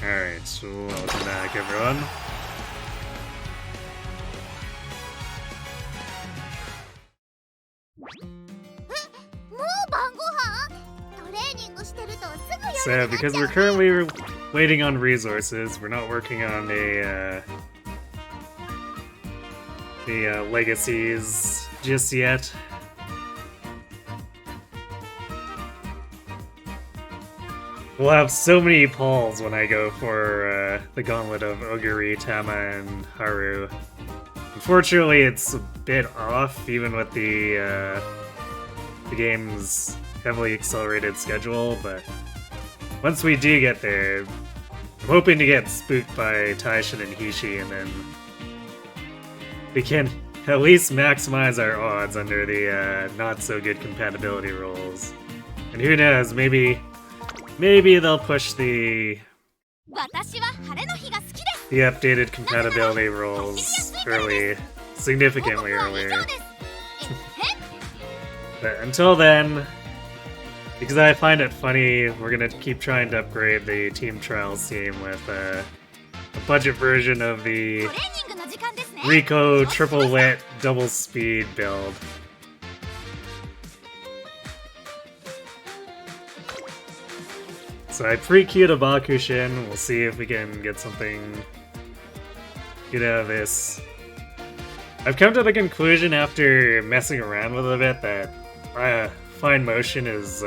Alright, so welcome back, everyone. So, because we're currently waiting on resources, we're not working on the legacies just yet. We'll have so many pulls when I go for the Gauntlet of Oguri, Tama, and Haru. Unfortunately, it's a bit off, even with the game's heavily accelerated schedule, but once we do get there, I'm hoping to get spooked by Taishin and Hishi, and then we can at least maximize our odds under the not-so-good compatibility rules. And who knows, maybe they'll push the updated compatibility rules significantly earlier. But until then, because I find it funny, we're gonna keep trying to upgrade the Team Trials team with a budget version of the Rico triple lit double speed build. So I pre-queued a Bakushin. We'll see if we can get something good out of this. I've come to the conclusion after messing around with it a bit that fine motion is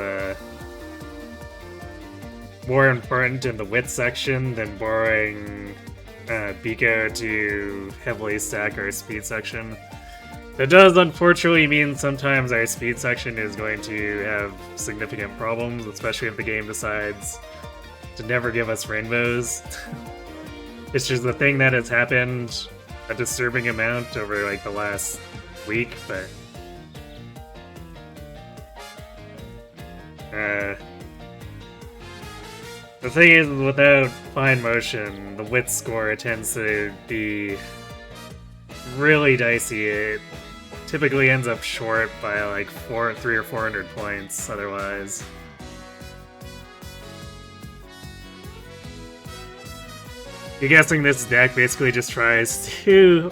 more important in the wit section than borrowing Biko to heavily stack our speed section. That does unfortunately mean sometimes our speed section is going to have significant problems, especially if the game decides to never give us rainbows. It's just the thing that has happened a disturbing amount over like the last week, but the thing is, without fine motion, the wit score tends to be really dicey. It typically ends up short by like 300 or 400 points otherwise. You're guessing this deck basically just tries to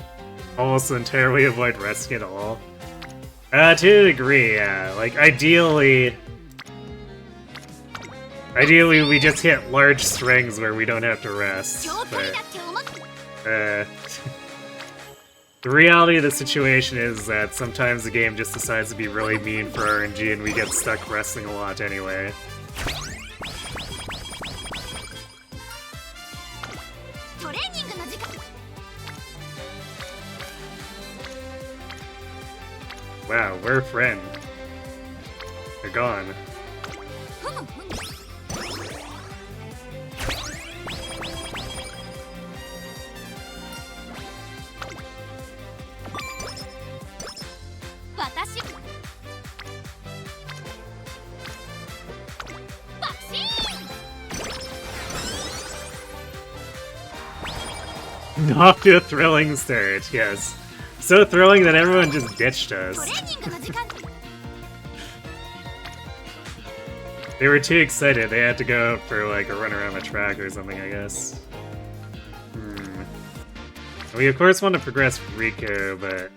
almost entirely avoid resting at all? To a degree, yeah. Like, ideally we just hit large strings where we don't have to rest, but the reality of the situation is that sometimes the game just decides to be really mean for RNG and we get stuck resting a lot anyway. Wow, we're a friend. They're gone. Off to a thrilling start, yes. So thrilling that everyone just ditched us. They were too excited, they had to go out for like a run around the track or something, I guess. We of course want to progress Rico, but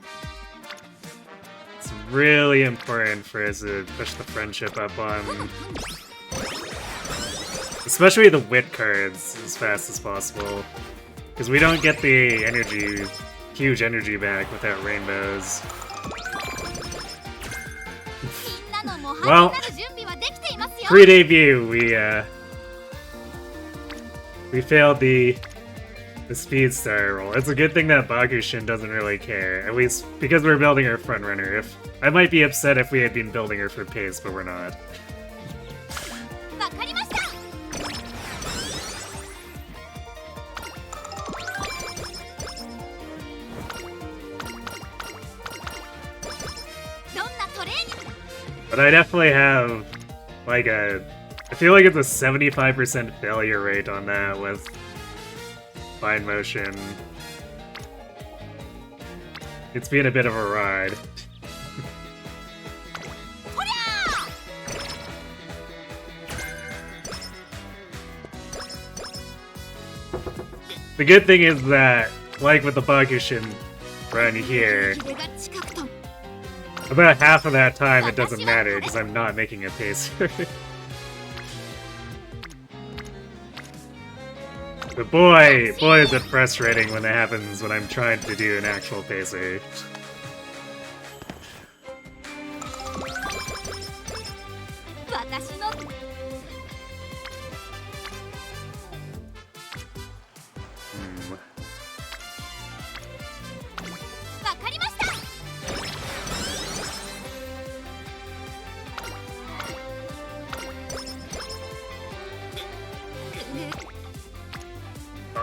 it's really important for us to push the friendship up on, especially the wit cards, as fast as possible. Because we don't get the energy, huge energy back without rainbows. Well, pre-debut, we failed the speed star roll. It's a good thing that Bakushin doesn't really care, at least because we're building our frontrunner. I might be upset if we had been building her for pace, but we're not. But I definitely have, like, I feel like it's a 75% failure rate on that with fine motion. It's been a bit of a ride. The good thing is that, like with the Bakushin run here, about half of that time it doesn't matter because I'm not making a pacer. But boy is it frustrating when it happens when I'm trying to do an actual pacer.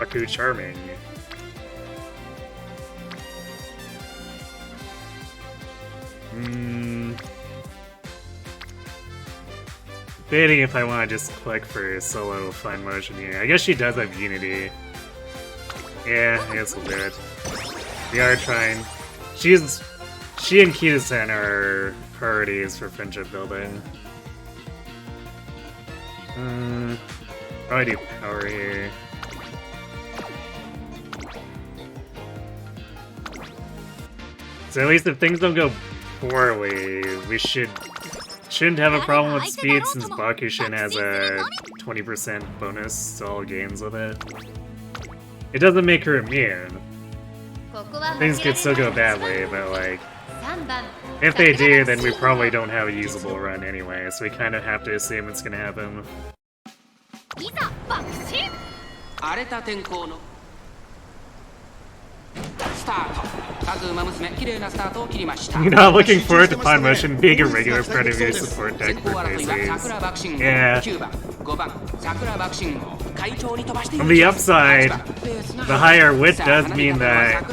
Aku charming. Debating if I want to just click for solo fine motion here. I guess she does have Unity. Yeah, I guess we'll do it. We are trying. She and Kita-san are priorities for friendship building. Probably do power here. So at least if things don't go poorly, we shouldn't have a problem with speed since Bakushin has a 20% bonus to all games with it. It doesn't make her immune. Things could still go badly, but like, if they do, then we probably don't have a usable run anyway, so we kind of have to assume it's gonna happen. You're not looking forward to Pawn Motion being a regular part of your support deck for PCs. Yeah. On the upside, the higher wit does mean that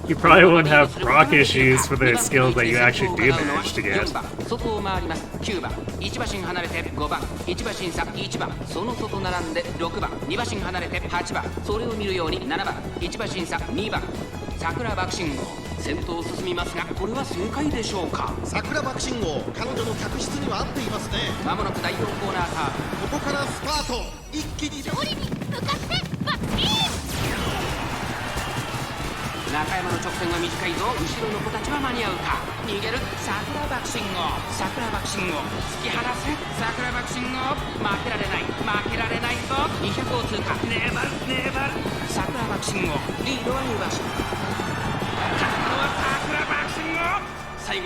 you probably won't have proc issues for the skills that you actually do manage to get.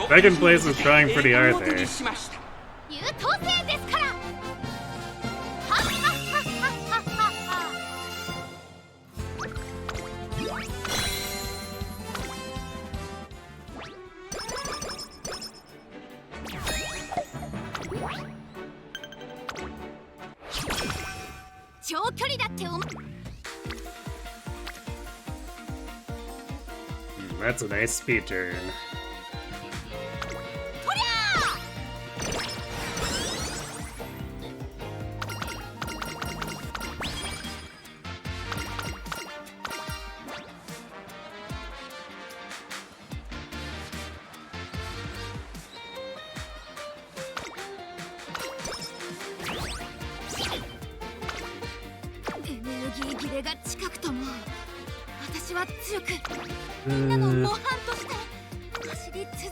Second place was trying pretty hard there. That's a nice speed turn.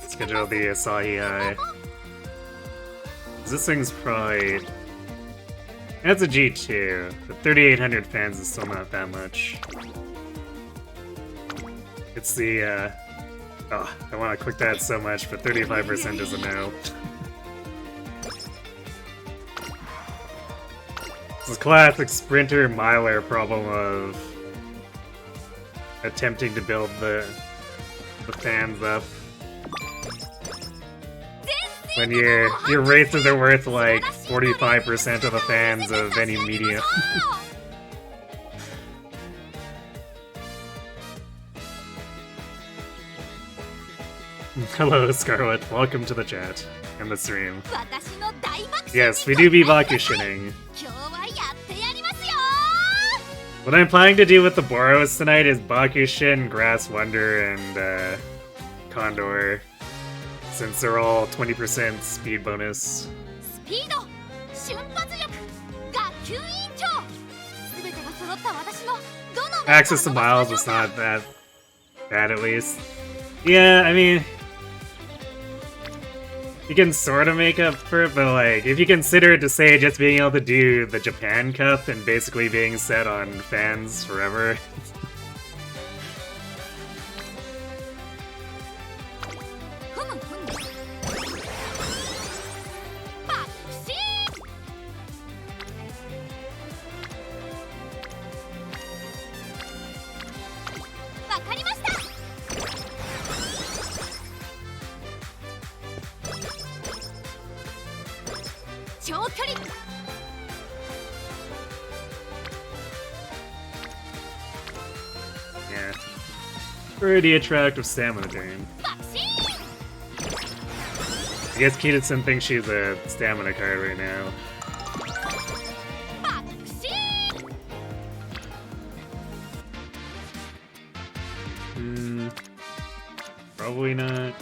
Schedule the Asahi Eye. This thing's probably... That's a G2, but 3,800 fans is still not that much. It's the, oh, I want to click that so much, but 35% is a no. It's a classic sprinter miler problem of attempting to build the fans up. When your races are worth like 45% of the fans of any medium. Hello, Scarlet. Welcome to the chat and the stream. Yes, we do be Bakushining. What I'm planning to do with the Boros tonight is Bakushin, Grass Wonder, and Condor, since they're all 20% speed bonus. Access to miles is not that bad, at least. Yeah, I mean, you can sort of make up for it, but like, if you consider it to say just being able to do the Japan Cup and basically being set on fans forever. Yeah. Pretty attractive stamina drain. I guess Kitasen thinks she's a stamina card right now. Probably not.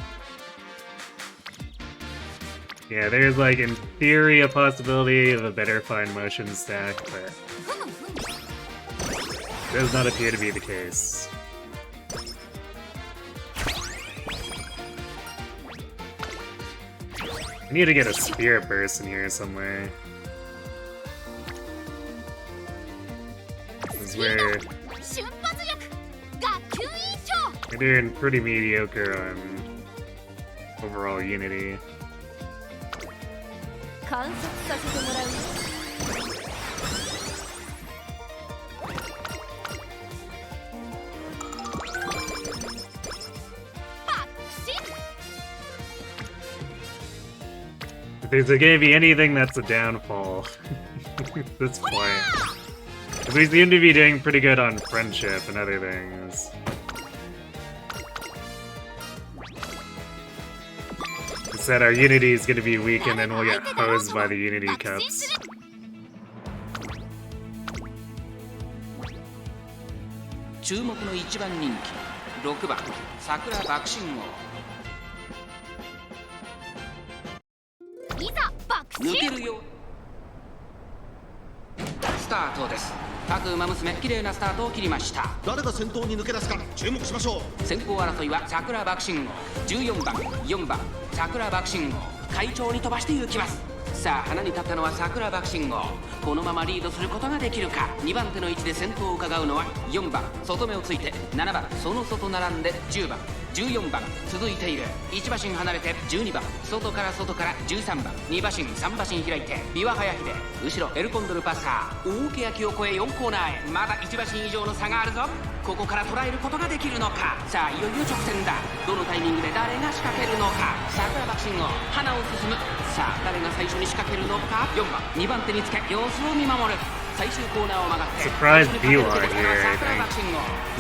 Yeah, there's like, in theory, a possibility of a better fine motion stack, but does not appear to be the case. I need to get a Spirit Burst in here somewhere. This is where we're doing pretty mediocre on overall Unity. If there's gonna be anything that's a downfall at this point. Because we seem to be doing pretty good on friendship and other things. Instead, our Unity is gonna be weak and then we'll get hosed by the Unity Cups. 注目の一番人気6番桜爆心王抜けるよスタートです各馬娘綺麗なスタートを切りました誰が先頭に抜け出すか注目しましょう先行争いは桜爆心王14番4番桜爆心王快調に飛ばして行きますさあ花に立ったのは桜爆心王このままリードすることができるか2番手の位置で先頭を伺うのは4番外目をついて7番その外並んで10番14番続いている1馬身離れて12番外から13番2馬身3馬身開いて琵琶早秀後ろエルコンドルパッサー大欅を越え4コーナーへまだ1馬身以上の差があるぞここから捉えることができるのかさあいよいよ直線だどのタイミングで誰が仕掛けるのか桜爆心王花を進むさあ誰が最初に仕掛けるのか4番2番手につけ様子を見守る最終コーナーを曲がって Surprise B-Line here, I think.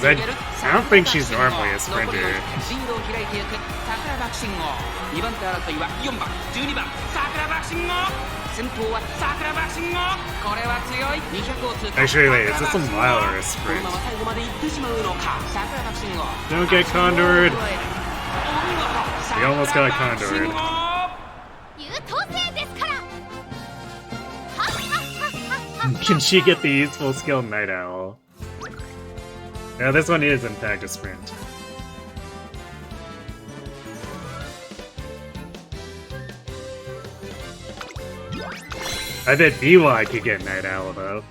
I don't think she's normally a sprinter. リードを開いていく桜爆心王2番手争いは4番12番桜爆心王先頭は桜爆心王これは強い200を通過 Actually, wait, is this a mile or a この sprint? まま最後まで行ってしまうのか桜爆心王 Don't get condored! お見事 We almost got condored. Can she get the useful skill Night Owl? No, this one is in fact a sprint. I bet BY could get Night Owl though.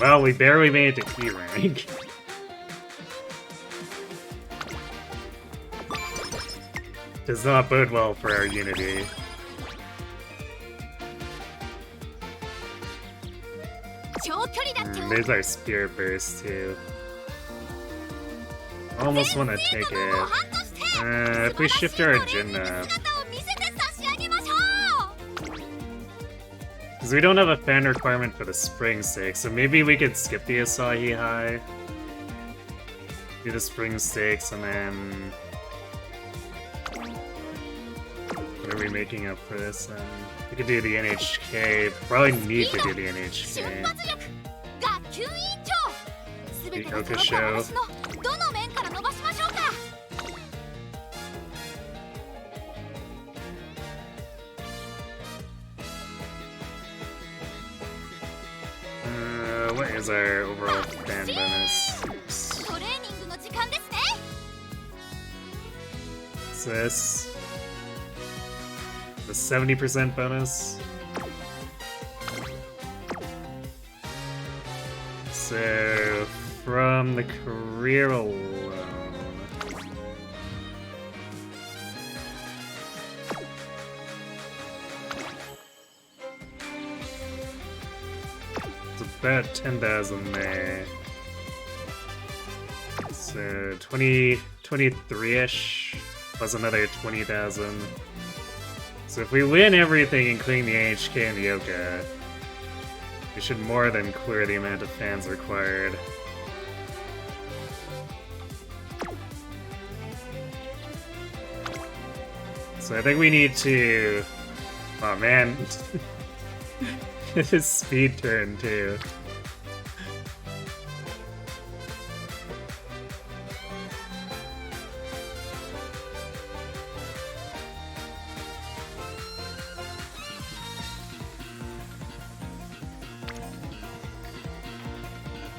Well, we barely made it to E rank. Does not bode well for our Unity. There's our Spirit Burst too. Almost want to take it. If we shift our agenda. Because Because we don't have a fan requirement for the spring stakes, so maybe we could skip the Asahi High. Do the spring stakes, and then... What are we making up for this then? We could do the NHK. Probably need to do the NHK. The Oka show. What is our overall fan bonus? What's this? The 70% bonus? So, from the career alone... It's about 10,000 there. So, 23-ish, plus another 20,000. So if we win everything, including the NHK and the Oka, we should more than clear the amount of fans required. So I think we need to... Oh man. His speed turn too.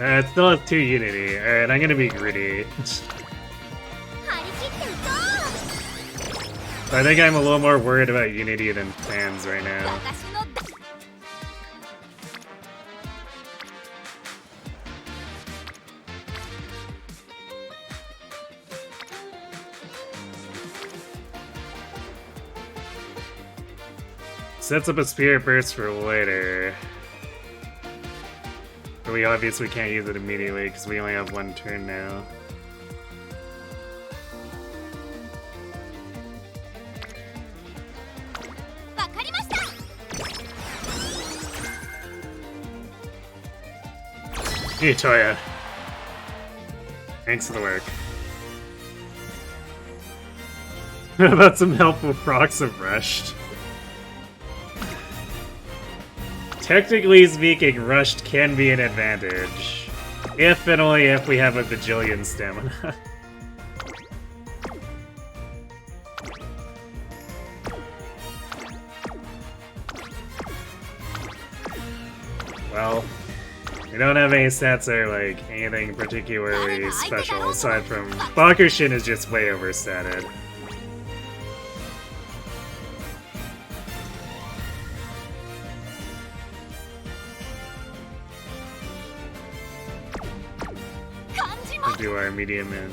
It still has 2 Unity. Alright, I'm gonna be greedy. I think I'm a little more worried about Unity than fans right now. Sets up a Spirit Burst for later. But we obviously can't use it immediately because we only have 1 turn now. Hey, Toya. Thanks for the work. That's some helpful procs of Rushed. Technically speaking, Rushed can be an advantage. If and only if we have a bajillion stamina. Well, we don't have any stats that are like anything particularly special aside from Bakushin is just way overstated. We'll do our medium and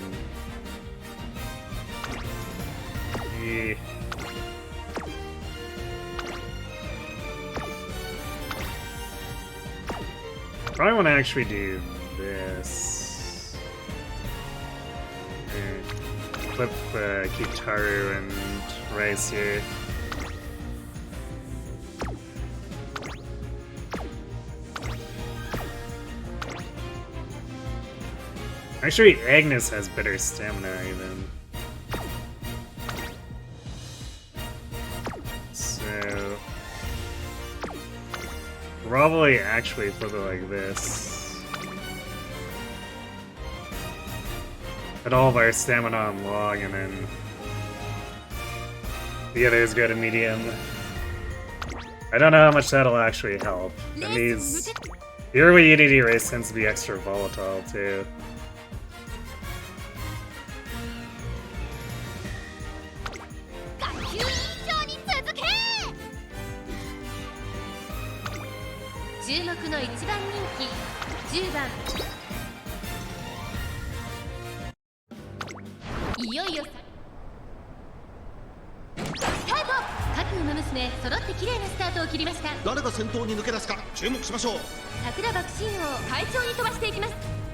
probably want to actually do this. Flip Kitaru and Rice here. Actually, Agnes has better stamina even. So... probably actually flip it like this. Put all of our stamina on long and then the others go to medium. I don't know how much that'll actually help. And these... the early Unity race tends to be extra volatile too.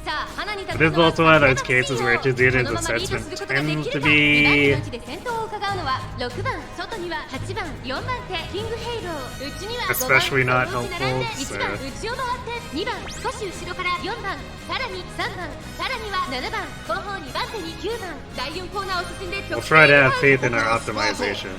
But this is also one of those cases where to do this assessment tends to be especially not helpful, so we'll try to have faith in our optimization.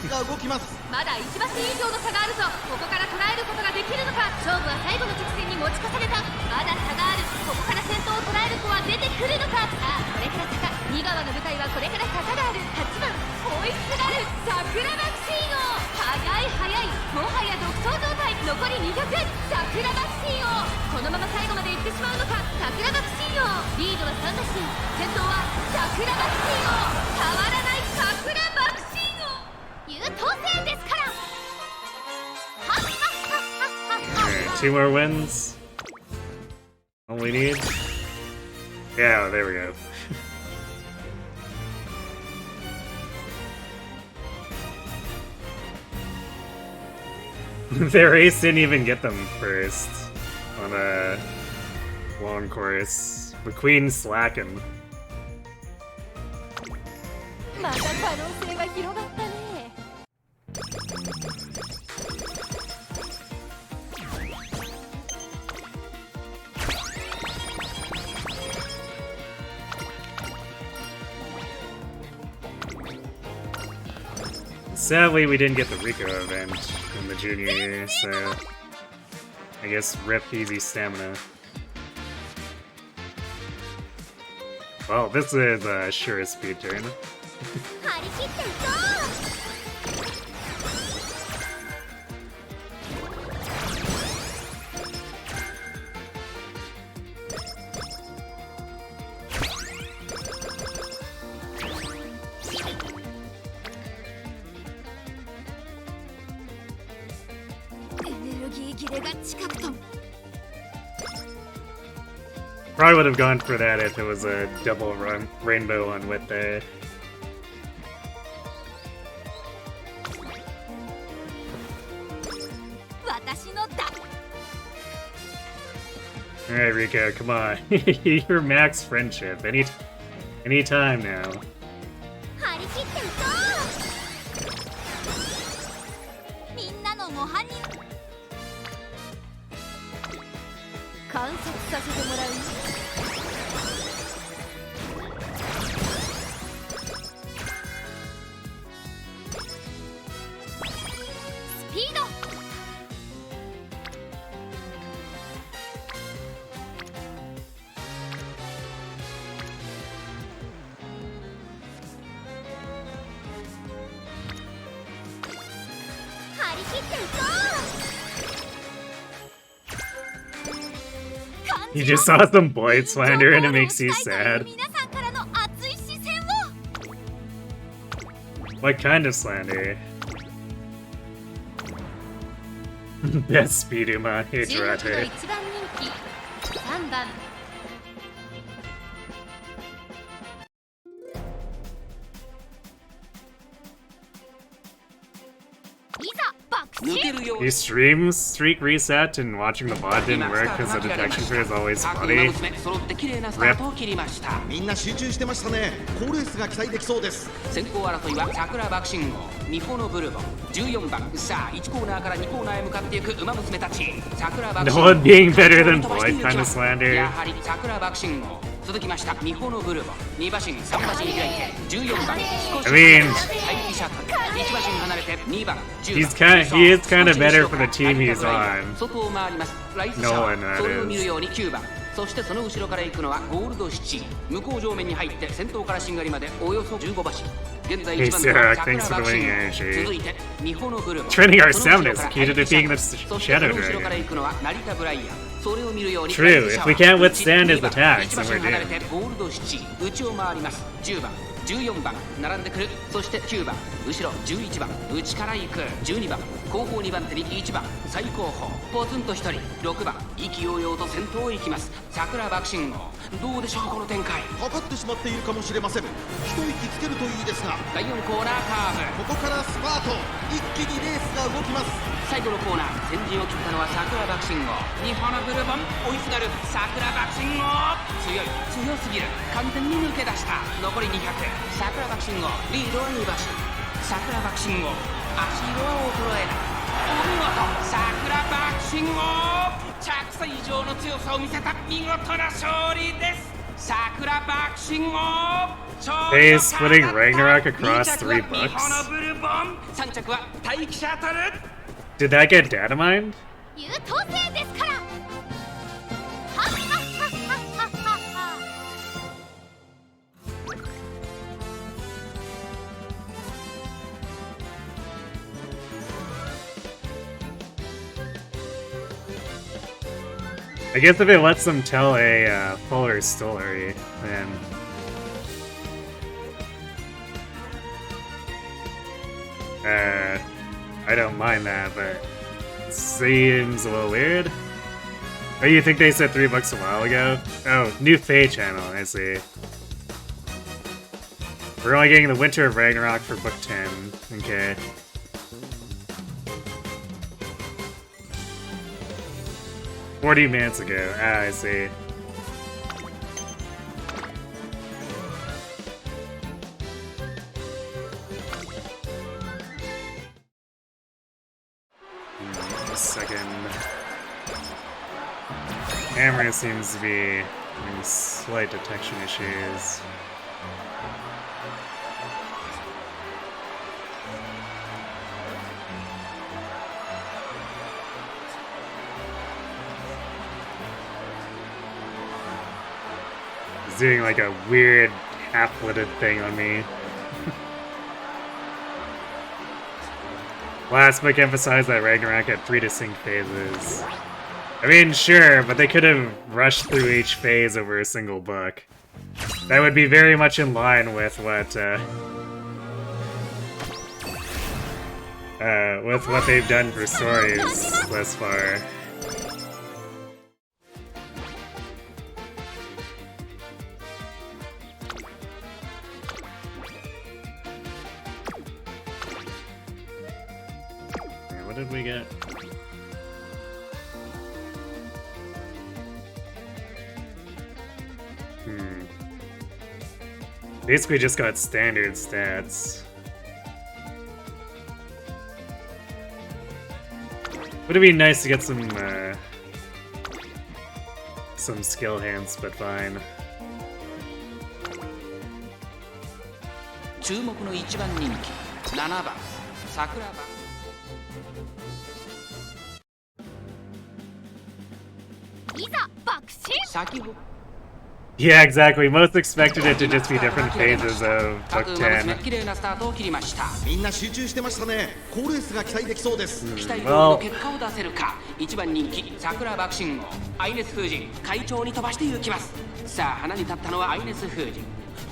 が動きます。まだ1馬身以上の差があるぞ。ここから捉えることができるのか。勝負は最後の直線に持ち越された。まだ差がある。ここから先頭を捉える子は出てくるのか。さあこれから坂2側の舞台はこれから坂がある。8番ホイッスラル桜マクシーノ。速い速いもはや独走状態。残り200桜マクシーノ。このまま最後まで行ってしまうのか。桜マクシーノリードは3馬身。先頭は桜マクシーノ。変わらない桜マクシーノ。優等生ですから。Alright, 2 more wins. All we need. Yeah, there we go. Their race didn't even get them first on a long course. The Queen's slacking. また可能性が広がったね。Sadly, we didn't get the Rico event in the junior year, so I guess rip easy stamina. Well, this is a sure speed turn. 張り切っていこう。エネルギー切れが近くと。 Probably would have gone for that if it was a double run rainbow on with the. Alright, Rico, come on. You're max friendship. Anytime now. 張り切っていこう。みんなの模範に観察させてもらう。スピード。張り切っていこう。 You just saw some boy slander and it makes you sad. What kind of slander? Best speed Uma Hijirate. 抜けるよう He streams streak reset and watching the bot didn't work because the detection for is always 各 funny. 馬娘揃って綺麗なスタートを切りました。みんな集中してましたね。好レースが期待できそうです。先行争いは桜爆信号、ミホのブルボン、14番。さあ1コーナーから2コーナーへ向かっていく馬娘たち。桜爆 No 信号 one being better than Boyd kind of slander. やはり桜爆信号。続きましたミホのブルボン、2馬身3馬身開いて14番。少し I mean, 待機シャトル、1馬身離れて2番。he is kind of better for the team he's on. 外を回ります。ライスシャ No ワ one ー、それを見 is. るように9番。そしてその後ろから行くのはゴールドシチ。向こう上面に入って先頭からしんがりまでおよそ15馬身。現在1番手は Hey, Sarah, thanks 桜 for 爆 the 信 winning 号。 energy. 続いてミホのブルボン。 Training our その後 sound ろ is から key to ライスシャ defeating ワ the ー。そして Shadow その後ろから Dragon. 行くのは成田ブライアン。それを見るように True, ライスシャ if ワ we ー。 can't withstand his 1 attacks, 馬 then 身 we're 離れ doomed. てゴールドシチ。内を回ります。10番。14番並んでくる。そして9番後ろ11番内から行く12番後方2番手に1番最後方ポツンと1人6番意気揚々と先頭を行きます桜爆信号。どうでしょうこの展開。かかってしまっているかもしれません。一息つけるといいですが、第4コーナーカーブ。ここからスパート、一気にレースが動きます。最後のコーナー先陣を切ったのは桜爆信号。日本のブルボン追いすがる桜爆信号。強い強すぎる完全に抜け出した。残り200。桜爆信号リードは2馬身。桜爆信号足色は衰えない。お見事桜爆信号着差以上の強さを見せた見事な勝利です。桜爆信号 They splitting Ragnarok across 3 日 books? 本のブルボン3着は待機シャトル。 Did that get data mined? 優等生ですから。はっはっはっはっはっは。 I guess if it lets them tell a fuller story, then I don't mind that, but it seems a little weird. Oh, you think they said $3 a while ago? Oh, new Fae channel, I see. We're only getting the Winter of Ragnarok for book 10. Okay. $40 minutes ago. Ah, I see. A second. Camera seems to be having slight detection issues. It's doing like a weird half-witted thing on me. Last book emphasized that Ragnarok had 3 distinct phases. I mean, sure, but they could have rushed through each phase over a single book. That would be very much in line with what they've done for stories thus far. What did we get? Basically just got standard stats. Would it be nice to get some skill hints, but fine. 注目の1番人気7番桜番。いざ爆心。先ほど Yeah, exactly. Most expected it to just be different phases of book 10. 綺麗なスタートを切りました。みんな集中してましたね。好レースが期待できそうです。期待通りの結果を出せるか。1番人気桜爆心号アイネス風神会長に飛ばして行きます。さあ花に立ったのはアイネス風神。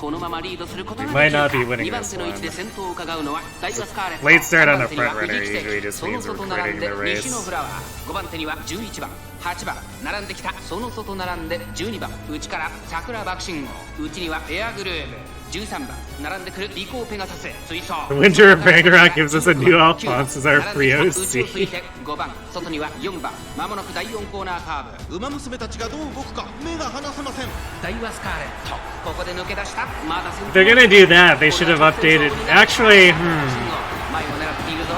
このままリードすることができるか。2番手の位置で先頭を伺うのはダイワスカーレット。 Late start on a front runner usually just その means we're 外並ん quitting で the race. 西のフラワー。5番手には11番8番並んできた。その外並んで12番内から桜爆心号内にはエアグルーブ。13番並んでくるリコーペガサス追走。 The Winter of Ragnarok gives us a new Alphonse as our free 5番外には4番まもなく第4コーナーカーブ。馬娘たちがどう動くか目が離せません。ダイワスカーレットここで抜け出した。まだ先頭。 They're gonna do that. They should have updated. Actually, 前を狙っているぞ。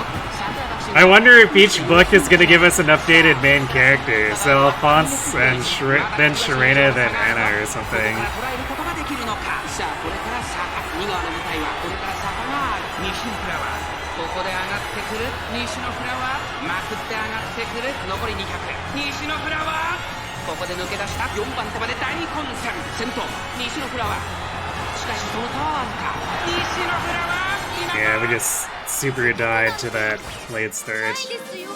I wonder if each book is gonna give us an updated main character. So Alphonse and then Sharena, then Anna or something. さあこれから坂2側の舞台はこれから坂がある。西のフラワーここで上がってくる。西のフラワーまくって上がってくる。残り200。西のフラワーここで抜け出した4番手まで大混戦。先頭西のフラワーしかしその差はわずか。西のフラワー Yeah, we just super died to that late start. ですよ。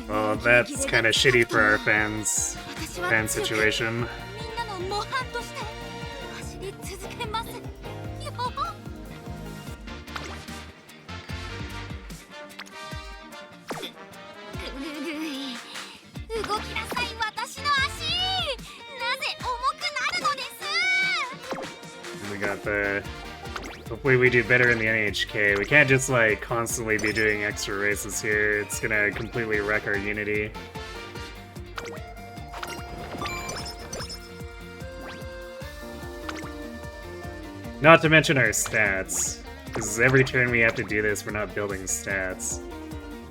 Well, that's kind of shitty for our fan situation. We got the... Hopefully we do better in the NHK. We can't just like constantly be doing extra races here. It's gonna completely wreck our unity. Not to mention our stats. Because every turn we have to do this, we're not building stats.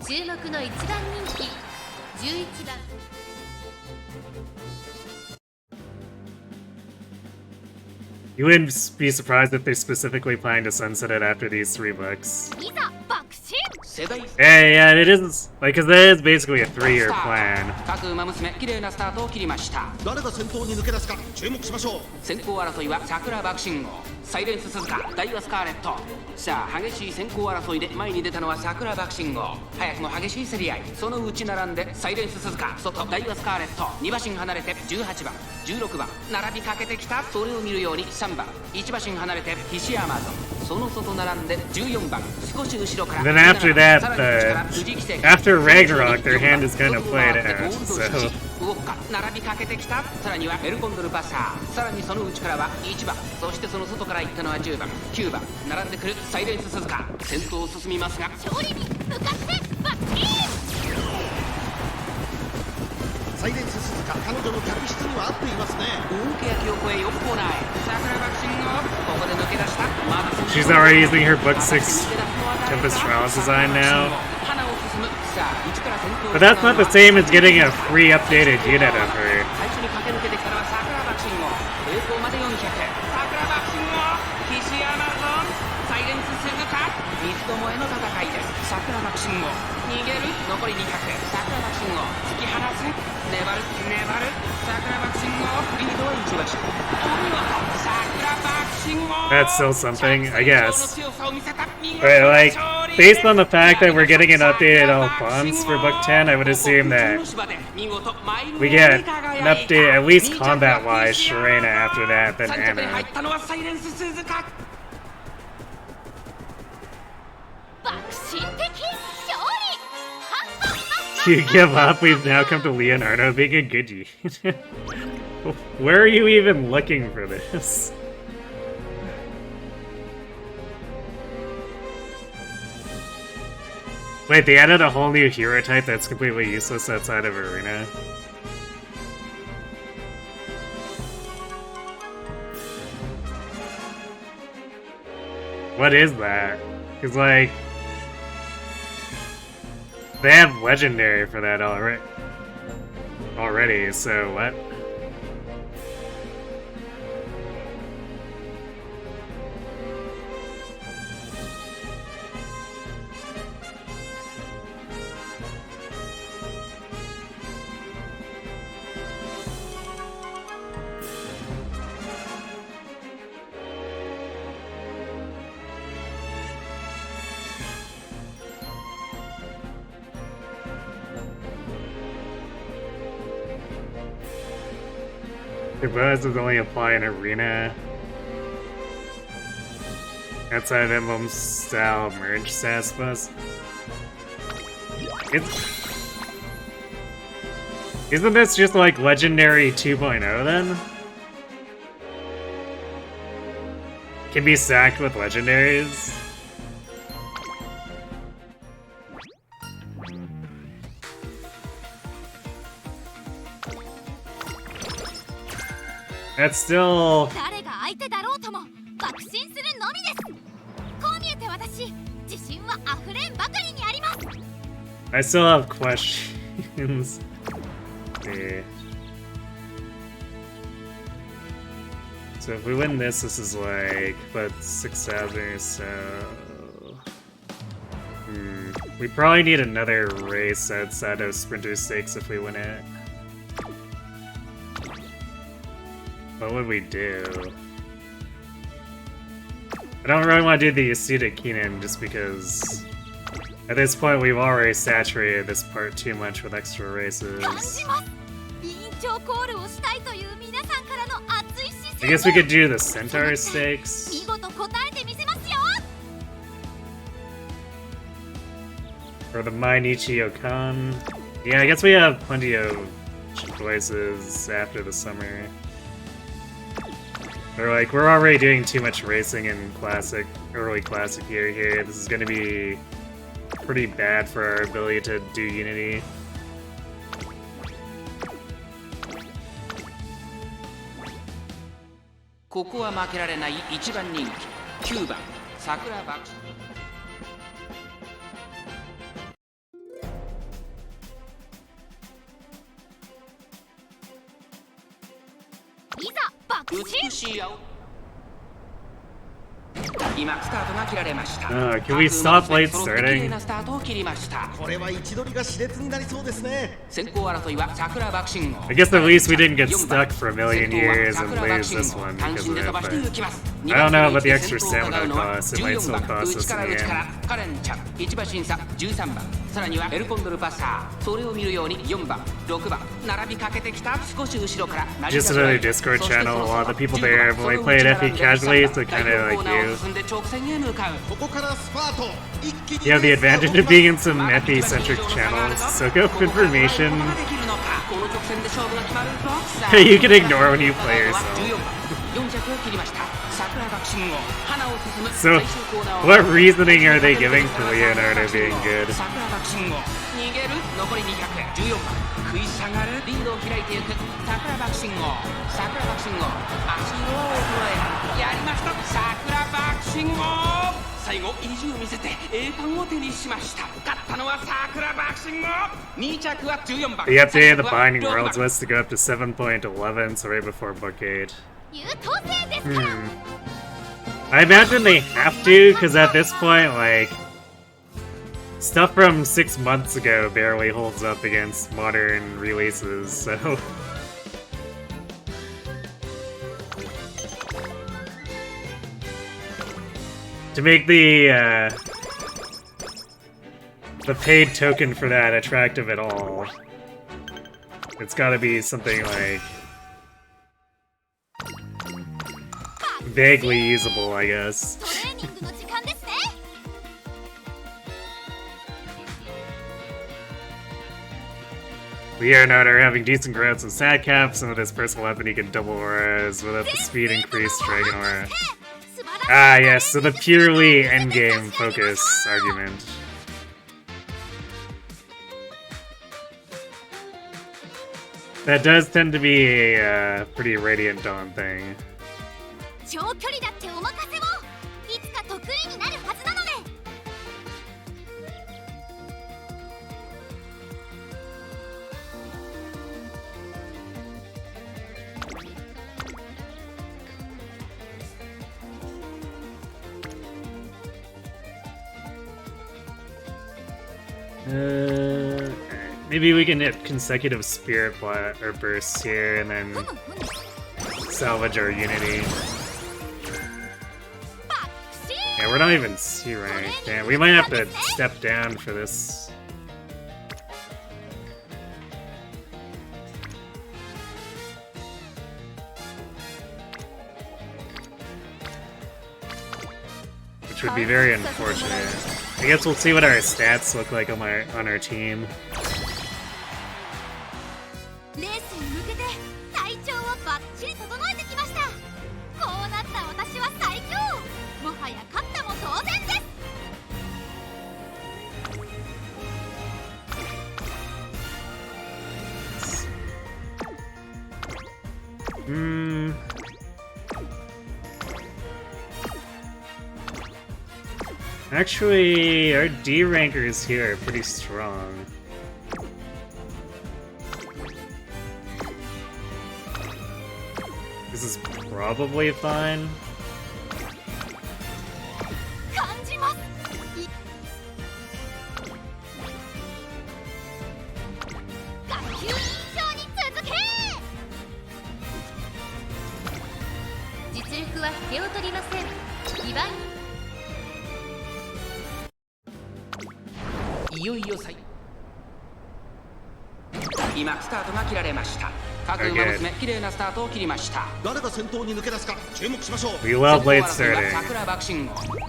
注目の一番人気11番 You wouldn't be surprised if they're specifically planning to sunset it after these 3 books. いざ爆心 世代 Yeah, it is like, because that is basically a 3-year plan. 各馬娘綺麗なスタートを切りました。誰が先頭に抜け出すか注目しましょう。先行争いは桜爆信号、サイレンス鈴鹿、ダイワスカーレット。さあ激しい先行争いで前に出たのは桜爆信号。早くも激しい競り合い。そのうち並んでサイレンス鈴鹿、外ダイワスカーレット。2馬身離れて18番、16番並びかけてきた。それを見るように3番、1馬身離れてヒシアマゾン。その外並んで14番、少し後ろから。 And then after that, after Ragnarok, their hand is kind of played out, so... 動くか並びかけてきた。さらにはメルコンドルバッサー。さらにその内からは1番、そしてその外から行ったのは10番、9番並んでくるサイレンス鈴鹿。先頭を進みますが勝利に向かって爆心サイレンス鈴鹿、彼女の客室には合っていますね。大けやきを越え横コーナーへ。桜爆信号、ここで抜け出した。まだ She's already using her Book 6 Tempest Trials design now. 花を進む。さあ1から先頭。 But that's not the same as getting a free updated unit of her. 最初に駆け抜けてきたのは桜爆信号。栄光まで400。桜爆信号、ヒシアマゾン、サイレンス鈴鹿。三つどもえの戦いです。桜爆信号逃げる。残り200。桜爆信号突き放す。粘る粘る。桜爆信号リードは1馬身。お見事。桜爆信号。 That's still something, I guess. Right, like, based on the fact that we're getting an updated Alphonse for Book 10, I would assume that we get an update, at least combat-wise, Sharena after that, then Anna. 爆心的勝利 You give up, we've now come to Leonardo being a goodie. Where are you even looking for this? Wait, they added a whole new hero type that's completely useless outside of Arena. What is that? Cause like... They have Legendary for that already, so what? The bonuses only apply in Arena. Outside of Emblem style merge stats bus. Isn't this just like Legendary 2.0 then? Can be stacked with legendaries? That's still... 誰が相手だろうとも爆心するのみです。こう見えて私、自信は溢れんばかりにあります。I still have questions. Okay. So if we win this, this is like, but 6,000 or so. We probably need another race outside of Sprinter Stakes if we win it. What would we do? I don't really want to do the Yasuda Keenan just because at this point we've already saturated this part too much with extra races. I guess we could do the Centaur Stakes. Or the Mainichi Okan. Yeah, I guess we have plenty of choices after the summer. They're like, we're already doing too much racing in classic, early classic gear here. This is gonna be pretty bad for our ability to do Unity. Can we stop late starting? これは位置取りが熾烈になりそうですね。 I guess at least we didn't get stuck for a million years and lose this one because of it, but I don't know about the extra stamina cost. It might still cost us in the end. さらにはエルコンドルパッサー、それを見るように4番、6番並びかけてきた。少し後ろから Just another Discord channel. A lot of the people there have only played FE casually, so kind of like you. ここからスパート。一気に You have the advantage of being in some FE-centric channels. Soak up information. You can ignore when you play yourself. So, what reasoning are they giving for Leonardo being good? 食い下がるリードを開いていく桜爆信号桜爆信号足色を捉えやりました桜爆信号最後意地を見せて栄冠を手にしました勝ったのは桜爆信号2着は14番 They updated the Binding Worlds list to go up to 7.11, so right before Book 8. I imagine they have to, because at this point, like, stuff from 6 months ago barely holds up against modern releases, so... To make the paid token for that attractive at all, it's gotta be something like... vaguely usable, I guess. Leonardo are having decent growths with stat caps. Some of his personal weapon he can double auras without the speed increase Dragon Aura. Ah yes, so the purely endgame focus argument. That does tend to be a pretty Radiant Dawn thing. Maybe we can hit consecutive spirit or bursts here and then salvage our Unity. Yeah, we're not even C rank. Damn, we might have to step down for this. Which would be very unfortunate. I guess we'll see what our stats look like on our team. Actually, our D rankers here are pretty strong. This is probably fine. We love late starting.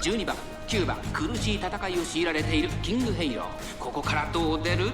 12番、9番苦しい戦いを強いられているキングヘイローここからどう出る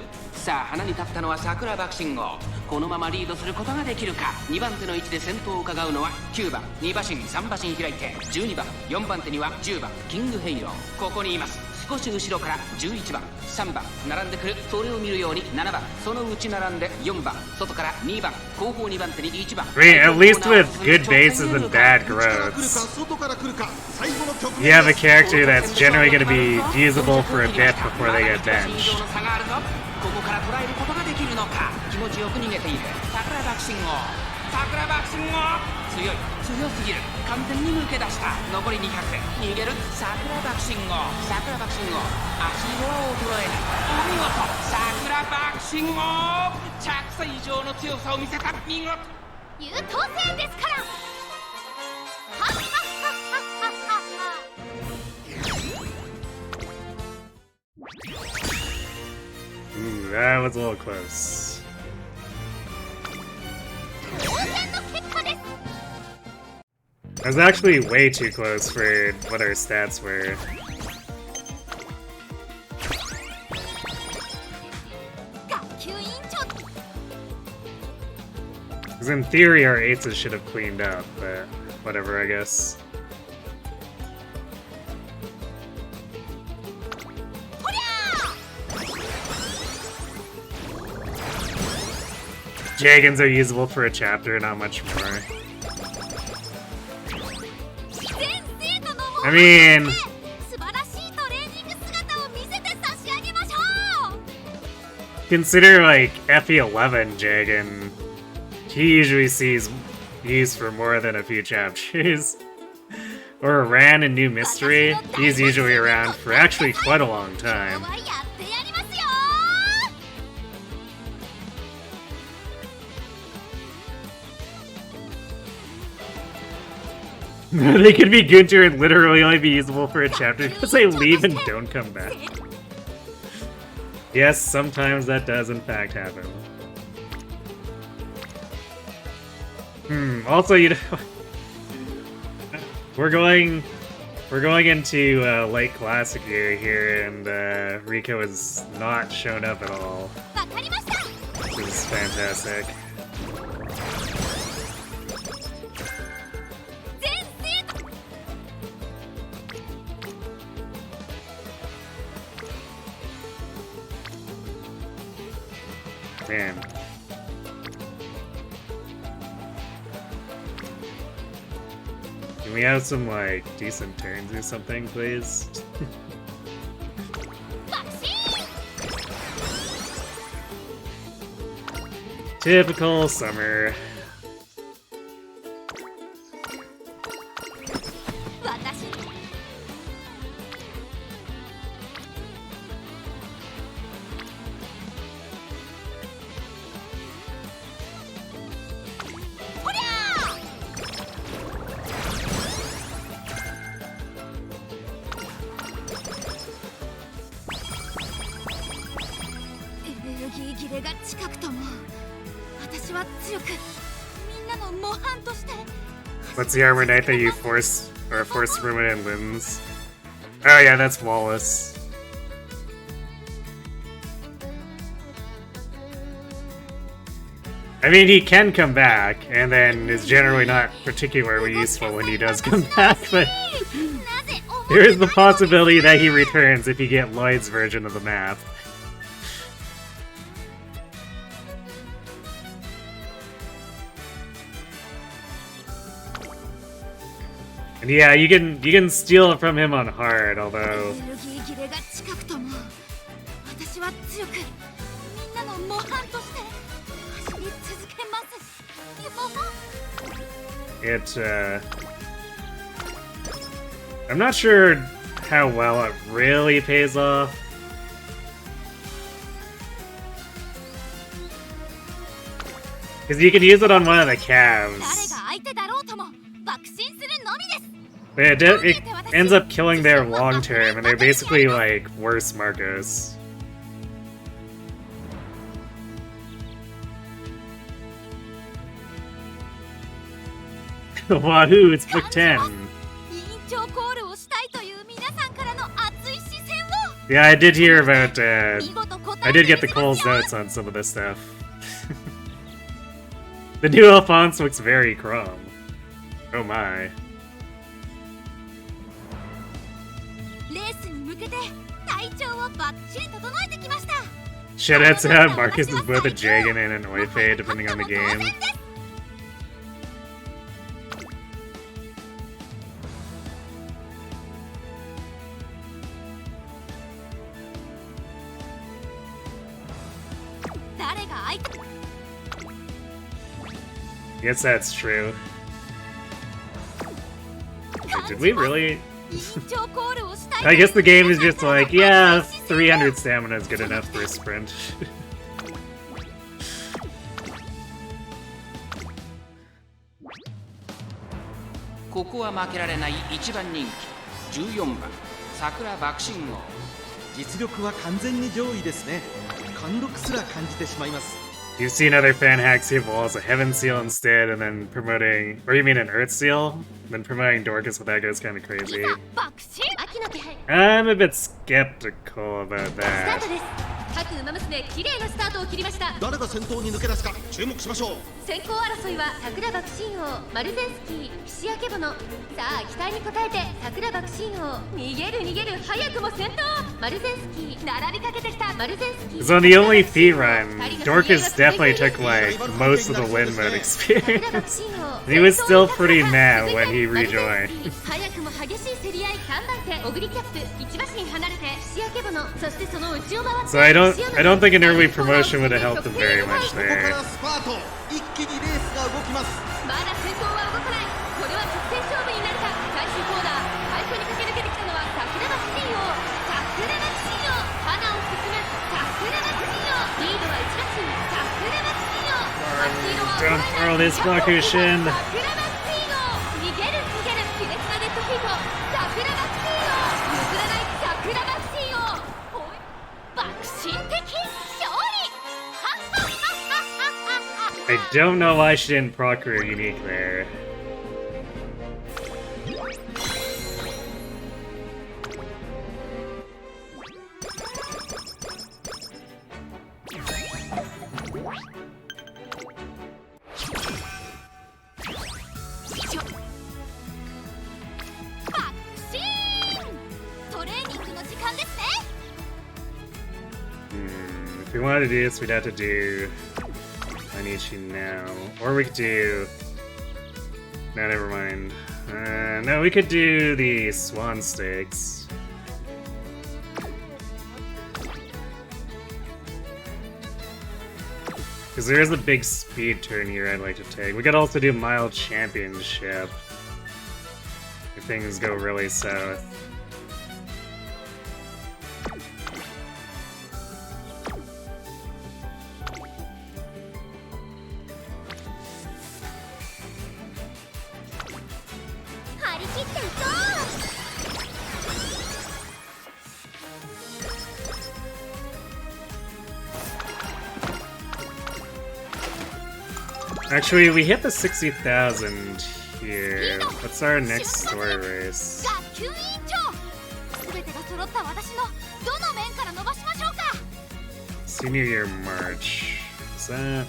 さあ花に立ったのは桜爆心号。このままリードすることができるか。2番手の位置で先頭を伺うのは9番2馬身3馬身開いて12番4番手には10番キングヘイロー。ここにいます。少し後ろから11番3番並んでくる。それを見るように7番そのうち並んで4番外から2番後方2番手に1番。 I mean, at least with good bases and bad 内から来るか growths, 外から来るか最後の局面 you have a character that's generally going to be usable for a bit before they get 以上 benched. の差があるぞ。ここから捉えることができるのか。気持ちよく逃げている桜爆心号。桜爆心号強すぎる。完全に抜け出した。残り200逃げる桜爆心号。桜爆心号足色は衰えない。お見事桜爆心号。着差以上の強さを見せた。見事優等生ですから。はっはっはっはっはっは。 Ooh, that was a little close. 当然の結果です。 That was actually way too close for what our stats were. 学級委員長 Because in theory, our eights should have cleaned up, but whatever, I guess. ほりゃ Jagans are usable for a chapter, not much more. 全生徒のも I mean, 素晴らしいトレーニング姿を見せて差し上げましょう。 consider like FE11 Jagan. He usually sees use for more than a few chapters. Or Ran in New Mystery, he's usually around for actually quite a long 今 time. 日はやってやりますよ。 They could be Gunter and literally only be usable for a chapter because they leave and don't come back. Yes, sometimes that does in fact happen. Also, you know, we're going into late classic year here, and Rico has not shown up at all, わかりました。 which is fantastic. 全生徒 Man. Can we have some, like, decent turns or something, please? 爆心 Typical summer. 私 ほりゃ エネルギー切れが近くとも私は強くみんなの模範として What's the armor knight that you force permanent limbs? Oh yeah, that's Wallace. I mean, he can come back, and then is generally not particularly useful when he does come back, but なぜ there is the possibility that he returns if you get Lloyd's version of the map. And yeah, you can steal it from him on hard, although エネルギー切れが近くとも私は強くみんなの模範として走り続けます。 I'm not sure how well it really pays off. Because you can use it on one of the 誰 calves. が相手だろうとも爆心するのみです。 But it ends up killing their long term, and they're basically like worse Marcos. Wahoo, it's book 10. 委員長コールをしたいという皆さんからの熱い視線を Yeah, I did hear about, I did get the Cole's notes on some of this stuff. The new Alphonse looks very chrome. Oh my. レースに向けて体調をバッチリ整えてきました。 Shoutout out, Marcus is both a Dragon and an Oife, depending on the game. 誰が相手 Guess that's true. Wait, did we really? I guess the game is just like, yeah, 300 stamina is good enough for a sprint. ここは負けられない一番人気14番桜爆心王。実力は完全に上位ですね。貫禄すら感じてしまいます。 You've seen other fan hacks give walls a heaven seal instead, and then promoting, or you mean an earth seal? Then promoting Dorcas with that goes kind of crazy. 爆心秋の気配 I'm a bit skeptical about スター that. トです。各馬娘綺麗なスタートを切りました。誰が先頭に抜け出すか注目しましょう。先行争いは桜爆心王、マルゼンスキー、ピシアケボノ。さあ期待に応えて桜爆心王、逃げる逃げる早くも先頭。マルゼンスキー並びかけてきたマルゼンスキー。 So on the only feet run, Dorcas definitely took like most of the win mode experience. And he was still pretty mad when he rejoined. 早くも激しい競り合い3番手、オグリキャップ、1馬身離れてピシアケボノ、そしてその内を回って So I don't think an early promotion would have helped him very much ここか there. らスパート。一気にレースが動きます。まだ先頭は動かない。これは直線勝負になるか。最終コーナー最初に駆け抜けてきたのは桜爆心王。桜爆心王、花を進む桜爆心王、リードは1馬身桜爆心王。Don't throw this Bakushin. 桜爆心王、逃げる逃げる熾烈なデッドヒート。桜爆心王、譲らない桜爆心王。おい、爆心的勝利。 I don't know why she didn't proc her unique there. If we wanted to do this, we'd have to do Anichi now. Or we could do... No, never mind. No, we could do the Swan Stakes. Because there is a big speed turn here I'd like to take. We could also do Mile Championship. If things go really south. Actually, we hit the 60,000 here. What's our next story race? 学級委員長、全てが揃った私のどの面から伸ばしましょうか。 Senior Year March. Is that...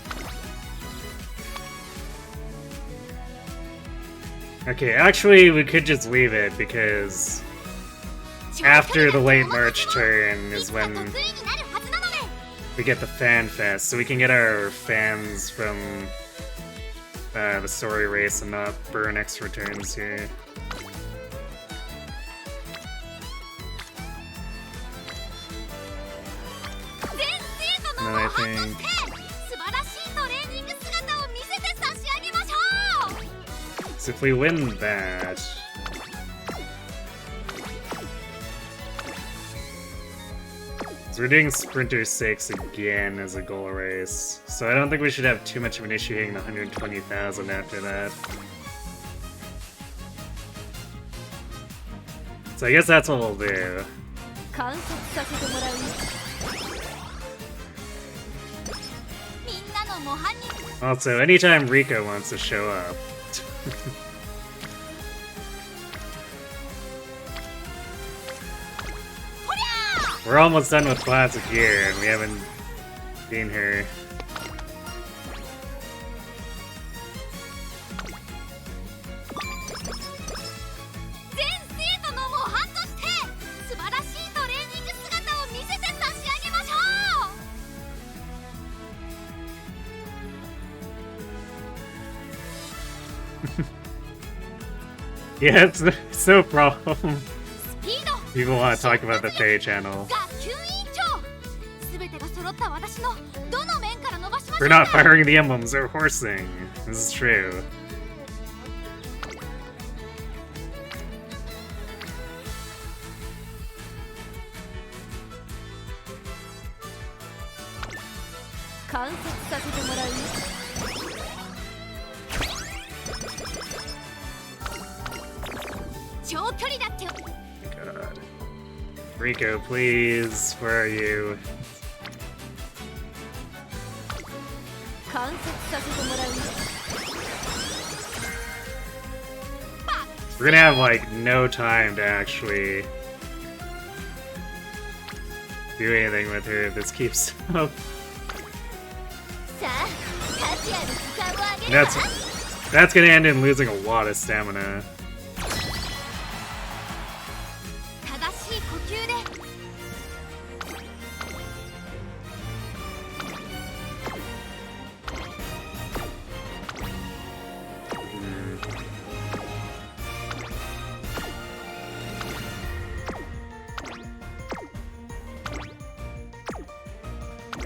Okay, actually, we could just leave it because after the late March turn is when we get the fan fest, so we can get our fans from the story race and not burn extra turns here. And then I think... So if we win that... So we're doing Sprinter 6 again as a goal race. So I don't think we should have too much of an issue hitting the 120,000 after that. So I guess that's what we'll do. Also, anytime Rico wants to show up. We're almost done with classic gear, and we haven't seen her. Yeah, it's no problem. People want to talk about the Faye channel. We're not firing the emblems, they're horsing. This is true. God. Rico, please, where are you? We're gonna have like no time to actually do anything with her if this keeps up. And that's gonna end in losing a lot of stamina.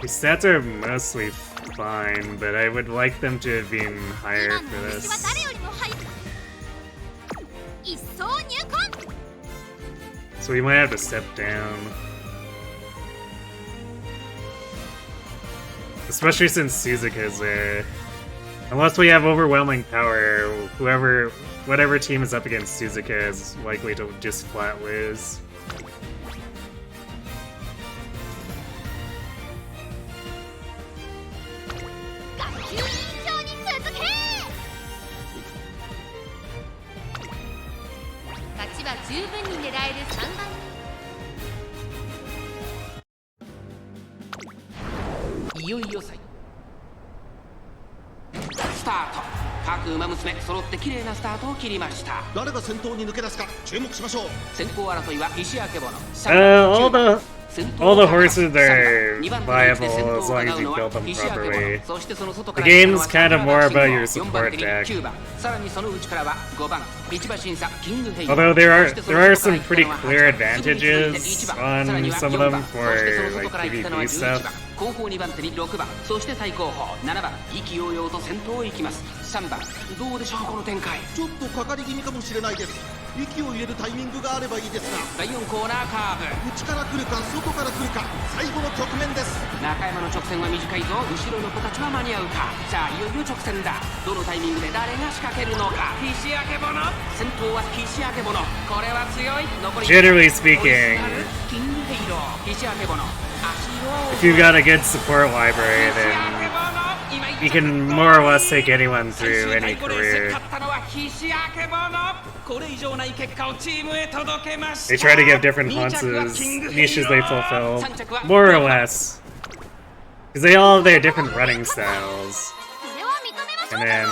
His stats are mostly fine, but I would like them to have been higher for this. So we might have to step down. Especially since Suzuka's there. Unless we have overwhelming power, whatever team is up against Suzuka is likely to just flat lose. All the horses are viable as long as you build them properly. The game's kind of more about your support deck. Although there are some pretty clear advantages on some of them for like PvP stuff. 後方2番手に6番、そして最後方7番、意気揚々と先頭を行きます。3番、どうでしょうこの展開。ちょっとかかり気味かもしれないです。息を入れるタイミングがあればいいですが。第4コーナーカーブ。内から来るか外から来るか、最後の局面です。中山の直線は短いぞ。後ろの子たちは間に合うか。さあいよいよ直線だ。どのタイミングで誰が仕掛けるのか。菱明物。先頭は菱明物。これは強い。残り。Generally speaking, キングヘイロー。菱明物。 if you got a good support library, then you can more or less take anyone through any career. They try to give different hunts niches they fulfill, more or less. Because they all have their different running styles. And then,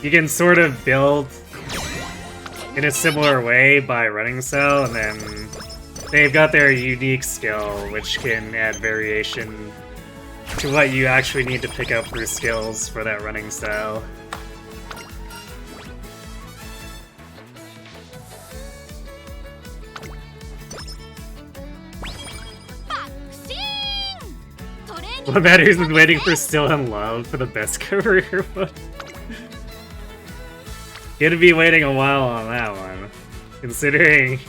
you can sort of build in a similar way by running style, and then they've got their unique skill, which can add variation to what you actually need to pick up for skills for that running style. What matters is waiting for Still in Love for the best career one. Gonna be waiting a while on that one, considering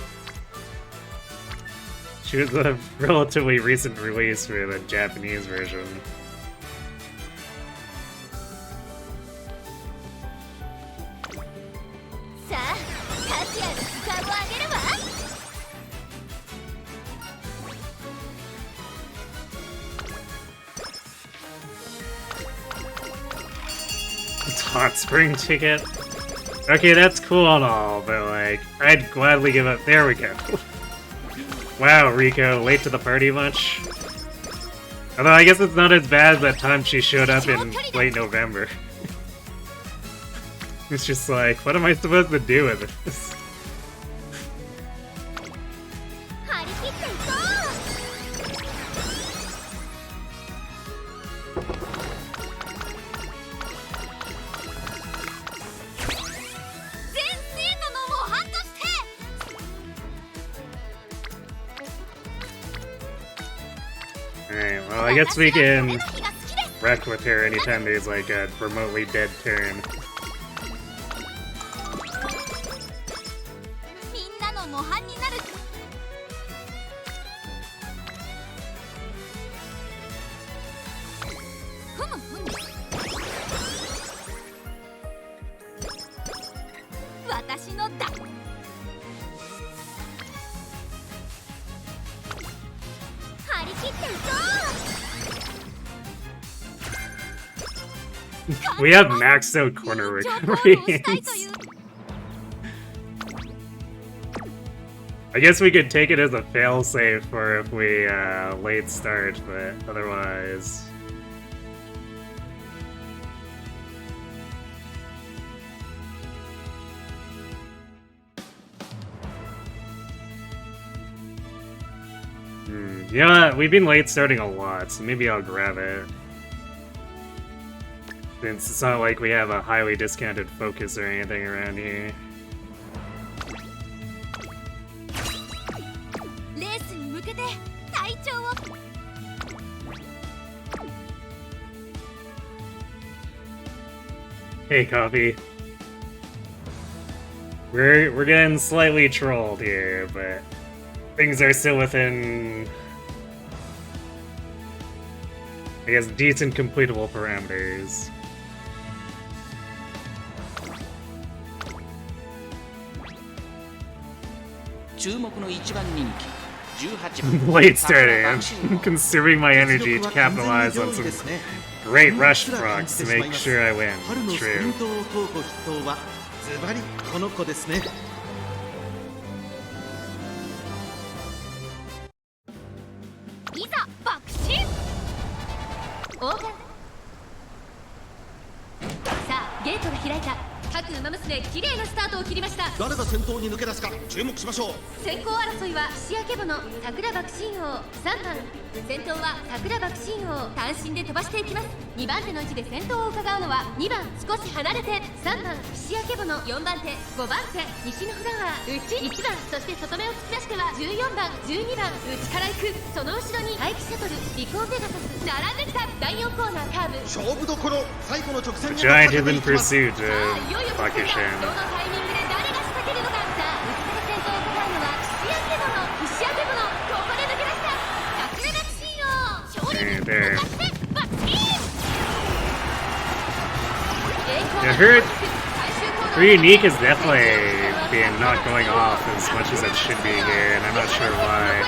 she was a relatively recent release for the Japanese version. Hot spring ticket. Okay, that's cool and all, but like, I'd gladly give up. There we go. Wow, Rico, late to the party much? Although I guess it's not as bad as that time she showed up in late November. It's just like, what am I supposed to do with this? 張り切っていこう。全生徒の模範として。 Alright, well, I guess we can wreck with her anytime there's like a remotely dead turn. みんなの模範になる。ふむふむ。私のだ。張り切っていこう。 We have maxed out corner recovery. I guess we could take it as a failsafe for if we late start, but otherwise. You know what? We've been late starting a lot, so maybe I'll grab it. Since it's not like we have a highly discounted focus or anything around here. レースに向けて体調を。 Hey, Coffee. We're getting slightly trolled here, but things are still within, I guess, decent completable parameters. 注目の一番人気18番 Late starting. I'm consuming my energy to capitalize on some great rush procs to make sure I win. 春のスプリ True. ント王候補筆頭はズバリこの子ですね。いざ爆心。オーガン。さあゲートが開いた。各ウマ娘綺麗なスタートを切りました。誰が先頭に抜け出すか注目しましょう。先行争いはシアケボの桜爆心王3番。先頭は桜爆心王単身で飛ばしていきます。2番手の位置で先頭を伺うのは2番少し離れて3番シアケボの4番手5番手西のフラワー内1番そして外目を突き出しては14番12番内から行くその後ろに待機シャトルリコーペガサス並んできた第4コーナーカーブ勝負どころ最後の直線 A に giant かけ is て in いきます pursuit さあいよいよ of どのタイ Tactician. ミングで誰が仕掛けるのかさあ内から先頭を伺うのはシアケボのここで抜け出した桜爆心王勝利に向かってバッチン Yeah, her unique is definitely being not going off as much as it should be here, and I'm not sure why.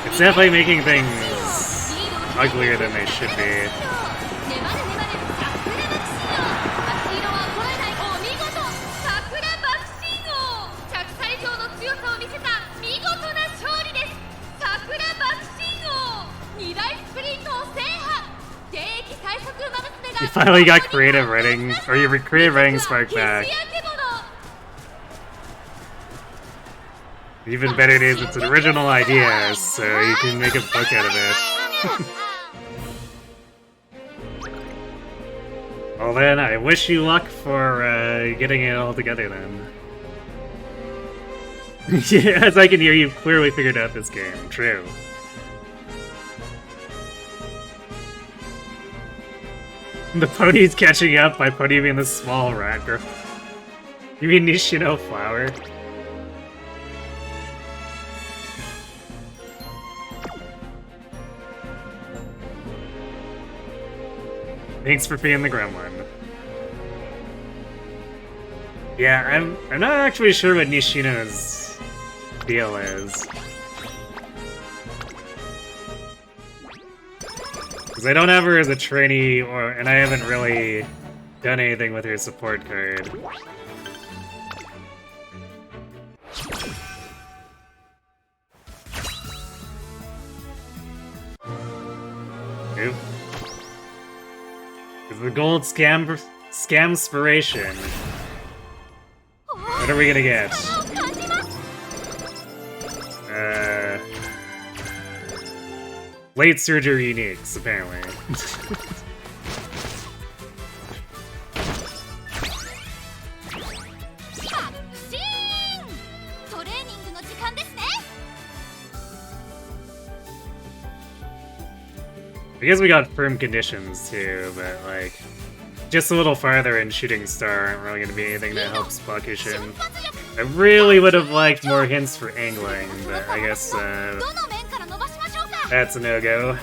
It's definitely making things uglier than they should be. 現 You finally got creative writing, or your creative writing spark back. Even better is it's an original idea, so you can make a book out of it. Well then, I wish you luck for getting it all together then. Yeah, as I can hear, you've clearly figured out this game. True. The pony's catching up by Pony being the small rat girl. You mean Nishino Flower? Thanks for being the gremlin. Yeah, I'm not actually sure what Nishino's deal is. Because I don't have her as a trainee, and I haven't really done anything with her support card. Oop. Is the gold scamspiration? What are we gonna get? Late surgery uniques, apparently. トレーニングの時間ですね。 I guess we got firm conditions too, but like, just a little farther in Shooting Star aren't really gonna be anything that helps Bakushin. I really would have liked more hints for angling, but I guess that's a no-go.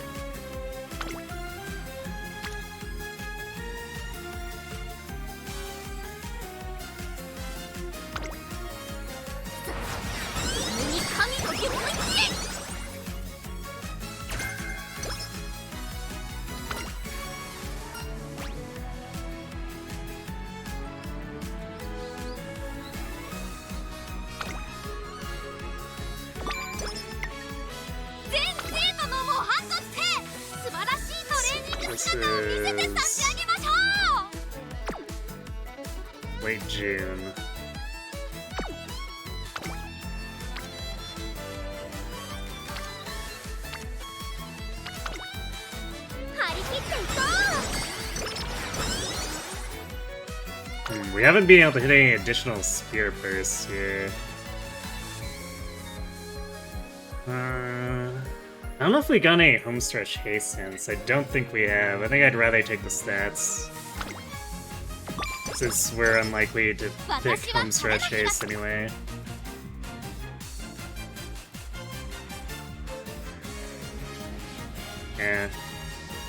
Late June. We haven't been able to hit any additional spear bursts here. I don't know if we got any homestretch haste hints. I don't think we have. I think I'd rather take the stats, since we're unlikely to pick homestretch haste anyway. Yeah.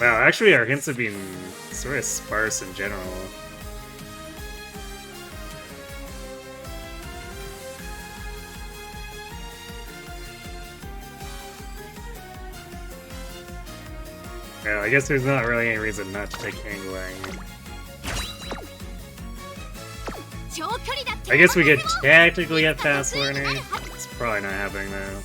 Wow, actually our hints have been sort of sparse in general. Well, I guess there's not really any reason not to take angling. I guess we could technically get fast learning. It's probably not happening though.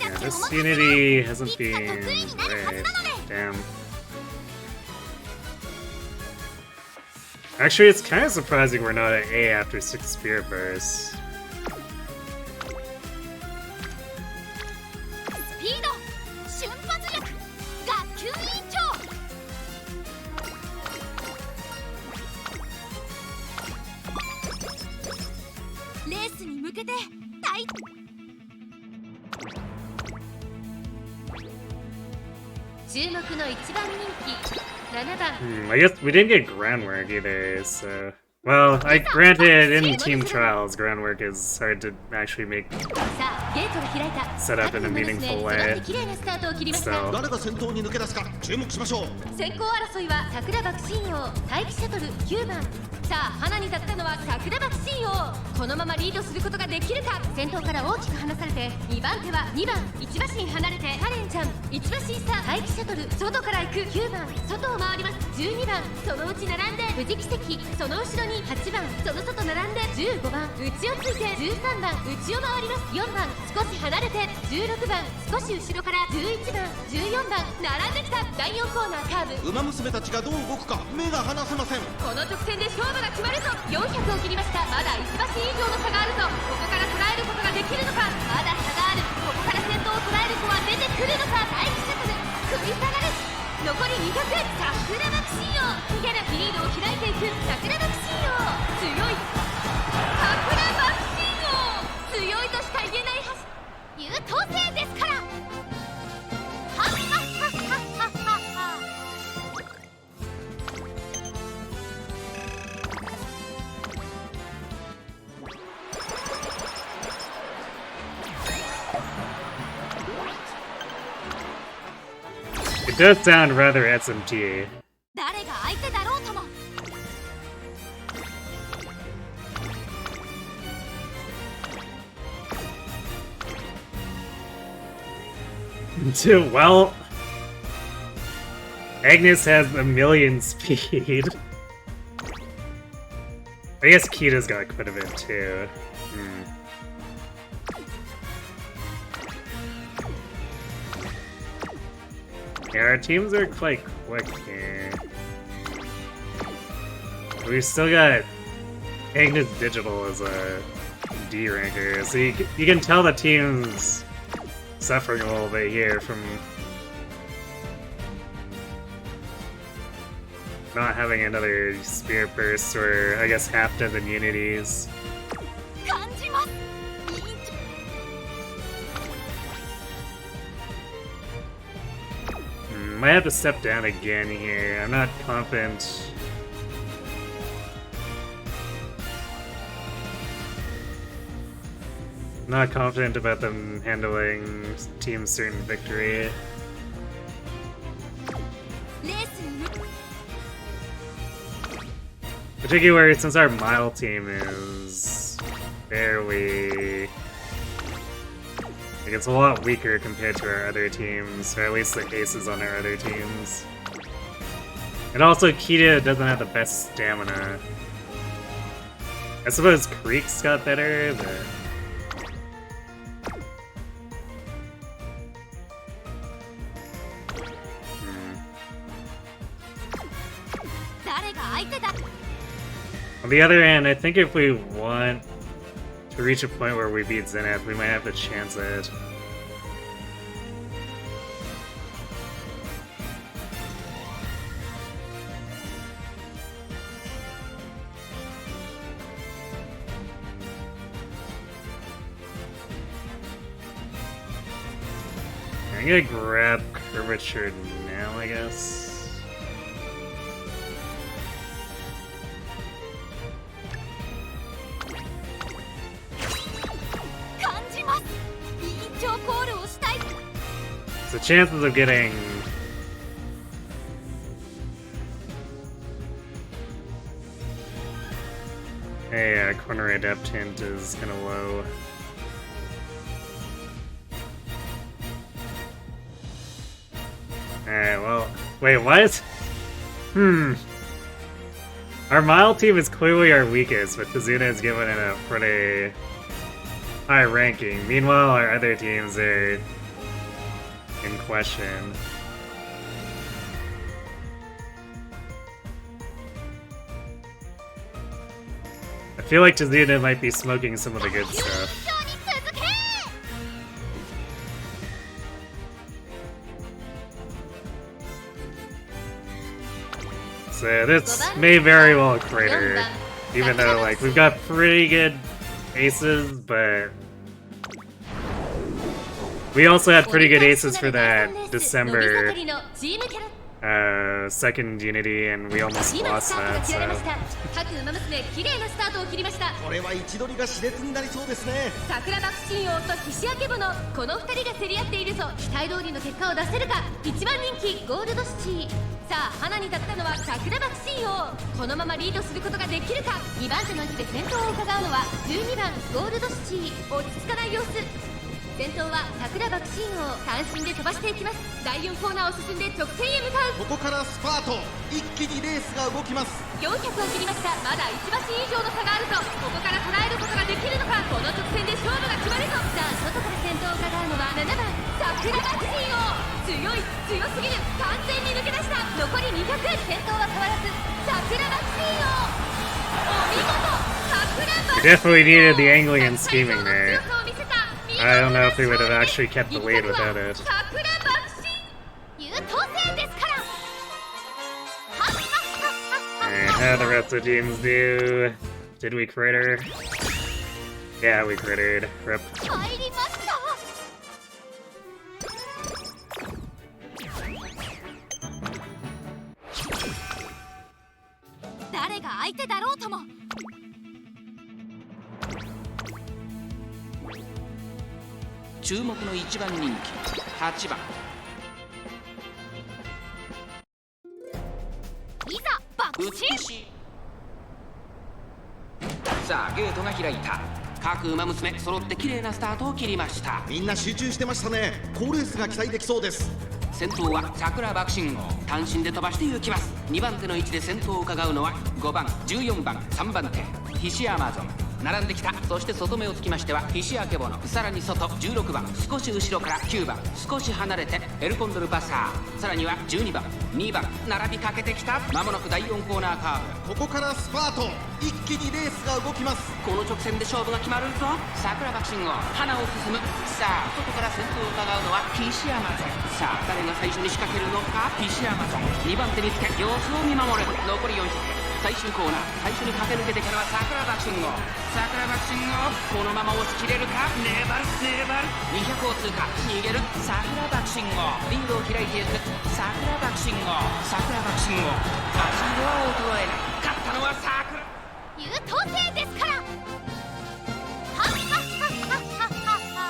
Yeah, this Unity hasn't been great. Damn. Actually, it's kind of surprising we're not at A after 6 Spirit Bursts. I guess we didn't get groundwork either, so... Well, granted, in team trials, groundwork is hard to actually make set up in a meaningful way. So... 誰が先頭に抜け出すか注目しましょう。先行争いは桜爆心王、待機シャトル9番。さあ、花に立ったのは桜爆心王。このままリードすることができるか。先頭から大きく離されて、2番手は2番、1馬身離れてカレンちゃん、1馬身差、待機シャトル、外から行く9番、外を回ります、12番、そのうち並んで富士奇跡、その後ろに8番、その外並んで15番、内をついて13番、内を回ります、4番、少し離れて16番、少し後ろから11番、14番、並んできた第4コーナーカーブ。馬娘たちがどう動くか目が離せません。この直線で勝負が決まるぞ。400を切りました。まだ1馬身以上の差があるぞ。ここから捉えることができるのか。まだ差がある。ここから先頭を捉える子は出てくるのか。待機シャトル食い下がる。残り200。桜爆心王逃げる。リードを開いていく桜爆心王。強い桜爆心王。強いとしか言えないはず。does sound rather SMT. 誰が相手だろうとも Well, Agnes has 1,000,000 speed. I guess Kita's got quite a bit too. Yeah, our teams are quite quick here. We've still got Agnes Digital as a D ranker, so you can tell the team's suffering a little bit here from not having another Spirit Burst or, I guess, half dozen Unities. 感じます Might have to step down again here. I'm not confident. Not confident about them handling Team Certain Victory. レースに Particularly since our Mile team is fairly... Like, it's a lot weaker compared to our other teams, or at least the aces on our other teams. And also, Kita doesn't have the best stamina. I suppose Creek's got better, but... 誰が相手だ On the other hand, I think if we want to reach a point where we beat Zenith, we might have to chance it. I'm gonna grab Curvature now, I guess. The chances of getting a corner adept hint is kind of low. Alright, well, wait, what? Our Mile team is clearly our weakest, but Tazuna is given it a pretty high ranking. Meanwhile, our other teams are in question. I feel like Tazuna might be smoking some of the good stuff. So this may very well crater, even though like we've got pretty good aces, but we also had pretty good aces for that December second Unity, and we almost lost that, so... これは位置取りが熾烈になりそうですね。桜爆心王と菱明けぼのこの2人が競り合っているぞ。期待通りの結果を出せるか。1番人気ゴールドシティ。さあ花に立ったのは桜爆心王。このままリードすることができるか。2番手の位置で先頭を伺うのは12番ゴールドシティ。落ち着かない様子。先頭は桜爆心王。単身で飛ばしていきます。第4コーナーを進んで直線へ向かう。ここからスパート。一気にレースが動きます。400を切りました。まだ1馬身以上の差があるぞ。ここから捉えることができるのか。この直線で勝負が決まるぞ。さあ外から先頭を伺うのは7番桜爆心王。強い強すぎる。完全に抜け出した。残り200。先頭は変わらず桜爆心王。お見事。桜爆心王。 We definitely needed the angling and scheming there. I don't know if we would have actually kept the lead without it. Alright, how the rest of the teams do? Did we critter? Yeah, we crittered. Rip. 誰が相手だろうとも。注目の1番人気8番ゲートが開いた。各馬娘揃って綺麗なスタートを切りました。みんな集中してましたね。好レースが期待できそうです。先頭は桜爆信号、単身で飛ばして行きます。2番手の位置で先頭を伺うのは5番、14番、3番手ヒシアマゾン並んできた。そして外目をつきましてはヒシアケボノ、さらに外16番、少し後ろから9番、少し離れてエルコンドルパサー、さらには12番、2番並びかけてきた。まもなく第4コーナーカーブ。ここからスパート、一気にレースが動きます。この直線で勝負が決まるぞ。桜爆信号花を進む。さあ外から先頭を伺うのはヒシアマゾン。さあ誰が最初に仕掛けるのか。ヒシアマゾン2番手につけ様子を見守る。残り400、最終コーナー、最初に駆け抜けてきたのは桜爆信号。桜爆信号このまま押し切れるか。粘る粘る。200を通過、逃げる。桜爆信号リードを開いていく。桜爆信号、桜爆信号足色は衰えない。勝ったのは桜。優等生ですから。はっはっはっはっはっは。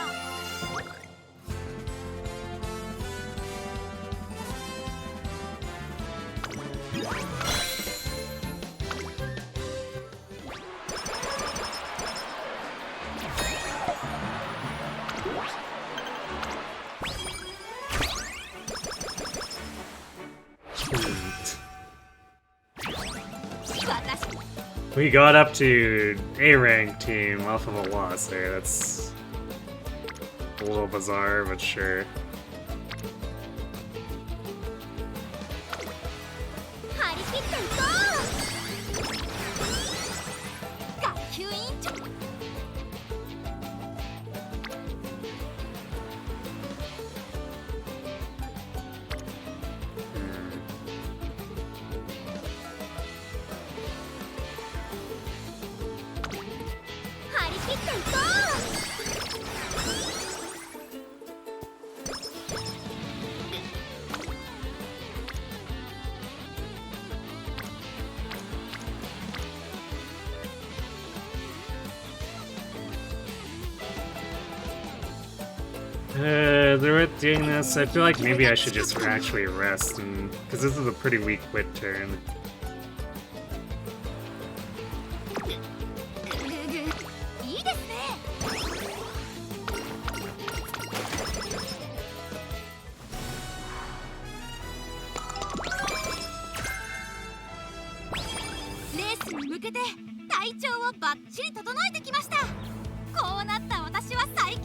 We got up to A rank team off of a loss there. That's a little bizarre, but sure. 張り切っていこう。学級委員長。張り切っていこう。They're doing this. I feel like maybe I should just actually rest, because this is a pretty weak quit turn. いいですね。レースに向けて体調をバッチリ整えてきました。こうなった私は最強。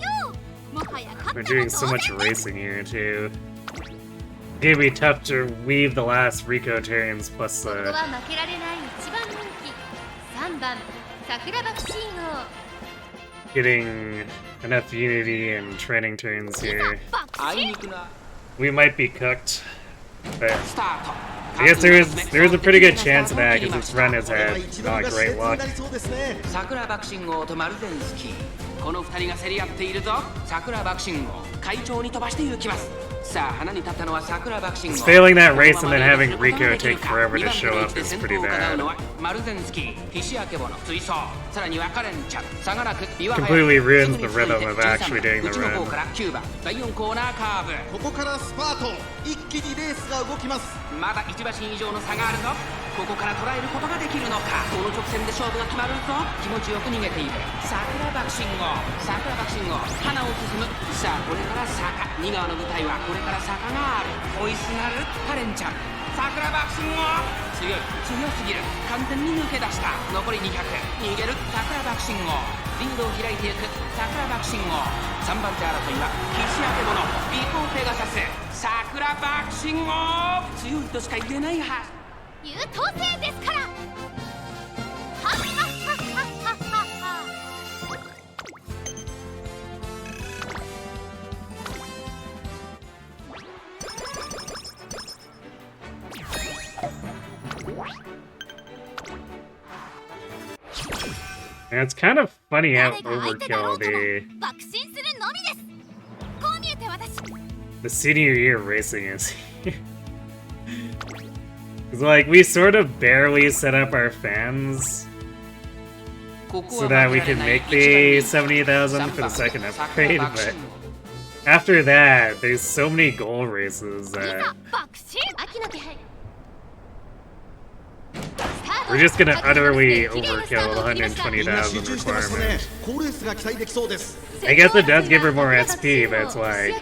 もはや勝 We're っても doing so 当 much 然。 racing here, too. It's gonna be tough to weave the last Rico turns, plus ここは負けられない一番人気3番桜爆信号。 getting enough unity and training turns いざ here. 爆あい心。にくな We might be cooked, but スタート。 I guess there is a pretty good chance of that because this run has これは had 一番 not が great 熾烈に luck. なりそうですね。桜爆信号とマルゼンスキー、この2人が競り合っているぞ。桜爆信号快調に飛ばして行きます。さあ花に立ったのは桜爆信号。 Failing that race and then having Rico take forever to show up is pretty bad. マルゼンスキー、ヒシアケボノ追走、さらにはカレンちゃん、差がなく Completely ruins the rhythm of actually doing the 内の方 run. から9番、第4コーナーカーブ。ここからスパート、一気にレースが動きます。まだ1馬身以上の差があるぞ。ここから捉えることができるのか。この直線で勝負が決まるぞ。気持ちよく逃げている桜爆信号、桜爆信号花を進む。さあこれから坂、2側の舞台はこれから坂がある。追いすがるカレンちゃん、桜爆信号強い、強すぎる。完全に抜け出した。残り200、逃げる桜爆信号リードを開いていく桜爆信号。3番手争いはヒシアケボノ、ビコペガサス、桜爆信号強いとしか言えないはず。優等生ですから。はっはっはっはっはっは。 And it's kind of funny how 誰が相手だろ overkill うとも the 爆心するのみです。こう見えて私。 the senior year racing is. It's like we sort of barely set up our fans so that we could make the 70,000 for the second upgrade, but after that, there's so many goal races いざ that 爆心。秋の気配。スター We're just gonna utterly overkill the みんな集 120,000 中してましたね requirement. 好レースが期待できそうです I guess it does give her more SP, but it's like,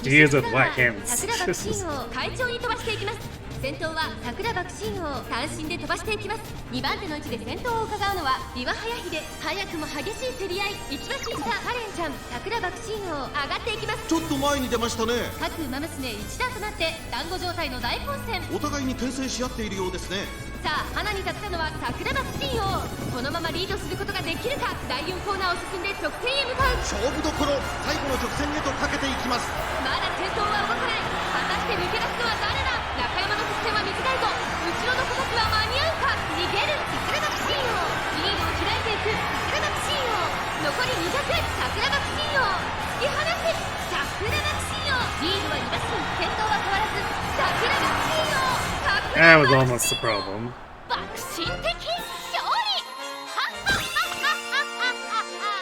to use with what hints? 桜爆心王快調に飛ばしていきます。先頭は桜爆心王単身で飛ばしていきます。2番手の位置で先頭を伺うのは岩早秀。早くも激しい競り合い。1馬身差カレンちゃん桜爆心王上がっていきます。ちょっと前に出ましたね各馬娘一段となって団子状態の大混戦。お互いに牽制し合っているようですねさあ花に立ったのは桜爆心王。このままリードすることができるか。第4コーナーを進んで直線へ向かう。勝負どころ最後の直線へとかけていきますまだ先頭は動かない。果たして抜け出すのは誰だ。中山の直線は短いぞ。後ろの子たちは間に合うか。逃げる桜爆心王。リードを開いていく桜爆心王。残り200桜爆心王。突き放す桜爆心王。リードは2馬身。先頭は変わらず桜爆心王。 That was almost the problem. 爆心的勝利。はっはっはっはっはっはっは。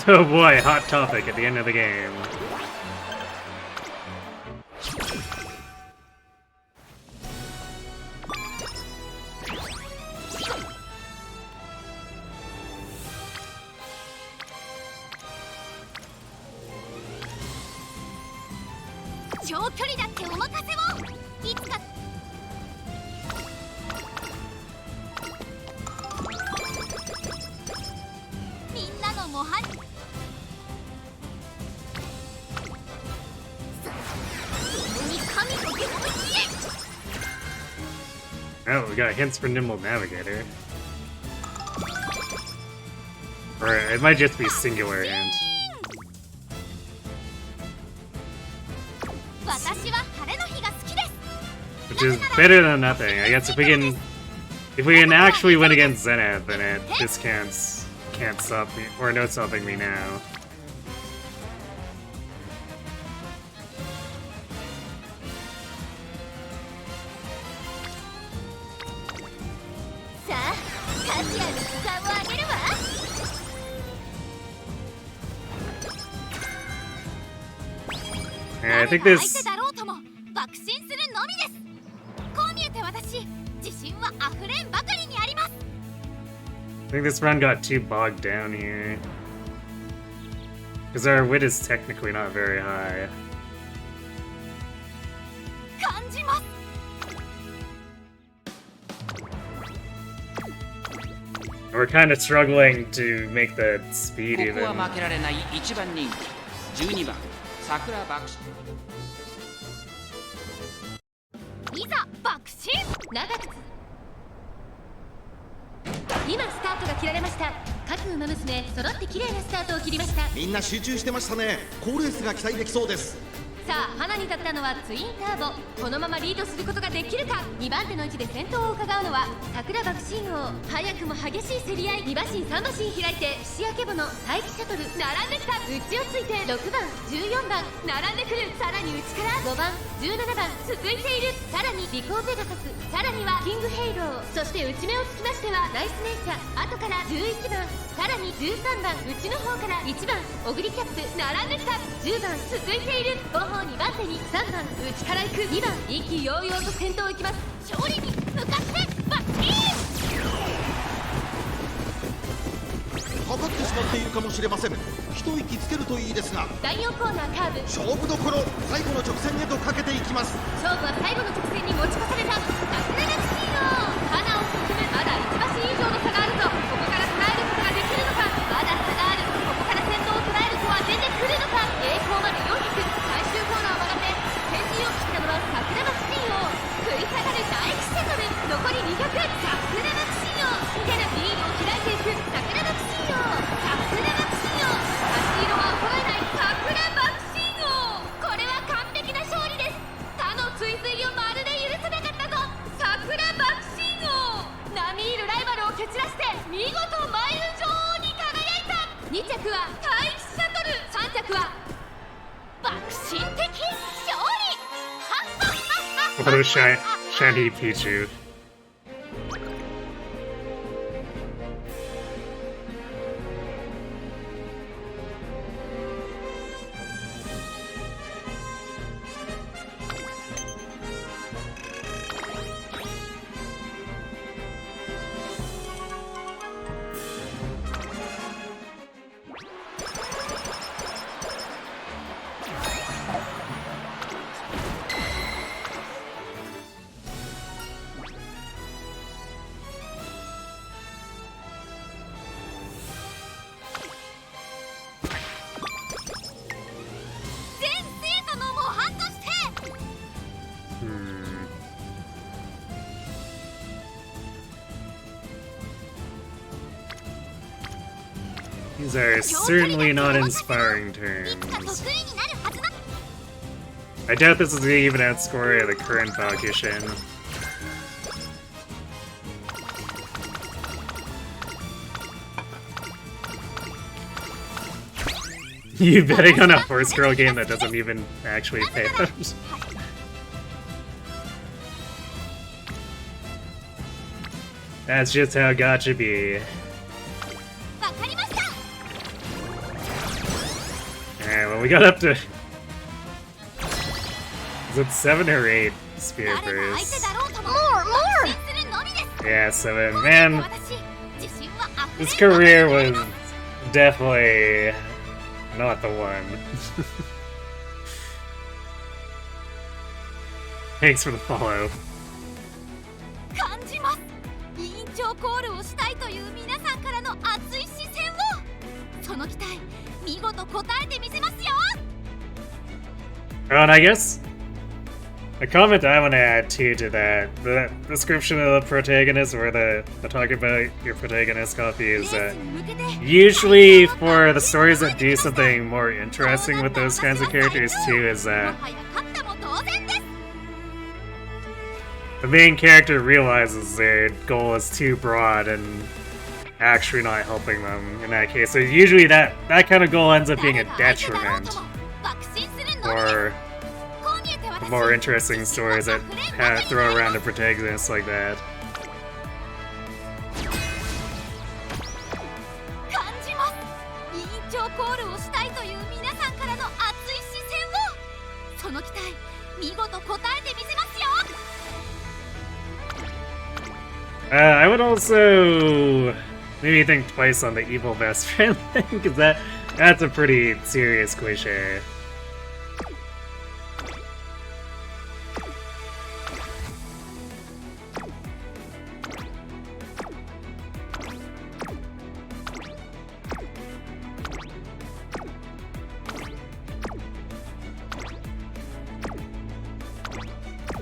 Oh boy, hot topic at the end of the game. Oh, we got hints for Nimble Navigator. Or it might just be singular hint. 私は晴れの日が好きです。 Which is better than nothing. I guess if we can actually win against Zenith, then it just can't stop me or no stopping me now. さあ、カジュアルに差を上げるわ。 Yeah, I think this 相手だろうとも爆心するのみです。こう見えて私、自信は溢れんばかりにあります。 I think this run got too bogged down here. Because our wit is technically not very high. 感じます。 We're kind of struggling to make the speed ここ even. は負けられない1番人気12番桜爆心。 いざ爆心。長く今スタートが切られました。各馬娘揃って綺麗なスタートを切りました。みんな集中してましたね好レースが期待できそうですさあ花に立ったのはツインターボ。このままリードすることができるか。2番手の位置で先頭を伺うのは桜爆心王。早くも激しい競り合い。2馬身3馬身開いて菱焼けぼの待機シャトル並んできた。内をついて6番14番並んでくる。さらに内から5番17番続いている。さらにリコーペガサス、さらにはキングヘイロー、そして内目をつきましてはナイスネイチャー。後から11番、さらに13番内の方から1番オグリキャップ並んできた。10番続いている。後方2番手に3番内から行く。2番意気揚々と先頭行きます。勝利に向かってバッキーン。かかってしまっているかもしれません一息つけるといいですが第4コーナーカーブ。勝負どころ最後の直線へとかけていきます勝負は最後の直線に持ち越された。桜がスピード花を進む。まだ1馬身以上の差があるぞ。ここから捉えることができるのか。まだ差がある。ここから先頭を捉える子は出てくるのか。栄光まで400。最終コーナーを曲がって先陣を切ったのは桜がスピード食い下がる第1セットル。残り200。桜がスピード逃げる。リードを開いていく桜がスピード。桜がスピード足色は衰えない桜爆心王。これは完璧な勝利です。他の追随をまるで許せなかったぞ。桜爆心王並みいるライバルを蹴散らして見事マイル女王に輝いた。2着は待機シャトル、3着は爆心的勝利。はっはっはっはっは。 What a Shiny Pichu. These are certainly not inspiring turns. I doubt this is the even outscore of the current Tactician. You betting on a horse girl game that doesn't even actually pay out? That's just how gacha be. Alright, well we got up to... Is it 7 or 8 Spear Bursts? More! Yeah, 7. Man, this career was definitely not the one. Thanks for the follow. 感じます。委員長コールをしたいという皆さんからの熱い視線を。その期待、見事答えてみせますよ。Oh, and I guess a comment I want to add too to that, the description of the protagonist, where the talk about your protagonist copy is that usually for the stories that do something more interesting with those kinds of characters too, is that the main character realizes their goal is too broad and actually not helping them in that case. So usually that kind of goal ends up being a detriment for the more interesting stories that throw around a protagonist like that. 感じます。委員長コールをしたいという皆さんからの熱い視線を。その期待、見事答えてみせますよ。I would also maybe think twice on the evil best friend thing, because that's a pretty serious cliche.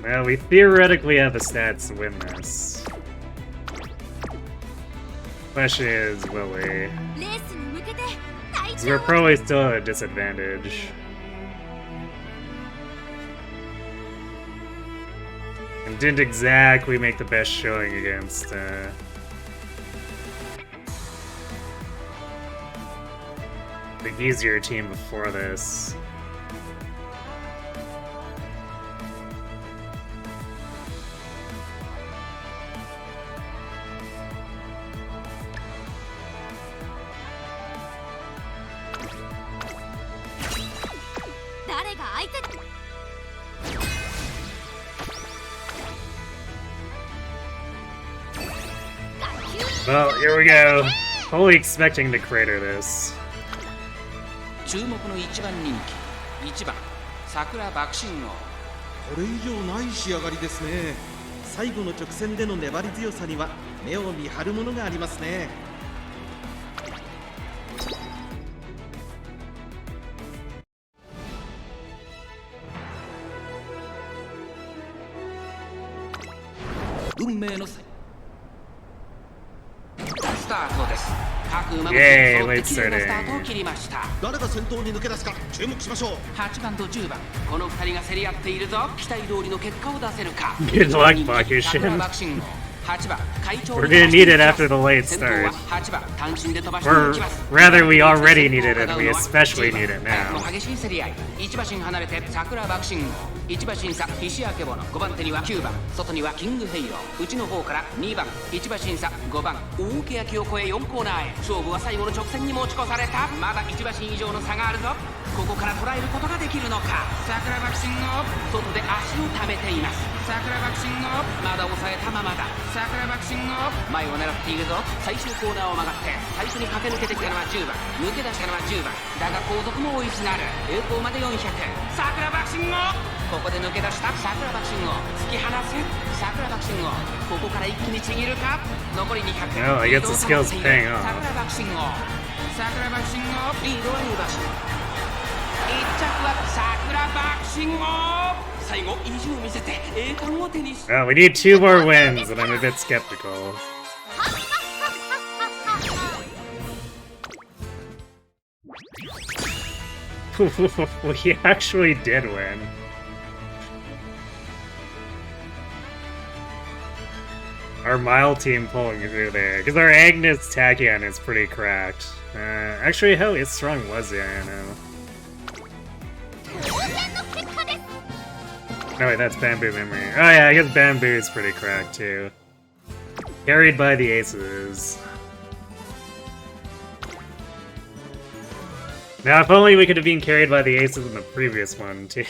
Well, we theoretically have the stats to win this. Question is, will we? レースに向けて隊 'Cause 長 we're probably still at a disadvantage. And didn't exactly make the best showing against, the easier team before this. Well, here we go. Fully expecting to crater this. 注目の一番人気、1番桜爆心王。これ以上ない仕上がりですね。最後の直線での粘り強さには目を見張るものがありますね。運命のスタートです。各馬も Yay, 揃って late 綺麗なスタ starting. ートを切りました。誰が先頭に抜け出すか注目しましょう。8番と10番、この2人が競り合っているぞ。期待通りの結果を出せるか。 Good luck, Bakushin. 桜爆心王、We're gonna need it after the late start. Or rather, we already need it, and we especially need it now. 1馬身離れて桜爆心号1馬身差石明坊の5番手には9番外にはキングヘイロー内の方から2番1馬身差5番大欅を越え4コーナーへ勝負は最後の直線に持ち越されたまだ1馬身以上の差があるぞここから捉えることができるのか桜爆心号外で足を溜めています桜爆心号まだ抑えたままだ桜爆心号前を狙っているぞ最終コーナーを曲がって最初に駆け抜けてきたのは10番抜け出したのは10番だが後続も追いすがる栄光まで400桜爆心号ここで抜け出した桜爆心号突き放す桜爆心号ここから一気にちぎるか残り200 No, I guess the skill's paying off. 桜爆心号桜爆心号リードは2馬身1着は桜爆心号最後意地を見せて栄冠を手にし Well, we need 2 more wins, and I'm a bit skeptical. We actually did win. Our Mile team pulling through there, because our Agnes Tachyon is pretty cracked. Actually, how strong was he? I don't know. No, wait, that's Bamboo Memory. Oh yeah, I guess Bamboo is pretty cracked too. Carried by the aces. Now, if only we could have been carried by the aces in the previous one too.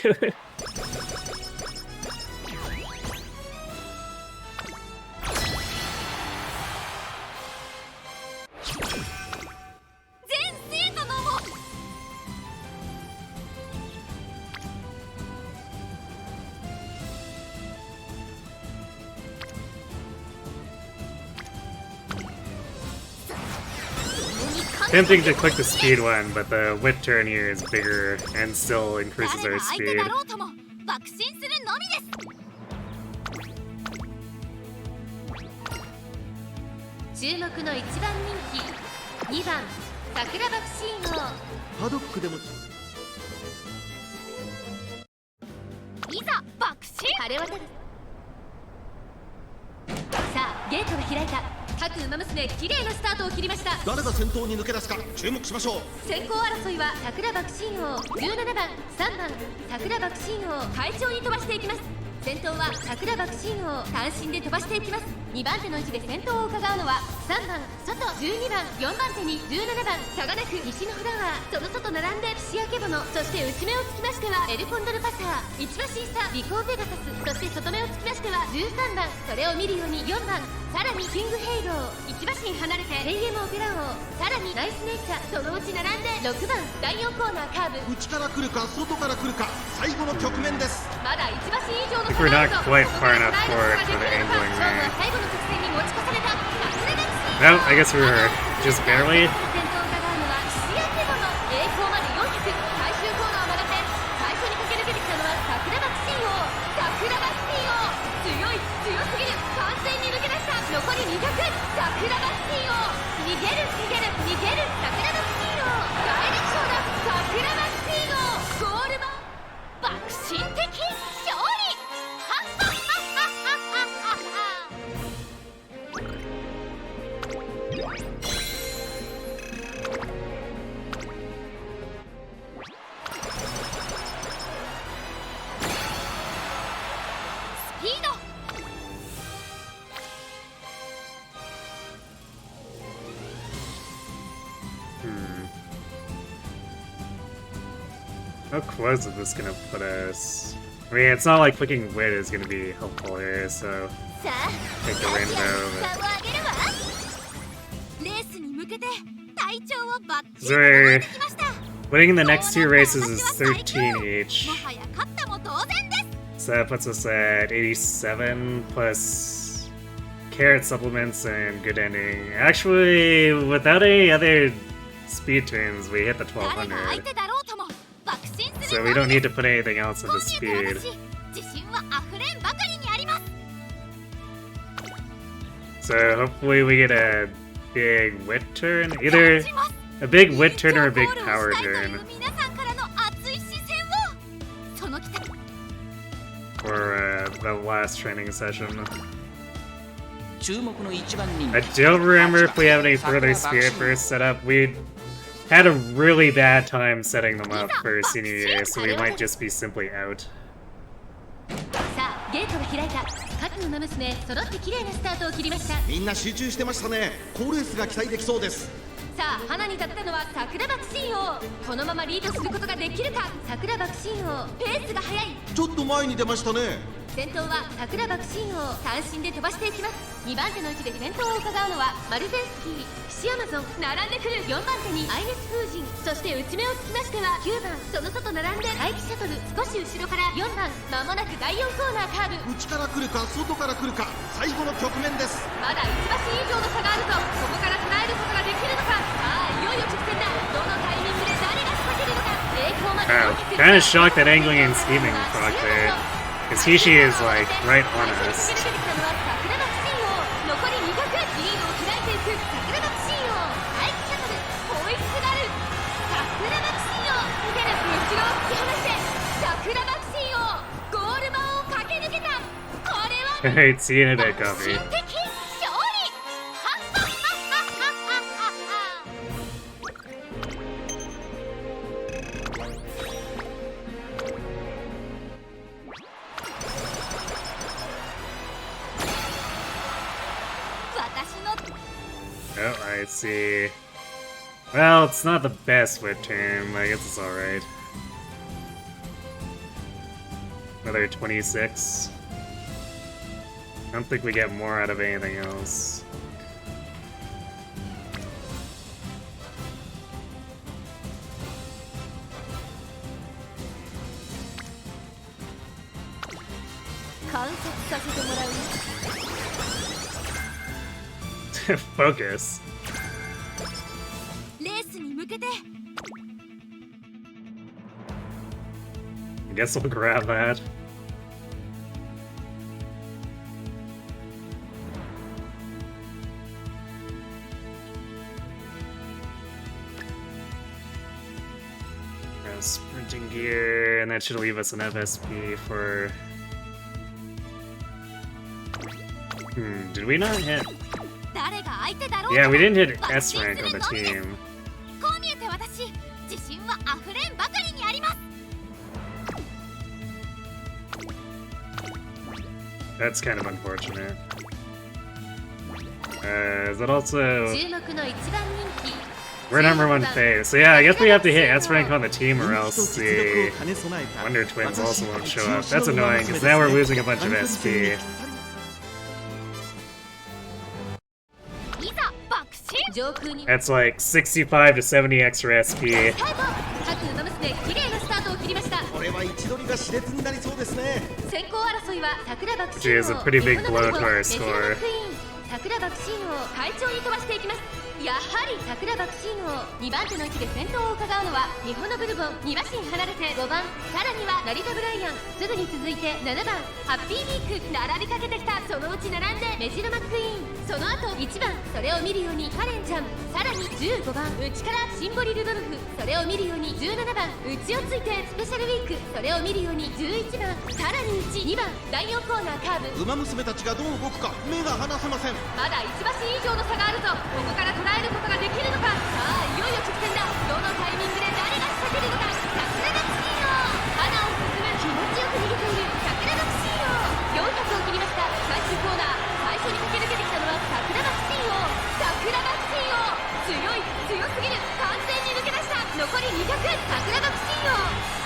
Tempting to click the speed one, but the whip turn here is bigger and still increases our speed. 注目の1番人気2番桜爆心号パドックでもいざ爆心晴れ渡るさあゲートが開いた各馬娘綺麗なスタートを切りました誰が先頭に抜け出すか注目しましょう先行争いは桜爆心王17番3番桜爆心王快調に飛ばしていきます先頭は桜爆心王単身で飛ばしていきます2番手の位置で先頭を伺うのは3番外12番4番手に17番差がなく西のフラワーその外並んで串焼けボノそして内目をつきましてはエルコンドルパサー1馬身差リコーペガサスそして外目をつきましては13番それを見るように4番さらにキングヘイロー1馬身離れてレイエムオペラ王さらにナイスネイチャーそのうち並んで6番第4コーナーカーブ内から来るか外から来るか最後の局面ですまだ1馬身以上の I think we're not quite far enough forward for the angling there. No, I guess we were just barely. How close is this gonna put us? I mean, it's not like clicking wit is gonna be helpful here, so take the rainbow. So winning the next 2 races is 13 each. So that puts us at 87 plus carrot supplements and good ending. Actually, without any other speed turns, we hit the 1200. So we don't need to put anything else into speed. So hopefully we get a big wit turn. Either a big wit turn or a big power turn. For the last training session. 注目の一番人 I 気 don't remember if we have any further Spirit Bursts set up. We had a really bad time setting them up for Senior Year, so we might just be simply out. さあゲートが開いた。各馬娘揃って綺麗なスタートを切りました。みんな集中してましたね。好レースが期待できそうです。さあ花に立ったのは桜爆心王。このままリードすることができるか。桜爆心王ペースが速い。ちょっと前に出ましたね。先頭は桜爆心王。三振で飛ばしていきます。2番手の位置で先頭を伺うのはマルゼンスキー、キシアマゾン。並んでくる4番手にアイネス風神、そして内目をつきましては9番。その外並んで待機シャトル。少し後ろから4番。間もなく第4コーナーカーブ。内から来るか外から来るか、最後の局面です。まだ1馬身以上の差があるぞ。ここから捉えることができるのか。さあいよいよ直線だ。どのタイミングで誰が仕掛けるのか。栄光まで大きく Kind of shocked that angling and scheming proc there. Because Hishi is like right on us. 出てきたのは桜爆心王。残り2角。リードを開いていく桜爆心王。待機シャトル。ホイッスルある。桜爆心王。テレス後ろを突き放して桜爆心王ゴール板を駆け抜けた。これは Alright, see you in a bit, Coffee. 神的勝利。私の Oh, I see. Well, it's not the best whip term. I guess it's alright. Another 26. I don't think we get more out of anything else. Focus. レースに向けて I guess we'll grab that. Sprinting gear, and that should leave us an FSP for... did we not hit? 誰が相手だろう Yeah, we didn't hit S rank on the team. こう見えて私自信は溢れんばかりにあります。 That's kind of unfortunate. Is that also... 注目の一番人気 We're number one phase. So yeah, I guess we have to hit S rank on the team or else the Wonder Twins also won't show up. That's annoying because now we're losing a bunch of SP. いざ爆心上空に That's like 65 to 70 extra SP. スタート。各馬娘綺麗なスタートを切りました。これは位置取りが熾烈になりそうですね。先行争いは桜爆 Which 心 is a 王 pretty big 日本の blow ブ to ルボン our メジロマ score. クイーン桜爆心王快調に飛ばしていきます。やはり桜爆心王2番手の位置で先頭を伺うのは日本のブルボン2馬身離れて5番。さらには成田ブライアン。すぐに続いて7番ハッピーミーク並びかけてきた。そのうち並んでメジロマックイーン。その後1番それを見るようにカレンちゃん。さらに15番内からシンボリルドルフ。それを見るように17番内をついてスペシャルウィーク。それを見るように11番さらに内2番第4コーナーカーブ。馬娘たちがどう動くか目が離せません。まだ1馬身以上の差があるぞ。ここから捉えることができるのか。さあいよいよ直線だ。どのタイミングで誰が仕掛けるのか。桜爆心王花を進む気持ちよく逃げている桜爆心王400を切りました。最終コーナー最初に駆け抜けてきたのは桜爆心王。桜爆心王強い強すぎる。完全に抜け出した。残り200。桜爆心王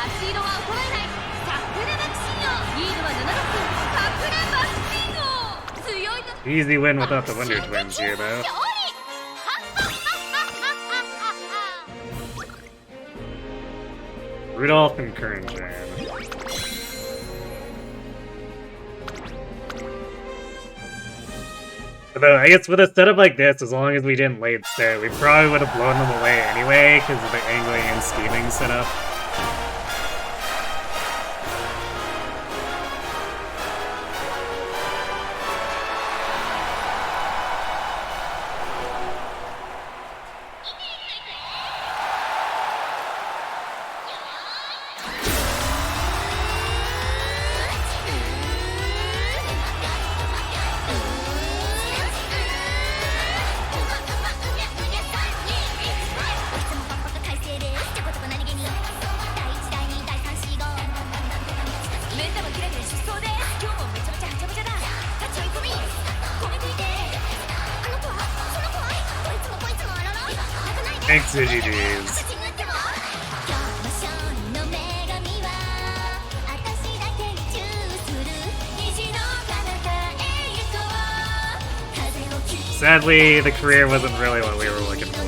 足色は衰えない。桜爆心王リードは7馬身。桜爆心王強いと Easy win without the Wonder Twins here, though. 勝利 Rudolph and Kernjan. Although, I guess with a setup like this, as long as we didn't late start, we probably would have blown them away anyway, because of the angling and scheming setup. Thanks, GG's. Sadly, the career wasn't really what we were looking for.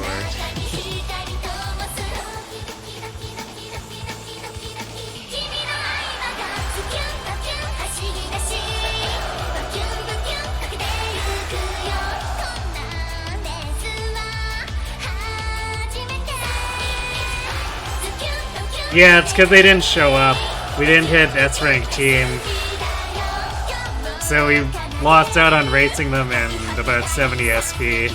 Yeah, it's because they didn't show up. We didn't hit S-rank team. So we lost out on racing them and about 70 SP.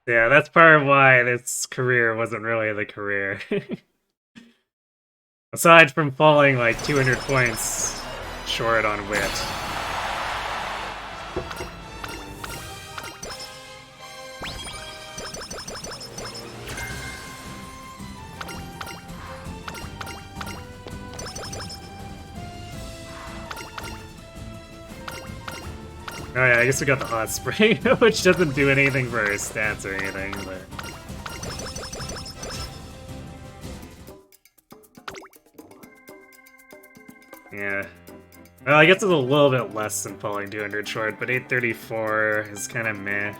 Yeah, that's part of why this career wasn't really the career. Aside from falling like 200 points short on wit. Oh yeah, I guess we got the hot spray, which doesn't do anything for our stats or anything, but... yeah. Well, I guess it's a little bit less than falling 200 short, but 834 is kind of meh.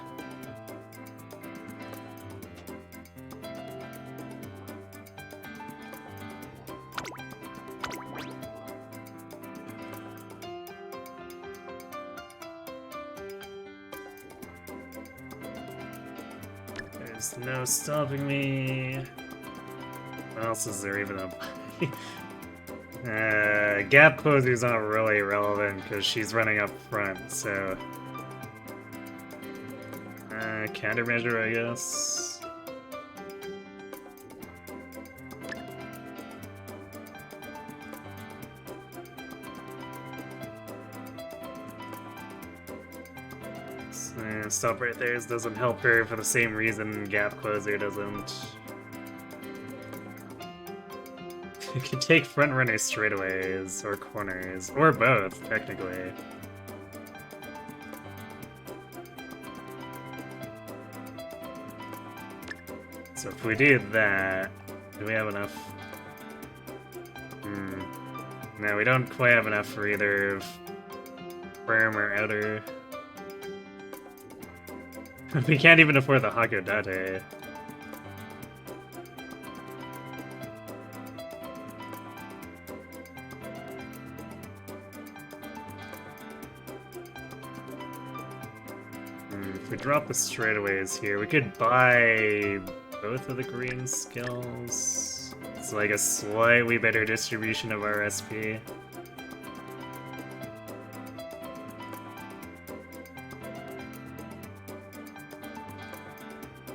There's no stopping me. What else is there even up? Gap closer's not really relevant because she's running up front, so... countermeasure, I guess. So, stop right there. This doesn't help her for the same reason gap closer doesn't. You could take front runners straightaways, or corners, or both, technically. So if we do that, do we have enough? No, we don't quite have enough for either firm or outer. We can't even afford the Hakodate. If we drop the straightaways here, we could buy both of the green skills. It's like a slightly better distribution of RSP.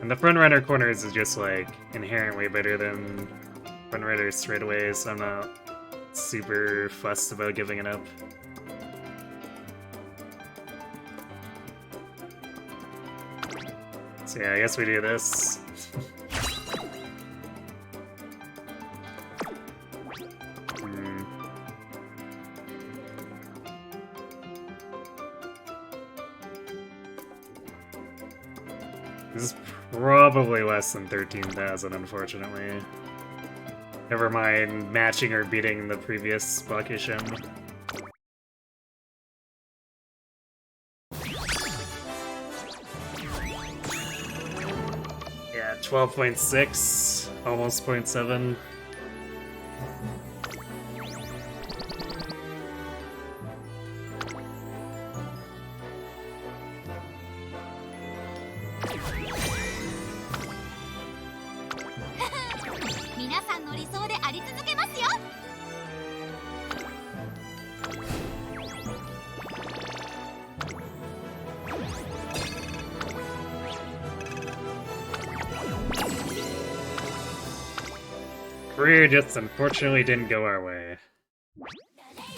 And the front runner corners is just like inherently better than front runner straightaways, so I'm not super fussed about giving it up. So yeah, I guess we do this. This is probably less than 13,000, unfortunately. Never mind matching or beating the previous Bakishin. Yeah, 12.6, almost 0.7. 皆さんの理想であり続けますよ。Career just unfortunately didn't go our way.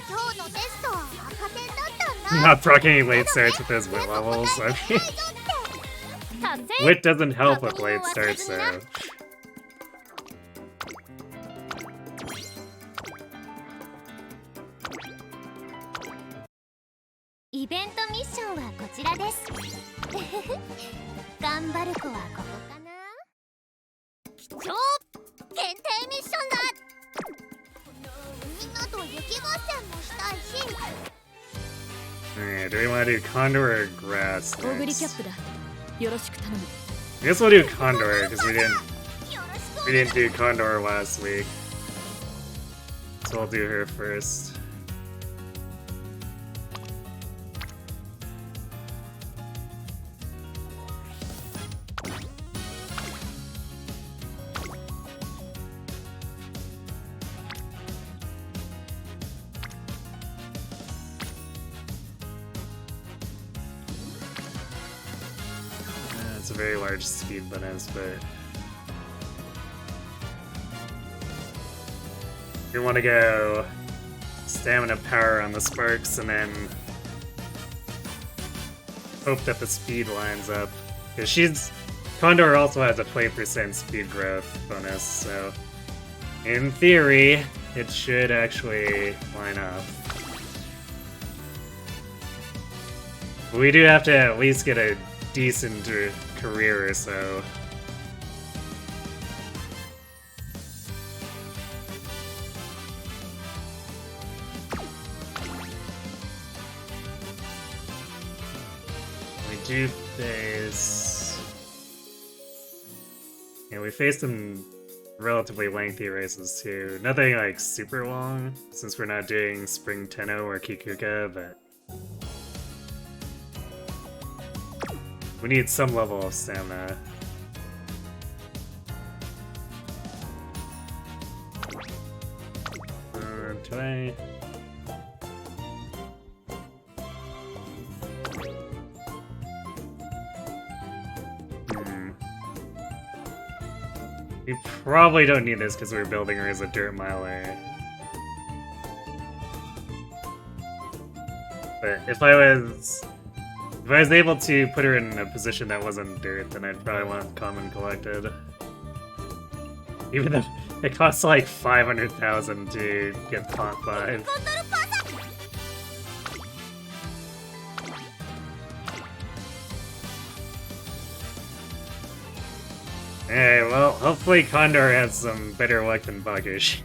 今日のテストは赤点だったん Not proc any late starts with those wit levels. I mean, 達成 wit doesn't help with late starts, though. イベントミッションはこちらです。頑張る子はここかな。貴重限定ミッションだ。みんなと雪合戦もしたいし。Alright, do we want to do Condor or Grass 大栗キャッ next? プだ。よろしく頼む。 I guess we'll do Condor, because we よろしく didn't do Condor last week. So I'll do her first. It's a very large speed bonus, but you want to go stamina power on the sparks and then hope that the speed lines up. Because Condor also has a 20% speed growth bonus, so in theory, it should actually line up. But we do have to at least get a decent career or so. We do face... Yeah, we faced some relatively lengthy races too. Nothing like super long, since we're not doing Spring Tenno or Kikuka, but... we need some level of stamina. Today. We probably don't need this because we're building her as a dirt miler. But if I was able to put her in a position that wasn't dirt, then I'd probably want Common Collected. Even though it costs like 500,000 to get top 5. Hey, well, hopefully Condor has some better luck than Bakush.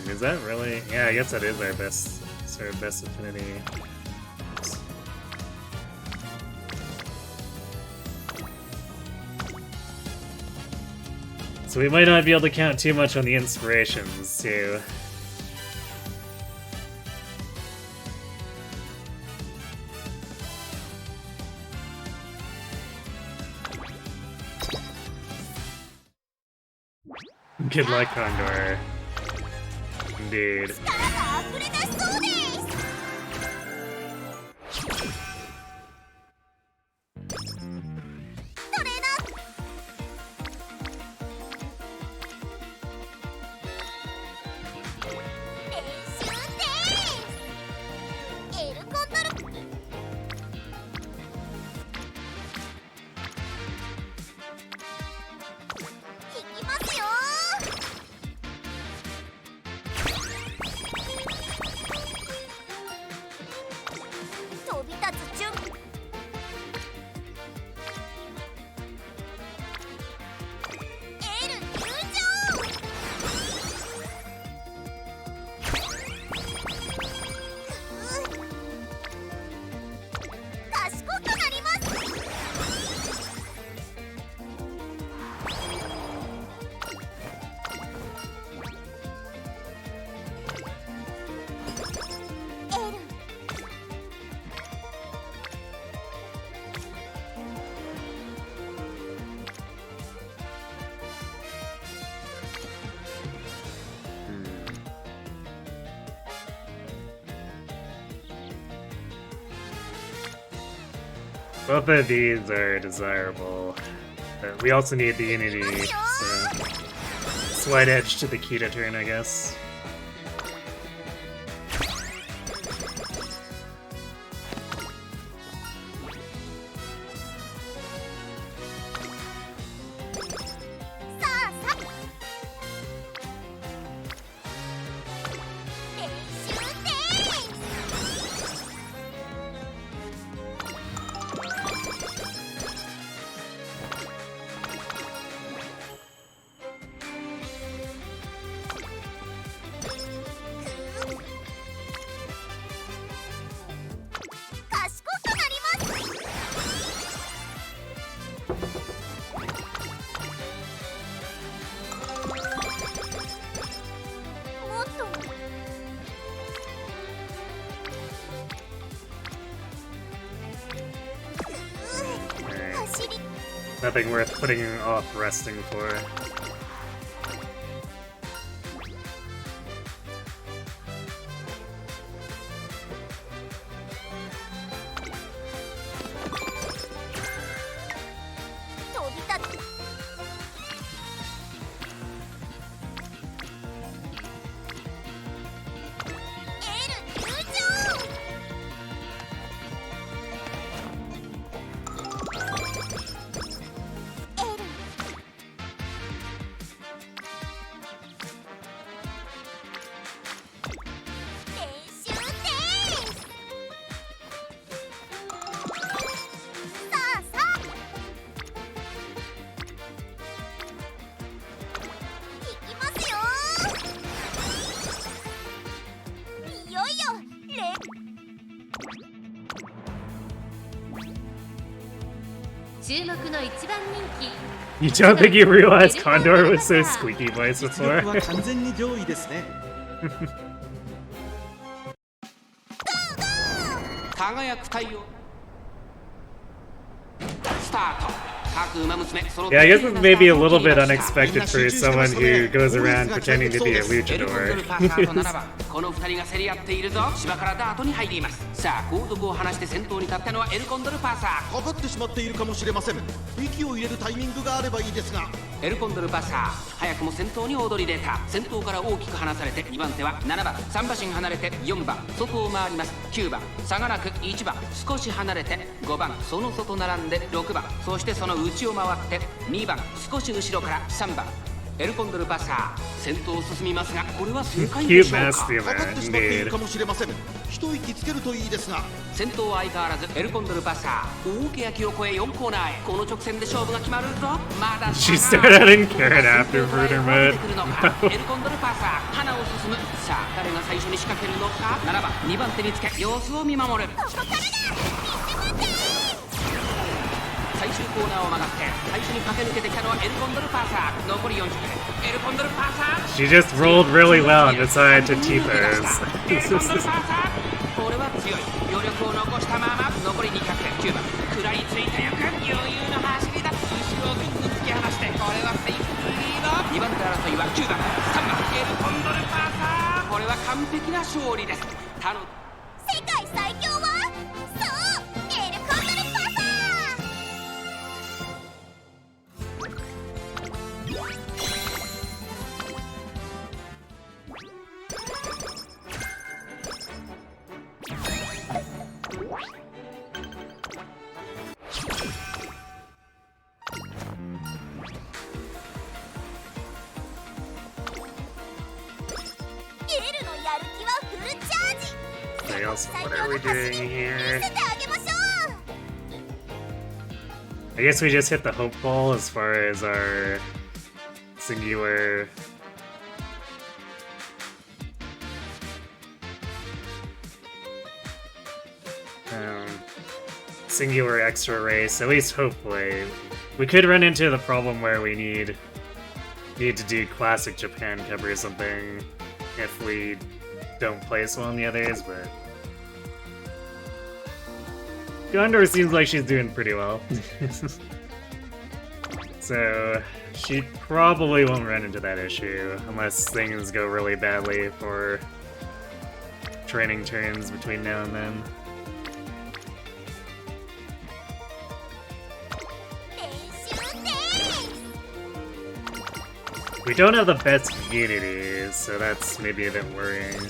Is that really? Yeah, I guess that is our best, sort of best affinity. So we might not be able to count too much on the inspirations, too. Good luck, Condor. Indeed. 力が溢れ出しそうです。トレーナー練習です。エルコントロール。いきますよ。Both of these are desirable. But we also need the Unity, so slight edge to the Kita turn, I guess. Nothing worth putting off resting for. You don't think you realized Condor was so squeaky voice 実 before? 力は完全に上位ですね。輝く太陽スタート各馬娘揃って Yeah, I guess it's maybe a little bit unexpected for someone who goes around pretending to be a エルコンドルパーサーとなら luchador. ばこの2人が競り合っているぞ芝からダートに入りますさあ後続を離して先頭に立ったのはエルコンドルパーサーかかってしまっているかもしれません。息を入れるタイミングがあればいいですが。エルコンドルパーサー早くも先頭に躍り出た先頭から大きく離されて2番手は7番3馬身離れて4番外を回ります9番差がなく1番少し離れて5番その外並んで6番そしてその内を回って2番少し後ろから3番エルコンドルパッサー先頭を進みますがこれは正解で Cute しょう mask か かかってしまっている indeed. かもしれません。一息つけるといいですが。先頭は相変わらずエルコンドルパッサー大欅を越え4コーナーへこの直線で勝負が決まるぞまだ She started in Karen after Bruder mode. エルコンドルパッサー花を進むさあ誰が最初に仕掛けるのか7番2番手につけ様子を見守る最終コーナーを曲がって最初に駆け抜けてきたのはエルコンドルパーサー残り400エルコンドルパーサー She just rolled really well and decided to T-pose. エルコンドルパーサーこれは強い余力を残したまま残り209番食らいついたよく余裕の走りだ後ろをぐんぐん突き放してこれはセーフリード2番手争いは9番3番エルコンドルパーサーこれは完璧な勝利です世界最強はそうエルコンドルパサエルのやる気はフルチャージ Okay, also, what are we doing here? 見せてあげましょ I guess we just hit the hope ball as far as our singular. Singular extra race, at least hopefully. We could run into the problem where we need to do classic Japan Cup or something if we don't place well on the others, but Gondor seems like she's doing pretty well. So she probably won't run into that issue unless things go really badly for training turns between now and then. We don't have the best unity, so that's maybe a bit worrying.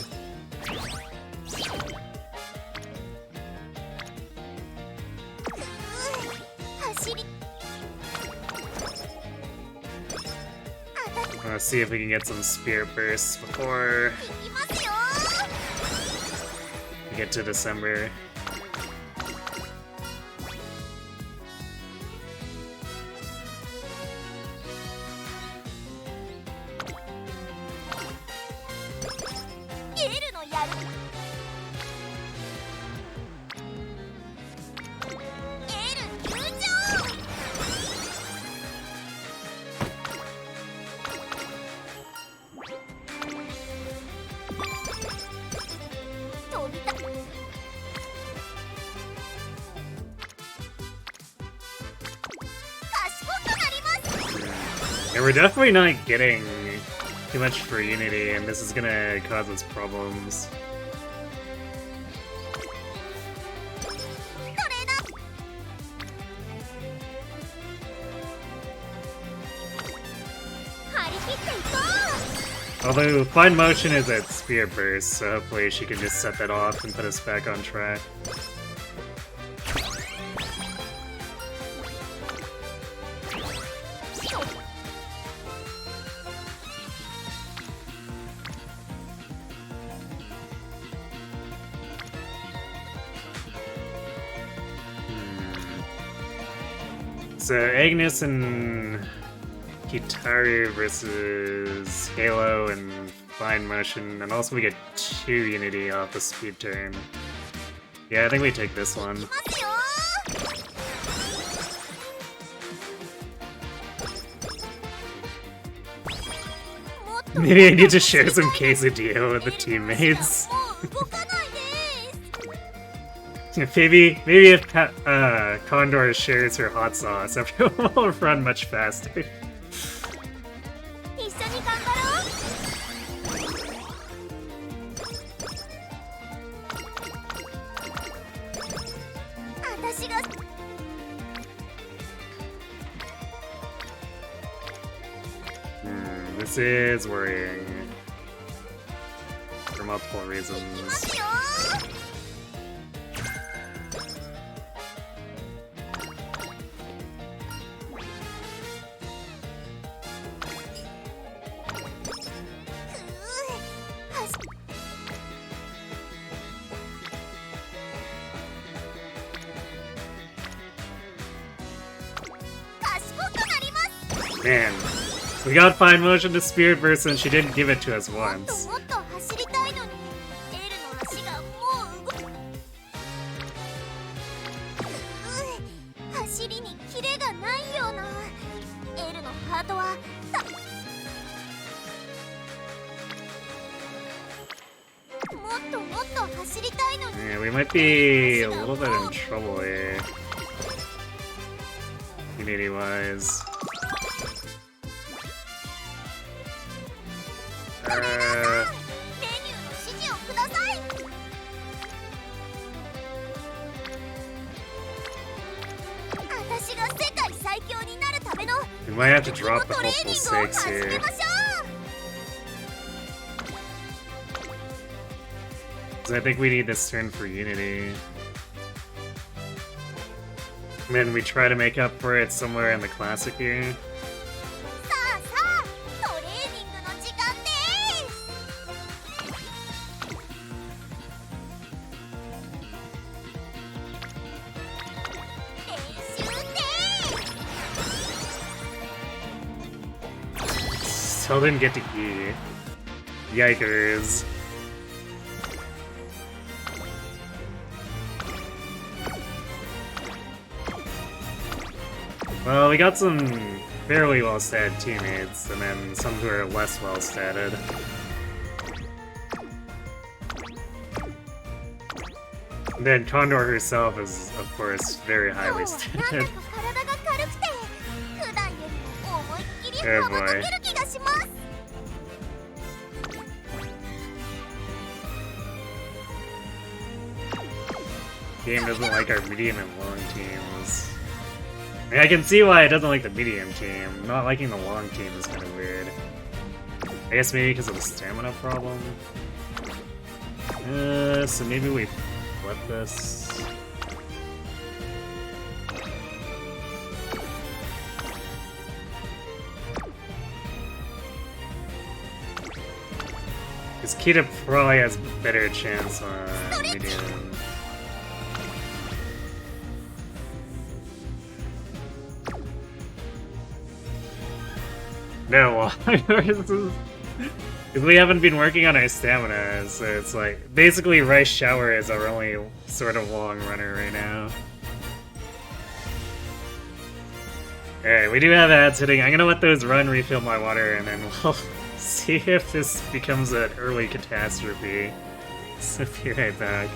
走り Let's see if we can get some spirit bursts before いきますよ we get to December. And we're definitely not getting too much for Unity, and this is gonna cause us problems. Although Fine Motion is at Spirit Burst, so hopefully she can just set that off and put us back on track. So Agnes and Kitaru versus Halo and Fine Motion, and also we get 2 Unity off the speed turn. Yeah, I think we take this one. Maybe I need to share some quesadilla with the teammates. Maybe if Condor shares her hot sauce, everyone will run much faster. This is worrying for multiple reasons. Man, we got Fine Motion to Spirit Burst and she didn't give it to us once. Yeah, we might be a little bit in trouble here, Unity-wise. We might have to drop the hopeful 6 here. Because I think we need this turn for Unity. And then we try to make up for it somewhere in the classic here. Still didn't get to E. Yikers. Well, we got some fairly well-statted teammates, and then some who are less well-statted. And then Condor herself is, of course, very highly statted. Oh boy. Game doesn't like our medium and long teams. I mean, I can see why it doesn't like the medium team. Not liking the long team is kind of weird. I guess maybe because of the stamina problem. So maybe we flip this. Because Kita probably has better chance on medium. No, because we haven't been working on our stamina, so it's like basically Rice Shower is our only sort of long runner right now. Alright, we do have ads hitting. I'm gonna let those run, refill my water, and then we'll see if this becomes an early catastrophe. So be right back.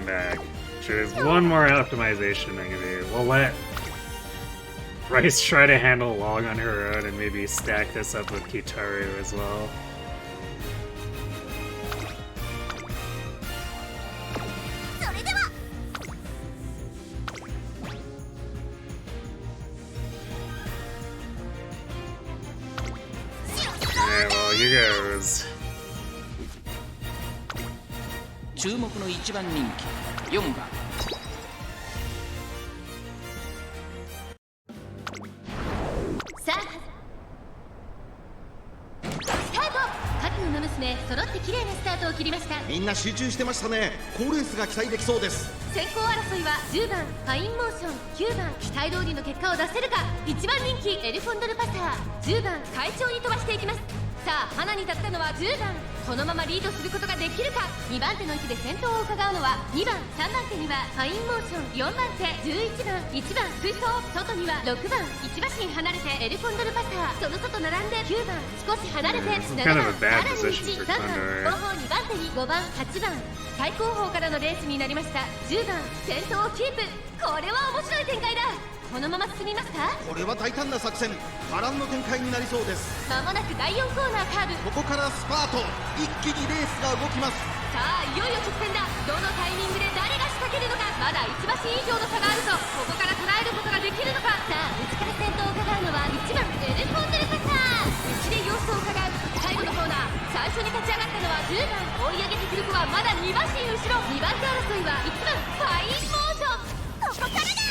Back. There's one more optimization I can do. We'll let Rice try to handle Long on her own and maybe stack this up with Kitaru as well. Alright, well, here goes. 注目の一番人気4番さあスタート。核の娘揃って綺麗なスタートを切りました。みんな集中してましたね。好レースが期待できそうです。先行争いは10番ファインモーション、9番期待通りの結果を出せるか、1番人気エルフォンドルパサー、10番快調に飛ばしていきます。さあ花に立ったのは10番、このままリードすることができるか。2番手の位置で先頭を伺うのは2番、3番手にはファインモーション、4番手11番、1番追走、外には6番1馬身離れてエルフォンドルパサー、その外並んで9番少し離れて7番、さらに1、3番、後方2番手に5番、8番、最後方からのレースになりました。10番先頭をキープ、これは面白い展開だ。このまま進みますか。これは大胆な作戦、波乱の展開になりそうです。まもなく第4コーナーカーブ、ここからスパート、一気にレースが動きます。さあいよいよ直線だ。どのタイミングで誰が仕掛けるのか。まだ1馬身以上の差があるぞ。ここから捉えることができるのか。さあ内から先頭を伺うのは1番エルフォンデルパサー、内で様子を伺う。最後のコーナー、最初に立ち上がったのは10番、追い上げてくる子はまだ2馬身後ろ。2番手争いは1番ファインモーション、ここからだ、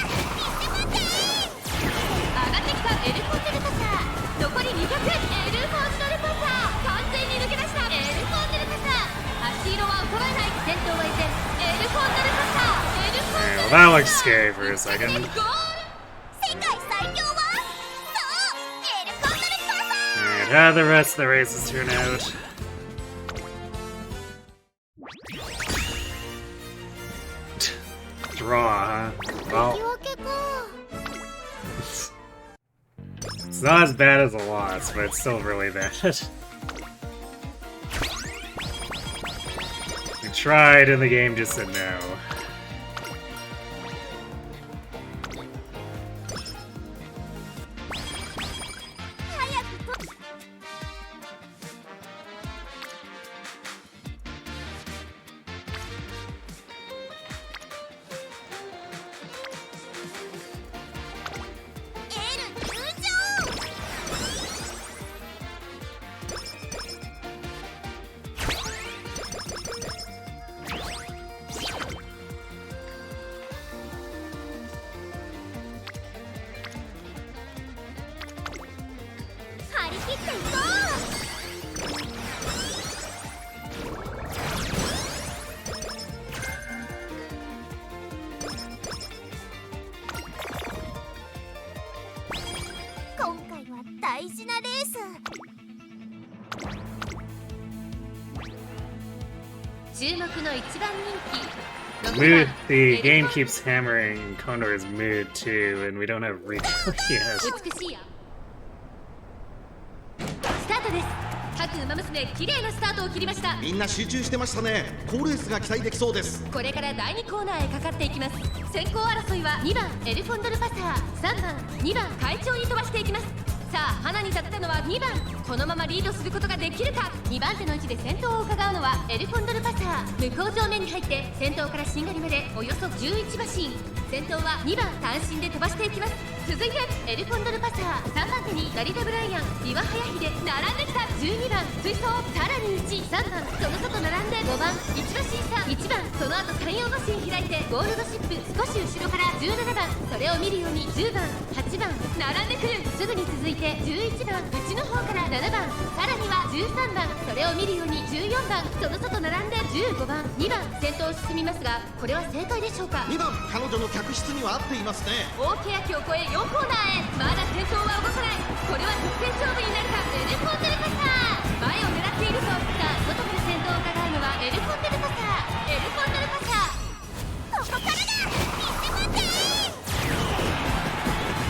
上がってきたエルフォンデルパサー、残り200、エルフォンデルパサー、完全に抜け出したエルフォンデルパサー、足色は衰えない。先頭は依然エルフォンデルパサー、エルフォンデルパサー、 Well, that looks scary for a second. ゴール、世界最強はそうエルフォンデルパサー。 And how the rest of the races turn out. Draw, huh? Well, it's not as bad as a loss, but it's still really bad. We tried and the game just said no. Mood, the game keeps hammering Condor's mood too, and we don't have recoil yet. 美しいやスタートです。各馬娘綺麗なスタートを切りました。みんな集中してましたね。好レースが期待できそうです。これから第2コーナーへかかっていきます。先行争いは2番エルフォンドルパサー、3番2番快調に飛ばしていきます。さあ花に立ったのは2番、このままリードすることができるか。2番手の位置で先頭を伺うのはエルフォンドルパサー、向こう正面に入って先頭からしんがりまでおよそ11馬身、先頭は2番単身で飛ばしていきます。続いてエルフォンドルパサー、3番手にガリダ・ブライアン、ビワ・ハヤヒで並んできた12番追走、さらに1、3番その外並んで5番1馬身差、1番その後3、4馬身開いてゴールドシップ少し後ろから17番、それを見るように10番8番並んでくる。すぐに続いて11番内の方から7番、さらには13番、それを見るように14番、その外並んで15番2番先頭を進みますが、これは正解でしょうか。2番彼女の客室には合っていますね。大欅を越え4コーナーへ、まだ先頭は動かない。これは直線勝負になるか。エルフォンデルパサー、前を狙っているぞ。さあ外から先頭を伺うのはエルフォンデルパサー、エルフォンデルパサー、ここからだ、見て待て。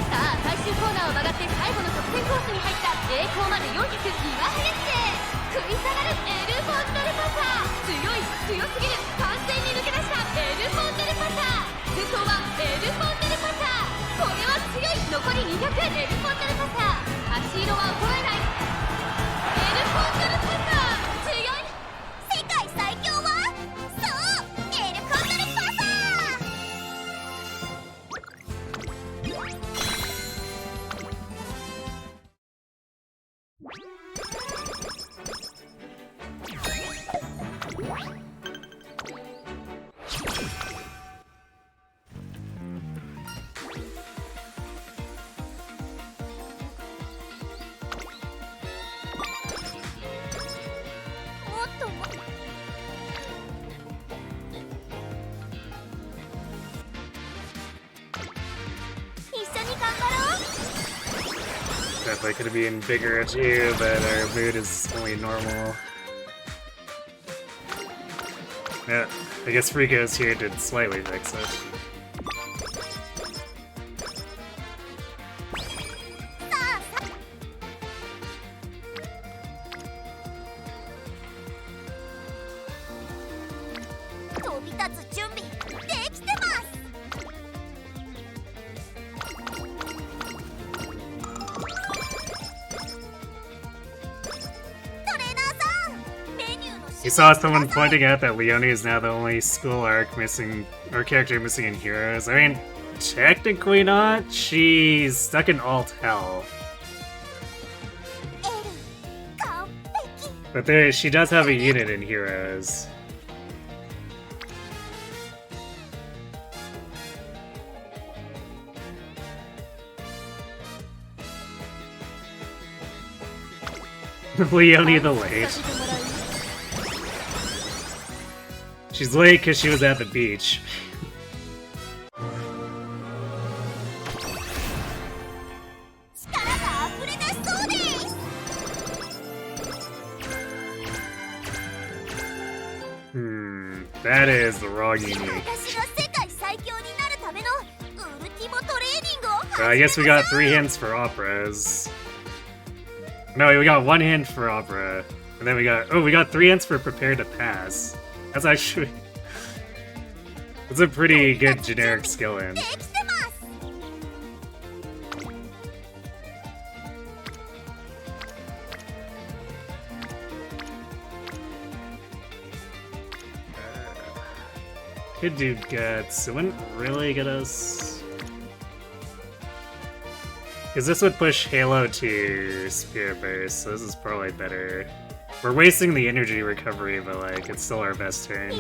さあ最終コーナーを曲がって最後の直線コースに入った栄光まで400、ビワハヤヒで食い下がるエルフォンデルパサー、強い強すぎる、完全に抜け出したエルフォンデルパサー、先頭はエルフォンデルパサー、これは強い。残り200、エルフォンデルパサー、足色は衰えない。エルフォンデルパサー、That could have been bigger too, but our mood is only normal. Yeah, I guess Rico's here to slightly fix it. 飛び立つ準備できてます。トレーナーさん、メニューの You saw someone pointing out that Leonie is now the only school arc missing, or character missing in Heroes. I mean, technically not. She's stuck in alt hell. But there, she does have a unit in Heroes. Leonie the late. She's late because she was at the beach. That is the wrong unique. I guess we got 3 hints for operas. No, we got 1 hint for opera. And then we got 3 hints for prepare to pass. That's actually... That's a pretty good generic skill hint. Could do guts. It wouldn't really get us... Because this would push Halo to Spirit Burst, so this is probably better. We're wasting the energy recovery, but like, it's still our best turn.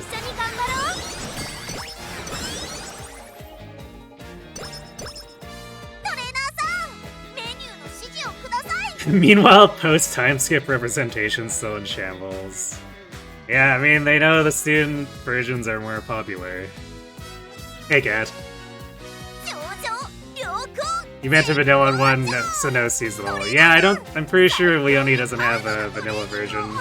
Meanwhile, post-time skip representation's still in shambles. Yeah, I mean, they know the student versions are more popular. Hey, Cat. You meant a vanilla one, so no seasonal. Yeah, I'm pretty sure Leonie doesn't have a vanilla version.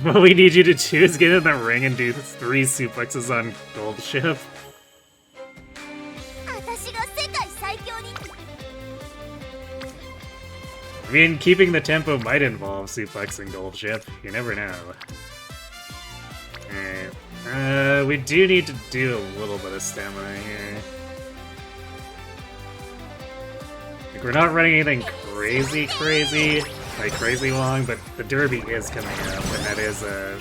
What we need you to do is get in the ring and do 3 suplexes on Gold Ship. I mean, keeping the tempo might involve suplexing Gold Ship. You never know. Alright. We do need to do a little bit of stamina here. Like, we're not running anything crazy, like crazy long, but the derby is coming up, and that is a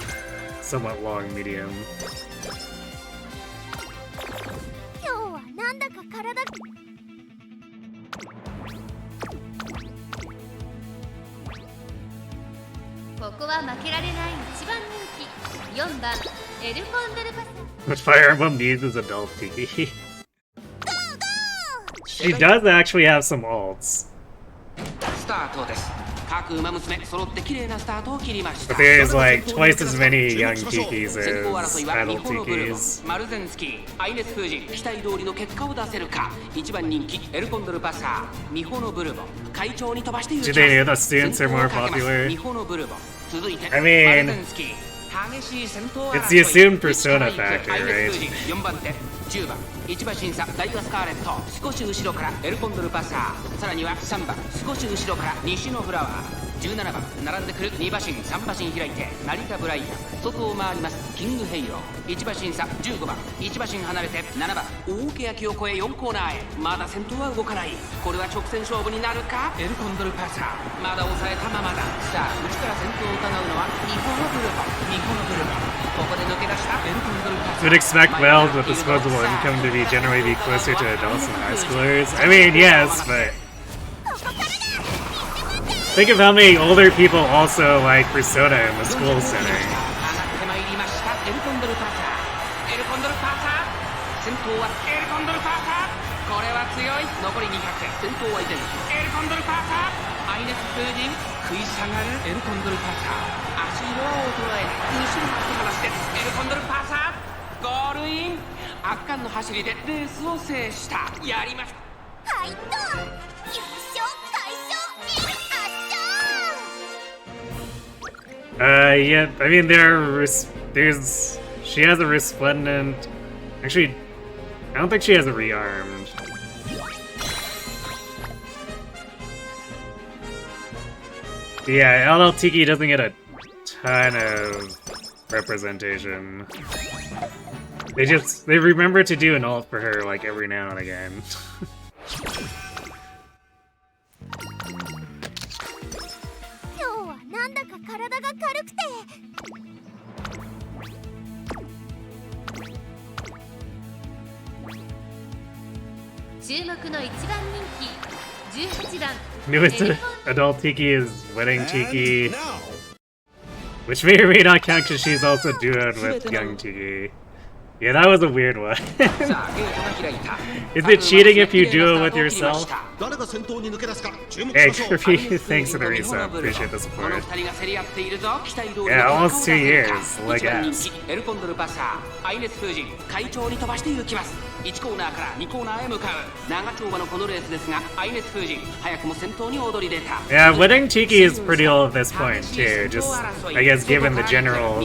somewhat long medium. Which Fire Emblem needs is adult Tiki. She does actually have some ults. But there's like twice as many young Tikis as adult Tikis. Do they know the students are more popular? I mean, it's the assumed persona factor, right? 10番1馬審査ダイワスカーレット少し後ろからエルコンドルパサーさらには3番少し後ろから西のフラワー17番並んでくる2馬身3馬身開いて成田ブライアン外を回りますキングヘイロー1馬審査15番1馬身離れて7番大欅を越え4コーナーへまだ先頭は動かないこれは直線勝負になるかエルコンドルパサーまだ抑えたままださあ内から先頭を伺うのはニホノブルボニホノブルボここで抜け出したエルコンドルパサー Would expect males with disposable income to generally be closer to adults than high schoolers. I mean, yes, but think of how many older people also like Persona in the school setting. 圧巻の走りでレースを制した。やりました。はいっと優勝快勝圧勝 Yeah, I mean, there's, she has a resplendent, actually, I don't think she has a rearmed. Yeah, LL Tiki doesn't get a ton of representation. They remember to do an ult for her, like, every now and again. 今日はなんだか体が軽くて注目の一番人気18番 Newest adult Tiki is wedding Tiki, which may or may not count because she's also duoed with young Tiki. Yeah, that was a weird one. Is it cheating if you duo with yourself? Hey, Kirby, thanks for the resub. Appreciate the support. Yeah, almost 2 years. Leg ass. 1コーナーから2コーナーへ向かう長丁場のこのレースですが、アイネス風神早くも先頭に躍り出た。 Yeah, wedding Tiki is pretty old at this point too. Just, I guess, given the general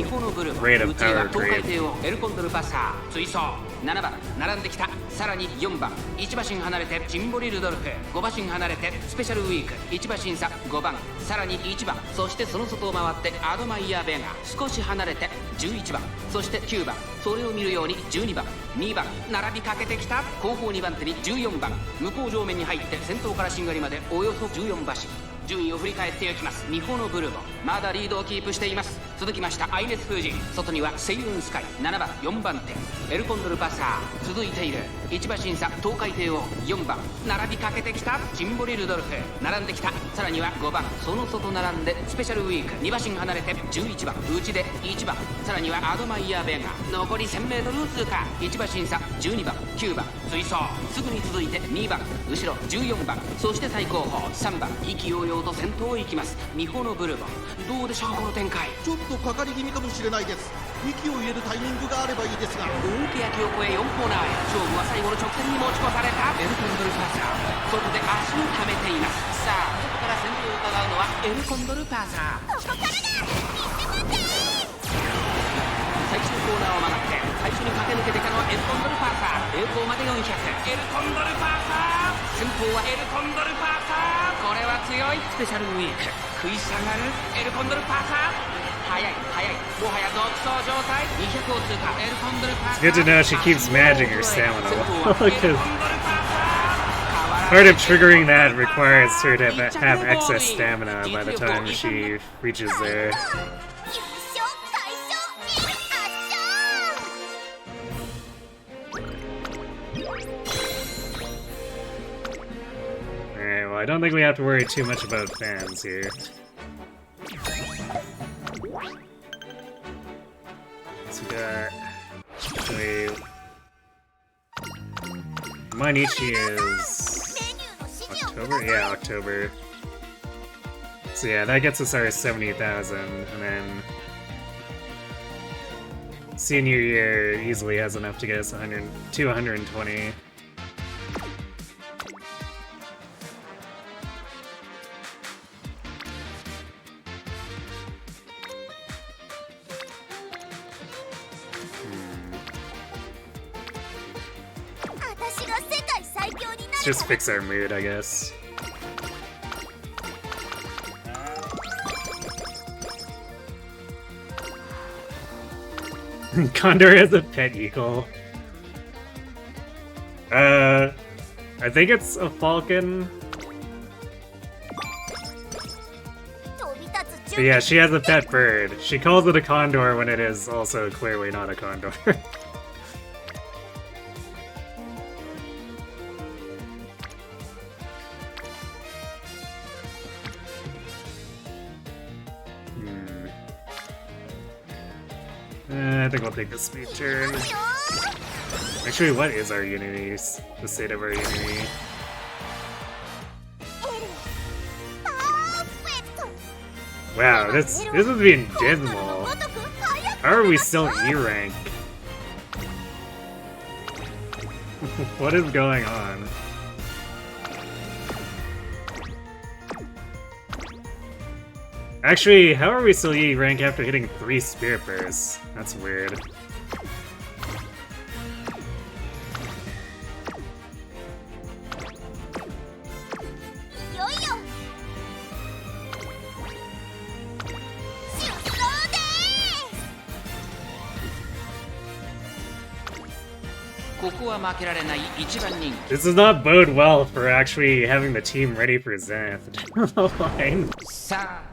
rate of power creep. エルコンドルパサー追走7番並んできた。さらに4番1馬身離れてジンボリルドルフ5馬身離れてスペシャルウィーク1馬身差5番さらに1番そしてその外を回ってアドマイヤーベガ少し離れて11番そして9番それを見るように12番2番並びかけてきた。後方2番手に14番向こう上面に入って先頭からしんがりまでおよそ14馬身。順位を振り返っていきます。日本のブルボまだリードをキープしています。続きましたアイネス風神外にはセイウンスカイ7番4番手エルコンドルパサー続いている1馬身差東海帝王4番並びかけてきた。ジンボリルドルフ並んできた。さらには5番その外並んでスペシャルウィーク2馬身離れて11番内で1番さらにはアドマイヤーベガ残り 1000m を通過1馬身差12番9番追走すぐに続いて2番後ろ14番そして最後方3番意気揚々と先頭を行きます。ミホのブルボンどうでしょうこの展開。ちょっとかかり気味かもしれないです。息を入れるタイミングがあればいいですが、大欅を越え4コーナーへ勝負は最後の直線に持ち越された。エルコンドルパサー外で足を溜めています。さあここから先頭を伺うのはエルコンドルパサー。ここからだ最終コーナーを曲がって最初に駆け抜けてきたのはエルコンドルパーサー。栄光まで400エルコンドルパーサー先頭はエルコンドルパーサー。これは強い。スペシャルウィーク食い下がるエルコンドルパーサー。速い速いもはや独走状態。200を通過エルコンドルパーサー。 It's good to know she keeps managing her stamina well, because part of triggering that requires her to have excess stamina by the time she reaches there. 優勝快勝圧勝 Alright, well, I don't think we have to worry too much about fans here. So we got... Actually... Mainichi is... October? Yeah, October. So yeah, that gets us our 70,000, and then... Senior year easily has enough to get us 220. Let's just fix our mood, I guess. Condor has a pet eagle. I think it's a falcon. But yeah, she has a pet bird. She calls it a condor when it is also clearly not a condor. I think we'll take the speed turn. Actually, what is our unity? The state of our unity? Wow, this is being dismal. How are we still E rank? What is going on? Actually, how are we still E rank after hitting 3 Spirit Bursts? That's weird. This does not bode well for actually having the team ready for Zenith. Line. さあ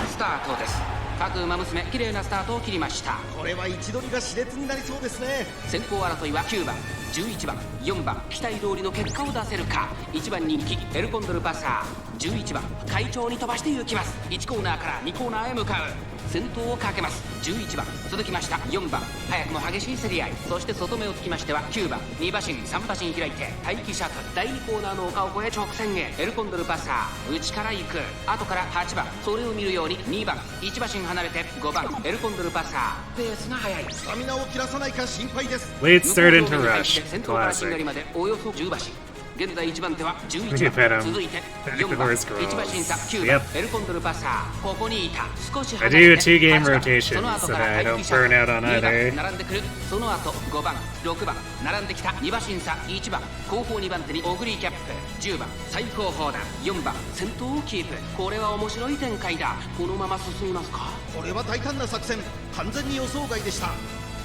スタートです。各馬娘綺麗なスタートを切りました。これは位置取りが熾烈になりそうですね。先行争いは9番、11番、4番、期待通りの結果を出せるか。1番人気エルコンドルパサー、11番会長に飛ばして行きます。1コーナーから2コーナーへ向かう。先頭をかけます。11番続きました4番、早くも激しい競り合い。そして外目をつきましては9番、2馬身3馬身開いて待機シャトル。第2コーナーの丘を越え直線へ。エルコンドルパサー内から行く。後から8番、それを見るように2番、1馬身離れて5番、エルコンドルパサー。ペースが速い。スタミナを切らさないか心配です。 Late start into rush. 先頭からしんがり Classic. までおよそ10馬身。現在1番手は11番、続いて4番、1馬身差9番、エルコンドルパサー。ここにいた。少し I 離れ do て two game 8番、 rotations その後 so から that I 待 don't 機シャトル burn out on 2番 either. 並んでくる。その後5番、6番並んできた。2馬身差1番、後方2番手にオグリーキャップ。10番最後方だ。4番先頭をキープ。これは面白い展開だ。このまま進みますか。これは大胆な作戦。完全に予想外でした。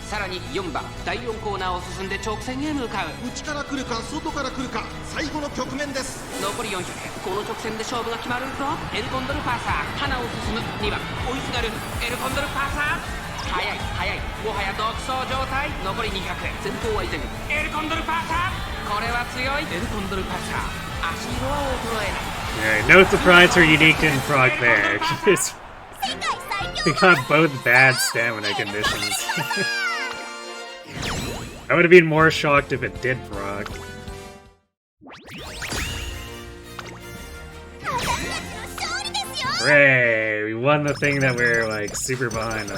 さらに4番第4コーナーを進んで直線へ向かう。内から来るか外から来るか、最後の局面です。残り400。この直線で勝負が決まるぞ。エルコンドルパーサー花を進む。2番追いすがるエルコンドルパーサー。速い速い、もはや独走状態。残り200。先頭は以前エルコンドルパーサー。これは強い。エルコンドルパーサー足色は衰えない。 Alright, no surprise her unique didn't proc there. We got both bad stamina conditions. I would have been more shocked if it did proc. Hooray! We won the thing that we're like super behind on.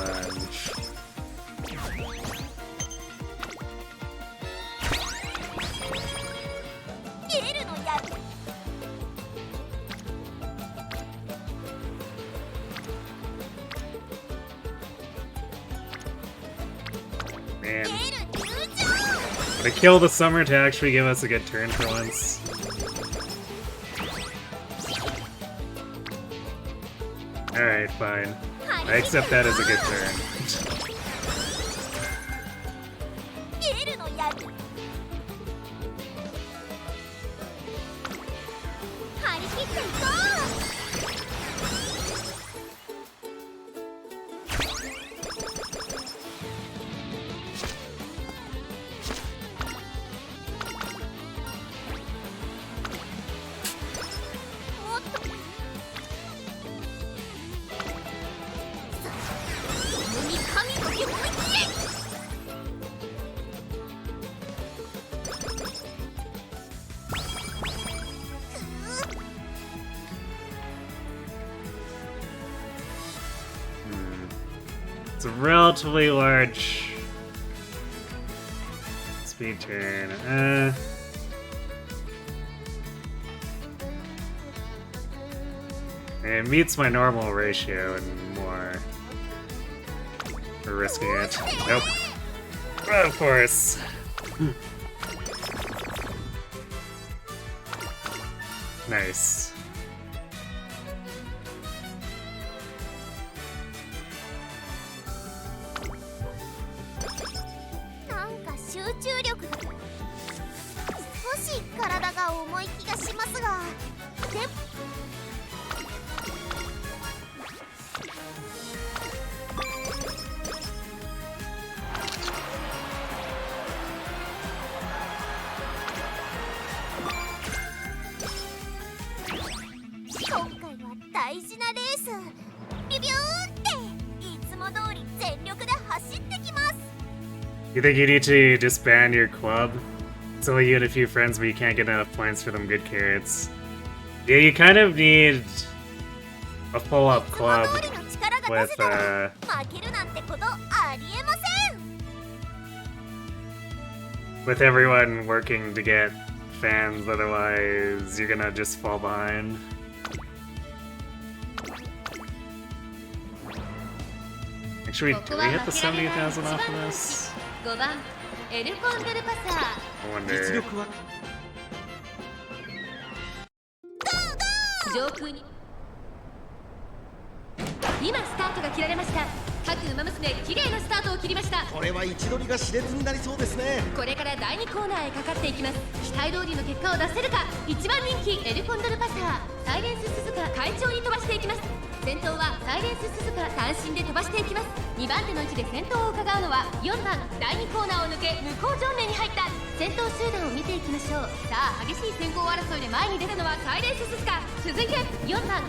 Man. Gotta kill the summer to actually give us a good turn for once. Alright, fine. I accept that as a good turn. It's a relatively large speed turn. It meets my normal ratio and more. We're risking it. Nope. Of course. Nice. You think you need to disband your club? It's only you and a few friends, but you can't get enough points for them good carrots. Yeah, you kind of need a full-up club with, with everyone working to get fans, otherwise you're gonna just fall behind. Actually, do we hit the 70,000 off of this? 5番エルコンドルパサー I 実 wonder. 力は上空に今スタートが切られました。各馬娘綺麗なスタートを切りました。これは位置取りが熾烈になりそうですね。これから第2コーナーへかかっていきます。期待通りの結果を出せるか。1番人気エルコンドルパサー、サイレンス鈴鹿快調に飛ばしていきます。先頭はサイレンス鈴鹿単身で飛ばしていきます。2番手の位置で先頭を伺うのは4番、第2コーナーを抜け向こう正面に入った先頭集団を見ていきましょう。さあ激しい先行争いで前に出たのはサイレンス鈴鹿、続いて4番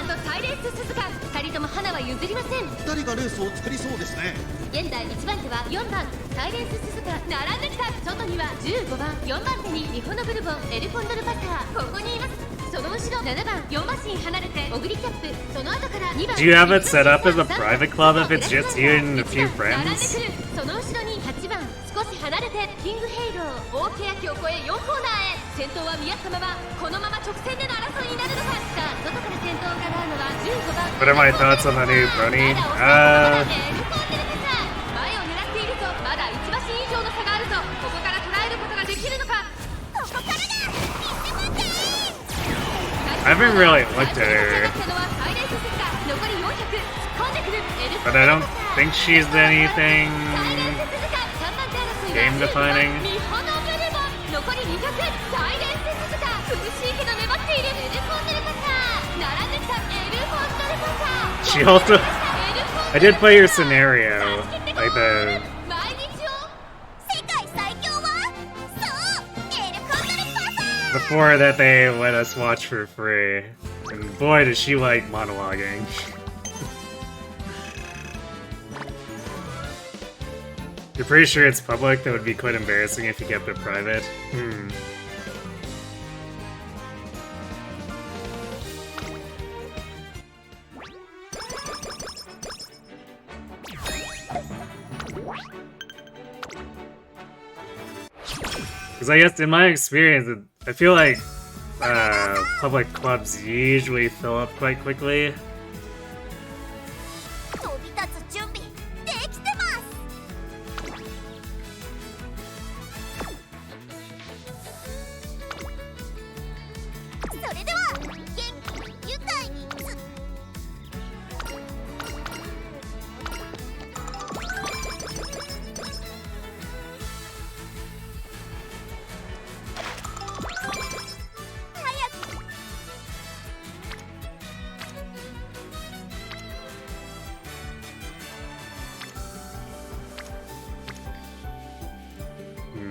とサイレンス鈴鹿、2人とも花は譲りません。2人がレースを作りそうですね。現在1番手は4番サイレンス鈴鹿、並んできた。外には15番4番手に日本のブルボンエルコンドルパサー、ここにいます。その後ろ7番4馬身離れてオグリキャップ、その後から2番 Do you have it set up as a private club if it's just you and a few 並んで friends? くる。その後ろに8番少し離れてキングヘイロー、大欅を越え4コーナーへ。先頭は見合ったままこのまま直線での争いになるのか。さあ外から先頭を伺うのは15番 What are my thoughts on the new Brony? まだ抑え込んでるか。前を狙っているとまだ1馬身以上の差があるぞ。ここから捉えることができるのか。ここからだ。 I haven't really looked at her, but I don't think she's anything game defining. She also, I did play your scenario, like the before that they let us watch for free, and boy does she like monologuing. You're pretty sure it's public? That would be quite embarrassing if you kept it private. Because I guess in my experience, I feel like public clubs usually fill up quite quickly. 飛び立つ準備できてます。それでは元気愉快に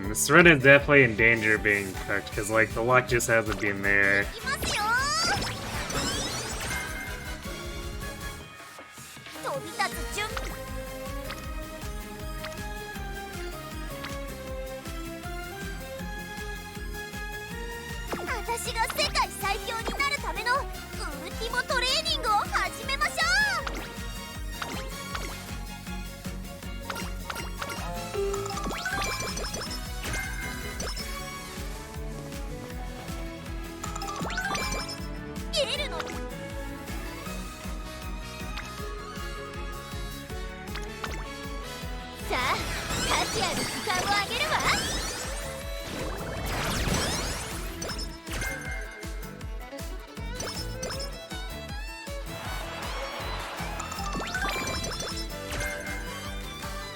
This run is definitely in danger of being cooked, because like the luck just hasn't been there. いきますよ。飛び立つ準備。私が世界最強になるためのウルティモトレーニングを始めましょう。ゲルのさあ、価値ある時間をあげるわ。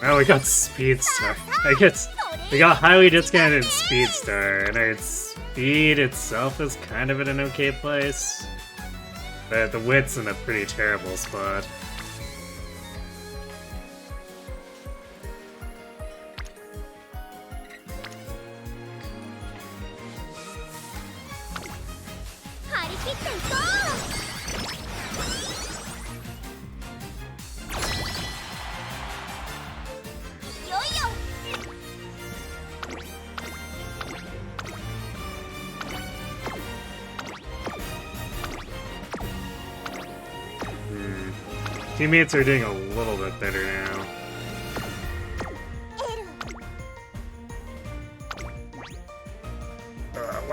Oh, we got Speedstar. I guess we got highly discounted Speedstar, and our speed itself is kind of in an okay place. But the width's in a pretty terrible spot. Teammates are doing a little bit better now.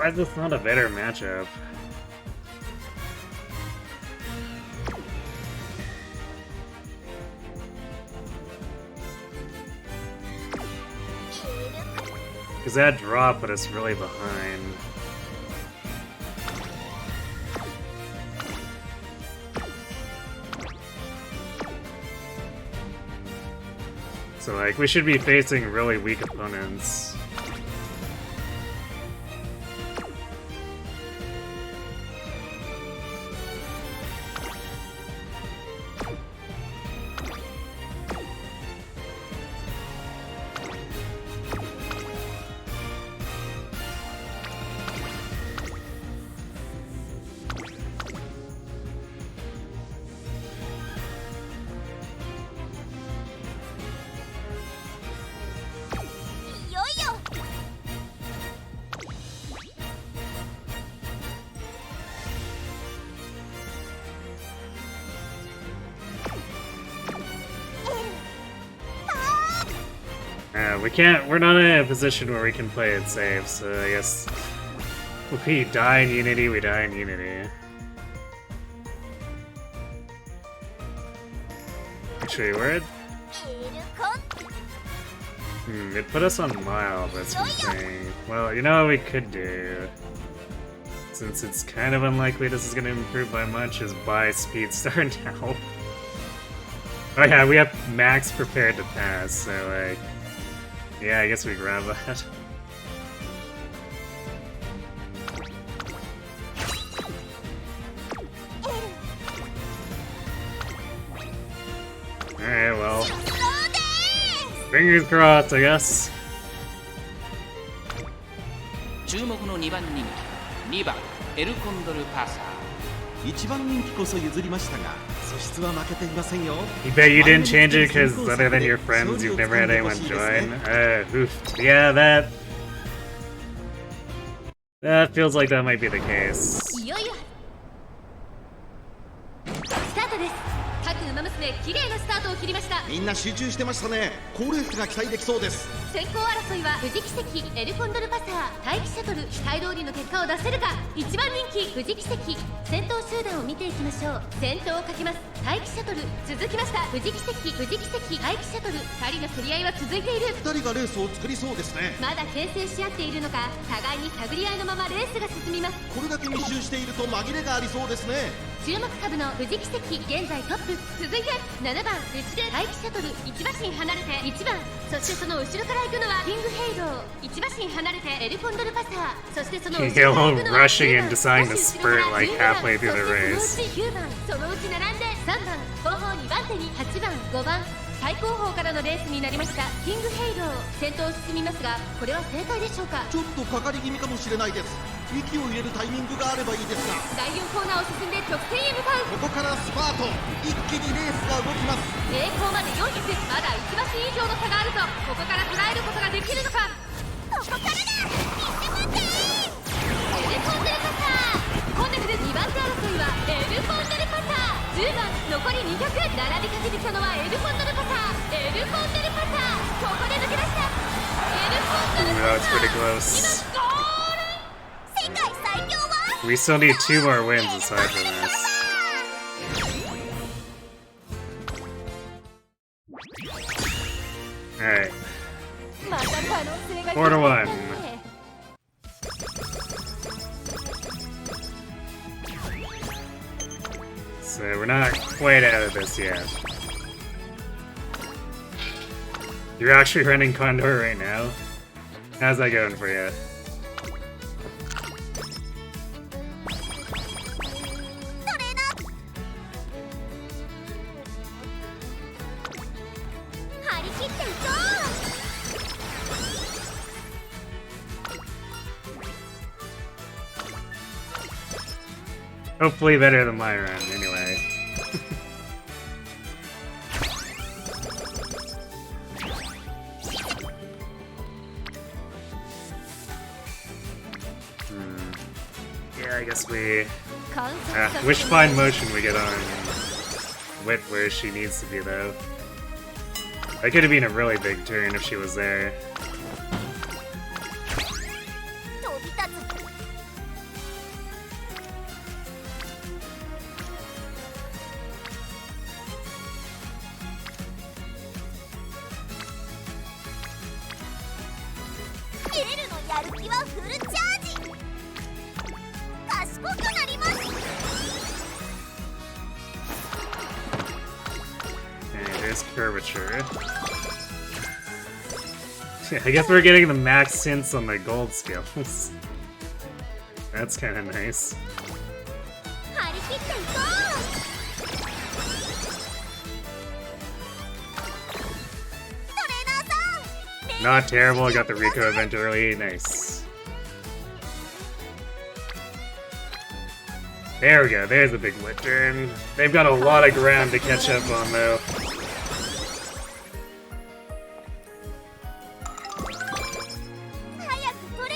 Why is this not a better matchup? Because that drop put us really behind. So, like, we should be facing really weak opponents. We're not in a position where we can play it safe, so I guess if we die in Unity, we die in Unity. Actually, where it put us on mild, that's insane. Well, you know what we could do? Since it's kind of unlikely this is going to improve by much, is buy Speed Star now. Oh yeah, we have Max prepared to pass, so like... yeah, I guess we grab that. Alright, well... fingers crossed, I guess. 注目の2番人気、2番エルコンドルパサー。1番人気こそ譲りましたが、素質は負けていませんよ。 You bet you didn't change it because other than your friends, you've never had anyone join? Oof. Yeah, that feels like that might be the case. いよいよスタートです。各ウマ娘綺麗なスタートを切りました。みんな集中してましたね。好レースが期待できそうです。先行争いは富士奇跡、エルコンドルパサー、待機シャトル、期待通りの結果を出せるか。1番人気富士奇跡、先頭集団を見ていきましょう。先頭をかけます待機シャトル、続きました富士奇跡、待機シャトル、2人の競り合いは続いている。2人がレースを作りそうですね。まだ牽制し合っているのか、互いに探り合いのままレースが進みます。これだけ密集していると紛れがありそうですね。注目株の富士奇跡、現在トップ。続いて7番内で待機シャトル、1馬身離れて1番、そしてその後ろから行くのはキングヘイロー、1馬身離れてエルコンドルパサー、そしてその後ろから行くのは9 and deciding to spurt like halfway through the race. 9番、そのうち並んで3番、後方2番手に8番、5番、最後方からのレースになりました。キングヘイロー先頭を進みますが、これは正解でしょうか。ちょっとかかり気味かもしれないです。息を入れるタイミングがあればいいですが。第4コーナーを進んで直線へ向かう。ここからスパート、一気にレースが動きます。栄光まで400、まだ1馬身以上の差があるぞ。ここから捉えることができるのか。ここからだ、見せエルコンドルパサー、今度くる2番手争いはエルコンドルパサー。10番、残り200、並びかけてきたのはエルコンドルパサー、エルコンドルパサー、ここで抜け出した。エルコンドルパサー、That's pretty close. 今ゴール。 We still need 2 more wins aside from this. Alright. 4-1. So we're not quite out of this yet. You're actually running Condor right now? How's that going for you? Hopefully better than my run, anyway. Yeah, I guess we... which fine motion we get on Wit where she needs to be, though. That could have been a really big turn if she was there. エルのやる気はフルチャージ。賢くなります。Okay, there's curvature. I guess we're getting the max hints on the gold skills. That's kind of nice. 張り切っていこう。トレーナーさん。 Not terrible, I got the Rico event early, nice. There we go, there's a big lit turn. They've got a lot of ground to catch up on though. 早くトレ。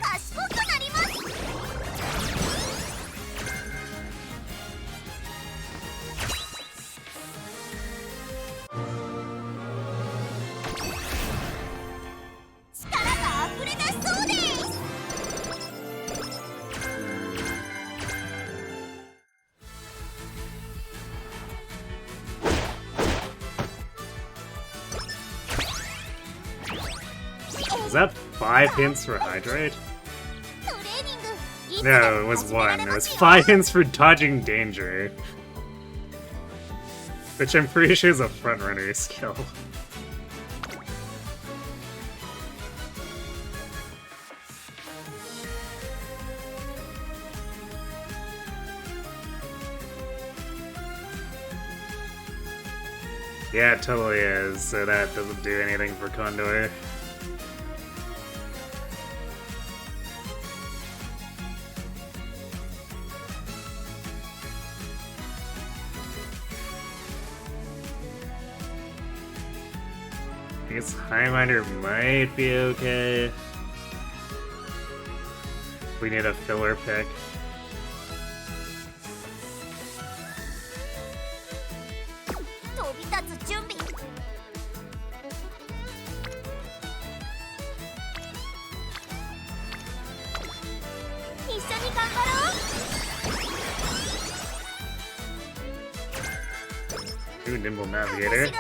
賢くなります。力が溢れ出しそうです。 Is that 5 hints for Hydroid? トレーニングいつで No, it も was 始めら 1. れ It ま was すよ。 5 hints for dodging danger. Which I'm pretty sure is a frontrunner skill. Yeah, it totally is, so that doesn't do anything for Condor. I guess Highminder might be okay. We need a filler pick. Ooh, Nimble Navigator.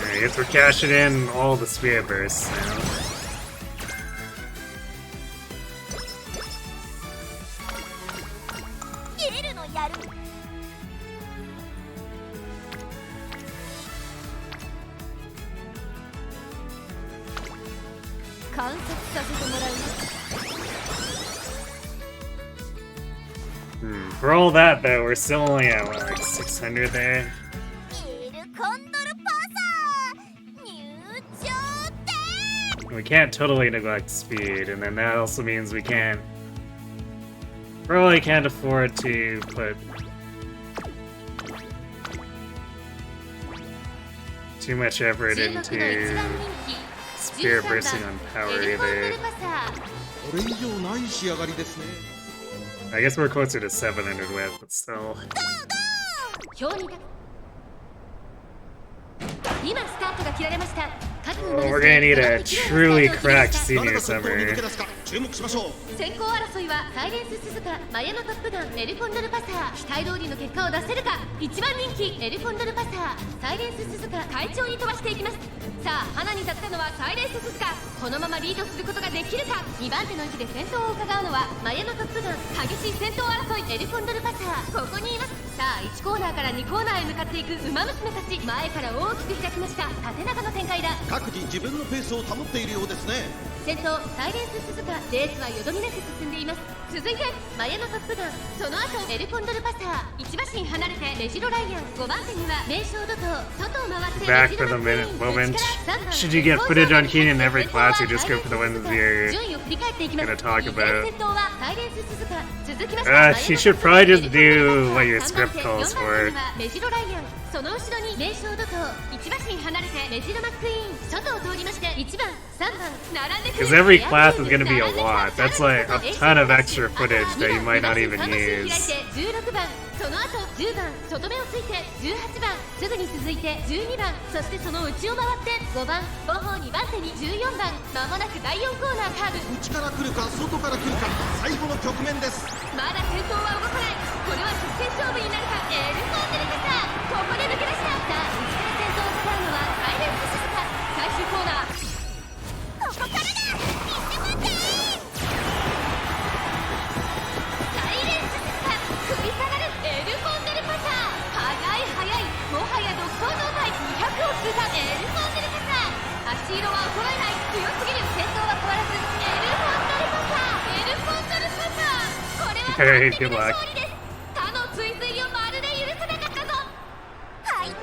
I guess we're cashing in all the Spirit Bursts now. For all that though, we're still only at what, like 600 there? We can't totally neglect speed, and then that also means we probably can't afford to put too much effort into Spirit Bursting on power either. これ以上ない仕上がりですね。 I guess we're closer to 700 with, but still. 今スタートが切られました。 Oh, we're gonna need a truly cracked senior summer. 注目しましょう。先行争いはサイレンス鈴鹿、マヤのトップガン、エルコンドルパサー。期待通りの結果を出せるか。一番人気エルコンドルパサー、サイレンス鈴鹿快調に飛ばしていきます。さあ花に立ったのはサイレンス鈴鹿。このままリードすることができるか。2番手の位置で先頭を伺うのはマヤのトップガン。激しい先頭争いエルコンドルパサー。ここにいます。さあ1コーナーから2コーナーへ向かっていくウマ娘たち。前から大きく開きました。縦長の展開だ。各自自分のペースを保っているようですね。先頭サイレンス鈴鹿。レースはよどみなく進んでいます。続いてマヤのトップガン、その後エルコンドルパサー。1馬身離れてメジロライアン。5番手には名将怒涛。外を回って Back メジ for ロ the マックイー minute ン。 moment. 内から3番 Should you get footage on Keenan in every class, you just go for the ones 順 you're 位を振り返っていきます。 gonna talk about. 先頭はサイレンス鈴鹿。続きまして She should probably just do what your script calls for. メジロライアン。その後ろに名将怒涛。1馬身離れてメジロマックイーン。外を通りまして1番3番並んでくる。 Because every class is gonna be a lot. That's like a ton of extra footage that you might not even use. 16番、その後10番、外目をついて18番、すぐに続いて12番、そしてその内を回って5番、後方2番手に14番。まもなく第4コーナーカーブ。内から来るか外から来るか、最後の局面です。まだ先頭は動かない。これは直線勝負になるか。エルコンデルカサー、ここで抜け出した。さあ、内から先頭を使うのはサイレンス鈴鹿。最終コーナー、ここからだ。見て待って。サイレンス鈴鹿、繰り下がるエルコンデルパサー。速い速い、もはや独走状態。200を通過。エルコンデルパサー。足色は衰えない。強すぎる。先頭は変わらずエルコンデルパサー。エルコンデルパサー、これは完璧な勝利です。他の追随をまるで許さなかったぞ。はいっと、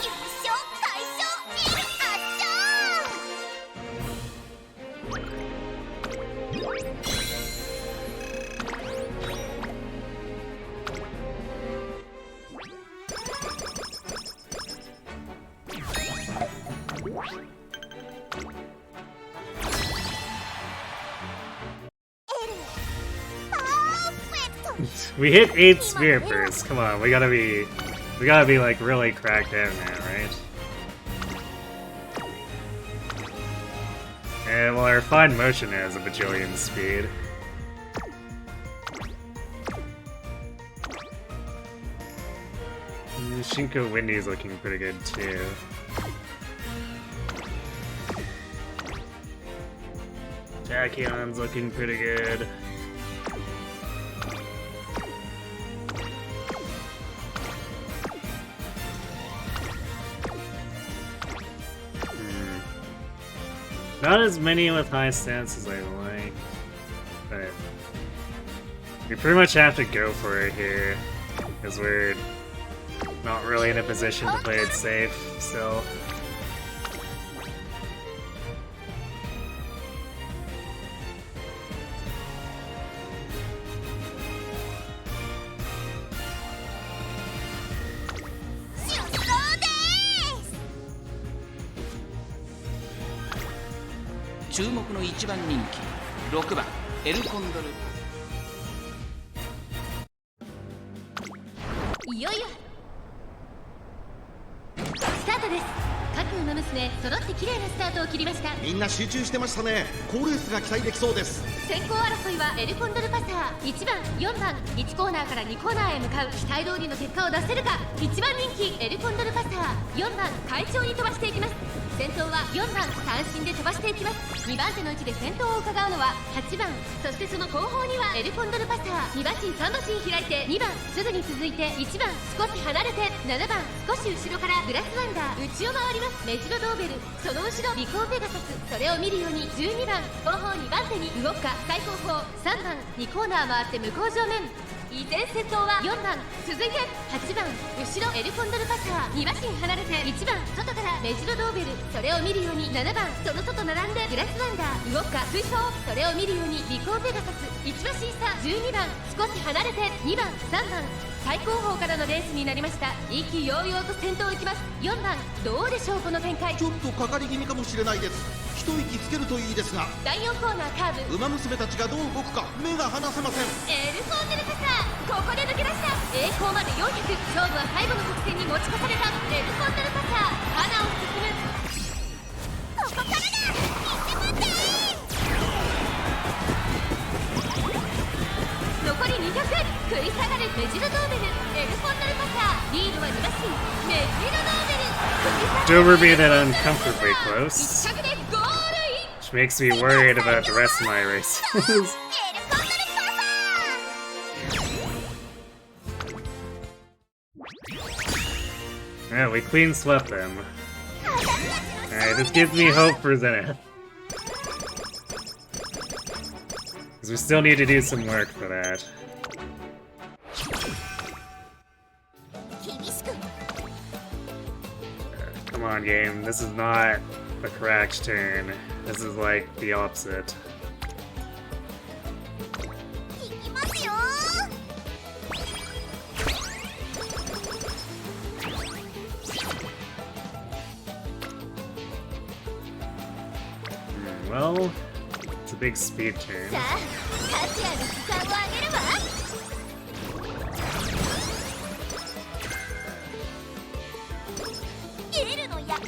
優勝快勝エル圧勝。We hit 8 spirit bursts. Come on, we gotta be like really cracked in now, right? And well, our fine motion has a bajillion speed. Shinko Windy's looking pretty good too. Tachion's looking pretty good. Not as many with high stance as I like, but we pretty much have to go for it here, because we're not really in a position to play it safe still.注目の1番人気6番エルコンドル。いよいよスタートです。各馬娘揃って綺麗なスタートを切りました。みんな集中してましたね。好レースが期待できそうです。先行争いはエルコンドルパサー。1番4番、1コーナーから2コーナーへ向かう。期待通りの結果を出せるか。1番人気エルコンドルパサー。4番快調に飛ばしていきます。先頭は4番三振で飛ばしていきます。2番手の位置で先頭を伺うのは8番、そしてその後方にはエルコンドルパサー。2馬身3馬身開いて2番、すぐに続いて1番少し離れて7番、少し後ろからグラスワンダー。内を回りますメジロドーベル。その後ろ尾行ペガサス。それを見るように12番後方2番手に動くか。最後方3番2コーナー回って向こう正面。依然先頭は4番、続いて8番後ろエルコンドルパサー。2馬身離れて1番外からメジロドーベル。それを見るように7番その外並んでグラスワンダー。動くか追走。それを見るように尾行ペガサス。1馬身差12番少し離れて2番3番。最高峰からのレースになりました。意気揚々と先頭を行きます。4番どうでしょうこの展開。ちょっとかかり気味かもしれないです。一息つけるといいですが、第4コーナーカーブ。ウマ娘たちがどう動くか目が離せません。エルコンデルパサー、ここで抜け出した。栄光まで400。勝負は最後の直線に持ち越された。エルコンデルパサー、花を進む。ここからだ。見て待って。残り200。食い下がるメジロドーベル。エルコンドルパサー。リードは2馬身メジロドーベル。 Dover made it uncomfortably close, 1着でゴールイン。 which makes me worried about the rest of my races. エルコンドルパサ Yeah, we clean swept them. Alright, this gives me hope for Zenith. Because we still need to do some work for that. 厳しく Come on, game. This is not the correct turn. This is like the opposite. いきますよ Well, it's a big speed turn. さあ達也の時間をあげるわエルの矢一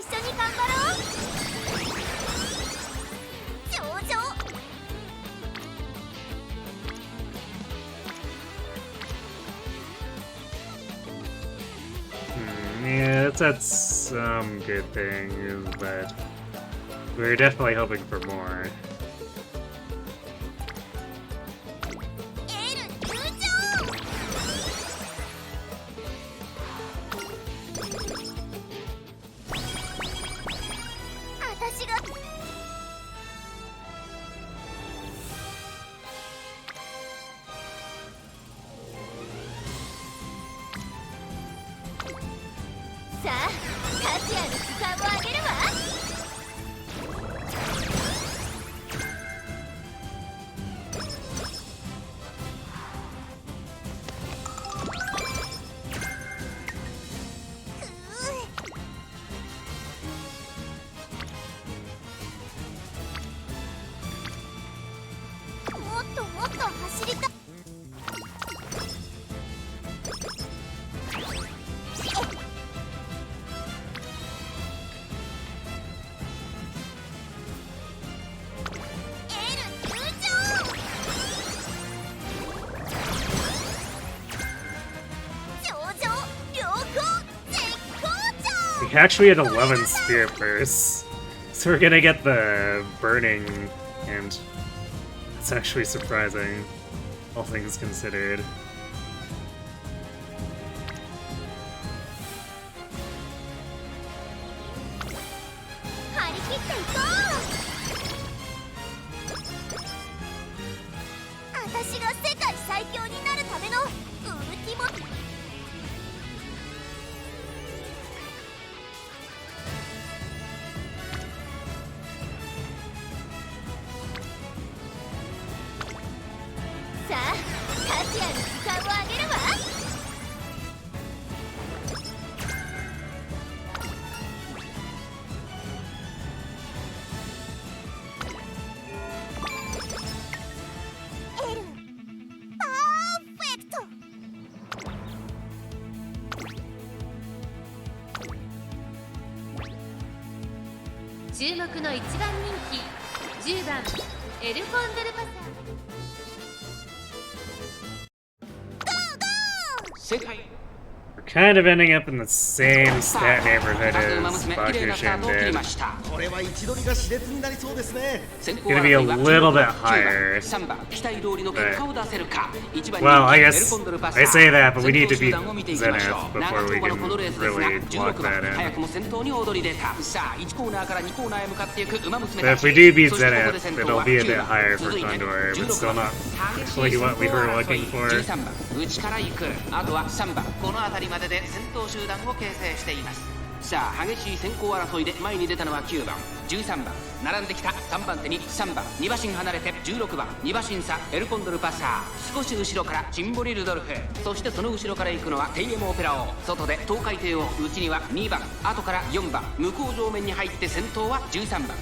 緒に頑張ろう上々 Yeah, it's had some good things, but we're definitely hoping for more. エル入場あたしがさあ達也の時間をあげるわ もっともっと走りたい エル入場 上々良好絶好調 We actually had 11 Spirit Bursts, so we're gonna get the Burning, and it's actually surprising, all things considered. 張り切っていこうあたしが世界最強になるためのウルティモさあ達也の時間をあげるわ エルパーフェクト 注目の一番人気10番エルコンドルパサー世界 We're kind of ending up in the same さ stat あ neighborhood まず as 馬娘綺麗なスター Bakushin トを切り did. ましたこれは位置取りが熾烈になりそうですね先行 Gonna be a 争いは little bit 9番 higher. 3番期待通りの結果を出せるか1番 Well, I エル guess コンドルパサー I say that, but we need to 先 beat 頭集団を見ていきましょう Zenith 長 before we 丁場の can このレースですが really 16 lock 番 that 早 in. くも先頭に躍り出たさあ1コーナーから2コーナーへ向かっていく馬娘 But た if ち we do beat そしてここで Zenith, 先頭は it'll be a 9 bit 番 higher for 続いて Condor, but 16 still 番 not 激しい really 先 what we 行 were 争 looking い for. 13番内から行くあとは3番この辺りまでで先頭集団を形成していますさあ激しい先行争いで前に出たのは9番13番並んできた3番手に3番2馬身離れて16番2馬身差エルコンドルパサー少し後ろからチンボリルドルフそしてその後ろから行くのはテイエモオペラ王外で東海帝王内には2番後から4番向こう上面に入って先頭は13番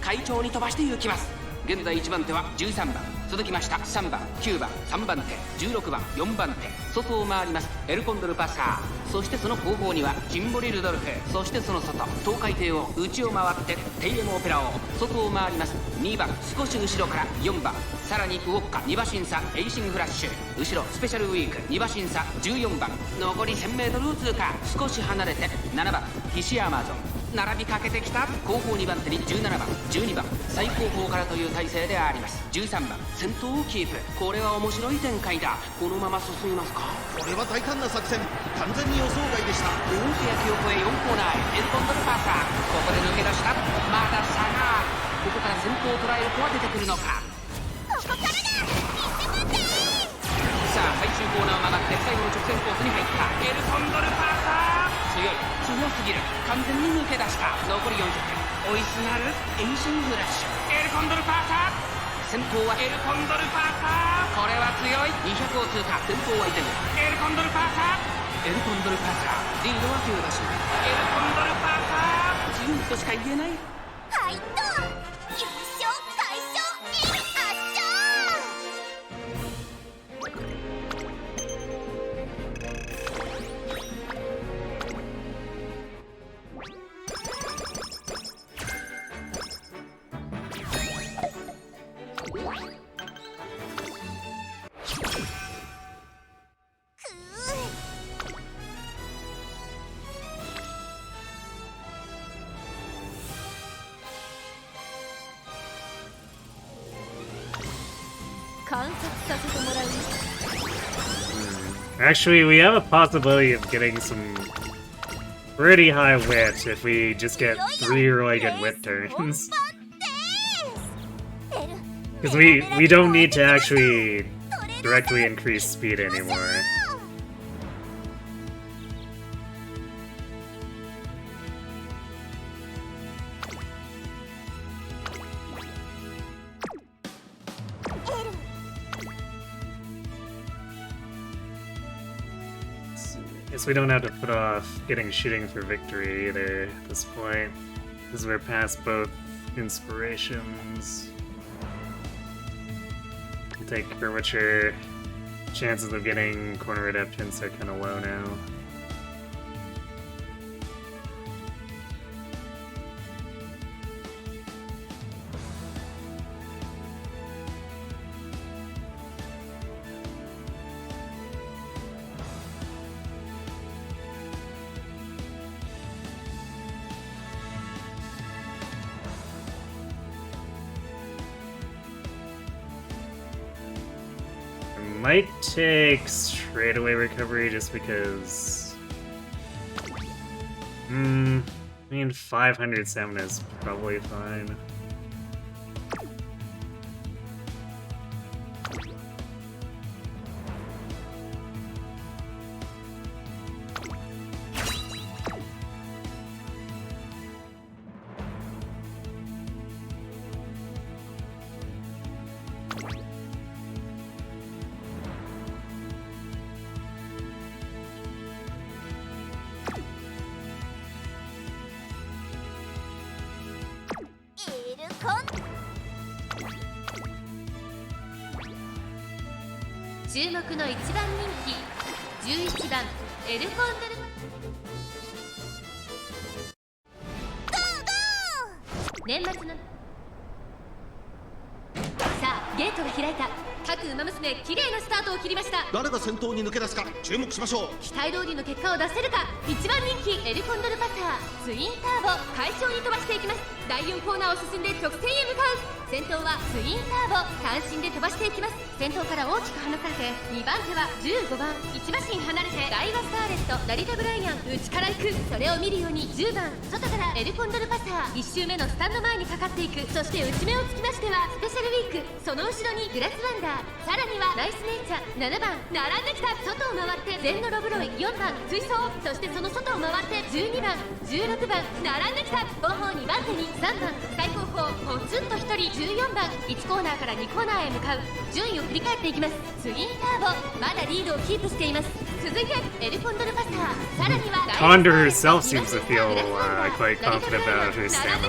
会長に飛ばして行きます現在1番手は13番続きました3番9番3番手16番4番手外を回りますエルコンドルパサーそしてその後方にはジンボリルドルフそしてその外東海帝王内を回ってテイエムオペラ王外を回ります2番少し後ろから4番さらにウォッカ2馬身差エイシングフラッシュ後ろスペシャルウィーク2馬身差14番残り 1000m を通過少し離れて7番ヒシアマゾン並びかけてきた後方2番手に17番12番最後方からという体勢であります13番先頭をキープこれは面白い展開だこのまま進みますかこれは大胆な作戦完全に予想外でした大きな木を越え4コーナーへエルコンドルパーサーここで抜けえる子は出てくるのか。ここからだ。さあ最終コーナーを曲がって最後の直線コースに入った。エルコンドルパーサー強すぎる。完全に抜け出した。残り400。追いすがるエンジンフラッシュ。エルコンドルパーサー先頭はエルコンドルパーサー。これは強い。200を通過。先頭は依然エルコンドルパーサー。エルコンドルパーサーリードは9馬身。エルコンドルパーサー強いとしか言えない。はいっと優勝快勝エル圧観察させてもらう。 Actually, we have a possibility of getting some pretty high wit if we just get 3 really good wit turns. Because we don't need to actually directly increase speed anymore. Guess we don't have to put off getting shooting for victory either at this point, because we're past both inspirations. We'll take curvature. Chances of getting corner redemptions are kind of low now. Might take straightaway recovery just because. I mean, 500 stamina is probably fine.注目の1番人気11番エルコンドル。年末のさあゲートが開いた。各馬娘綺麗なスタートを切りました。誰が先頭に抜け出すか注目しましょう。期待通りの結果を出せるか。1番人気エルコンドルパターツインターボ快調に飛ばしていきます。第4コーナーを進んで直線へ向かう。先頭はツインターボ単身で飛ばしていきます。先頭から大きく離されて2番手は15番1馬身離れてダイワスターレットラリタブライアン内から行く。それを見るように10番外からエルコンドルパター1周目のスタンド前にかかっていく。そして内目をつきましてはスペシャルウィーク、その後ろにグラスワンダー、さらにはナイスネイチャー7番並んできた。外を回って全のロブロイ4番追走、そしてその外を回って12番16番並んできた。後方2番手に3番最後方ポツンと1人14番1コーナーから2コーナーへ向かう。順位を振り返っていきます。ツインターボまだリードをキープしています。続いてエルコンドルパター、さらには Condor herself seems to feel quite confident about her stamina.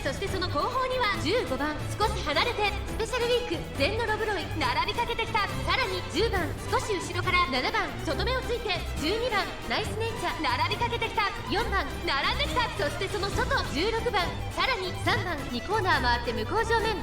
そしてその後方には15番少し離れてスペシャルウィーク全のロブロイ並びかけてきた。さらに10番少し後ろから7番外目をついて12番ナイスネイチャー並びかけてきた。4番並んできた。そしてその外16番さらに3番2コーナー回って向こう正面。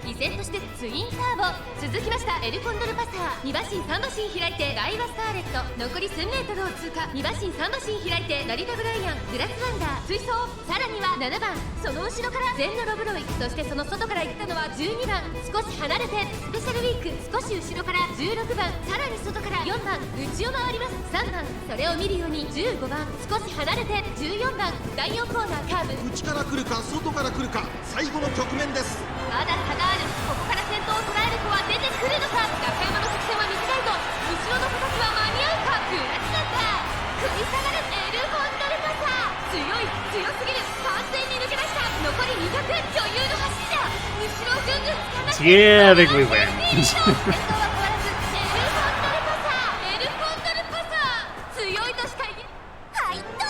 依然としてツインターボ続きました。エルコンドルパター2馬身3馬身開いてダイワスターレット残り1000メートルを通過。2馬身3馬身開いてラリタブライアングラスワンダー追走、さらには7番その後ろから全のロブロイ、そしてその外から行ったのは12番少し離れてスペシャルウィーク少し後ろから16番さらに外から4番内を回ります。3番それを見るように15番少し離れて14番第4コーナーカーブ。内から来るか外から来るか最後の局面です。まだ差があある。ここから先頭を捉える子は出てくるのか。中山の直線は短いぞ。後ろの子たちは間に合うか。プラチナか。食い下がるエルフォンドルパサー。強い、強すぎる。完全に抜け出した。残り200。余裕の走りだ。後ろをぐんぐん掴まって。Yeah, I think we win. 先頭は変わらずエルフォンドルパサー。エルフォンドルパサー。強いとしか言え。はいっと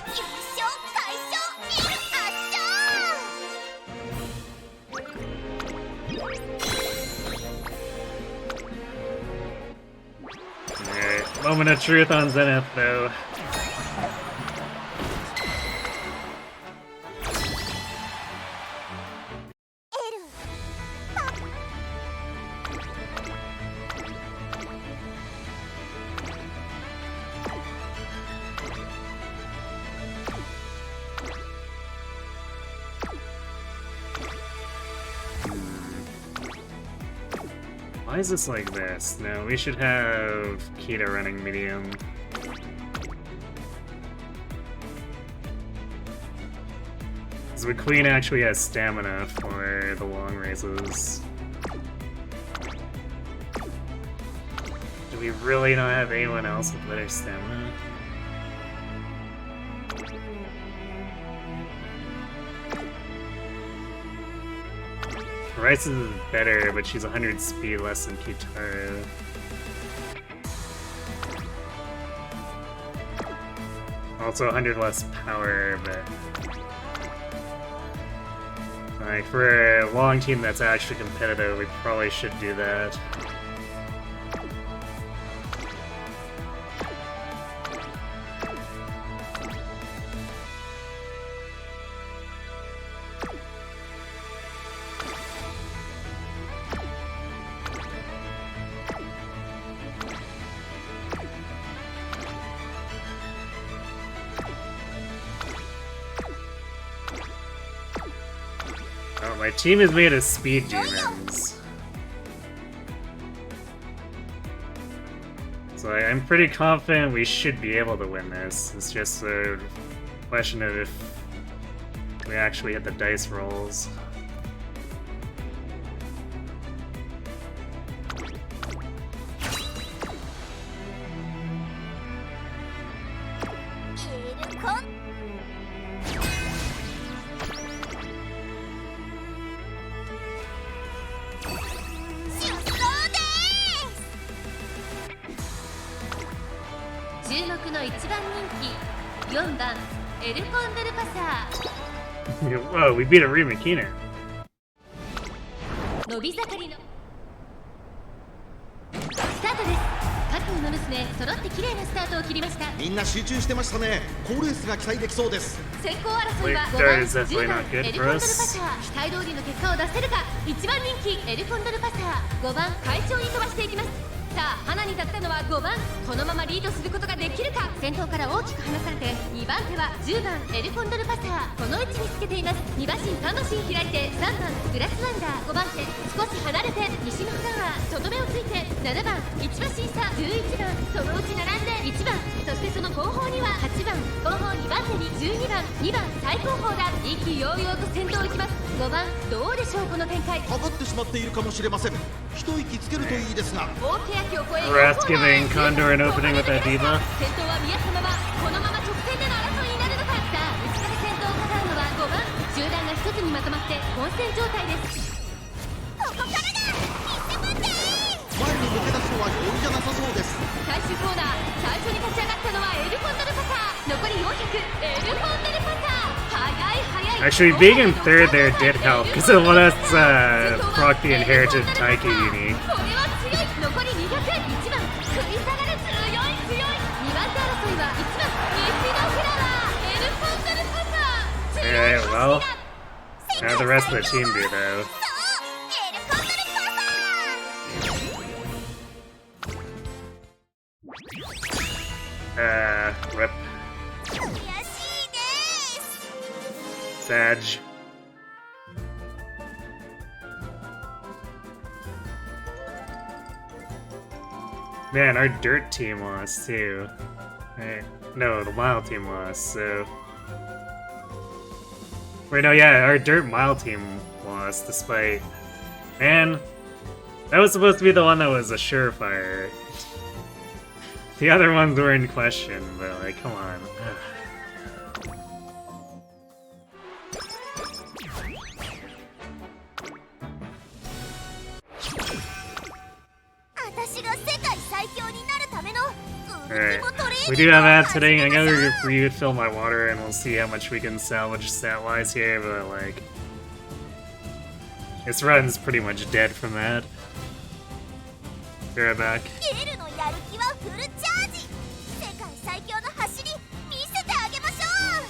優勝快勝エル圧勝。 Alright, moment of truth on Zenith, though. Why is this like this? No, we should have Kita running medium. Because the Queen actually has stamina for the long races. Do we really not have anyone else with better stamina? Rice is better, but she's 100 speed less than Kitara. Also 100 less power, but... like, for a long team that's actually competitive, we probably should do that. Oh, my team is made of speed demons. So I'm pretty confident we should be able to win this. It's just a question of if we actually hit the dice rolls. Whoa, we beat a Remakina. 伸び盛りのスタートです。各馬娘揃って綺麗なスタートを切りました。みんな集中してましたね。好レースが期待できそうです。先行争いは5 Wait, 番 is 10 definitely 番 not good エルコ for ンドルパ us. サー。期待通りの結果を出せるか。1番人気エルコンドルパサー。5番快調に飛ばしていきます。さあ花に立ったのは5番。このままリードすることができるか。先頭から大きく離されて2番手は10番エルコンドルパサー。この位置につけています。2馬身3馬身開いて3番グラスワンダー。5番手少し離れて西のフラワー。とどめをついて7番1馬身差11番。そのうち並んで1番。そしてその後方には8番。後方2番手に12番2番最後方だ。意気揚々と先頭を行きます。5番どうでしょうこの展開。かかってしまっているかもしれません。一息つけるといいですが。大欅を越え Rat's giving Condor an opening with that diva. 先頭は宮様はこのまま直線での争いになるのか。さあ内から先頭を飾るのは5番。集団が一つにまとまって混戦状態です。ここからだ。見せません。前に抜け出すのは容易じゃなさそうです。最終コーナー最初に立ち上がったのはエルコンドルパサー。残り400エルコンドルパサー。速い速い。 Actually, being in third there did help, because it let us proc the inherited Taiki uni. これは強い。残り200。1番食い下がる。強い強い。2番手争いは1番西のフラワーエルコンドルパサー。 Alright, well, how did the rest of the team do, though? エルコンドルパサー。 Rip. 悔しいです。 Sag. Man, our dirt team lost too. Right. No, the mile team lost, so... Wait, no, yeah, our dirt mile team lost despite Man, that was supposed to be the one that was a surefire. The other ones were in question, but like, come on. 私が世界最強になるための Alright, we do have ads hitting. I'm gonna refill my water and we'll see how much we can salvage stat-wise here, but like... This run's pretty much dead from that. Be right back. ゲルのやる気はフルチャージ。世界最強の走り見せてあげましょう。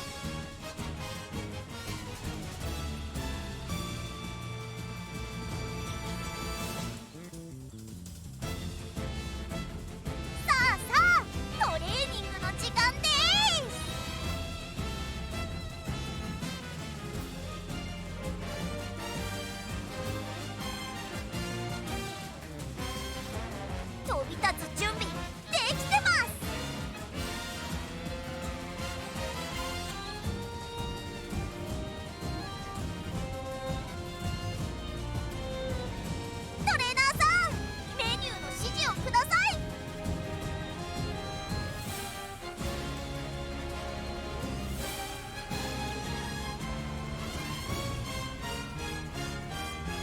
さあさあ、トレーニングの時間です。飛び立つ準備できてます。トレーナーさん、メニューの指示をください。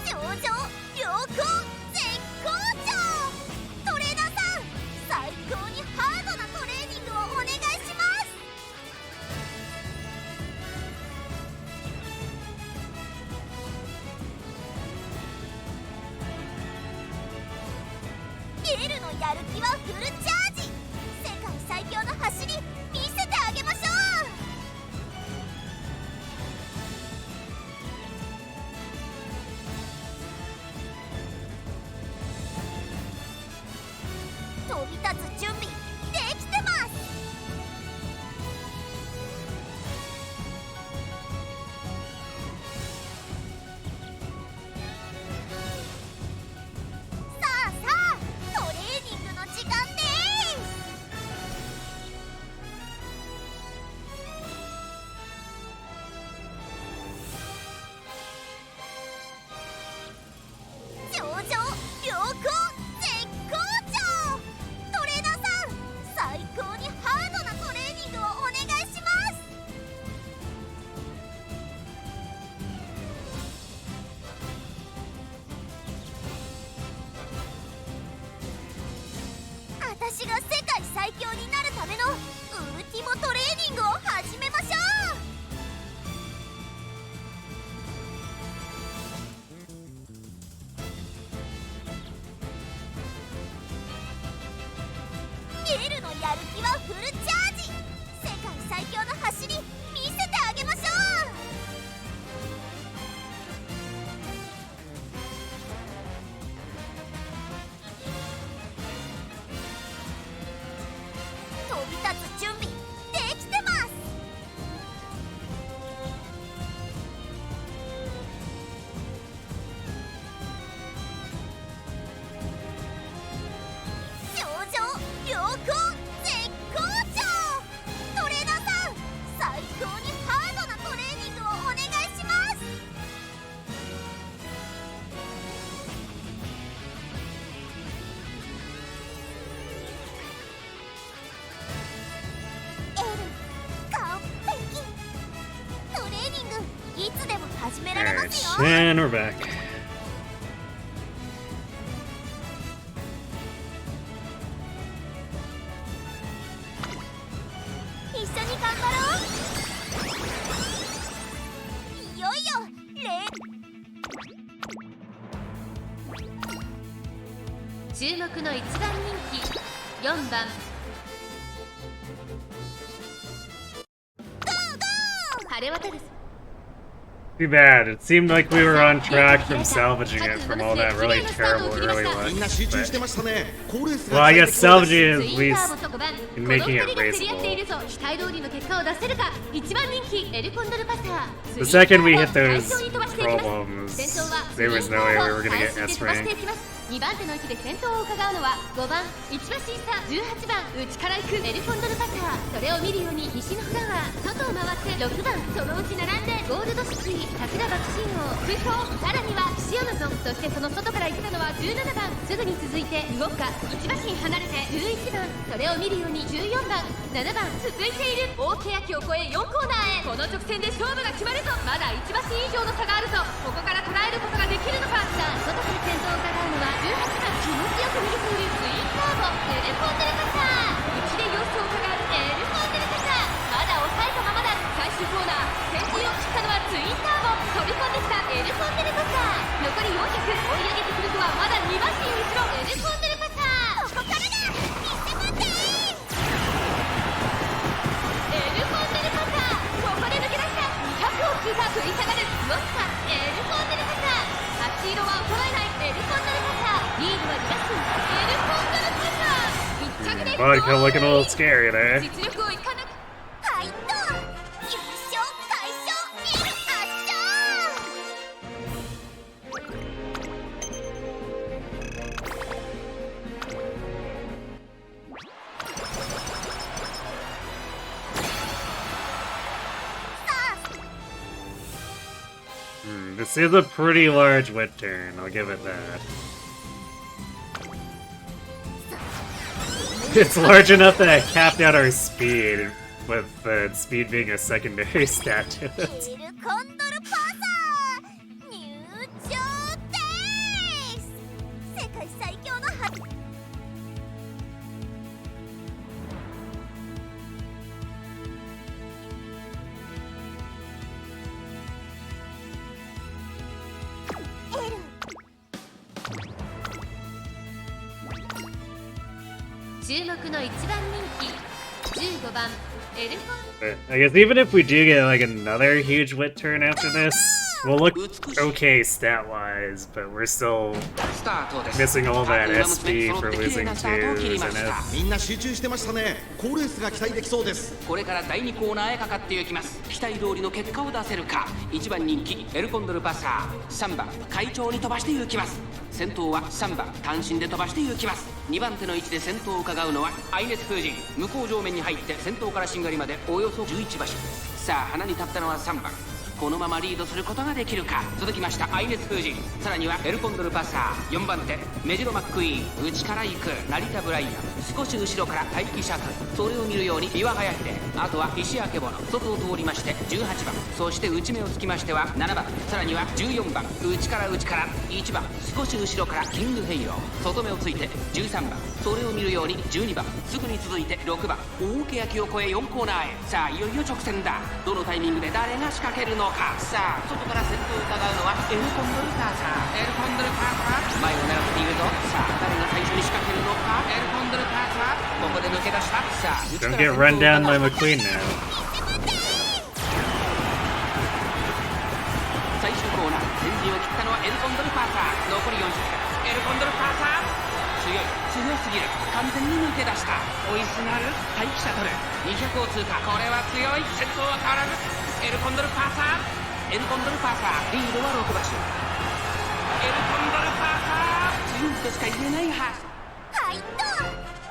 上々良好絶好調。トレーナーさん、最高にハードなトレーニングをお願いします。ゲルのやる気はフルチャージ。世界最強の走り見せてあげましょう。飛び立つ準備できてます。さあさあ、トレーニングの時間です。上々良好絶好調。トレーナーさん、最高にハードなトレーニングをお願いします。私が世界最強になるためのウルティモトレーニングを始めましょう。ゲルのやる気はフルチャージ。世界最強の走り見せてあげましょう。飛び立つ準備できてます。上々良好絶好調。トレーナーさん、最高にハードなトレーニングをお願いします。エル、完璧。トレーニングいつでも始められま Alright, すよ。 and we're back. 一緒に頑張ろう。いよいよ注目の一番人気4番晴れ渡る。 Too bad. It seemed like we were on track from salvaging it from all that really terrible early みんな luck. 集中して But, ましたね。コールエース well, が I 期 guess 待できそうです。 salvaging ツ is at インター least も特番 in この making 2 it 人が競り合っている raceable. ぞ。期待通りの結果を出せるか。一番人気エルコンドルパサー。 The second we hit 最 those 初に飛ばしていきます。 problems, 先頭は there was no way we were gonna 最 get 新で S 飛ばして rank. いきます。2番手の位置で先頭を伺うのは5番1馬審査、18番内から行くエルフォンドルパター。それを見るように西のフラワー、外を回って6番、そのうち並んでゴールドシティ、桜爆心王、空砲、さらにはシアマゾン。そしてその外から行ったのは17番、すぐに続いて動くか1馬身離れて11番、それを見るように14番、7番続いている。大欅を越え4コーナーへ、この直線で勝負が決まるぞ。まだ1馬身以上の差があるぞ。ここから捉えることができるのか。さあ外から先頭を伺うのは18番、気持ちよく逃げているツインターボエルフォンデルパター。内で様子を伺うエルフォンデルパター。まだ抑えたままだ。最終コーナー、先陣を切ったのはツインターボ、飛び込んできたエルフォンデルパター。残り400、追い上げてくるとはまだ2馬身後ろエルフォンデルパター。ここからだ、見せまってエルフォンデルパター。ここで抜け出した200を通過、食い下がるウォッカエルフォンデルパター。8色は衰えないエルフォンデルパター。リードは2馬身エルフォンデルパター。1着で Vodka looking a little scary there. 実力をいかなくはいと優勝快勝ビル圧This is a pretty large wit turn, I'll give it that. It's large enough that it capped out our speed, with speed being a secondary stat to 勝 it. エルコンドルパサー入場です。世界最強のエル注目の1番人気15番エルフォン。 But I guess even if we do get like another huge wit turn after this, we'll look okay stat-wise, but we're still スタートです。 missing all that ウマ娘 SP 揃 for って綺麗 losing なスタートを切り twos ま and した Fs. みんな集中してましたね。好レースが期待できそうです。これから第2コーナーへかかっていきます。期待通りの結果を出せるか。1番人気エルコンドルパサー、3番会長に飛ばして行きます。先頭は3番単身で飛ばして行きます。2番手の位置で先頭を伺うのは愛熱風神。向こう上面に入って先頭からしんがりまでおよそ11馬身。さあ花に立ったのは3番、このままリードすることができるか。続きました愛熱風神、さらにはエルコンドルパサー、4番手メジロマックイーン、内から行く成田ブライアン、少し後ろから待機シャトル、それを見るように岩早秀、あとは石明物、外を通りまして18番、そして内目をつきましては7番、さらには14番、内から1番、少し後ろからキングヘイロー、外目をついて13番、それを見るように12番、すぐに続いて6番、大欅を越え4コーナーへ。さあいよいよ直線だ。どのタイミングで誰が仕掛けるのか。さあ外から先頭を伺うのはエルコンドルパーサー、エルコンドルパーサー、前を狙っているぞ。さあ誰が最初に仕掛けるのか。エルコンドルパーサー、ここで抜け出した。さあ Don't get run down by McQueen now. 最終コーナー、先陣を切ったのはエルコンドルパーサー。残り40分、エルコンドルパーサー強すぎる。完全に抜け出した。追いすがる待機シャトル、200を通過。これは強い。先頭は変わらずエルコンドルパーサー、エルコンドルパーサー、リードは6馬身。エルコンドルパーサー強いとしか言えないはず。はいと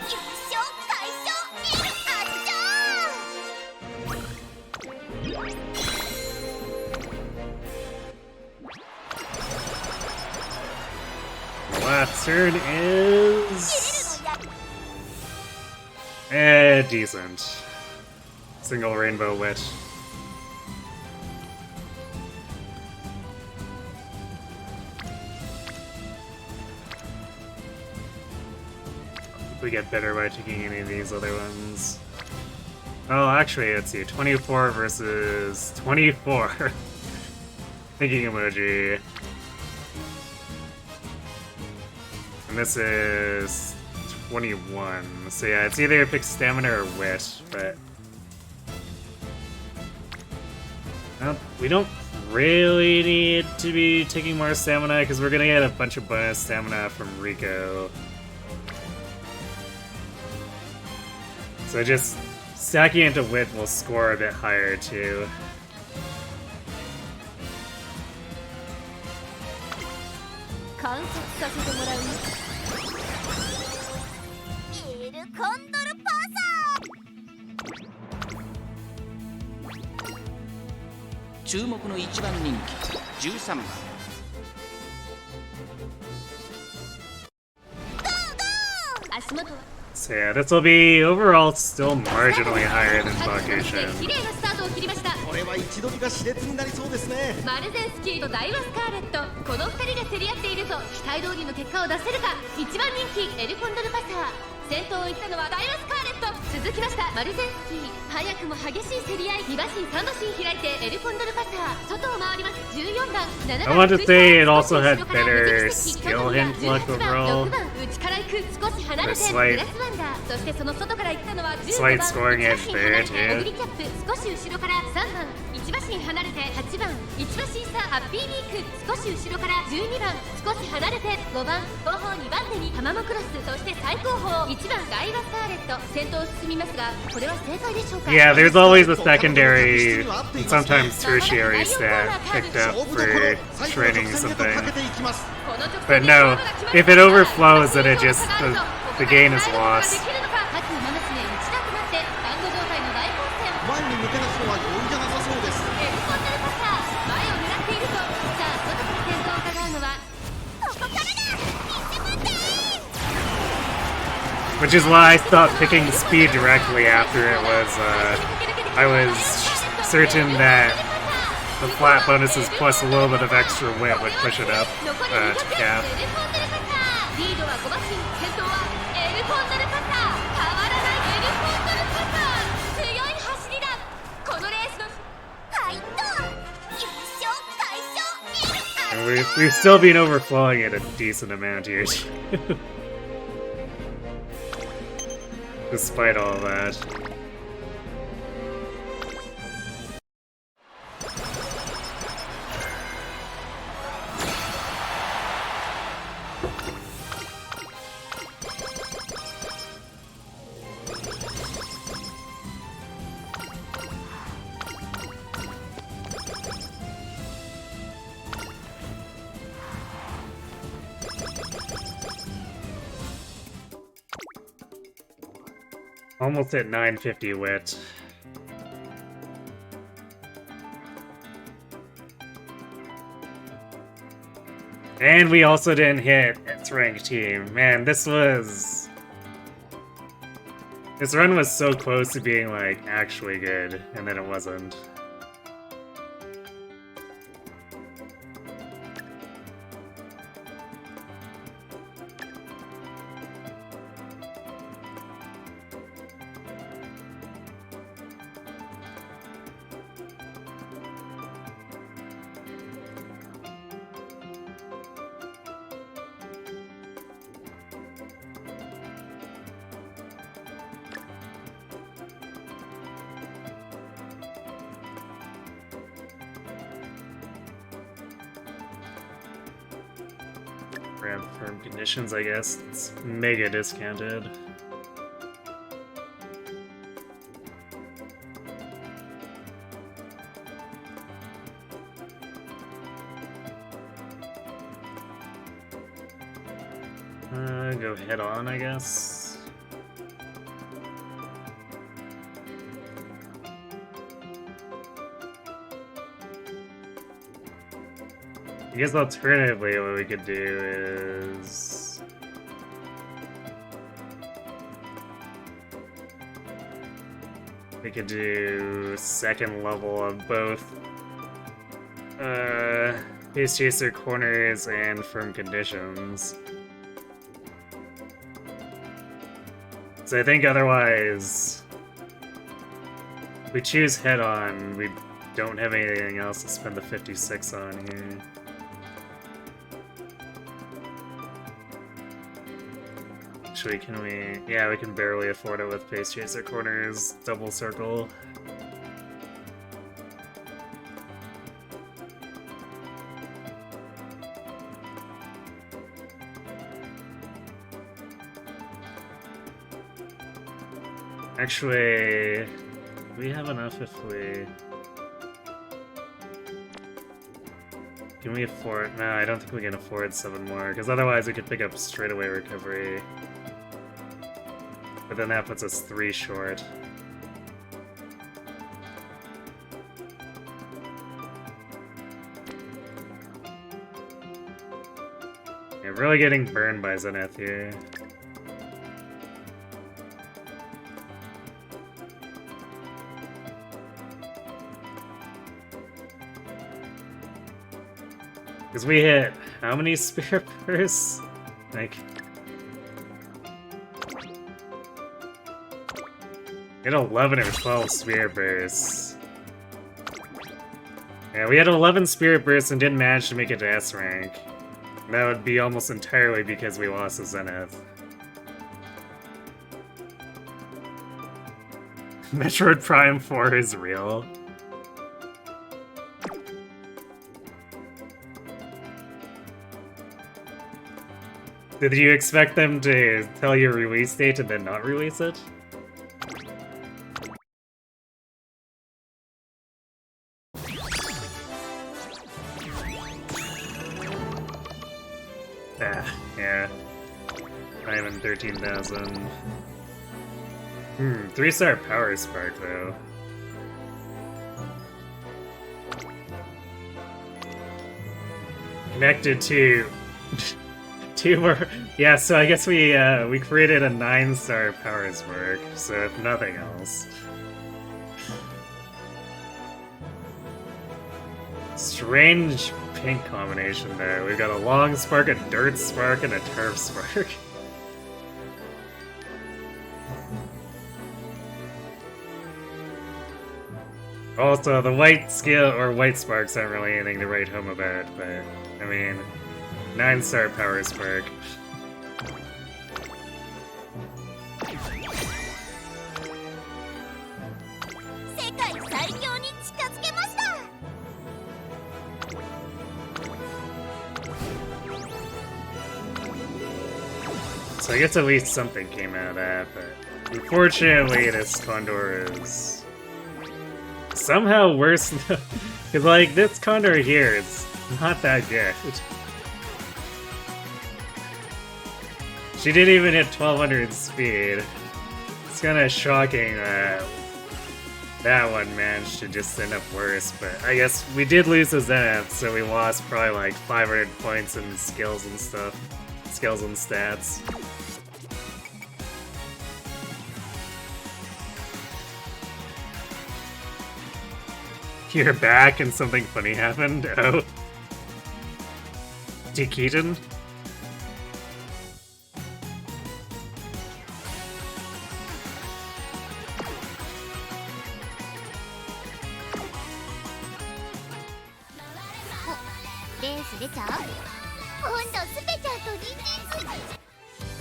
優勝快勝ビル圧勝。 Last turn is decent. Single rainbow wit. We get better by taking any of these other ones. Oh, actually, let's see. 24 versus 24. Thinking emoji. And this is 21. So yeah, it's either pick stamina or wit, but we don't really need to be taking more stamina because we're gonna get a bunch of bonus stamina from Rico. So just stacking into wit will score a bit higher too. 観察させてもらうよ。エルコンドルパ注目の一番人気13番。足元は So yeah, this will be overall still marginally higher than Tactician. 綺麗なスタートを切りました。これは位置取りが熾烈になりそうですね。マルゼンスキーとダイワスカーレット、この2人で競り合っていると期待通りの結果を出せるか。一番人気エルコンドルパサー、先頭を行ったのはダイワスカーレット。続きましたマルゼンスキー、早くも激しい競り合い。2馬身3馬身開いてエルコンドルパサー、外を回ります。14番、7 I 番 want to say it also had better skill influx overall. 6番、内から行く、少し離れて The ブ slight- レスワンダー。そしてその外から行ったのは15 Slight 番、 scoring edge there, オグリ too. キャップ、少し後ろから3番、1馬身離れて8番、1馬身差ハッピーミーク、少し後ろから12番、少し離れて5番、後方2番手にタマモクロス、そして最高峰1番ダイワスカーレット。先頭を進みますが、これは正解でしょうか。 Yeah, there's always a secondary and sometimes tertiary stat picked up for training something. But no, if it overflows, then it just the gain is lost. 前に抜け出すのは容易じゃなさそうです。エルコンドルパサー、前を狙っていると。さあ、外から先頭を伺うのはここからだ。見て待て。 Which is why I stopped picking speed directly after it was, I was certain that the flat bonuses plus a little bit of extra wit would push it up, 残り to 200 cap. エルコンドルパサー、リードは5馬身、先頭はエルコンドルパサー。変わらないエルコンドルパサー、強い走りだ。このレースのはいと。優勝快勝。 And we've still been overflowing it a decent amount here, despite all that. Almost at 950 wit. And we also didn't hit its ranked team. Man, this run was so close to being, like, actually good, and then it wasn't. Firm conditions, I guess. It's mega discounted. Go head on, I guess. I guess alternatively what we could do is... we could do second level of both Pace Chaser corners and firm conditions. So I think otherwise, if we choose head on, we don't have anything else to spend the 56 on here. Actually, can we... yeah, we can barely afford it with Pace Chaser corners, double circle. Actually, we have enough if we... Can we afford... No, I don't think we can afford 7 more, because otherwise we could pick up straightaway recovery. But then that puts us 3 short. Yeah, really getting burned by Zenith here. Because we hit how many spirit bursts? Like... we had 11 or 12 spirit bursts. Yeah, we had 11 spirit bursts and didn't manage to make it to S rank. And that would be almost entirely because we lost to Zenith. Metroid Prime 4 is real. Did you expect them to tell your release date and then not release it? Yeah. 13,000. 3-star power spark though. Connected to 2 more. Yeah, so I guess we created a 9-star power spark, so if nothing else. Strange pink combination there. We've got a long spark, a dirt spark, and a turf spark. Also, the white skill or white sparks aren't really anything to write home about, but I mean, 9-star power spark. So I guess at least something came out of that, but unfortunately this Condor is somehow worse than... Because, like, this Condor here is not that good. She didn't even hit 1200 speed. It's kind of shocking that that one managed to just end up worse, but I guess we did lose to Zenith, so we lost probably like 500 points in skills and stuff. Skills and stats. You're back and something funny happened? Oh. Tactician?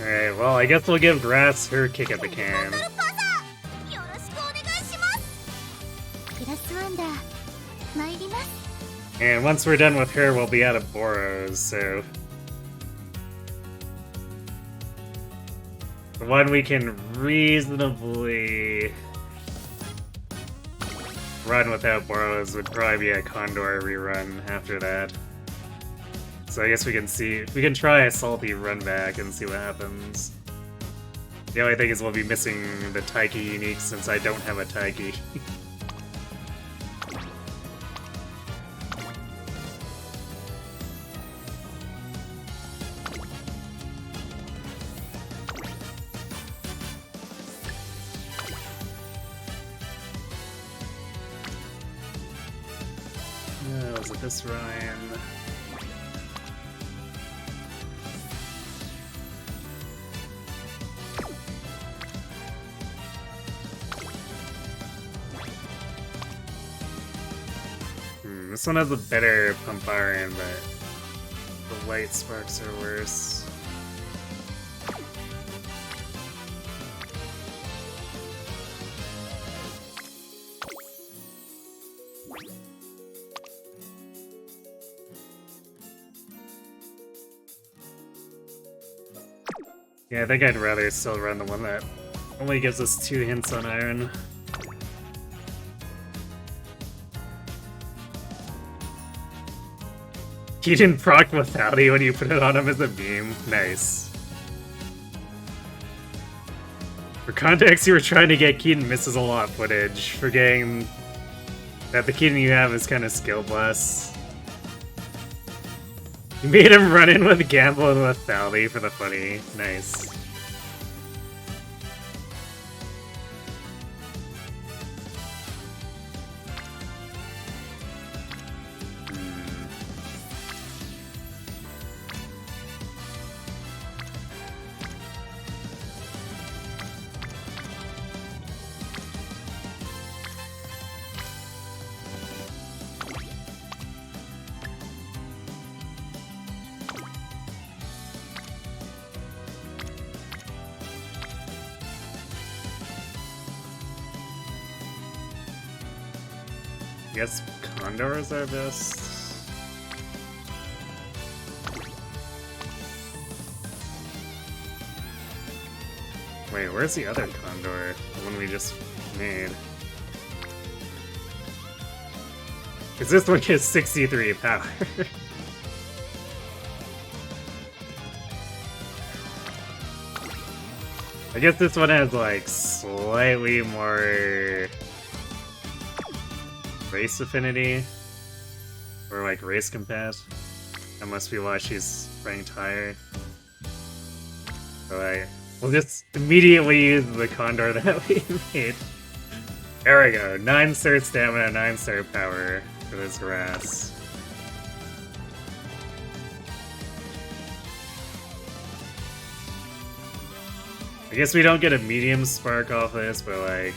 Alright, well, I guess we'll give Grass her kick at the can. And once we're done with her, we'll be out of Boros, so... the one we can reasonably run without Boros would probably be a Condor rerun after that. So I guess we can try a salty run back and see what happens. The only thing is we'll be missing the Taiki unique since I don't have a Taiki. Was it this Ryan? This one has a better pump iron, but the white sparks are worse. Yeah, I think I'd rather still run the one that only gives us 2 hints on iron. He didn't proc lethality when you put it on him as a beam. Nice. For context, you were trying to get Keaton misses a lot footage, forgetting that the Keaton you have is kind of skill plus. You made him run in with Gamble and lethality for the funny. Nice. I guess Condor is our best. Wait, where's the other Condor? The one we just made. Because this one gets 63 power. I guess this one has like slightly more race affinity, or like race compat. That must be why she's ranked higher. So we'll just immediately use the Condor that we made. There we go, 9-star stamina, 9-star power for this grass. I guess we don't get a medium spark off this, but like,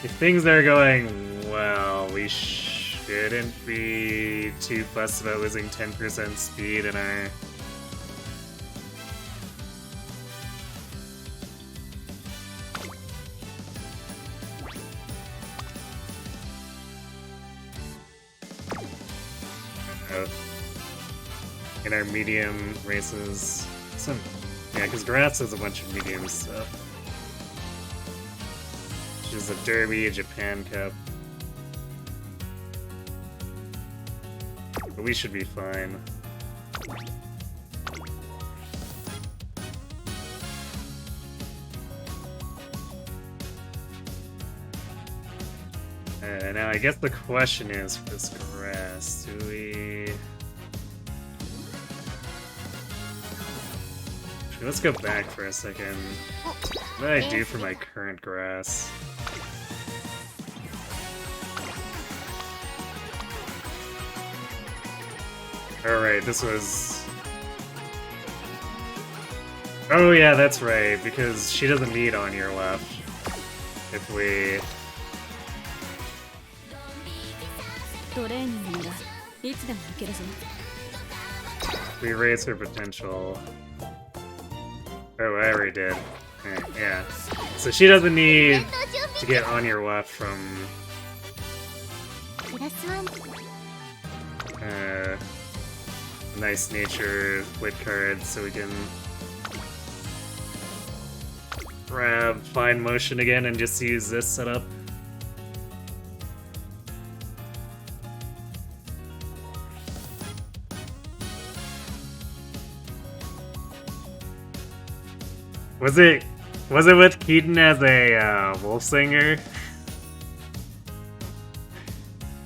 if things are going well, we shouldn't be too fussed about losing 10% speed in our... in our medium races. Yeah, because grass has a bunch of medium stuff. Which is a Derby, a Japan Cup. But we should be fine. Now I guess the question is for this grass, do we... Let's go back for a second. What did I do for my current grass? Alright, this was... Oh yeah, that's right, because she doesn't need on your left. If we... We raise her potential. Oh, I already did. Okay, yeah. So she doesn't need to get on your left from... nice nature lit card, so we can grab Fine Motion again and just use this setup. Was it with Keaton as a wolf singer?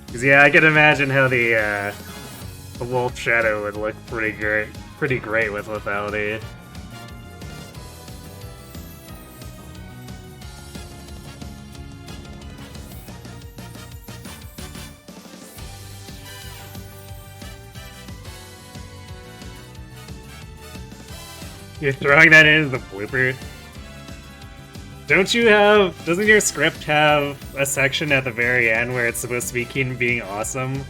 Cause yeah, I can imagine how the wolf shadow would look pretty great with lethality. You're throwing that in as a blooper? Doesn't your script have a section at the very end where it's supposed to be Keaton being awesome?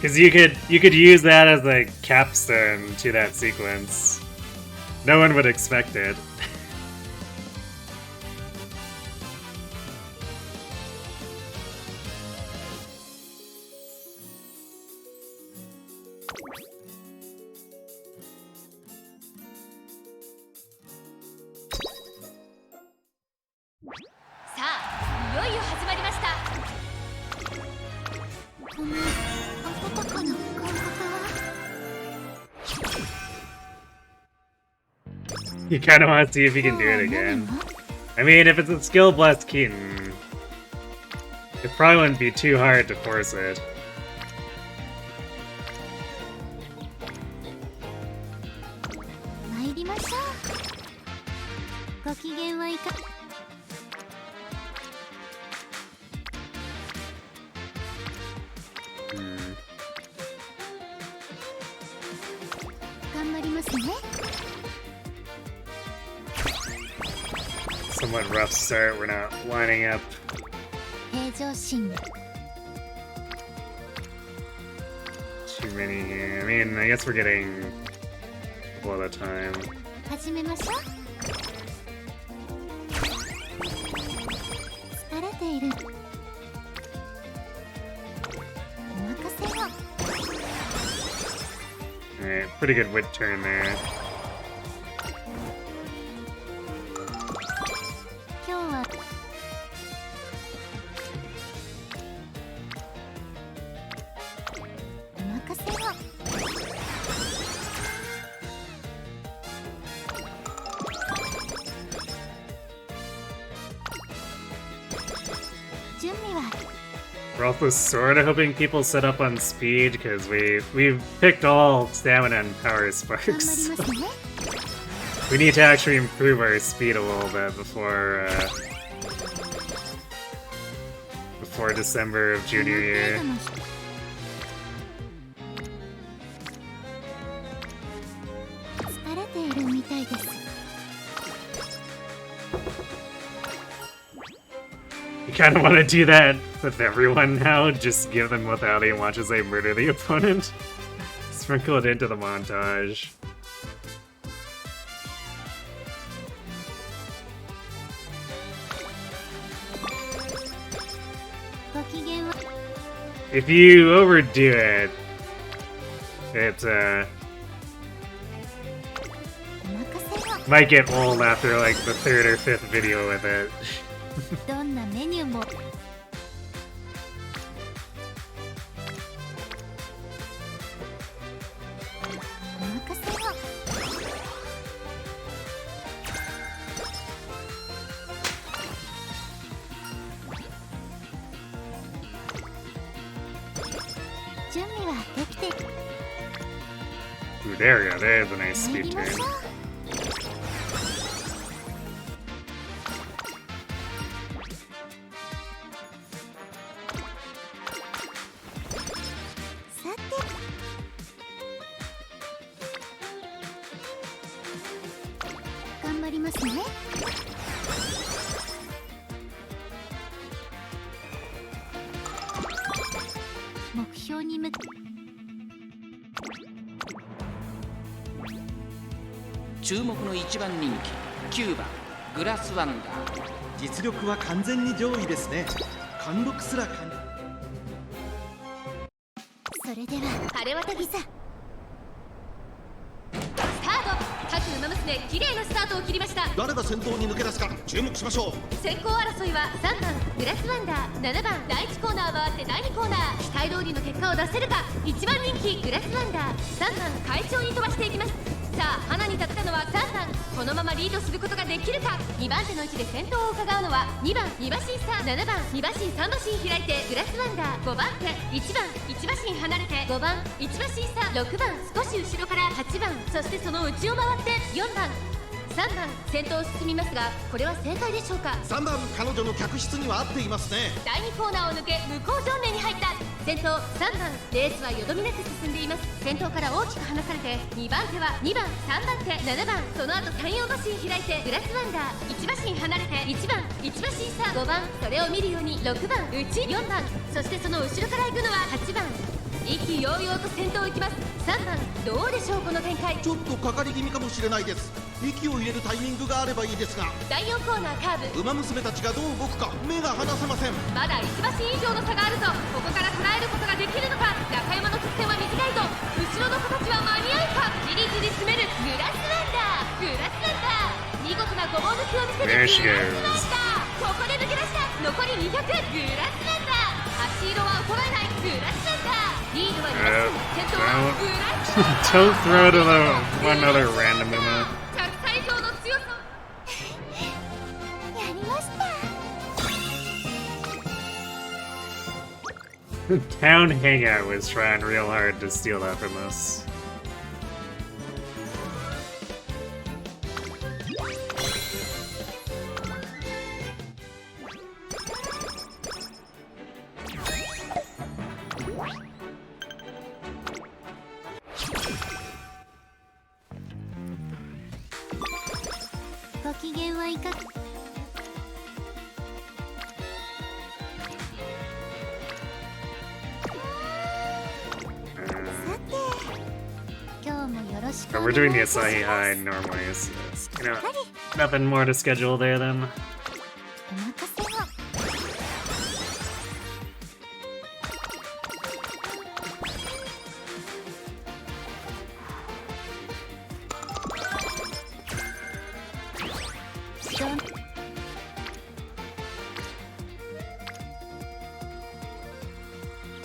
Because you could use that as a capstone to that sequence. No one would expect it. You kind of want to see if he can do it again. I mean, if it's a skill blessed Keaton, it probably wouldn't be too hard to force it. Somewhat rough start, we're not lining up. Too many here. I mean, I guess we're getting a couple at a time. Alright, pretty good wit turn there. We're also sort of hoping people set up on speed because we've picked all stamina and power sparks. We need to actually improve our speed a little bit before December of junior year. You kind of want to do that with everyone now, just give them lethality and watch as they murder the opponent. Sprinkle it into the montage. If you overdo it, it might get old after like the 3rd or 5th video with it. Ooh, there we go. There's a nice speed turn.注目の1番人気9番グラスワンダー。実力は完全に上位ですね。貫禄すら感じ。それでは晴れ渡ぎさ。スタート。各馬娘綺麗なスタートを切りました。誰が先頭に抜け出すか注目しましょう。先行争いは3番グラスワンダー、7番第1コーナー回って第2コーナー、期待通りの結果を出せるか。1番人気グラスワンダー、3番快調に飛ばしていきます。さあ花に立ったのは3番、このままリードすることができるか。2番手の位置で先頭を伺うのは2番2馬身差、7番2馬身3馬身開いてグラスワンダー、5番手1番1馬身離れて5番1馬身差、6番少し後ろから8番、そしてその内を回って4番3番先頭を進みますが、これは正解でしょうか。3番彼女の客室には合っていますね。第2コーナーを抜け向こう正面に入った。先頭3番、レースはよどみなく進んでいます。先頭から大きく離されて2番手は2番3番手7番、その後3、4馬身開いてグラスワンダー、1馬身離れて1番1馬身差、5番それを見るように6番内4番、そしてその後ろから行くのは8番。意気揚々と先頭を行きます。3番どうでしょうこの展開。ちょっとかかり気味かもしれないです。息を入れるタイミングがあればいいですが、第4コーナーカーブ、ウマ娘たちがどう動くか目が離せません。まだ1馬身以上の差があるぞ。ここから捉えることができるのか。中山の直線は短いぞ。後ろの子たちは間に合うか。じりじり詰めるグラスワンダー、グラスワンダー、見事なごぼう抜きを見せるグラスワンダー。ここで抜け出した。残り200、グラスワンダー、足色は衰えないグラスワンダー、リードは2馬身、先頭はグラスワンダー。Don't throw to the one other random Uma. 100歳以上の強 Town Hangout was trying real hard to steal that from us. But we're doing the Asahi High normally, so you know, nothing more to schedule there then.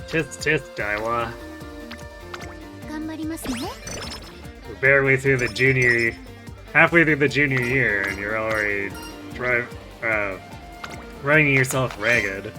Tisk, Daiwa. We're barely through the halfway through the junior year, and you're already running yourself ragged.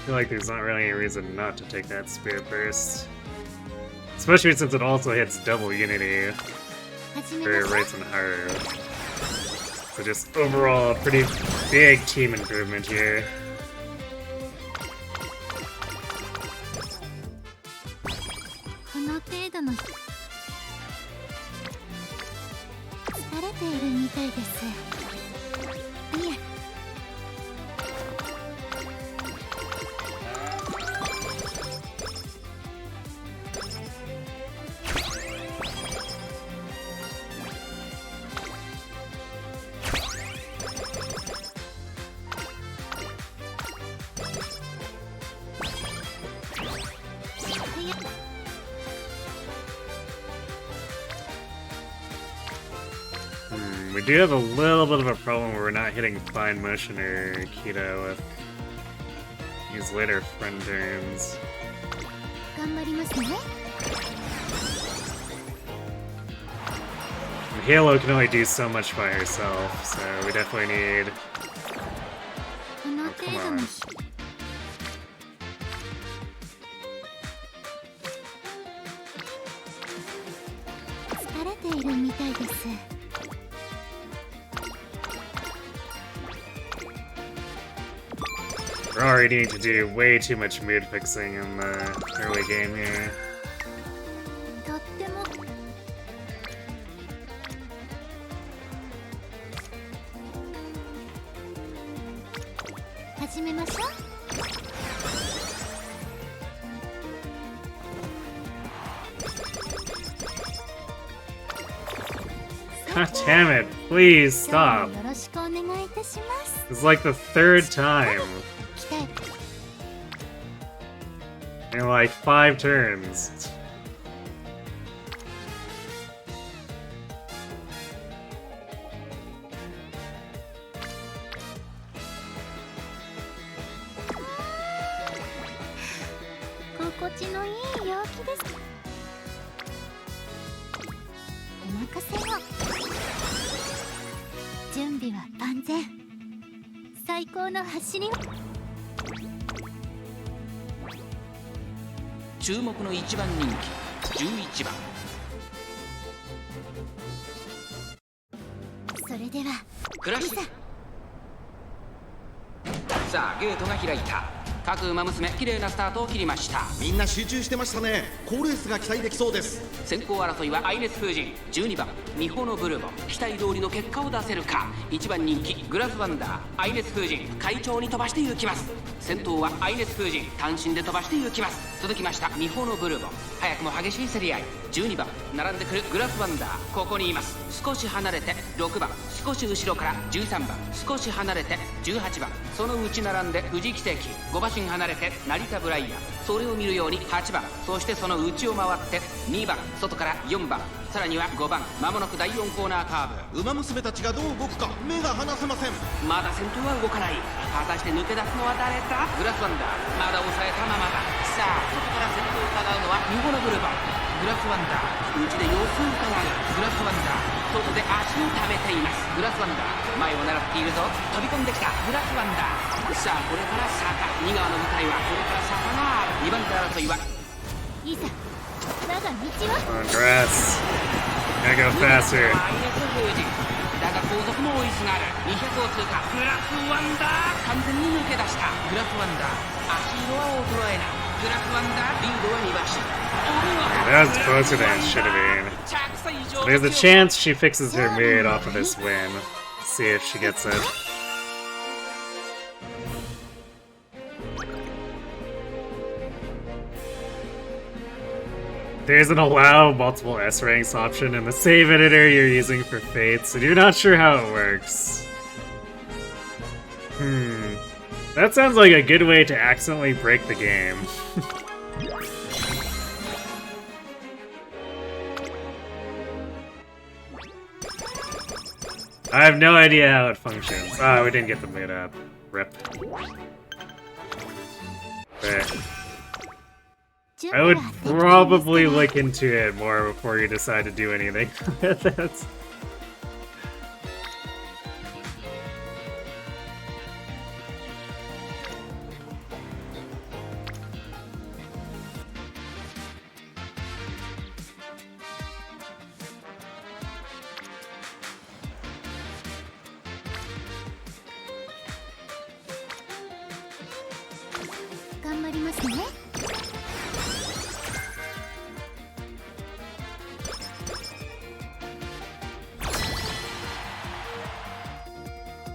I feel like there's not really any reason not to take that Spirit Burst. Especially since it also hits double Unity for Rights and Haru. So just overall, a pretty big team improvement here. We do have a little bit of a problem where we're not hitting Fine Motion or Keto with these later friend turns. And Halo can only do so much by herself, so we definitely need... Oh, come on. We're already needing to do way too much mood fixing in the early game here. God damn it, please stop. It's like the third time. In like 5 turns.注目の1番人気11番。それではクラッシュ。さあゲートが開いた。各馬娘綺麗なスタートを切りました。みんな集中してましたね。好レースが期待できそうです。先行争いは愛熱風神、12番ミホのブルボン、期待通りの結果を出せるか。1番人気グラスワンダー、愛熱風神快調に飛ばして行きます。先頭は愛熱風神単身で飛ばして行きます。続きましたミホのブルボン、早くも激しい競り合い。12番並んでくるグラスワンダー、ここにいます。少し離れて6番、少し後ろから13番、少し離れて18番、その内並んで富士奇跡、5馬身離れて成田ブライアン、それを見るように8番、そしてその内を回って2番、外から4番、さらには5番、まもなく第4コーナーカーブ。馬娘たちがどう動くか目が離せません。まだ先頭は動かない。果たして抜け出すのは誰だ。グラスワンダーまだ抑えたままだ。さあ外から先頭を伺うのはミホのブルボン。グラスワンダー内で様子を伺う。グラスワンダー外で足を溜めています。グラスワンダー前を狙っているぞ。飛び込んできたグラスワンダー。さあこれから坂、2側の舞台はこれから坂がある。2番手争いはいざ我が道は On grass. Gotta go faster. だが後続も追いすがる。200を通過。グラスワンダー完全に抜け出した。グラスワンダー足色は衰えない。グラスワンダーリードは2馬身。 That was closer than it should have been. There's a chance she fixes her mirror off of this win. Let's see if she gets it. There's an allow multiple S ranks option in the save editor you're using for Fates, and you're not sure how it works. That sounds like a good way to accidentally break the game. I have no idea how it functions. Ah, we didn't get the mood up. Rip. But I would probably look into it more before you decide to do anything. That's...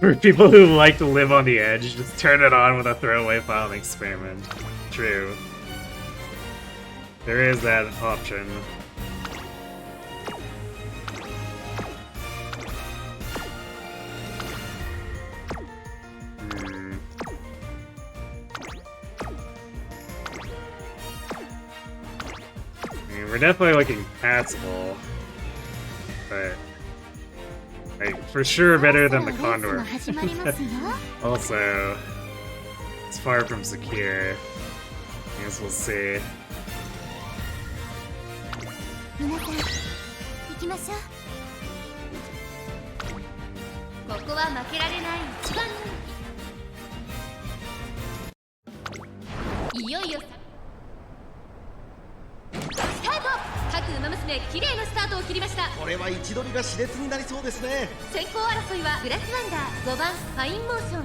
For people who like to live on the edge, just turn it on with a throwaway file and experiment. True. There is that option. I mean, we're definitely looking passable, but like, for sure better than the Condor. Also, it's far from secure. I guess we'll see. 皆さん行きましょう。ここは負けられない一番人気。いよいよスタート。各馬娘綺麗なスタートを切りました。これは位置取りが熾烈になりそうですね。先行争いはグラスワンダー5番ファインモーション。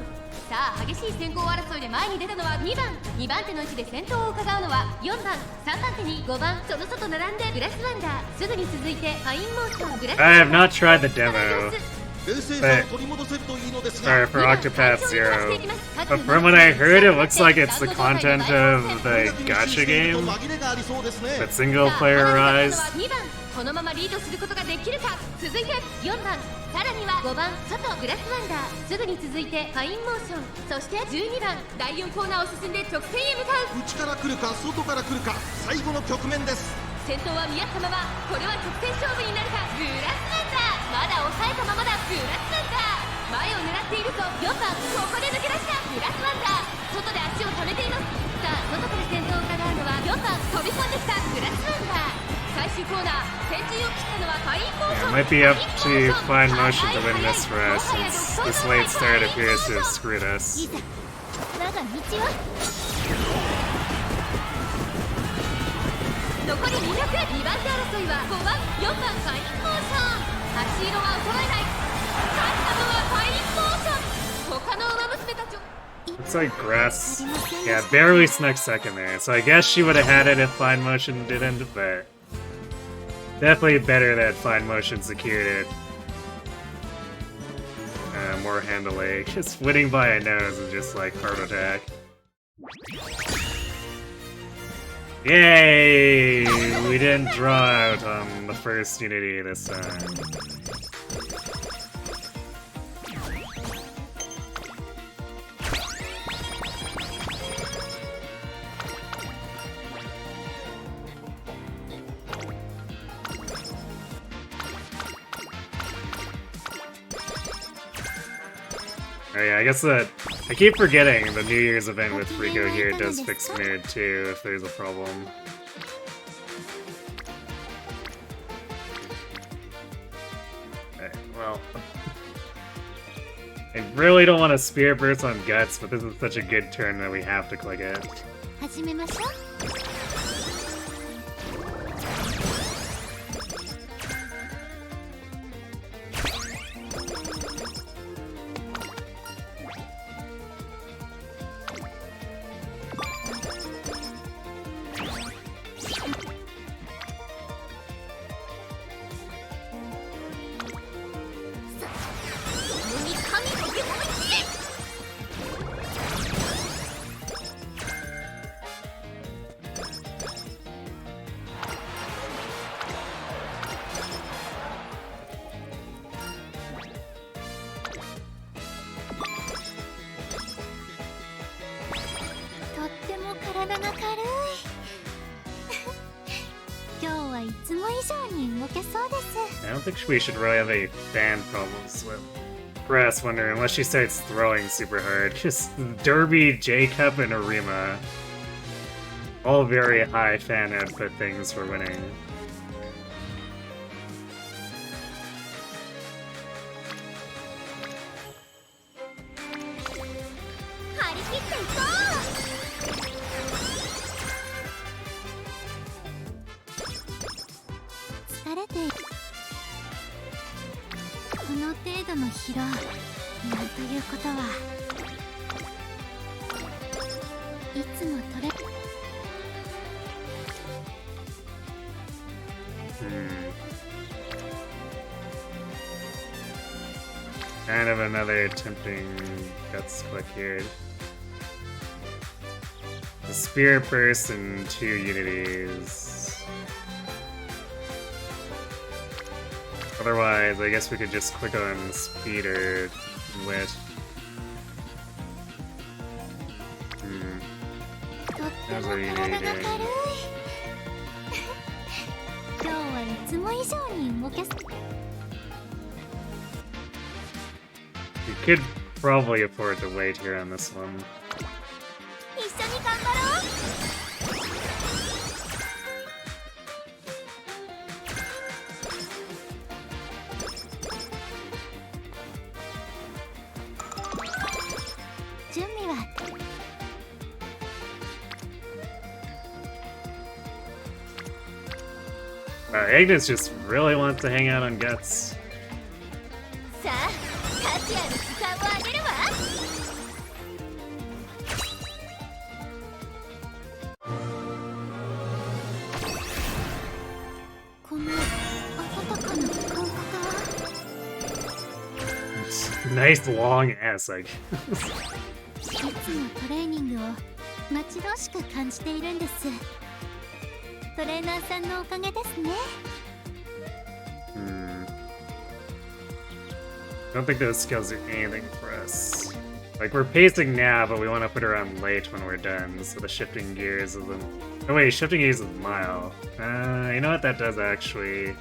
さあ激しい先行争いで前に出たのは2番。2番手の位置で先頭を伺うのは4番。3番手に5番、その外並んでグラスワンダー。すぐに続いてファインモーション、グラスワンダー。 I have not tried the demo. 冷静さを取り戻せるといいのですが。 Sorry, for Octopath Zero. But from what I heard, it looks like it's the content of the gacha game. But single player rise. 2番、このままリードすることができるか。続いて4番、さらには5番、外グラスワンダー。すぐに続いてファインモーション、そして12番、第4コーナーを進んで直線へ向かう。内から来るか外から来るか、最後の局面です。先頭は見合ったまま、これは直線勝負になるか。グラスワンダーまだ抑えたままだ。グラスワンダー前を狙っているぞ。4番、ここで抜け出した。グラスワンダー外で足を溜めています。さあ外から先頭を伺うのは4番、飛び込んできたグラスワンダー。最終コーナー、先陣を切ったのはファインモーション。 It might be up to Fine Motion to win this for us, since this late start appears to have screwed us. いざ我が道は残り200。2番手争いは5番、4番ファインモーション。足色は衰えない。勝ったのはファインモーション。他の馬娘たちを今 Looks like grass. Yeah, barely snuck second there. So I guess she would have had it if fine motion didn't, but definitely better that fine motion secured it. More handily. Just winning by a nose is just like heart attack. Yay! We didn't draw out on the first unity this time. Oh yeah, I guess that I keep forgetting the New Year's event with Rico here does fix mood too if there's a problem. Okay, well. I really don't want to Spirit Burst on Guts, but this is such a good turn that we have to click it. 始めましょう。とっても体が軽い。今日はいつも以上に動けそうです。 I don't think we should really have any fan problems with Brass Wonder unless she starts throwing super hard. Just Derby, J-Cup, and Arima. All very high fan output things for winning. Kind of another tempting guts click here. The Spirit Burst and 2 Unities. Otherwise, I guess we could just click on Speed or Wit. How's our Unity doing? You could probably afford to wait here on this one. 一緒に頑張ろう。準備は Agnes just really wants to hang out on Guts. さあ、カズヤの時間をあげるわ。この温かな感覚は Nice long S, I guess. いつもトレーニングを待ち遠しく感じているんです。トレーナーさんのおかげですね。I don't think those skills do anything for us. Like, we're pacing now, but we want to put her on late when we're done, so the shifting gears isn't... Oh wait, shifting gears is mile. You know what? That does actually...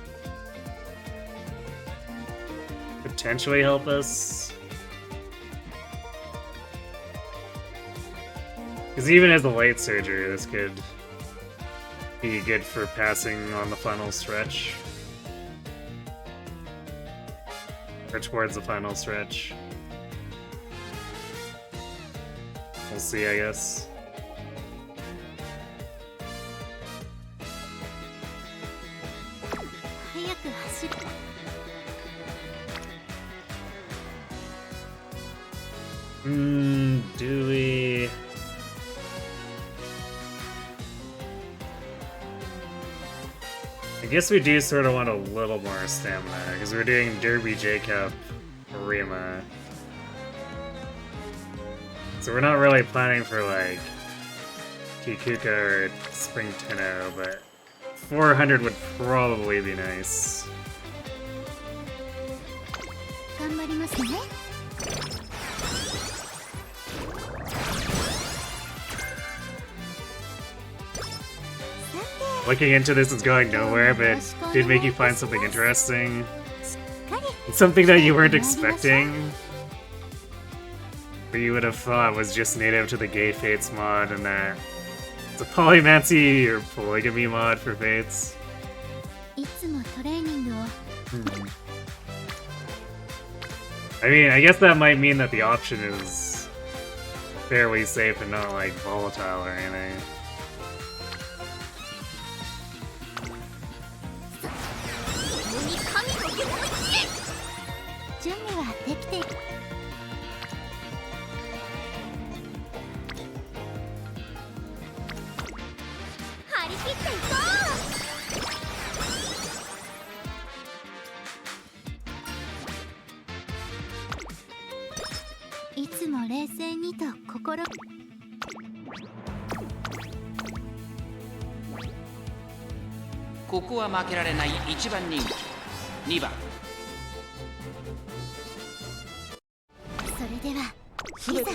potentially help us. Because even as a late surger, this could be good for passing on the final stretch. Or towards the final stretch. We'll see, I guess. Do we... I guess we do sort of want a little more stamina, because we're doing Derby Jacob Rima. So we're not really planning for, like, Kikuka or Spring Tenno, but 400 would probably be nice. 頑張りますね。 Looking into this is going nowhere, but it did make you find something interesting. Something that you weren't expecting. But you would have thought was just native to the Gay Fates mod, and that it's a polymancy or polygamy mod for Fates. いつもトレーニングを I mean, I guess that might mean that the option is fairly safe and not like volatile or anything. に神の手を準備はできている。張り切っていこう。いつも冷静にと心。ここは負けられない1番人気2番。それではいざ。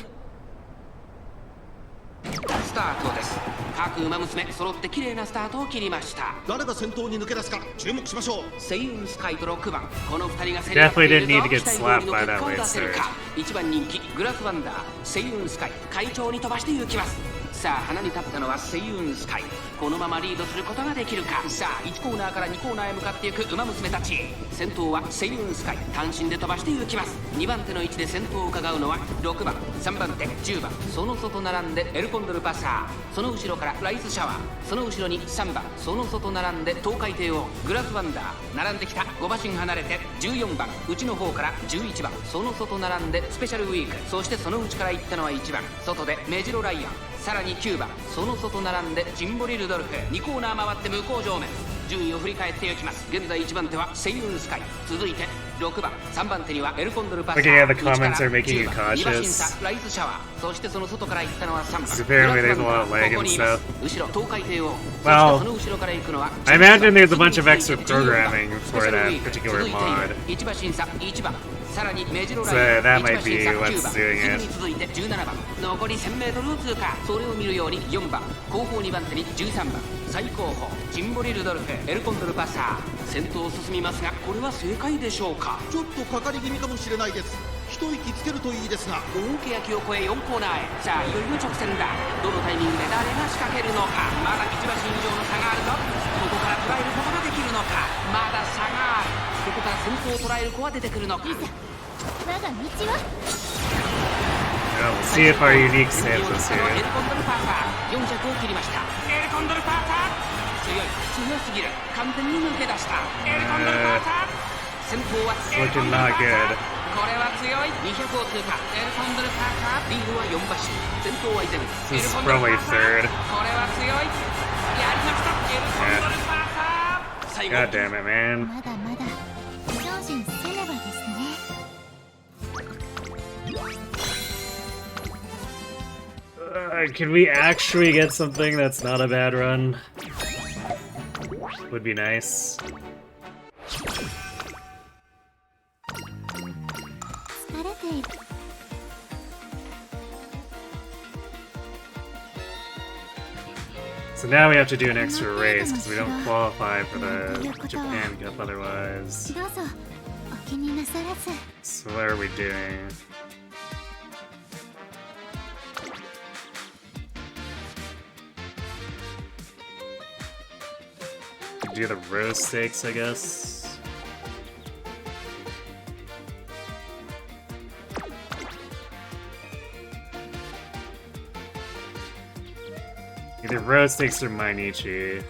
スタートです。各馬娘揃って綺麗なスタートを切りました。誰が先頭に抜け出すか注目しましょう。星雲スカイと6番、この2人が競り合っているぞ。期待通りの結果を出せるか。1番人気グラスワンダー、星雲スカイ快調に飛ばして行きます。さあ花に立ったのは星雲スカイ。このままリードすることができるか。さあ1コーナーから2コーナーへ向かっていく馬娘たち。先頭は星雲スカイ、単身で飛ばして行きます。2番手の位置で先頭を伺うのは6番、3番手10番、その外並んでエルコンドルパサー、その後ろからライスシャワー、その後ろに3番、その外並んで東海帝王グラスワンダー、並んできた5馬身離れて14番、内の方から11番、その外並んでスペシャルウィーク、そしてその内から行ったのは1番、外でメジロライアン、さらに9番、その外並んでチンボリルドルフ、2コーナー回って向こう正面、順位を振り返っていきます。現在1番手は星雲スカイ、続いて6番、3番手にはエルコンドルパサー、Looking at the comments are making you cautious. 2馬審査ライスシャワー、そしてその外から行ったのは3番、 Apparently there's a lot of lag and ここにいます。 stuff. 後ろ東海帝王、 Well, そしてその後ろから行くのは I imagine there's a bunch of extra programming for that particular mod. 1馬審査1番、さらにメジロライ So ン that 1 might 馬 be 審査 what's 9番、 doing すぐ it. に続いて17番、残り 1000m を通過。それを見るように4番、後方2番手に13番、最後方チンボリルドルフ、エルコンドルパサー、先頭を進みますが、これは正解でしょうか。ちょっとかかり気味かもしれないです。一息つけるといいですが。大欅を越え4コーナーへ。さあいよいよ直線だ。どのタイミングで誰が仕掛けるのか。まだ1馬身以上の差があるぞ。ここから捉えることができるのか。まだ差がある。ここから先頭を捉える子は出てくるのか。我が道は Yeah, we'll see if our unique saves エ us ル here. コンドルパーサー4着を切りました。エルコンドルパーサー強い強すぎる。完全に抜け出した。エルコンドルパーサー先頭はエルコ Looking ンドルパ not ーサー good. これは強い。200を通過。エルコンドルパーサーリードは4馬身。先頭は依然 This エ is ルコンドルパ probably ーサー third. これは強い。やりました。エルコンドルパーサー最後 God damn it, man. まだまだ精進せねばですね。Can we actually get something that's not a bad run? Would be nice. 疲れている。 So now we have to do an extra race because we don't qualify for the Japan Cup otherwise. どうぞお気になさらず。 So what are we doing? Do the rose stakes, I guess. Either rose stakes or Mainichi.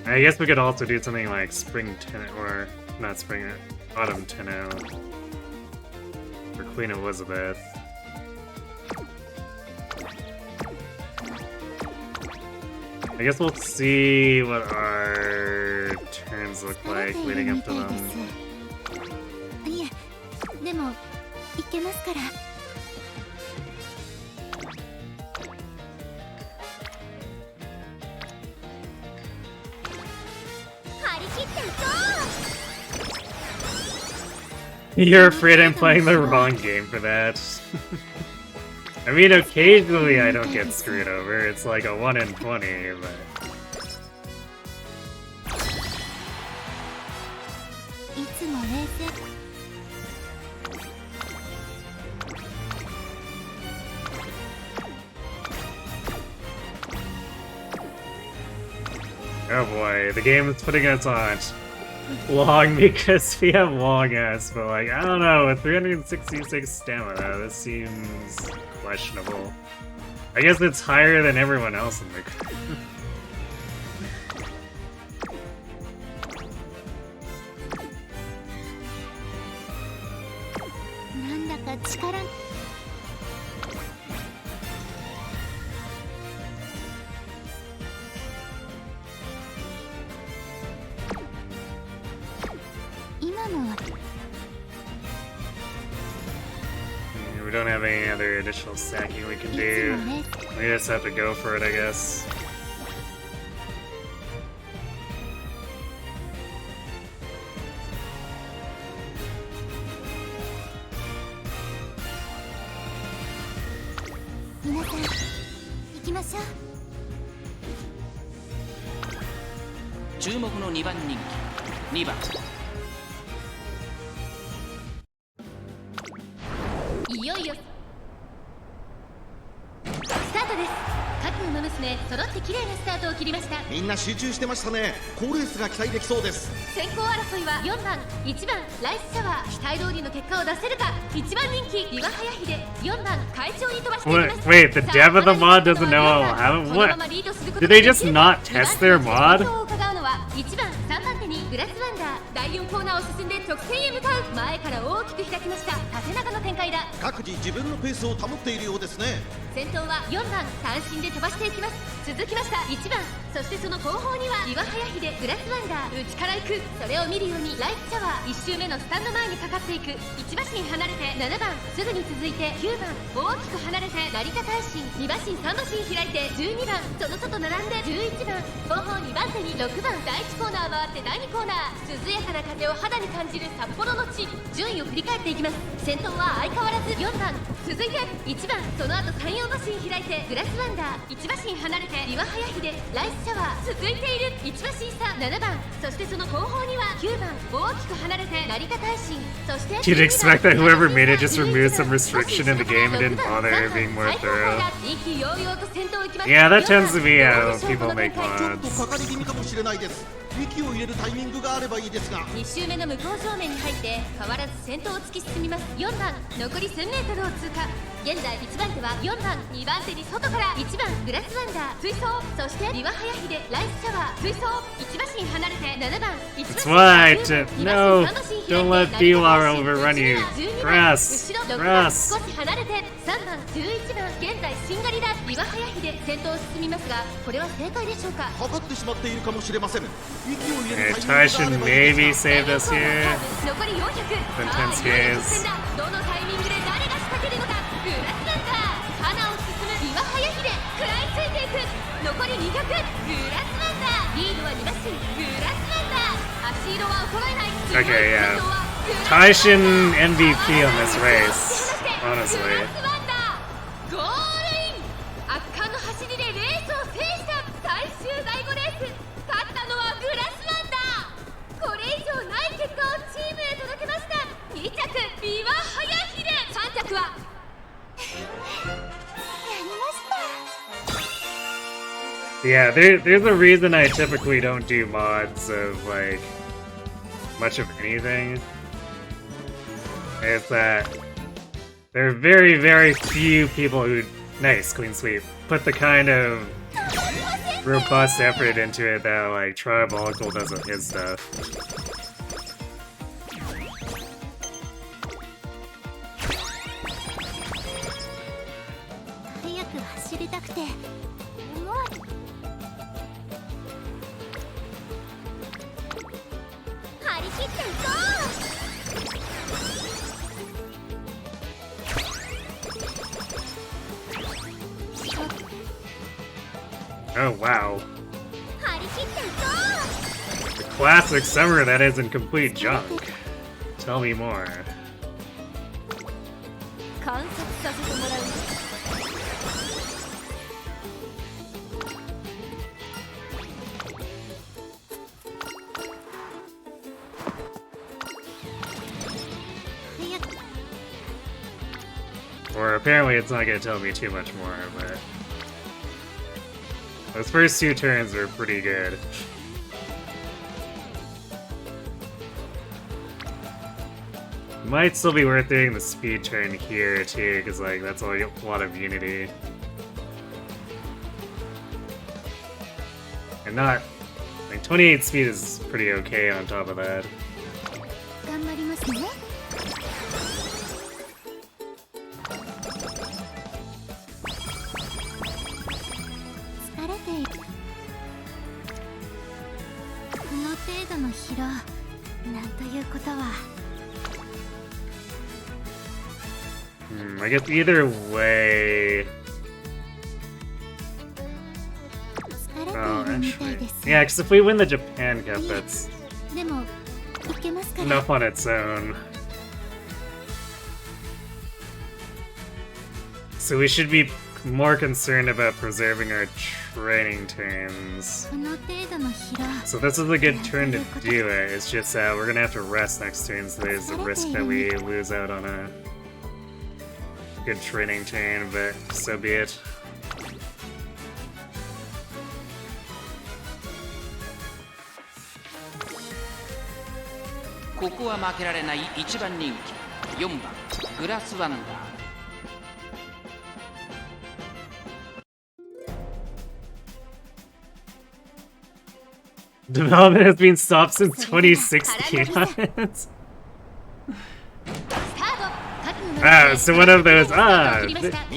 I guess we could also do something like Spring Tenno, or not Spring, Autumn Tenno, or Queen Elizabeth. I I guess we'll see what our turns look like leading up to them. いえ、でもいけますから。張り切っていこう。 You're afraid I'm playing the wrong game for that. I mean, occasionally I don't get screwed over. It's like a 1 in 20, but... いつも冷静。 Oh boy, the game is putting us on long because we have long ass, but like, I don't know, with 366 stamina, this seems questionable. I guess it's higher than everyone else in the group. なんだか力。今のは。 We don't have any other additional stacking we can do. We just have to go for it, I guess. Let's go. 注目の2番人気2番いよいよスタートです。各馬娘揃って綺麗なスタートを切りました。みんな集中してましたね。好レースが期待できそうです。先行争いは4番1番ライスシャワー。期待通りの結果を出せるか。1番人気岩早秀4番会長に飛ばしていきます。 Wait, the dev of the mod doesn't know I'll have it? What? Did they just not test their mod? 1番3番手にグラスワンダー。第4コーナーを進んで直線へ向かう。前から大きく開きました。縦長の展開だ。各自自分のペースを保っているようですね。先頭は4番単身で飛ばしていきます。続きました1番、そしてその後方には岩早秀グラスワンダー。内から行く。それを見るようにライスシャワー。1周目のスタンド前にかかっていく。1馬身離れて7番、すぐに続いて9番、大きく離れて成田大臣。2馬身3馬身開いて12番、その外並んで11番、後方2番手に6番。第1コーナー回って第2コーナー。涼やかな風を肌に感じる札幌の地。順位を振り返っていきます。先頭は相変わらず4番、続いて1番、その後3、4馬身開いてグラスワンダー。1馬身離れて岩早秀ライスシャワー。続いている1馬身差7番、そしてその後方には9番、大きく離れて成田大臣。そして You'd expect that whoever made it just removed some restriction in the game and didn't bother being more thorough. Yeah, that tends to be how people make ちょっと mods. かかり気味かもしれないです。息を入れるタイミングがあればいいですが。2周目の向こう正面に入って変わらず先頭を突き進みます。4番、残り 1000m を通過。現在1番手は4番、2番手に外から1番グラスワンダー追走。そして岩早秀ライスシャワー追走。1馬身離れて7番、1 That's 馬 why 身 no, don't let D-War overrun you. Press, 後ろ6 press. 番、少し離れて3番、11番、現在しんがりだ。岩早秀先頭を進みますが、これは正解でしょうか。かかってしまっているかもしれません。息を入れ Okay, るタイミングがあれ Tactician ばいいです maybe が。 saved us here. 残り400。 Intense gaze. どのタイミングで誰が仕掛けるのか。グラスワンダー花を進む岩早秀食らいついていく。残り200。グラスワンダーリードは2馬身。グラスワンダー足色は衰えない。 Okay, yeah. Tactician MVP on this race, honestly. グラスワンダーゴールイン。圧巻の走りでレースを制した最終第5レース。勝ったのはグラスワンダー。これ以上ない結果をチームへ届けました。2着岩早秀、3着はYeah, there's a reason I typically don't do mods of, like, much of anything. It's that there are very, very few people who, nice, clean sweep, put the kind of robust effort into it that, like, Tribalical does with his stuff. 速く走りたくて。Oh wow. 張り切っていこ The classic summer that isn't complete junk. Tell me more. 観察させてもらうね。う。早く Or apparently it's not gonna tell me too much more, but those first 2 turns are pretty good. Might still be worth doing the speed turn here too, because like that's a lot of unity. And not like 28 speed is pretty okay on top of that. 頑張りますね。疲れている。この程度の疲労、なんということは。 I guess either way. 疲れてい Oh, るみたい actually. です。 Yeah, because if we win the Japan Cup, that's でも、いけますから。 enough on its own. So we should be more concerned about preserving our training turns. この程度の疲労。 So this is a good turn to do it. It's just that we're gonna have to rest next turn, so there's a risk that we lose out on a good training turn, but so be it. ここは負けられない1番人気4番グラスワンダー。 Development has been stopped since 2016. So one of those,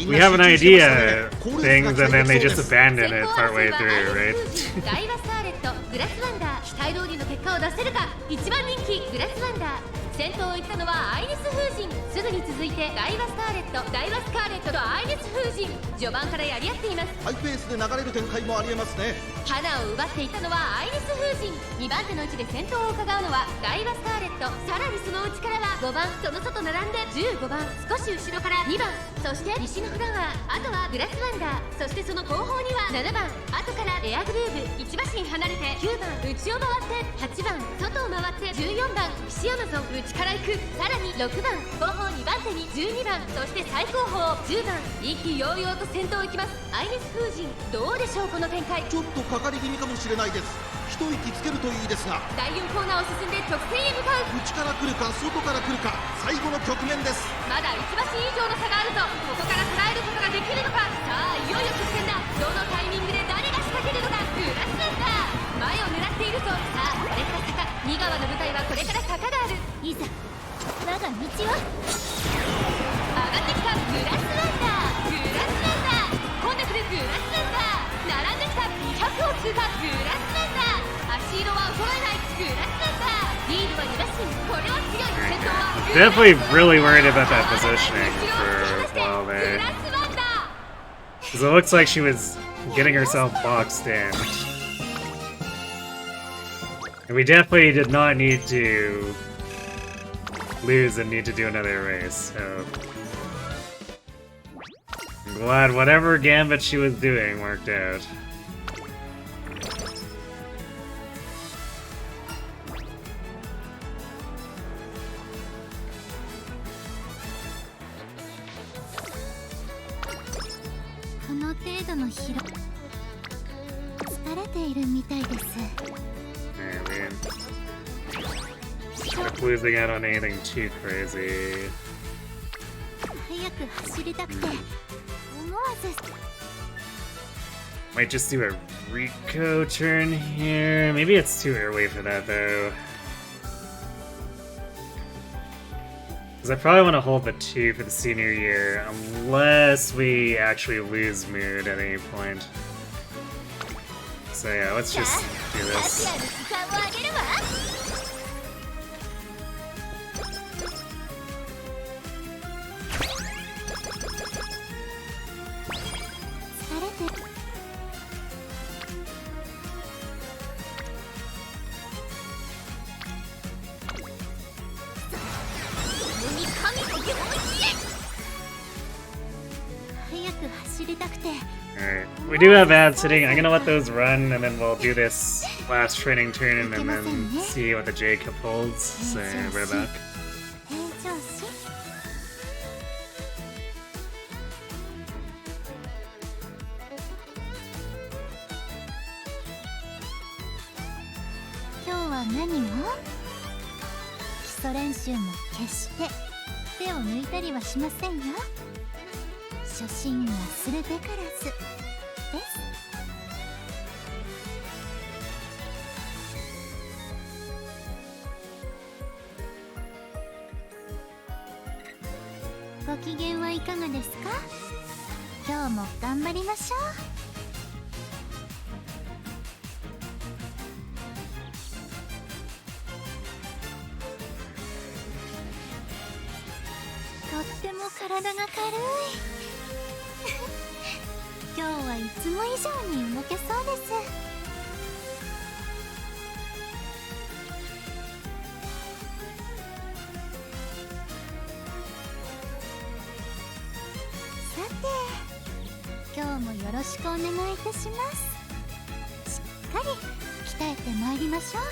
we have an idea things, and then they just abandon it partway through, right? ダイワスカーレット、グラスワンダー、期待通りの結果を出せるか。一番人気グラスワンダー。先頭を行ったのはアイネス風神。すぐに続いてダイワスカーレット、ダイワスカーレットとアイネス風神。序盤からやり合っています。ハイペースで流れる展開もありえますね。花を奪っていたのはアイネス風神。2番手の位置で先頭を伺うのはダイワスカーレット。さらにその内からは5番、その外並んで15番、少し後ろから2番、そして西のフラワー、あとはグラスワンダー、そしてその後方には7番、後からエアグルーヴ、1馬身離れて9番、内を回って8番、外を回って14番、岸アマゾン、内から行く。さらに6番、後方2番手に12番、そして最後方10番、意気揚々と先頭行きます。アイネス風神、どうでしょうこの展開。ちょっとかかり気味かもしれないです。一息つけるといいですが、第4コーナーを進んで直線へ向かう。内から来るか外から来るか、最後の局面です。まだ1馬身以上の差があるぞ。ここから捉えることができるのか。さあいよいよ直線だ。どのタイミングで誰が仕掛けるのか。グラスワンダー、前を狙っているぞ。さあこれから坂、2川の舞台はこれから坂がある。いざ、我が道は。上がってきたグラスワンダー、グラスワンダー、混んでくるグラスワンダー、並んできた200を通過グラスワンダー、足色は衰えないグラスワンダー、リードは2馬身、これは強い。先頭はグラスワンダー。 Definitely really worried about that positioning for a while グ there. ラスワンダー。 Because it looks like she was getting herself boxed in. And we definitely did not need to lose and need to do another race, so I'm glad whatever gambit she was doing worked out. この程度の疲労。疲れているみたいです。 Yeah, man. Not losing out on anything too crazy. 早く走りたくて、思わず。 Might just do a Rico turn here. Maybe it's too early for that though. Because I probably want to hold the 2 for the senior year, unless we actually lose mood at any point. So yeah, let's just do アジ this. アの時間をあげるわ。疲れて。速く走りたくて。 Alright, we do have ads sitting. I'm gonna let those run, and then we'll do this last training turn, and then see what the J Cup holds. So, we're back. 平常心。今日は何を？基礎練習も決して手を抜いたりはしませんよ。初心忘れてからずです。ご機嫌はいかがですか？今日も頑張りましょう。とっても体が軽い。今日はいつも以上に動けそうです。さて、今日もよろしくお願いいたします。しっかり鍛えてまいりましょう。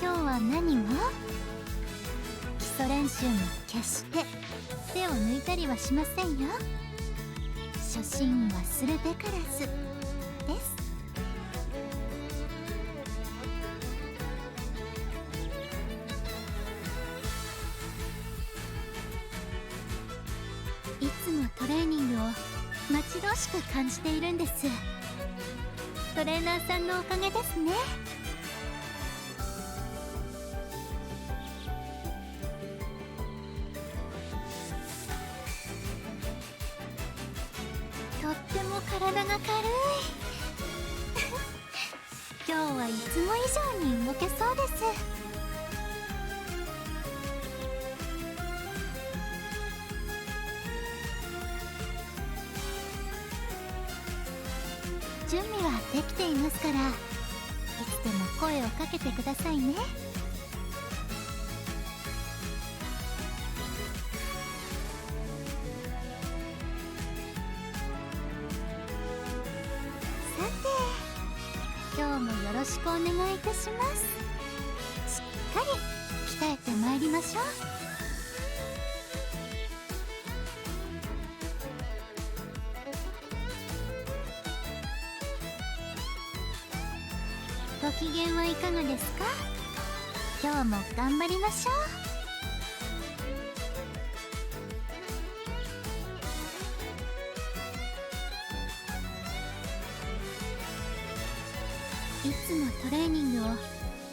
今日は何も？基礎練習も決して手を抜いたりはしませんよ。初心忘れてからずです。いつもトレーニングを待ち遠しく感じているんです。トレーナーさんのおかげですね。とっても体が軽い。今日はいつも以上に動けそうです。準備はできていますから、いつでも声をかけてくださいね。さて、今日もよろしくお願いいたします。しっかり鍛えてまいりましょう。ご機嫌はいかがですか？今日も頑張りましょう。いつもトレーニングを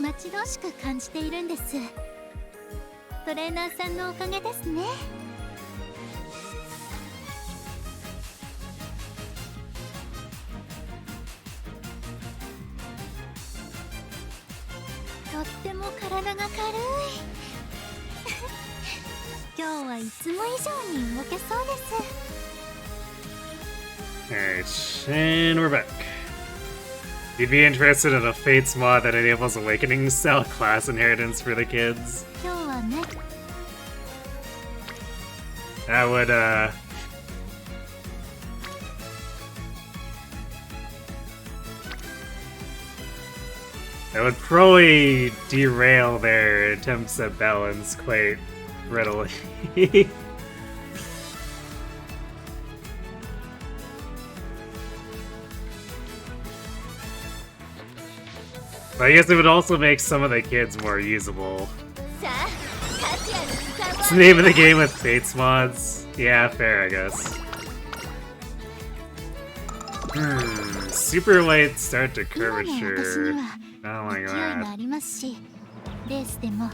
待ち遠しく感じているんです。トレーナーさんのおかげですね。とっても体が軽い。今日はいつも以上に動けそうです。 Alright, and we're back. You'd be interested in a Fates mod that enables Awakening style class inheritance for the kids? 今日はね。That would, that would probably derail their attempts at balance quite readily. But I guess it would also make some of the kids more usable. さあ、達也の時間 It's the name of the game with Fates mods. Yeah, fair, I guess. Super light start to 今の私 curvature. には Oh my 勢いが god. ありますし、レースでも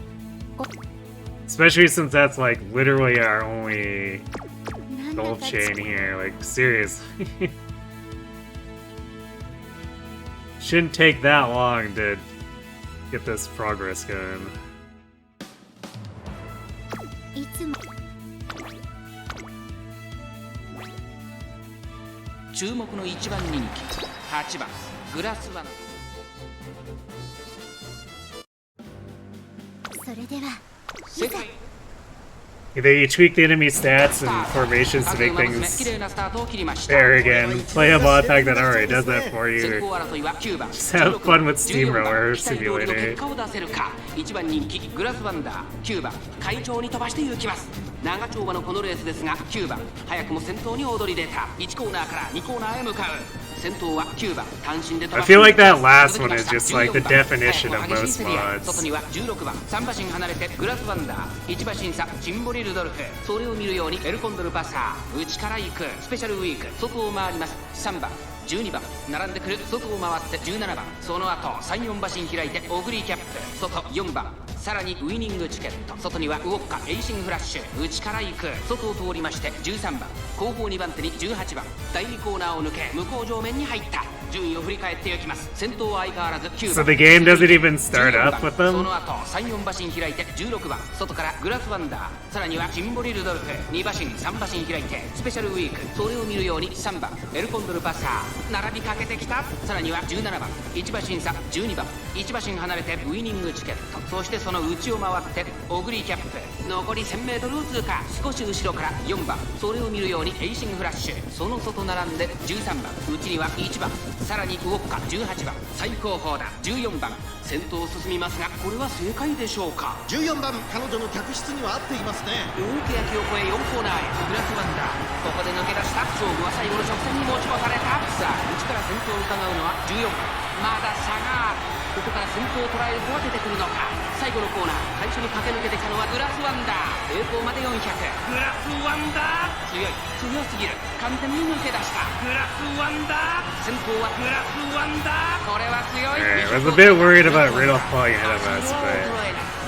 Especially since that's like literally our only なんだ gold か chain here. Like, seriously. Shouldn't take that long to get this progress going. いつも注目の1番人気8番グラスワナ。それでは正解 They tweak the enemy stats and formations to make 綺 things 麗なスタートを切りました fair again. Play a mod pack that already does that for 先 you. 行争いは9番 Just have fun with 14番 Steamroller 期待通りの Simulator. 結果を出せるか1番人気グラスワンダー9番会長に飛ばして行きます長丁場のこのレースですが9番早くも先頭に躍り出た1コーナーから2コーナーへ向かう先頭は9番単身で飛 I ばして feel like that last 続 one き is ました just like the 14番 definition of 早くも激し most い競り合い mods. 外には16番3馬身離れてグラスワンダー1馬身差チンボリルドルフそれを見るようにエルコンドルバサー内から行くスペシャルウィーク外を回ります3番12番並んでくる外を回って17番その後34馬身開いてオグリーキャップ外4番さらにウイニングチケット外にはウォッカエイシングフラッシュ内から行く外を通りまして13番後方2番手に18番第2コーナーを抜け向こう上面に入った順位を振り返っていきます先頭は相変わらず9 So 番 the game doesn't even start up with そ them? の後34馬身開いて16番外からグラスワンダーさらにはジンボリルドルフ2馬身3馬身開いてスペシャルウィークそれを見るように3番エルコンドルパッサー並びかけてきたさらには17番1馬身差12番1馬身離れてウイニングチケットそしてその内を回ってオグリーキャップ残り 1000m を通過少し後ろから4番それを見るようにエイシングフラッシュその外並んで13番内には1番さらにウォッカ18番最高峰だ14番先頭を進みますがこれは正解でしょうか14番彼女の客室には合っていますね大欅を越え4コーナーへグラスワンダーここで抜け出した勝負は最後の直線に持ち越されたさあ内から先頭を伺うのは14番まだ差があるここから先頭を捉える子は出てくるのか最後のコーナー最初に駆け抜けてきたのはグラスワンダー栄光まで400グラスワンダー強すぎる完全に抜け出したグラスワンダー先頭はグラスワンダーこれは強い Alright, I was a bit worried about Riddle falling ahead of us, but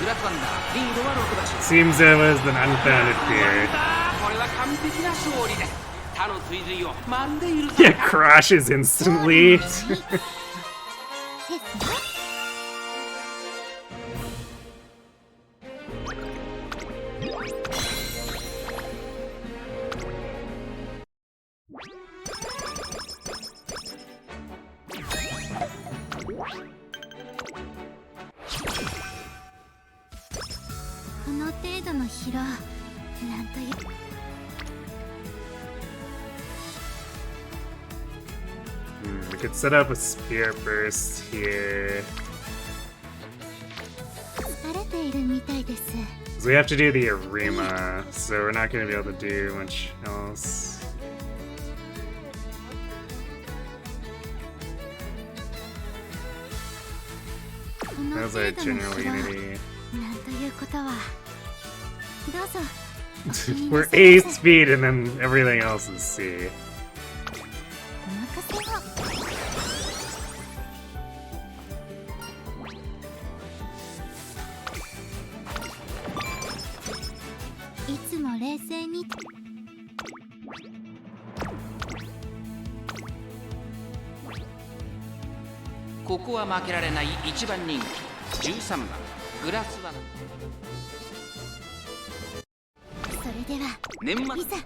グラスワンダーリードは6馬身 seems it was an unfounded fear. これは完璧な勝利です他の追随をまるで許さ Yeah, ない crashes instantly. ですねこの程度の疲労なんという We could set up a spear burst here. 疲れているみたいです So we have to do the Arima, so we're not going to be able to do much else. この That 程 was 度 our の general 疲労 unity. なんということはどうぞお気に We're なさ A いませ speed and then everything else is C. お任せをいつも冷静にここは負けられない1番人気13番グラスワンそれでは年末いざ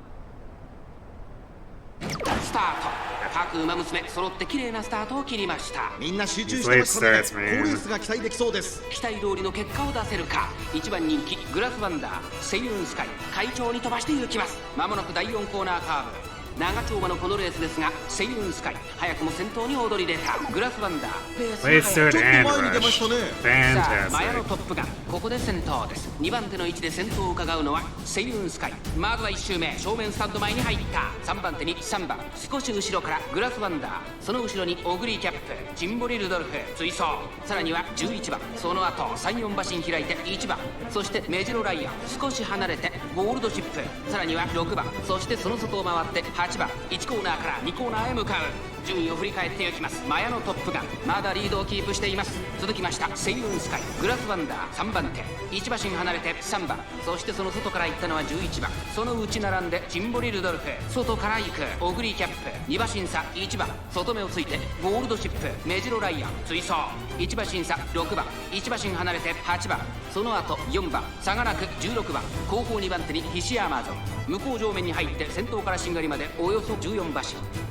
スタート各馬娘揃って綺麗なスタートを切りましたみんな集中してましたね Late starts, 好 man. レースが期待できそうです期待通りの結果を出せるか1番人気グラスワンダーセイウンスカイ会長に飛ばして行きますまもなく第4コーナーカーブ長丁場のこのレースですがセイウンスカイ早くも先頭に躍り出たグラスワンダーペース Late が速い start and 前に出まし rush. たねさあマヤの Fantastic. トップガンここで先頭です2番手の位置で先頭を伺うのはセイウンスカイまずは1周目正面スタンド前に入った3番手に3番少し後ろからグラスワンダーその後ろにオグリーキャップチンボリルドルフ追走さらには11番その後34馬身開いて1番そしてメジロライアン少し離れてゴールドシップさらには6番そしてその外を回って8番1コーナーから2コーナーへ向かう順位を振り返っていきますマヤのトップガンまだリードをキープしています続きましたセイウンスカイグラスワンダー3番手1馬身離れて3番そしてその外から行ったのは11番その内並んでチンボリルドルフ外から行くオグリーキャップ2馬身差1番外目をついてゴールドシップメジロライアン追走1馬身差6番1馬身離れて8番その後4番差がなく16番後方2番手にヒシアマゾン向こう上面に入って先頭からしんがりまでおよそ14馬身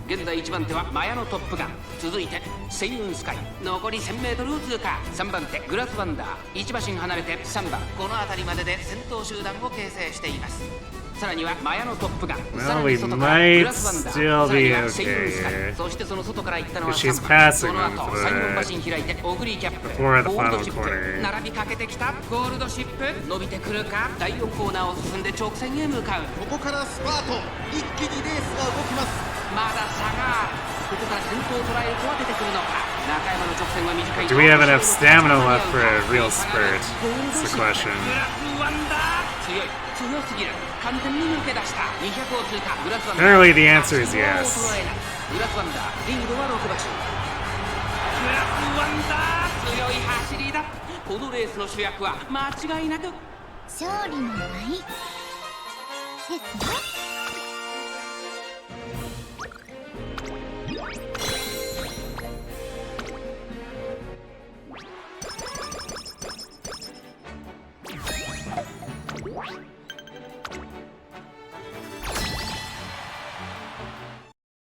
現在1番手はマヤのトップガン、続いて星雲スカイ、残り 1000m を通過。3番手グラスワンダー、1馬身離れて3番、この辺りまでで先頭集団を形成しています。さらにはマヤのトップガン、さらに外からグラスワンダー、さらには星雲スカイ、そしてその外から行ったのは3番、その後最4馬身開いてオグリーキャップ、ゴールドシップ並びかけてきた。ゴールドシップ伸びてくるか。第4コーナーを進んで直線へ向かう。ここからスパート、一気にレースが動きます。まだ差がある。ここから先頭を捉える子は出てくるのか。中山の直線は短い。 Do we have enough stamina left for a real spurt? That's the question. グラスワンダー強い、強すぎる。完全に抜け出した。200を通過。グラスワンダー Apparently the answer is yes. グラスワンダーリードは6馬身。グラスワンダー強い走りだ。このレースの主役は間違いなく勝利の舞ですよ。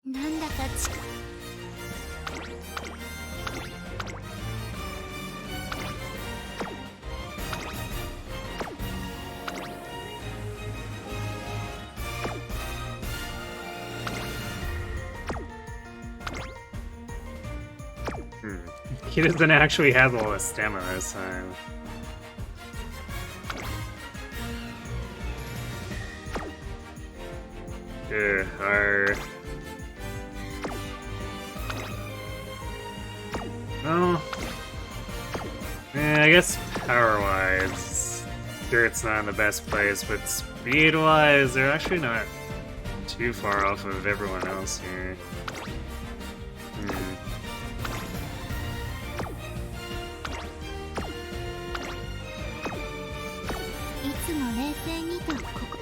なんだかHe doesn't actually have all the stamina this time. Our... No. I guess power-wise, Dirt's not in the best place, but speed-wise, they're actually not too far off of everyone else here. Hmm. いつも冷静にとここ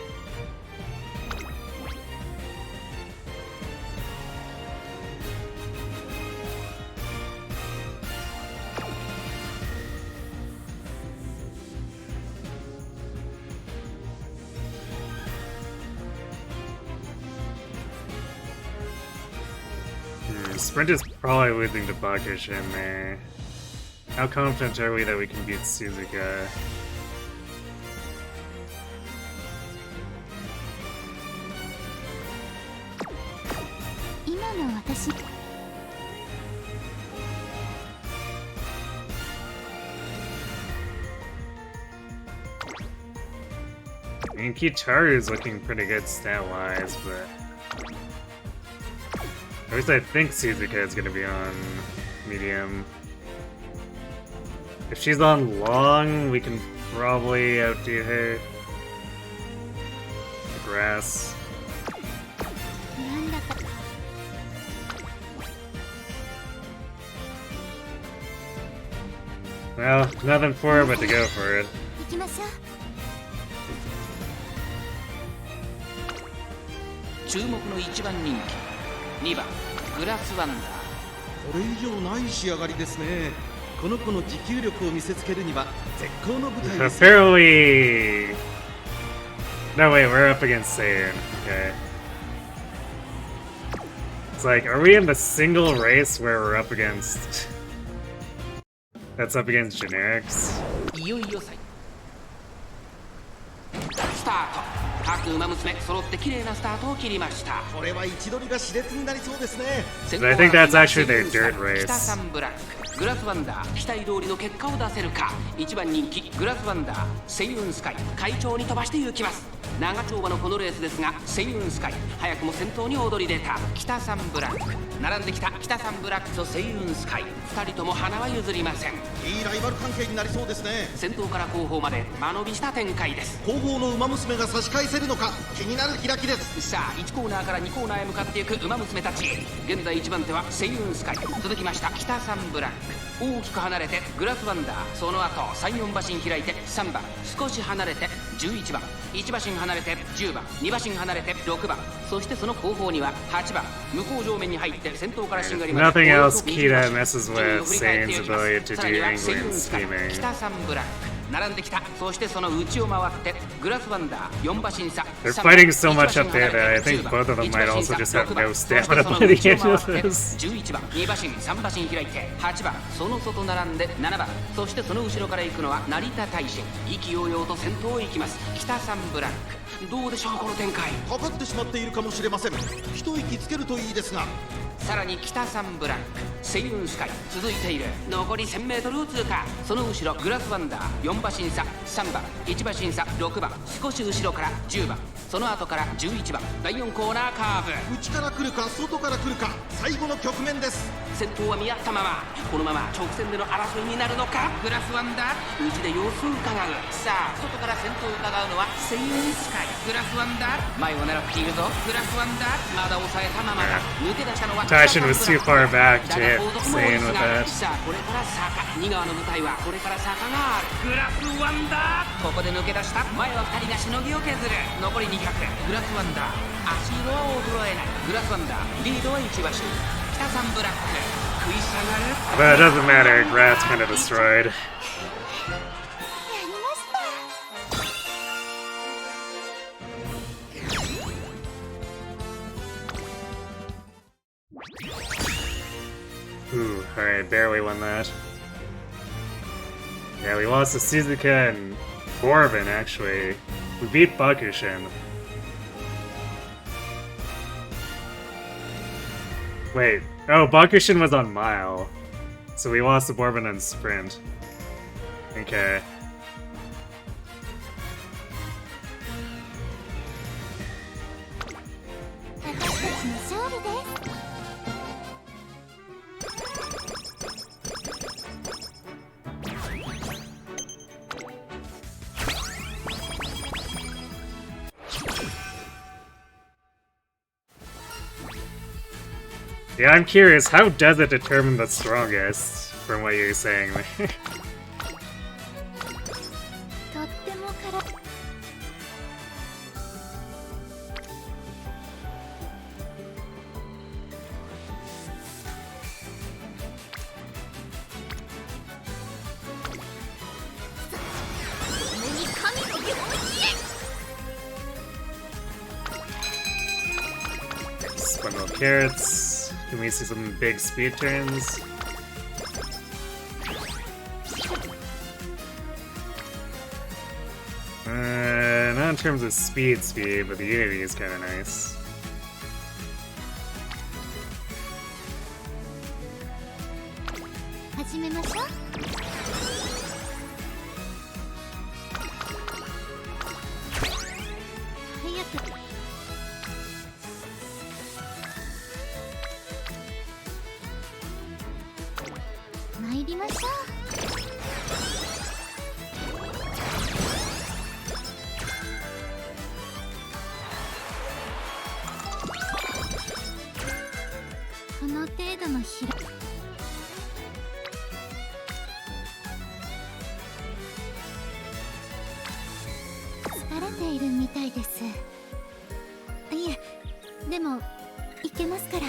Sprint is probably losing to Buckish in there. How confident are we that we can beat Suzuka? I mean, Kitaru is looking pretty good stat-wise, but... At least I think Suzuka is going to be on medium. If she's on long, we can probably outdo her. The grass. Well, nothing for her but to go for it. 行きましょう。注目の1番人気2番グラスワンダー。これ以上ない仕上がりですね。この子の持久力を見せつけるには絶好の舞台です。Apparently... No, wait, we're up against Saiyan. Okay. It's like, are we in the single race where we're up against... That's up against generics? いよいよ最スタート。各馬娘揃って綺麗なスタートを切りました。これは位置取りが熾烈になりそうですね。 I think that's actually their dirt race. 北サンブラックグラスワンダー、期待通りの結果を出せるか。1番人気グラスワンダー、星雲スカイ快調に飛ばして行きます。長丁場のこのレースですが、星雲スカイ早くも先頭に躍り出た。北サンブラック並んできた。北サンブラックと星雲スカイ2人とも花は譲りません。いいライバル関係になりそうですね。先頭から後方まで間延びした展開です。後方の馬娘が差し返せるのか気になる開きです。さあ1コーナーから2コーナーへ向かっていく馬娘たち。現在1番手は星雲スカイ、続きました北サンブラック。大きく離れてグラスワンダー、その後3、4馬身開いて3番、少し離れて11番、1馬身離れて10番、2馬身離れて6番、そしてその後方には8番、向こう上面に入って先頭からしんがりまで Nothing else Kita messes with Saiyan's ability to do England scheming. 北サンブラック並んできた。そしてその内を回ってグラスワンダー4馬審査。 They're fighting so much up there that I think both of them might also just have no stamina by the end of this. 11番2馬身3馬身開いて8番その外並んで7番、そしてその後ろから行くのは成田大臣。意気揚々と先頭を行きます北三ブランク。どうでしょうこの展開。かかってしまっているかもしれません。一息つけるといいですが。さらに北三ブランク星雲スカイ続いている。残り 1000m を通過。その後ろグラスワンダー4馬審査3番1馬審査6番、少し後ろから10番、その後から11番。第4コーナーカーブ。内から来るか外から来るか、最後の局面です。先頭は見合ったまま、このまま直線での争いになるのか。グラスワンダー内で様子を伺う。さあ外から先頭を伺うのは星雲スカイ。グラスワンダー前を狙っているぞ。グラスワンダーまだ抑えたままだ。抜け出したのは Tactician was too far back to hit Sane with that. さあこれから坂、2側の舞台はこれから坂がある。グラスワンダーここで抜け出した。前は2人がしのぎを削る。残り200。グラスワンダー足色は衰えない。グラスワンダーリードは1馬身。北三ブラック食い下がる。 But it doesn't matter, Grat's kind of destroyed. やりました。 Ooh, alright, barely won that. Yeah, we lost to Suzuka and Corbin, actually. We beat Bakushin. Wait, oh, Bakushin was on Mile. So we lost to Bourbon on Sprint. Okay. Yeah, I'm curious, how does it determine the strongest, from what you're saying? とってもからに神のように Spun little carrots. Can we see some big speed turns? Not in terms of speed, but the Unity is kind of nice. 始めましょう。早く。参りましょう。この程度のひら疲れているみたいです。いえ、でもいけますから。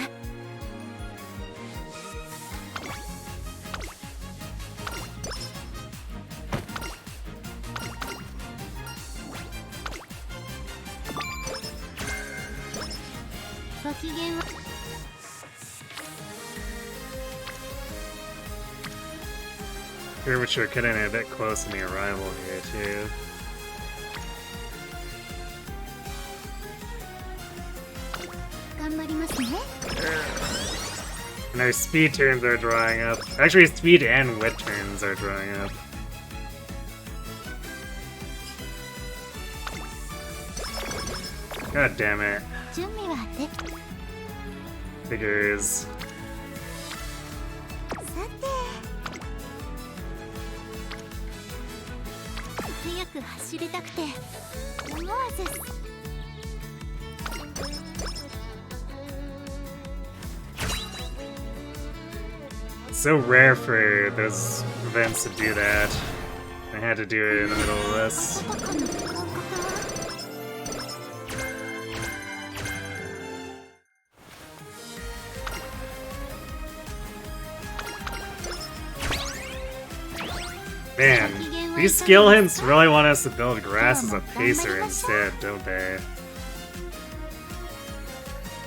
ご機嫌は。 Here, which we're getting a bit close in the arrival here, too. And our speed turns are drawing up. Actually, speed and wit turns are drawing up. God damn it. 準備はで Figures. さて早く走りたくて思わず So rare for those events to do that. I had to do it in the middle of this. 暖かな感覚は Man, These skill hints really want us to build grass as a pacer instead, don't they?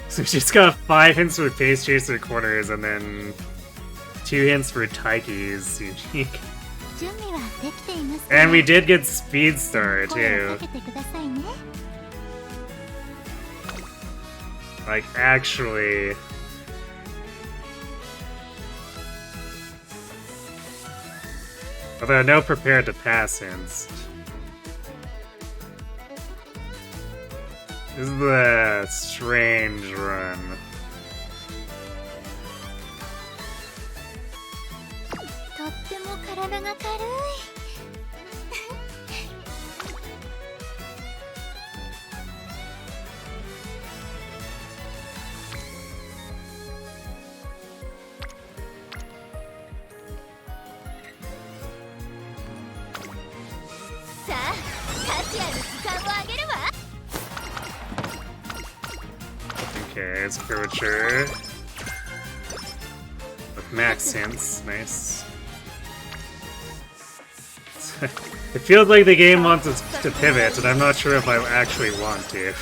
So we just got 5 hints for pace chaser corners and then 2 hints for Taikis unique. And we did get Speed Star too. Like, actually. Although no prepared to pass hints. This is the strange run. Okay, it's premature. With max hints, nice. It feels like the game wants us to pivot, and I'm not sure if I actually want to.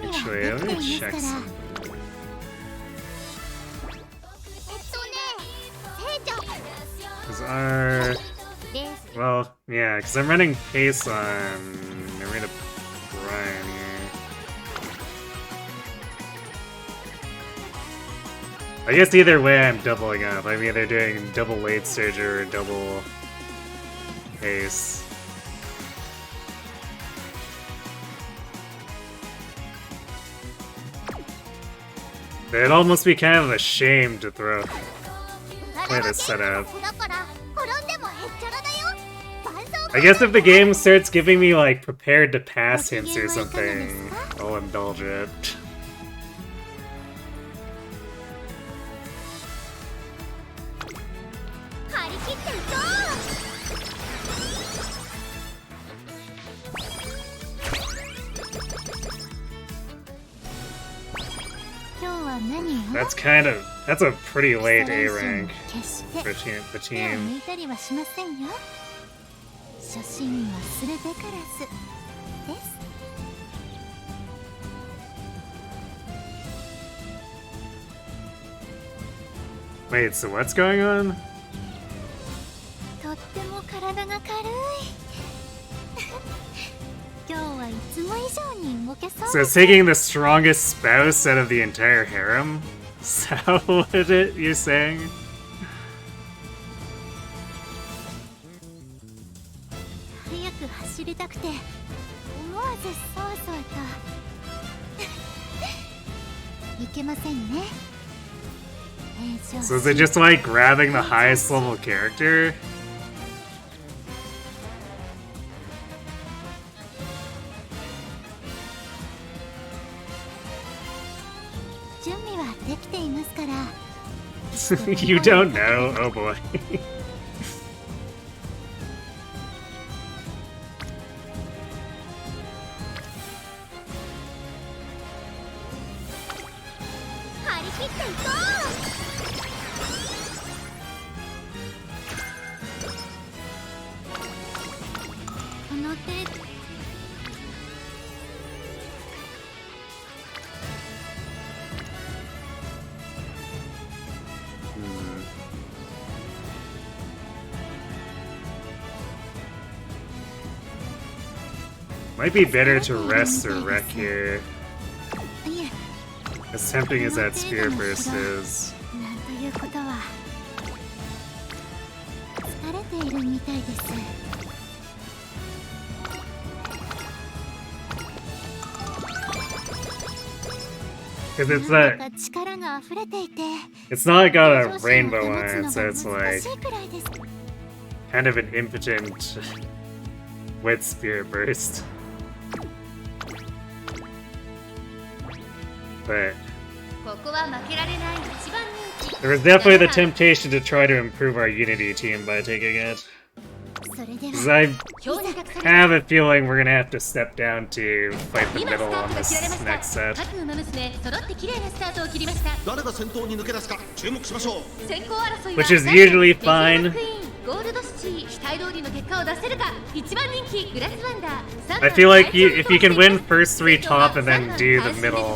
Actually, let me check some. Well, yeah, because I'm running pace on Arena Brian here. I guess either way I'm doubling up. I'm either doing double late stage or double pace. It'd almost be kind of a shame to play this setup. I guess if the game starts giving me like prepared to pass hints or something, I'll indulge it. That's a pretty late A rank for the team. Wait, so what's going on? So it's taking the strongest spouse out of the entire harem? Is that what you're saying? So is it just like grabbing the highest level character? You don't know? Oh boy. Might be better to rest or wreck here. As tempting as that Spirit Burst is. Because it's not got a rainbow on it, so it's like kind of an impotent wet Spirit Burst. But ここは負けられない一番人気 There was definitely the temptation to try to improve our Unity team by taking it. それで Because は I 表に隠され have a feeling we're gonna have to step down to fight the 今 middle スター on トが切られま this し next た set. 各馬娘揃って綺麗なスタートを切りました誰が先頭に抜け出すか注目しましょう。先行争いは Which is usually メジロマ fine. クイーンゴールドシティ期待通りの結果を出せるか一番人気グラスワンダー I feel like if you can win first three top and then do the middle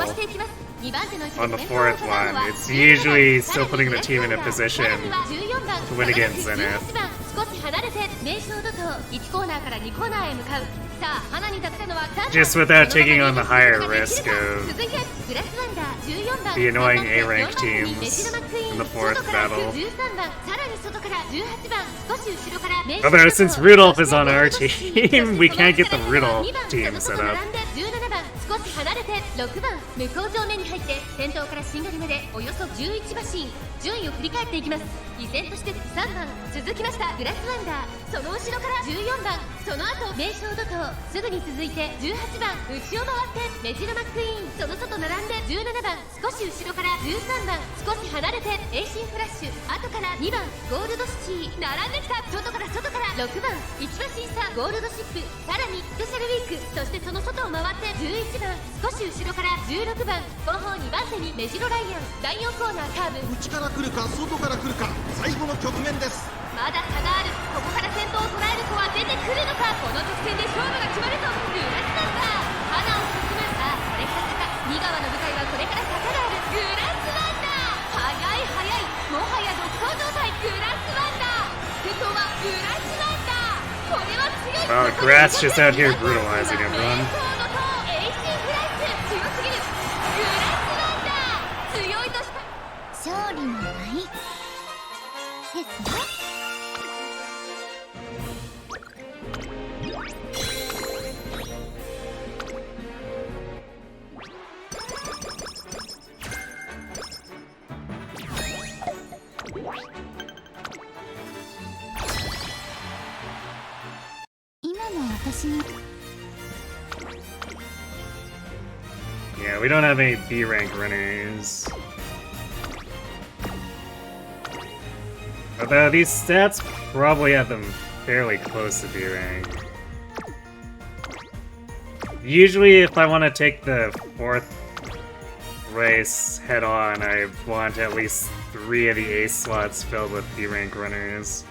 2番手の位置 on で the 先頭を fourth 伺うの one, は it's usually さら still に putting the team in a グラ position スワンダー 14番 to win against Zenith. 18番少し離れて名称怒涛1コーナーから2コーナーへ向かうさあ花に立ったのは Just without taking on the higher risk of 続いてグラスワンダー14番 the annoying 3番手 A-rank 4番手に teams メジロマクイーン in the fourth 外から行く battle. 13番さらに外から18番少し後ろから Although since Rudolph is on our team, we can't get the Rudolph team set up. 17番少し離れて6番向こう上面に入って先頭からしんがりまでおよそ11馬身順位を振り返っていきます。依然として3番続きましたグラスワンダーその後ろから14番その後名称怒涛すぐに続いて18番内を回ってメジロマクイーンその外並んで17番少し後ろから13番少し離れてエイシンフラッシュ後から2番ゴールドシティ並んできた外から6番1馬身差ゴールドシップさらにスペシャルウィークそしてその外を回って11番少し後ろから16番後方2番手にメジロライアン第4コーナーカーブ内から来るか外から来るか最後の局面です。まだ差があるここから先頭を捉える子は出てくるのかこの直線で勝負が決まるとグラスワンダー花を進むさあこれから坂2側の舞台はこれから坂があるグラスワンダー速いもはや独走状態グラスワンダー先頭はグラスワンダーこれは強い Wow, Grass just out here brutalizing everyone. エイシンフラッシュ強すぎるグラスワンダー強いとした勝利の舞ですね。今の私に Yeah, we don't have any B rank runners. Although these stats probably have them fairly close to B rank. Usually if I want to take the fourth race head on, I want at least 3 of the A slots filled with B rank runners.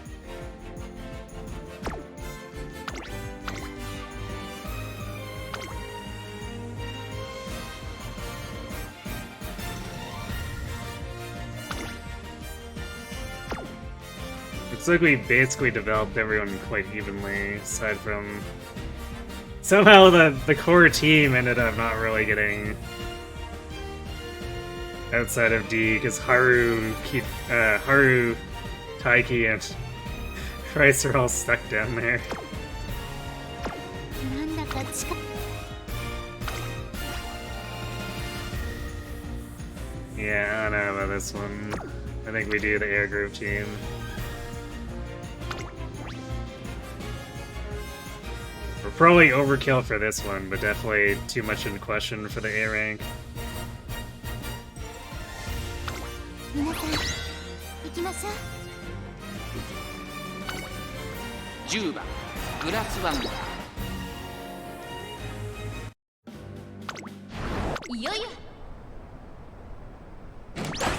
Looks like we basically developed everyone quite evenly, aside from... Somehow the core team ended up not really getting outside of D, because Haru, Taiki, and Rice are all stuck down there. なんだか近 Yeah, I don't know about this one. I think we do the air group team. We're probably overkill for this one, but definitely too much in question for the A rank. 皆さん行きましょう。 10番グラスワンダーいよいよ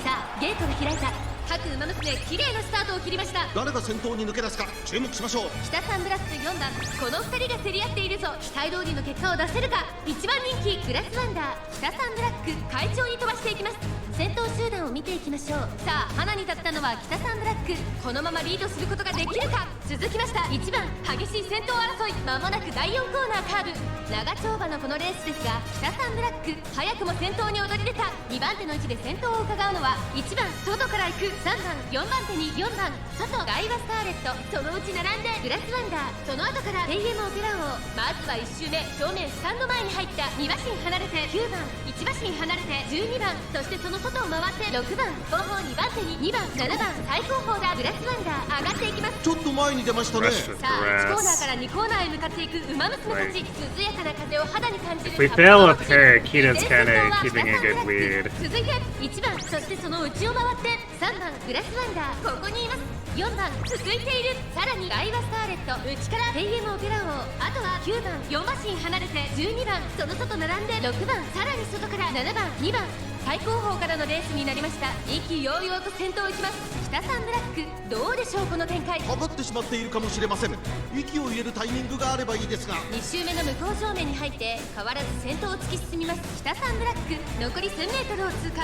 さあゲートが開いた各馬娘綺麗なスタートを切りました誰が先頭に抜け出すか注目しましょう。北サンブラック4番この2人が競り合っているぞ期待通りの結果を出せるか1番人気グラスワンダー北サンブラック快調に飛ばしていきます先頭集団を見ていきましょうさあ花に立ったのは北サンブラックこのままリードすることができるか続きました1番激しい先頭争い間もなく第4コーナーカーブ長丁場のこのレースですが北サンブラック早くも先頭に躍り出た2番手の位置で先頭を伺うのは1番外から行く3番4番手に4番外ガイバスターレットそのうち並んでグラスワンダーその後から AM オペラ王まずは1周目正面スタンド前に入った2馬身離れて9番1馬身離れて12番そしてその外を回って6番後方2番手に2番7番最高峰がグラスワンダー上がっていきます。ちょっと前に出ましたね。 Rush with さあ1コーナー grass. から2コーナーへ向かっていくウマ娘たち、涼やかな風を肌に感じる If we fail with her, Kita's kinda keeping a good lead. 続いて1番、そしてその内を回って3番グラスワンダーここにいます。4番続いている、さらにダイワスターレット内からペイエムオペラ王、あとは9番4馬身離れて12番その外並んで6番、さらに外から7番2番、最高峰からのレースになりました。意気揚々と先頭を行きます。北さんブラックどうでしょうこの展開。かかってしまっているかもしれません。息を入れるタイミングがあればいいですが。2周目の向こう正面に入って変わらず先頭を突き進みます。北さんブラック残り数メートルを通過。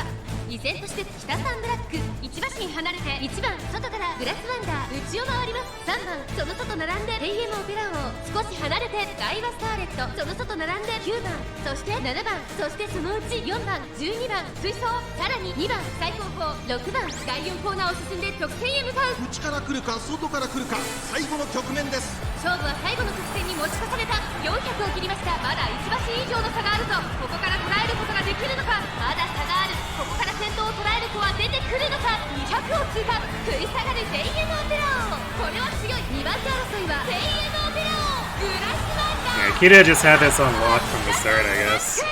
依然として北さんブラック1馬身離れて1番外からグラスワンダー内を回ります。3番その外並んでペイエムオペラ王少し離れてダイワスターレットその外並んで9番そして7番そしてそのうち4番12番追走、さらに2番最高峰6番第4コーナーを進んで直線へ向かう。内から来るか外から来るか、最後の局面です。勝負は最後の直線に持ち越された。400を切りました。まだ1馬身以上の差があるぞ。ここから捉えることができるのか。まだ差がある。ここから先頭を捉える子は出てくるのか。200を通過、食い下がるペイエムオペラ王、これは強い。2番手争いはペイエムオペラ王グラスワンダー。 Yeah, Kita just had this on lock from the start, I guess.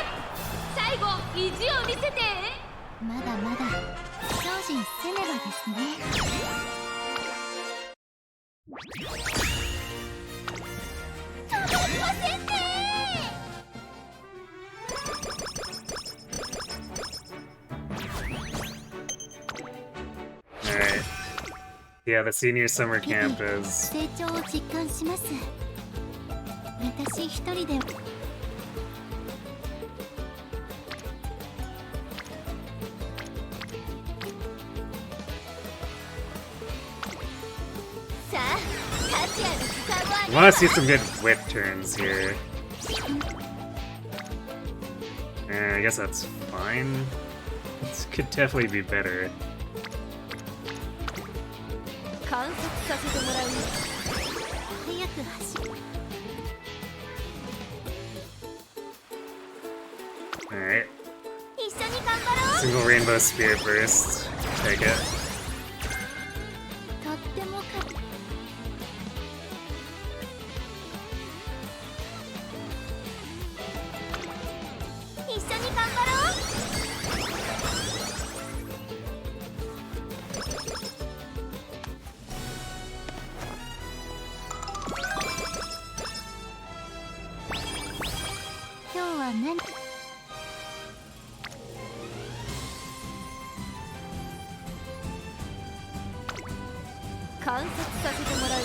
最後意地を見せて。まだまだ精進せねばですね。Alright. Yeah, the senior summer camp is 成長を実感します。私一人でさあ価値ある時間を I want to see some good whip turns here. I guess that's fine. This could definitely be better. 観察させてもらう。早く走る。 Alright. 一緒に頑張ろう。 Single rainbow spear first. Take it. とっても一緒に頑張ろう。今日は何？観察させてもらう。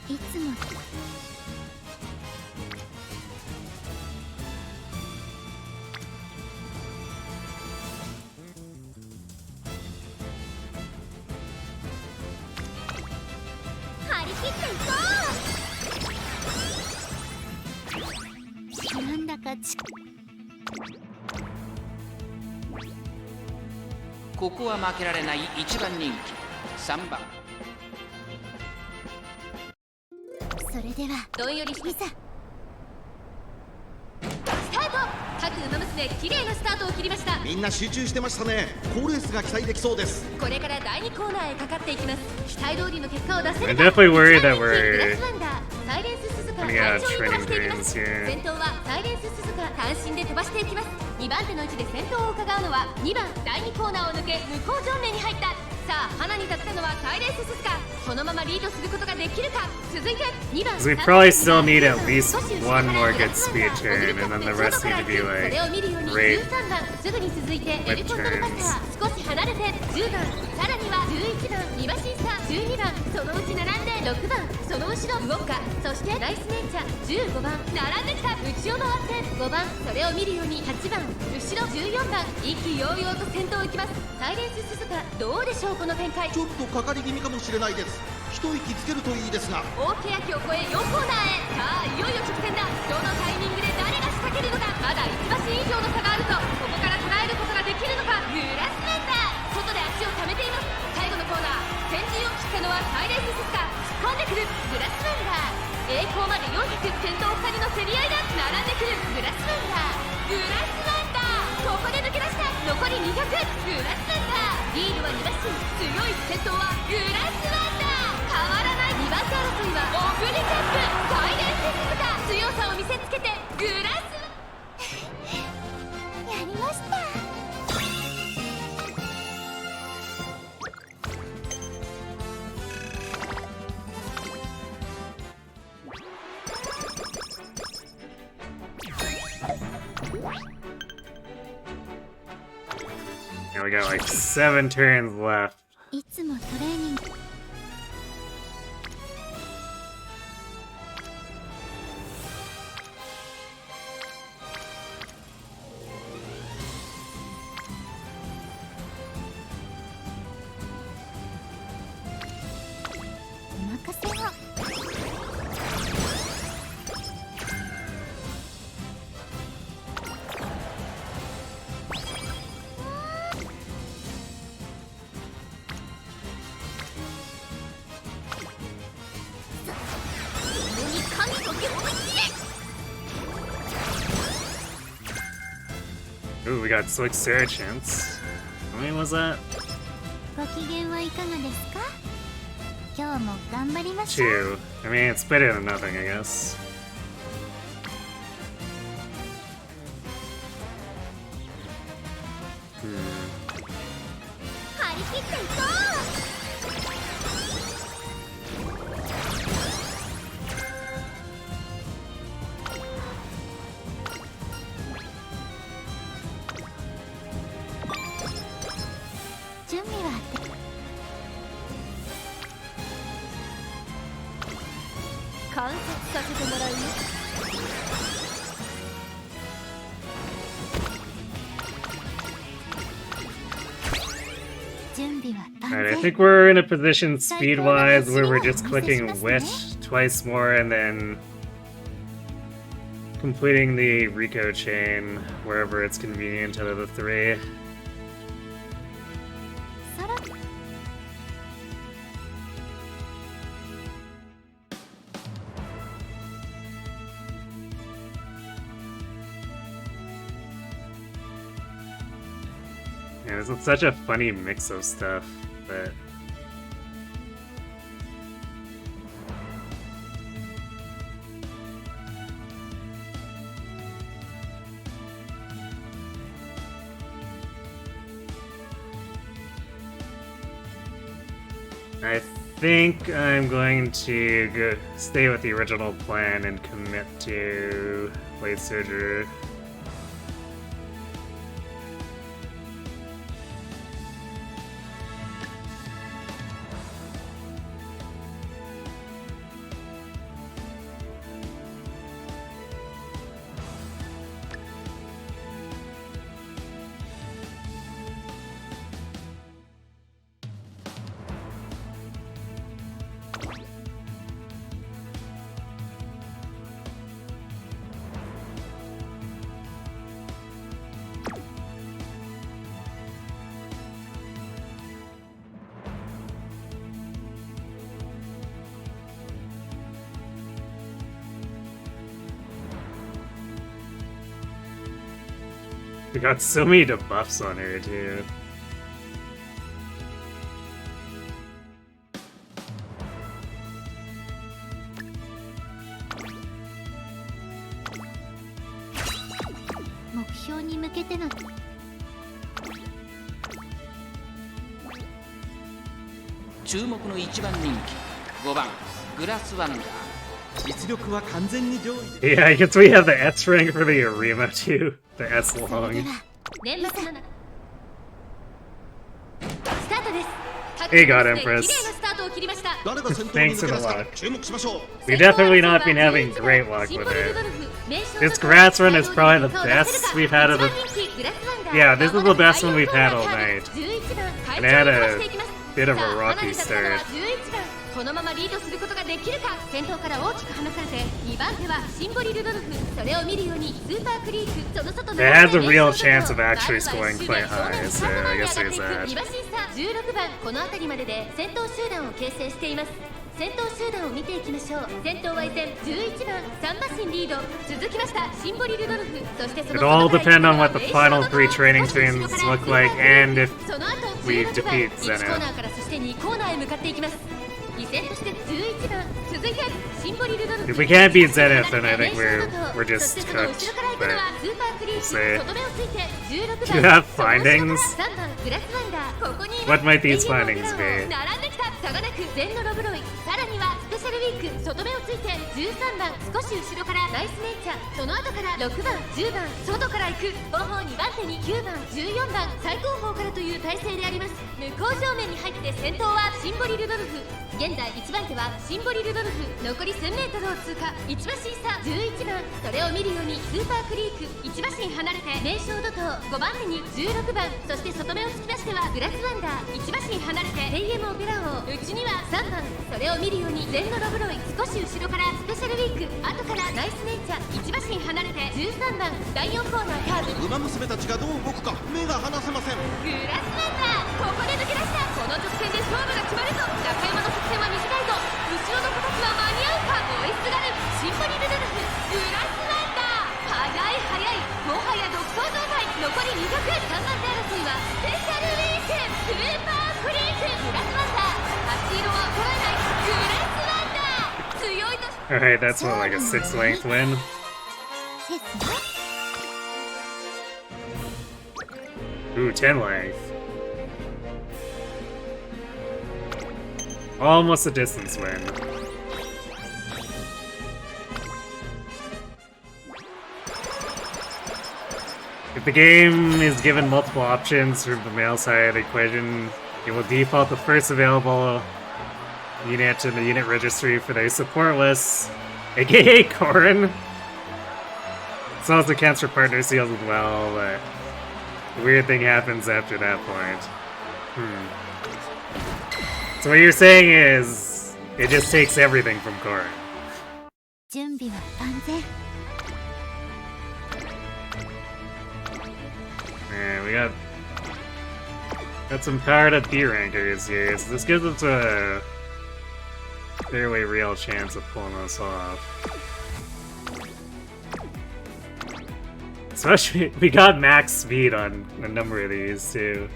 いつも張り切っていこなんだかここは負けられない1番人気3番。それではどんよりしていざスタート。各ウマ娘綺麗なスタートを切りました。みんな集中してましたね。好レースが期待できそうです。これから第2コーナーへかかっていきます。期待通りの結果を出せ I'm れば definitely worried that グラ we're スワンダーサイレンス鈴鹿 running out 快 of 調に飛ば training していきます。 greens here. 先頭はサイレンス鈴鹿単身で飛ばしていきます。2番手の位置で先頭を伺うのは2番第2コーナーを抜け向こう正面に入った。さあ花に立ったのはサイレンス鈴鹿、このままリードすることができるか。続いて2番 So we probably still need at least one more good speed turn, and then the rest need to be そ like れを見るように great 13番すぐに続いてエルコントルパター少し離れて10番、さらには11番2馬身差12番そのうち並んで6番その後ろウォッカ、そしてナイスネイチャー15番並んできた内を回って5番それを見るように8番後ろ14番意気揚々と先頭を行きます。サイレンス鈴鹿どうでしょうこの展開。ちょっとかかり気味かもしれないです。一息つけるといいですが。大欅を越え4コーナーへ。さあいよいよ直線だ。どのタイミングで誰が仕掛けるのか。まだ1馬身以上の差があるぞ。ここから捉えることができるのか。グラスワンダー外で足を溜めています。最後のコーナー先陣を切ってエススが突っ込んでくるグラスワンダー。栄光まで400、先頭2人の競り合いが並んでくるグラスワンダー。グラスワンダー、ここで抜け出した。残り200、グラスワンダー。リードは2馬身、強い先頭はグラスワンダー。変わらない2番手争いはオグリキャップ。サイレンセスが強さを見せつけてグラスやりました。Now we got like 7 turns left. いつもトレーニングお任せを。Ooh, we got Slick Sarah chance. How many was that? ご機嫌はいかがですか？今日も頑張りましょう。 2. I mean, it's better than nothing, I guess. Hmm. 張り切っていこう。準備は観察させてもらうよ。準備は万 Alright, I 全。 think we're in a position speed-wise where we're just clicking wit twice more and then completing the Rico chain wherever it's convenient out of the 3. そろ Yeah, this is such a funny mix of stuff, but... I think I'm going to stay with the original plan and commit to Blade Surgery. We got so many debuffs on her too.注目の1番人気5番グラスワンダー。実力は完全に上位で Yeah, I guess we have the S rank for the Arima too. The S それ long. では連絡のなスタートです。 Hey, God タックル Empress. 綺麗なスタートを切りました。誰が先頭に Thanks 抜け for 出 the すか luck. 注目しましょう。 We've definitely not been having great luck with it. This grass run is probably the best we've had of the... Yeah, this is the best one we've had all night. And it had a bit of a rocky start. このままリードすることができるか。先頭から大きく離されて2番手はシンボリ・ルドルフ。それを見るようにスーパークリークその外の It has a real chance of actually scoring quite high, so I guess there's that. 16番この辺りまでで戦闘集団を形成しています。戦闘集団を見ていきましょう。先頭は依然11番サンマシンリード、続きましたシンボリ・ルドルフ、そしてその It all depend on what the final 3 training teams look like and if その後 we 16番 defeat 1コーナ Zenith. ーからそして2コーナーへ向かっていきます。依然として11番続いてシンボリ・ルドルフ、 If we can't beat Zenith, then I think we're just そしてその後ろ cooked. から行くのは But スーパークリー we'll see. チ、とどめをついて16 Do you 番 have findings? 3番グラスワンダー、ここにいます。 What might these 永遠の findings オペラを be? 並んできたサガナク全のロブロイ、さらにはスペシャルウィーク、とどめをついて13番少し後ろからナイスネイチャー、その後から6番10番外から行く後方2番手に9番14番最後方からという体勢であります。向こう正面に入って先頭はシンボリ・ルドルフ、現在1番手はシンボリ・ルドルフ、残り 1000m を通過、1馬身差11番、それを見るようにスーパークリーク1馬身離れて名将怒涛、5番手に16番、そして外目をつきましてはグラスワンダー1馬身離れてレイエムオペラ王、内には3番、それを見るように全のロブロイ、少し後ろからスペシャルウィーク、後からナイスネイチャー1馬身離れて13番、第4コーナーカーブ、馬娘たちがどう動くか目が離せません。グラスワンダー、ここで抜け出した。この直線で勝負が決まるぞ。中山の直線は短いぞ。後ろの子たちは間に合うか。追いすがるシンボリ・ルドルフ、グラスワンダー、速い速い、もはや独走状態、残り200、3番手争いはスペシャルウィーク、スーパークリーク、グラスワンダー、足色は衰えない、グラスワンダー、強いと。 Alright, that's what, like a 6-length win? ですね。 Ooh, 10 length. Almost a distance win. If the game is given multiple options for the male side equation, it will default the first available unit in the unit registry for their support list, aka Corrin. It also counts for partner seals as well, but a weird thing happens after that point. So what you're saying is, it just takes everything from Corrin. 準備は万全。 Man, we got some powered up B rankers here, so this gives us a fairly real chance of pulling this off. Especially, we got max speed on a number of these too.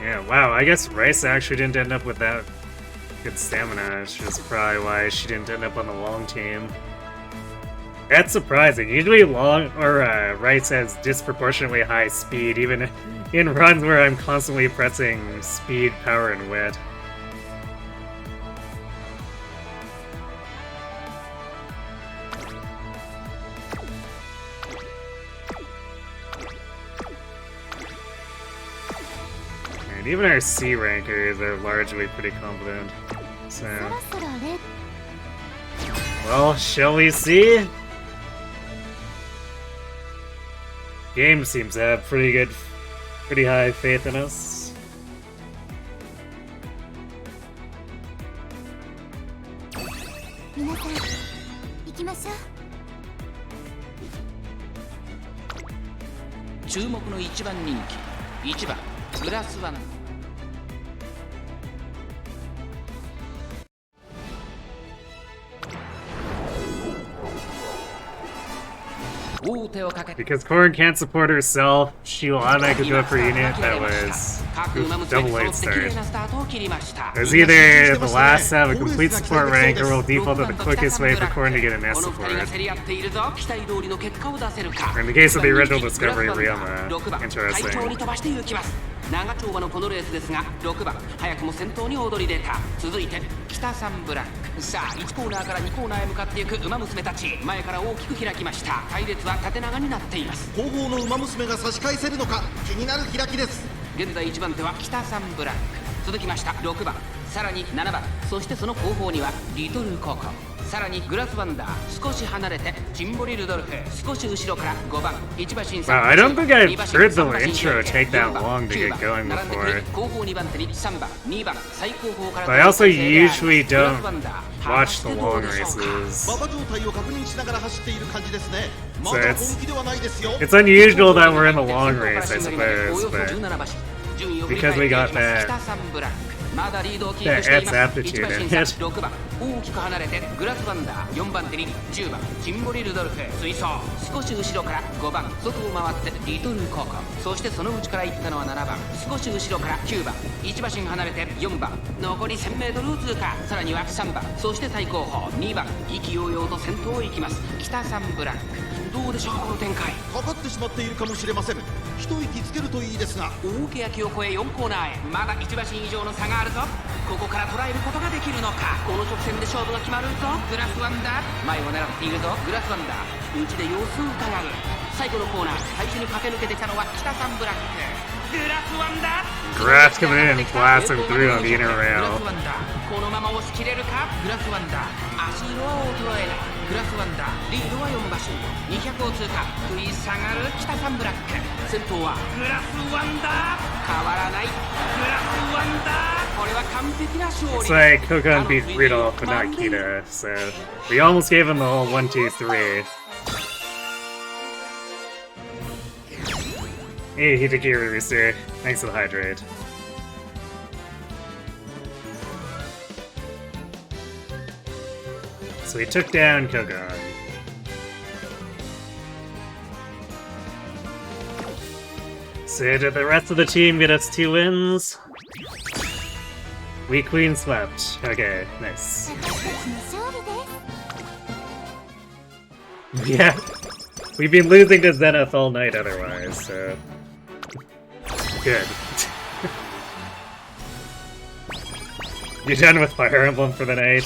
Yeah, wow, I guess Rice actually didn't end up with that good stamina, which is probably why she didn't end up on the long team. That's surprising. Usually Rice has disproportionately high speed, even in runs where I'm constantly pressing speed, power, and wit. And even our C rankers are largely pretty competent. So, そろそろレ well, shall we see? Game seems to have pretty high faith in us. 皆さん行きましょう。注目の1番人気1番グラスワン。王手をかけ Because Corrin can't support herself, she will automatically go for a unit that was double 8 stars. There's either the last to have a complete support rank or will default to the quickest way for Corrin to get an S support. Or in the case of the original Discovery, Ryoma. Interesting. 長丁場のこのレースですが6番早くも先頭に躍り出た。続いて北サンブラック。さあ1コーナーから2コーナーへ向かっていく馬娘たち、前から大きく開きました。隊列は縦長になっています。後方の馬娘が差し返せるのか気になる開きです。現在1番手は北サンブラック、続きました6番、さらに7番、そしてその後方にはリトルココ。さらにグラスワンダー少し離れてチンボリルドルフ少し後ろから5番1馬身 Wow, I don't think I've heard the intro take that long to get going before. 後方2番手に3番2番最後方から But I also usually don't watch the long races. 馬場状態を確認しながら走っている感じですね。 So まだ本気ではないですよ。 it's unusual that we're in the long race, I suppose, but because we got that X aptitude in it. 6番大きく離れてグラスワンダー4番手に10番チンボリルドルフ追走少し後ろから5番外を回ってリトルココそしてその内から行ったのは7番少し後ろから9番1馬身離れて4番残り 1000m を通過さらには3番そして最後方2番意気揚々と先頭を行きます北サンブラックどうでしょうこの展開かかってしまっているかもしれません。一息つけるといいですが。大欅を越え4コーナーへまだ1馬身以上の差があるぞここから捉えることができるのかこの直線で勝負が決まるぞグラスワンダー前を狙っているぞグラスワンダー内で様子を伺う最後のコーナー最初に駆け抜けてきたのは北サンブラックグラスワンダー Grass coming in and blasting through on the inner グラ rail. スワンダーこのまま押し切れるかグラスワンダー足色は衰えないグラスワンダーリードは4馬身200を通過食い下がる北サンブラック先頭はグラスワンダー変わらないグラスワンダーこれは完璧な勝 It's 利 like Kokon beat Rudolph, but not Kita, so we almost gave him the whole 1, 2, 3. Hey, Hitakiri Rooster. Thanks for the hydrate. So we took down Kokon. So did the rest of the team get us 2 wins? We queen swept. Okay, nice. 私たちの勝利です Yeah. We've been losing to Zenith all night otherwise, so... Good. You done with Fire Emblem for the night?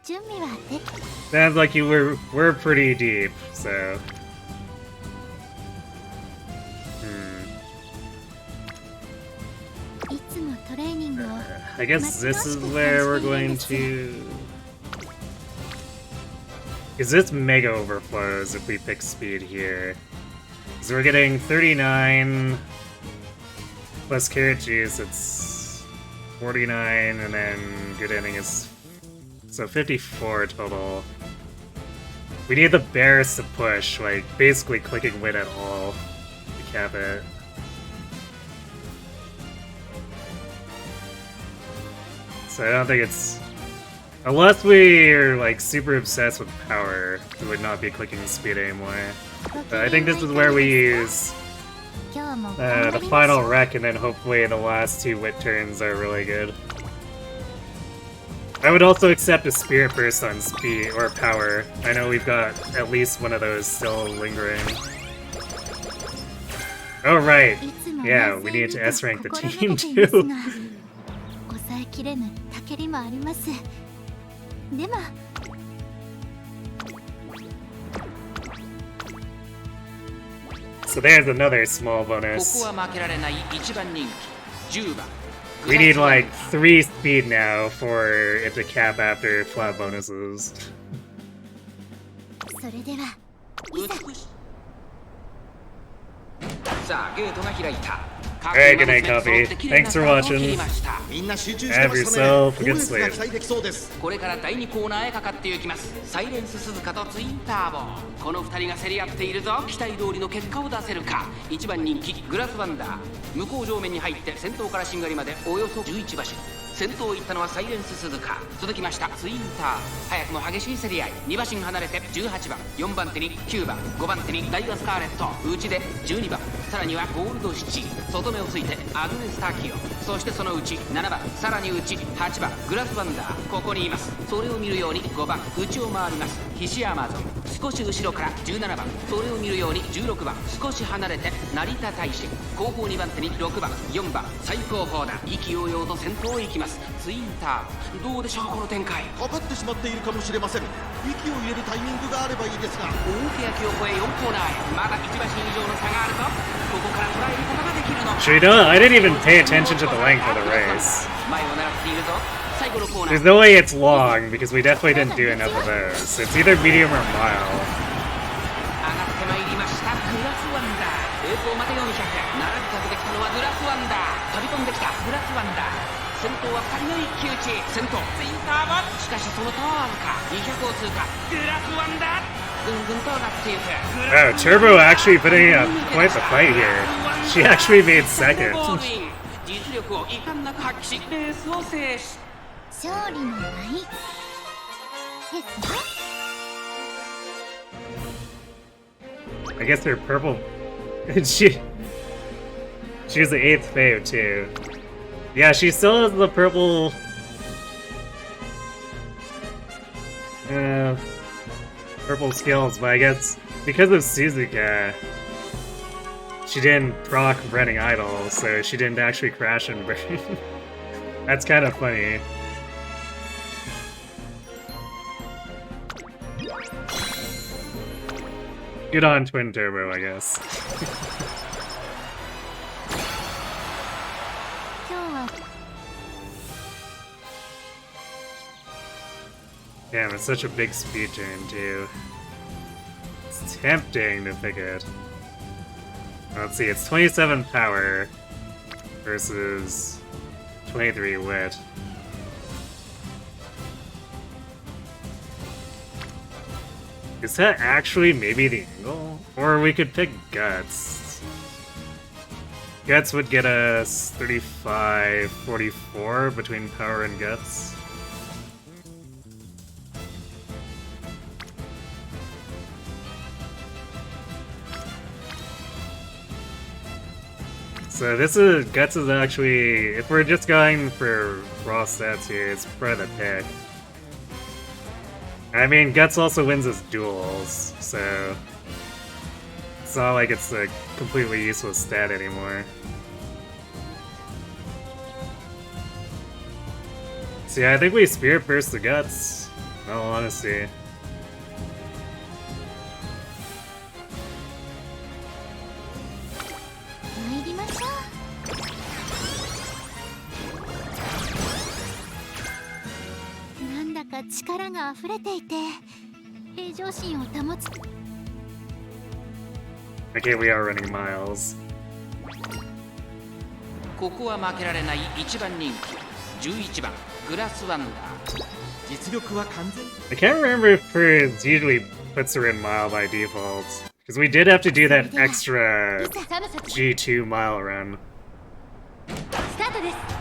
準備はでき Sounds like you we're pretty deep, so... Hmm. いつもトレーニングを I guess this is where we're going to... Is this Mega Overflows if we pick speed here? So we're getting 39 plus carrot juice, it's 49, and then good ending is... So 54 total. We need the bears to push, like basically clicking win at all to cap it. So I don't think it's... Unless we're like super obsessed with power, we would not be clicking speed anymore. But I think this is where we use 今日も頑張 the りましょ final う wreck, and then hopefully the last 2 wit turns are really good. I would also accept a spirit burst on speed or power. I know we've got at least one of those still lingering. Oh right, いつも yeah, we 冷 need 静 to に S rank the 心 team がけています too. が抑えきれぬたけりもありますでも So there's another small ここ bonus. は負けられない1番人気10番 We need like 3 speed now for it to cap after flat bonuses. それではいざ美しいさあゲートが開いた Alright, good night, Coffee. Thanks for watching. みんな集中してま Have したね。 yourself a 高 good 熱が sleep. 期待できそうです。これから第2コーナーへかかっていきますサイレンス鈴鹿とツインターボこの2人が競り合っているぞ期待通りの結果を出せるか1番人気グラスワンダー向こう上面に入って先頭からしんがりまでおよそ11馬身先頭を行ったのはサイレンス鈴鹿続きましたツインター早くも激しい競り合い2馬身離れて18番4番手に9番5番手にダイワスカーレット内で12番さらにはゴールド7外目をついてアグネスタキオそしてその内7番さらに内8番グラスワンダーここにいますそれを見るように5番内を回りますヒシアマゾン少し後ろから17番それを見るように16番少し離れて成田大使後方2番手に6番4番最高峰だ意気揚々と先頭を行きますツインターどうでしょうこの展開かかってしまっているかもしれません。息を入れるタイミングがあればいいですが。大欅を越え4コーナーへまだ1馬身以上の差があるぞここから捉えることができるのか Actually, no, I didn't even pay attention to the length of the race. 前を狙っているぞ最最後のコーナ There's ー no way it's long, because we definitely didn't do enough of those. It's either medium or mild. 上がってまいりましたグラスワンダー栄光まで400並びかけてきたのはグラスワンダー飛び込んできたグラスワンダー先頭は2人の一騎打ち先頭ツインターボしかしそのターわずか200を通過グラスワンダーぐんぐんと上がっていく Oh, Turbo actually putting up quite the fight here. She actually made second. 実力を遺憾なく発揮しレースを制し勝利の舞ですね。 I guess they're purple. She was the 8th fave too. Yeah, she still has the purple. Purple skills, but I guess because of Suzuka, she didn't proc running idle, so she didn't actually crash and burn. That's kind of funny. Good on Twin Turbo, I guess. 今日は Damn, it's such a big speed turn, too. It's tempting to pick it. Let's see, it's 27 power versus 23 wit. Is that actually maybe the angle? Or we could pick Guts. Guts would get us 35, 44 between power and Guts. So this is, Guts is actually, if we're just going for raw stats here, it's probably the pick. I mean, Guts also wins his duels, so it's not like it's a completely useless stat anymore. So yeah, I think we Spirit Burst the Guts, in all honesty. Okay, we are running miles. ここは負けられない1番人気11番グラスワンダー実力は完全 I can't remember if Prince usually puts her in mile by default. Because we did have to do that extra G2 mile run. スタートです。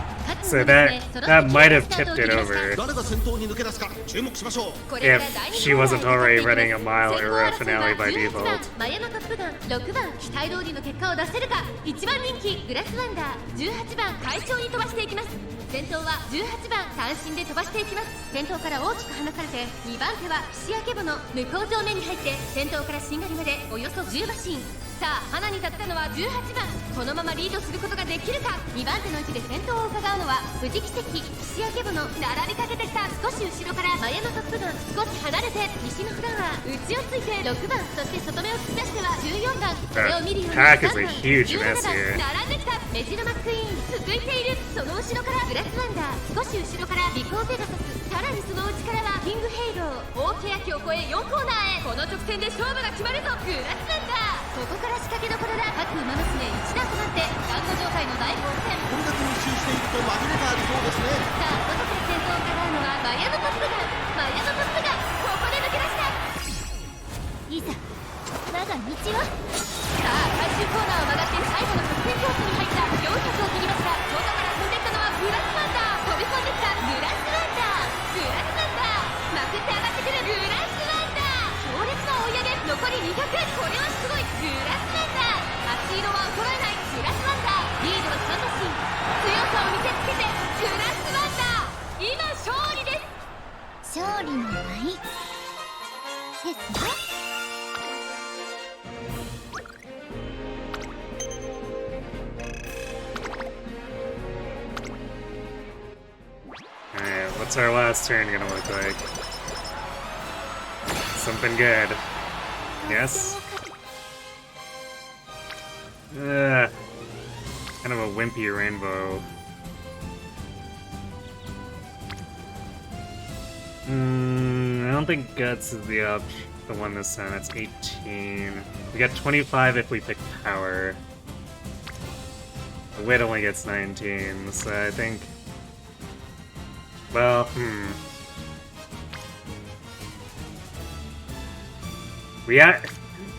So that might have tipped it over 誰が先頭に抜け出すか注目しましょう if she wasn't already running a mile era finale by default. マヤのトップガン6番期待通りの結果を出せるか1番人気グラスワンダー18番快調に飛ばしていきます。先頭は18番単身で飛ばしていきます。先頭から大きく離されて2番手は岸明ボの向こう上面に入って先頭からしんがりまでおよそ10馬身。さあ花に立ったのは18番このままリードすることができるか。2番手の位置で先頭を伺うのは富士奇跡岸明ボの並びかけてきた少し後ろからマヤのトップガン少し離れて西のフラワー内をついて6番そして外目を突き出しては14番それを見るようにPack is 3 a 番 huge 17 mess 番 here. 並んできたメジロマックイーン続いているその後ろからグラスワンダー少し後ろからリコーペガサスさらにその内からはキングヘイロー大欅を越え4コーナーへこの直線で勝負が決まるぞグラスワンダーここから仕掛けどころだ各馬娘一段となって団子状態の大混戦これだけ密集していると紛れがありそうですねさあ外で先頭を伺うのはマヤのトップガンマヤのトップガンここで抜け出したいざ我が道をさあ最終コーナーを曲がって最後の直線コースに入った400を切りました外から飛んできたのはグラスワンダー飛び込んできたグラスワンダーグラスワンダーまくって上がってくるグラスワンダー強烈な追い上げ残り200これはすごいグラスワンダー足色は衰えないグラスワンダーリードは3馬身強さを見せつけてグラスワンダー今勝利です勝利の舞ですね。 Alright, what's our last turn gonna look like? Something good. Yes? Kind of a wimpy rainbow. I don't think Guts is the one this time. That's 18. We got 25 if we pick Power. The Wit only gets 19, so I think... Well,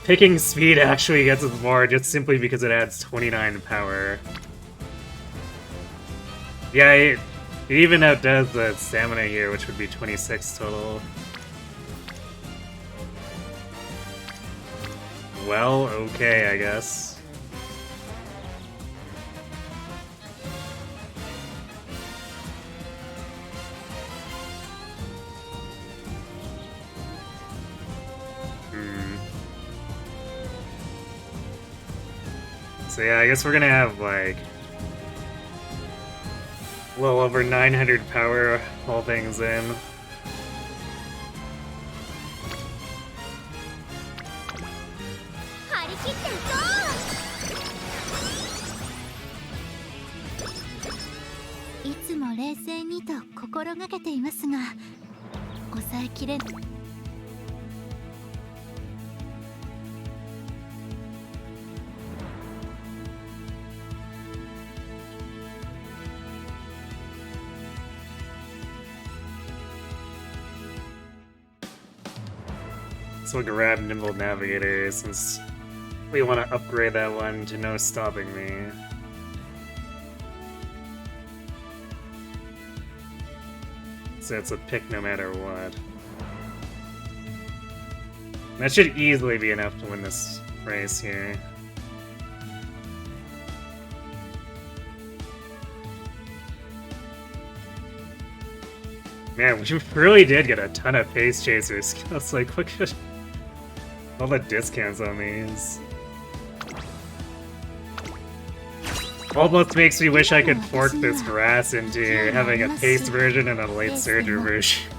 Picking Speed actually gets us more just simply because it adds 29 Power. Yeah, it even outdoes the Stamina here, which would be 26 total. Well, okay, I guess. So yeah, I guess we're gonna have like a little over 900 power, all things in. So we'll grab Nimble Navigator since we want to upgrade that one to no stopping me. So it's a pick no matter what. That should easily be enough to win this race here. Man, we really did get a ton of Pace Chasers. It's like, look at all the discounts on these. Almost makes me wish I could fork this grass into having a Pace version and a Light Surger version.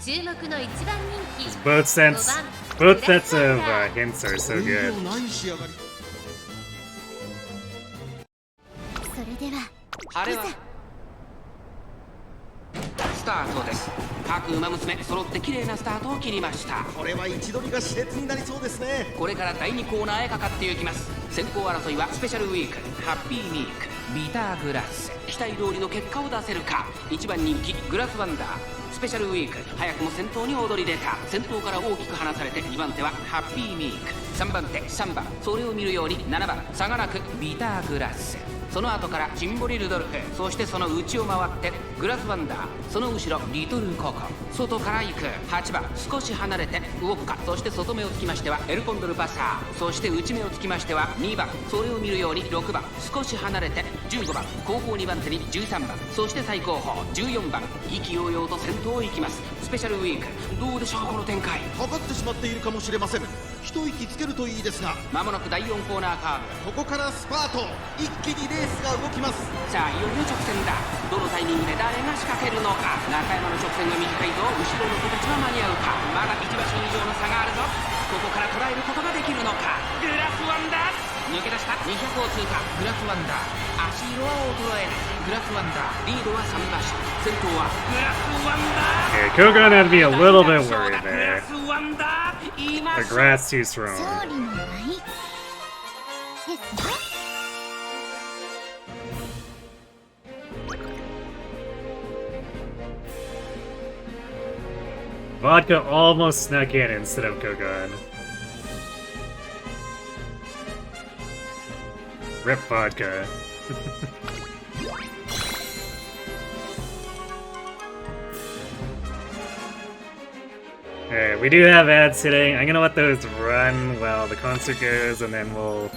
注目の一番人気 Both sets of hints are so good. あれはスタートです。各馬娘揃って綺麗なスタートを切りました。これは位置取りが熾烈になりそうですね。これから第2コーナーへかかっていきます。先行争いはスペシャルウィーク、ハッピーミーク、ビターグラス。期待通りの結果を出せるか。1番人気グラスワンダー。スペシャルウィーク早くも先頭に躍り出た。先頭から大きく離されて2番手はハッピーミーク、3番手3番、それを見るように7番差がなくビターグラス。その後からチンボリルドルフ、そしてその内を回ってグラスワンダー、その後ろリトルココ、外から行く8番少し離れてウォッカ、そして外目をつきましてはエルコンドルパサー、そして内目をつきましては2番、それを見るように6番少し離れて15番、後方2番手に13番、そして最後方14番、意気揚々と先頭を行きます。スペシャルウィークどうでしょうこの展開。かかってしまっているかもしれません。一息つけるといいですが、まもなく第4コーナーカーブ、ここからスパート、一気にレースが動きます。さあいよいよ直線だ。どのタイミングで誰が仕掛けるのか。中山の直線が短いぞ。後ろの子たちは間に合うか。まだ1馬身以上の差があるぞ。ここから捉えることができるのか。グラスワンダー抜け出した。200を通過。グラスワンダー足色は衰えない。グラスワンダーリードは3馬身、先頭はグラスワンダー。 Okay, Kogon had to be a little bit worried グラ there. スワンダー言いま The しょう。 grass too strong. 勝利の舞ですね。Vodka almost snuck in instead of Kogon. Rip Vodka. Alright, we do have ads today. I'm gonna let those run while the concert goes, and then we'll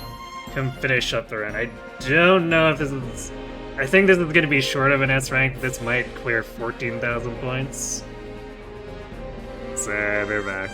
come finish up the run. I don't know if this is... I think this is gonna be short of an S rank. This might clear 14,000 points. So, they're back.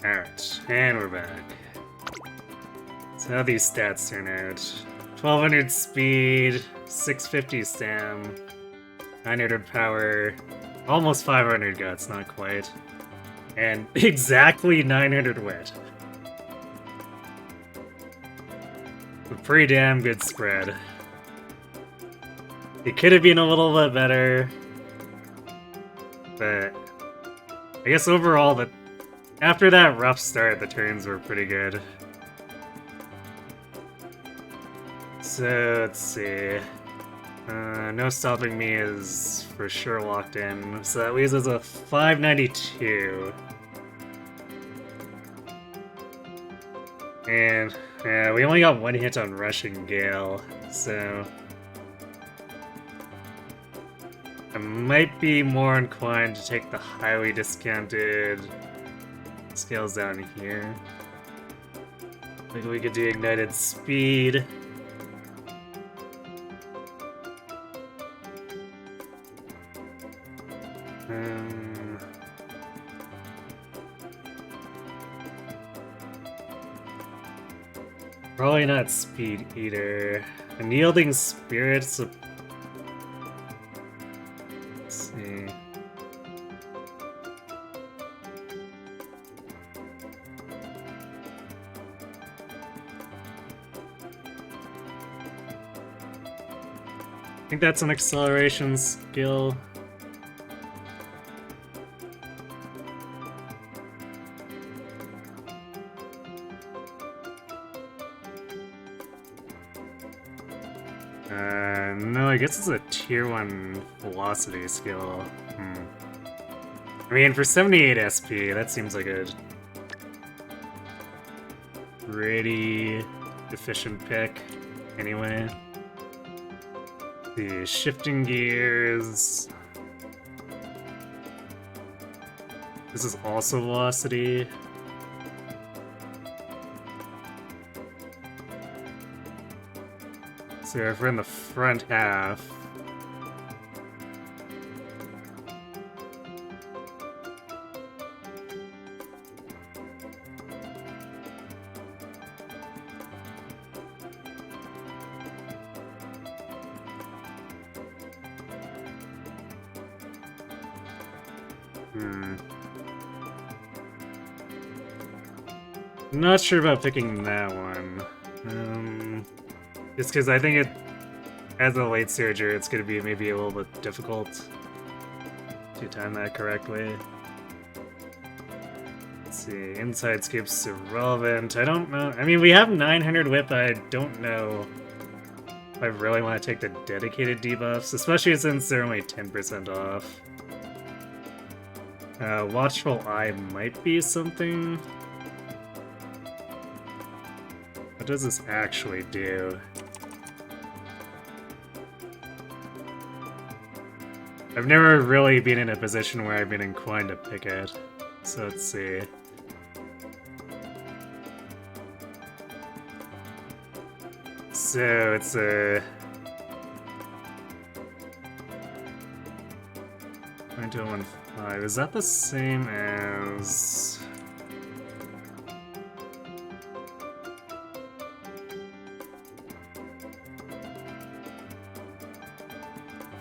Alright, and we're back. So how these stats turn out. 1200 speed, 650 stam, 900 power, almost 500 guts, not quite. And exactly 900 wit. A pretty damn good spread. It could have been a little bit better, but I guess overall, after that rough start, the turns were pretty good. So, let's see. No stopping me is for sure locked in, so that leaves us a 592. And, yeah, we only got one hit on Rushing Gale, so I might be more inclined to take the highly discounted scales down here. Like we could do Ignited Speed. Probably not Speed Eater. Unyielding Spirits. Let's see. I think that's an acceleration skill. No, I guess it's a tier 1 velocity skill. I mean, for 78 SP, that seems like a pretty efficient pick, anyway. The shifting gears. This is also velocity. So if we're in the front half, not sure about picking that one. Just because I think as a late surger, it's going to be maybe a little bit difficult to time that correctly. Let's see, inside scoop's irrelevant. I don't know. I mean, we have 900 whip, but I don't know if I really want to take the dedicated debuffs, especially since they're only 10% off. Watchful Eye might be something. What does this actually do? I've never really been in a position where I've been inclined to pick it, so let's see. So it's a 0.215. Is that the same as?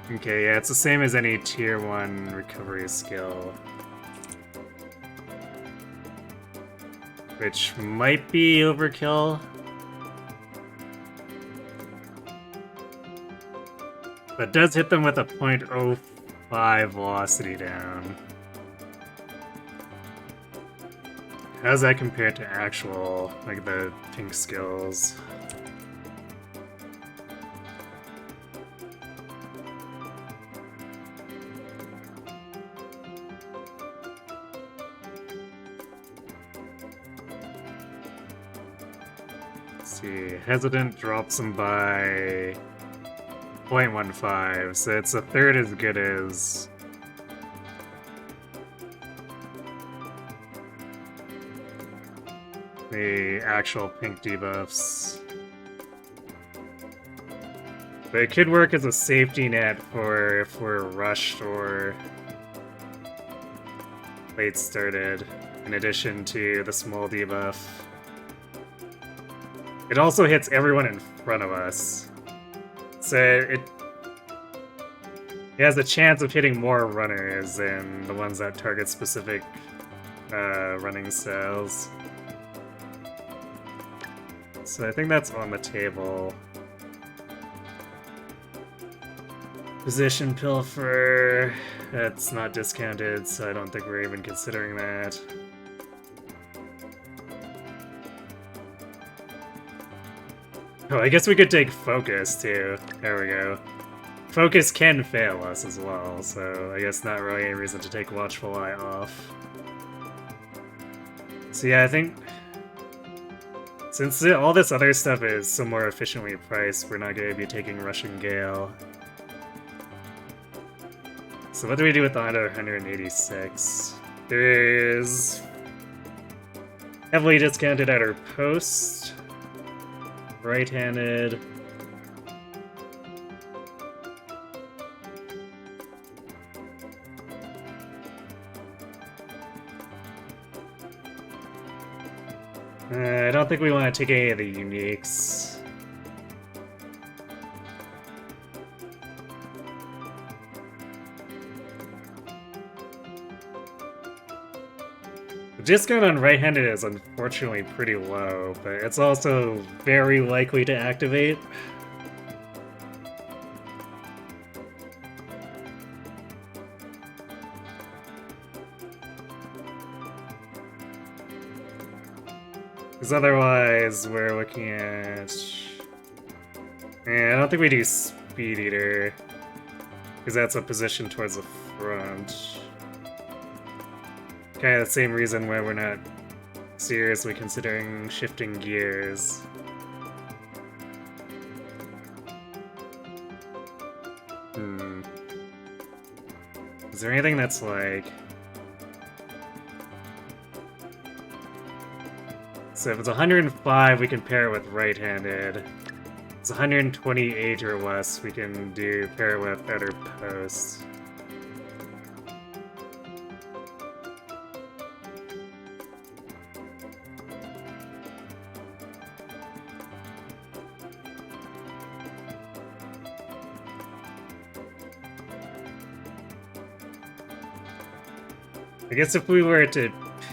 Okay, yeah, it's the same as any tier 1 recovery skill. Which might be overkill. But does hit them with a 0.05 velocity down. How does that compare to actual, like the pink skills? See, Hesitant drops them by 0.15, so it's a third as good as the actual pink debuffs. But it could work as a safety net for if we're rushed or late started. in addition to the small debuff. It also hits everyone in front of us. So it has a chance of hitting more runners than the ones that target specific running styles. So I think that's on the table. Position Pilfer, that's not discounted, so I don't think we're even considering that. Oh, I guess we could take Focus too. There we go. Focus can fail us as well, so I guess not really any reason to take Watchful Eye off. So yeah, I think since all this other stuff is so more efficiently priced, we're not going to be taking Russian Gale. So what do we do with the other 186? There is heavily discounted outer post, right-handed. I don't think we want to take any of the uniques. The discount on right-handed is unfortunately pretty low, but it's also very likely to activate. Because otherwise, we're looking at... I don't think we do Speed Eater, because that's a position towards the front. Kind of the same reason why we're not seriously considering shifting gears. Is there anything that's like... So if it's 105, we can pair it with right-handed. If it's 128 or less, we can pair it with outer post. I guess if we were to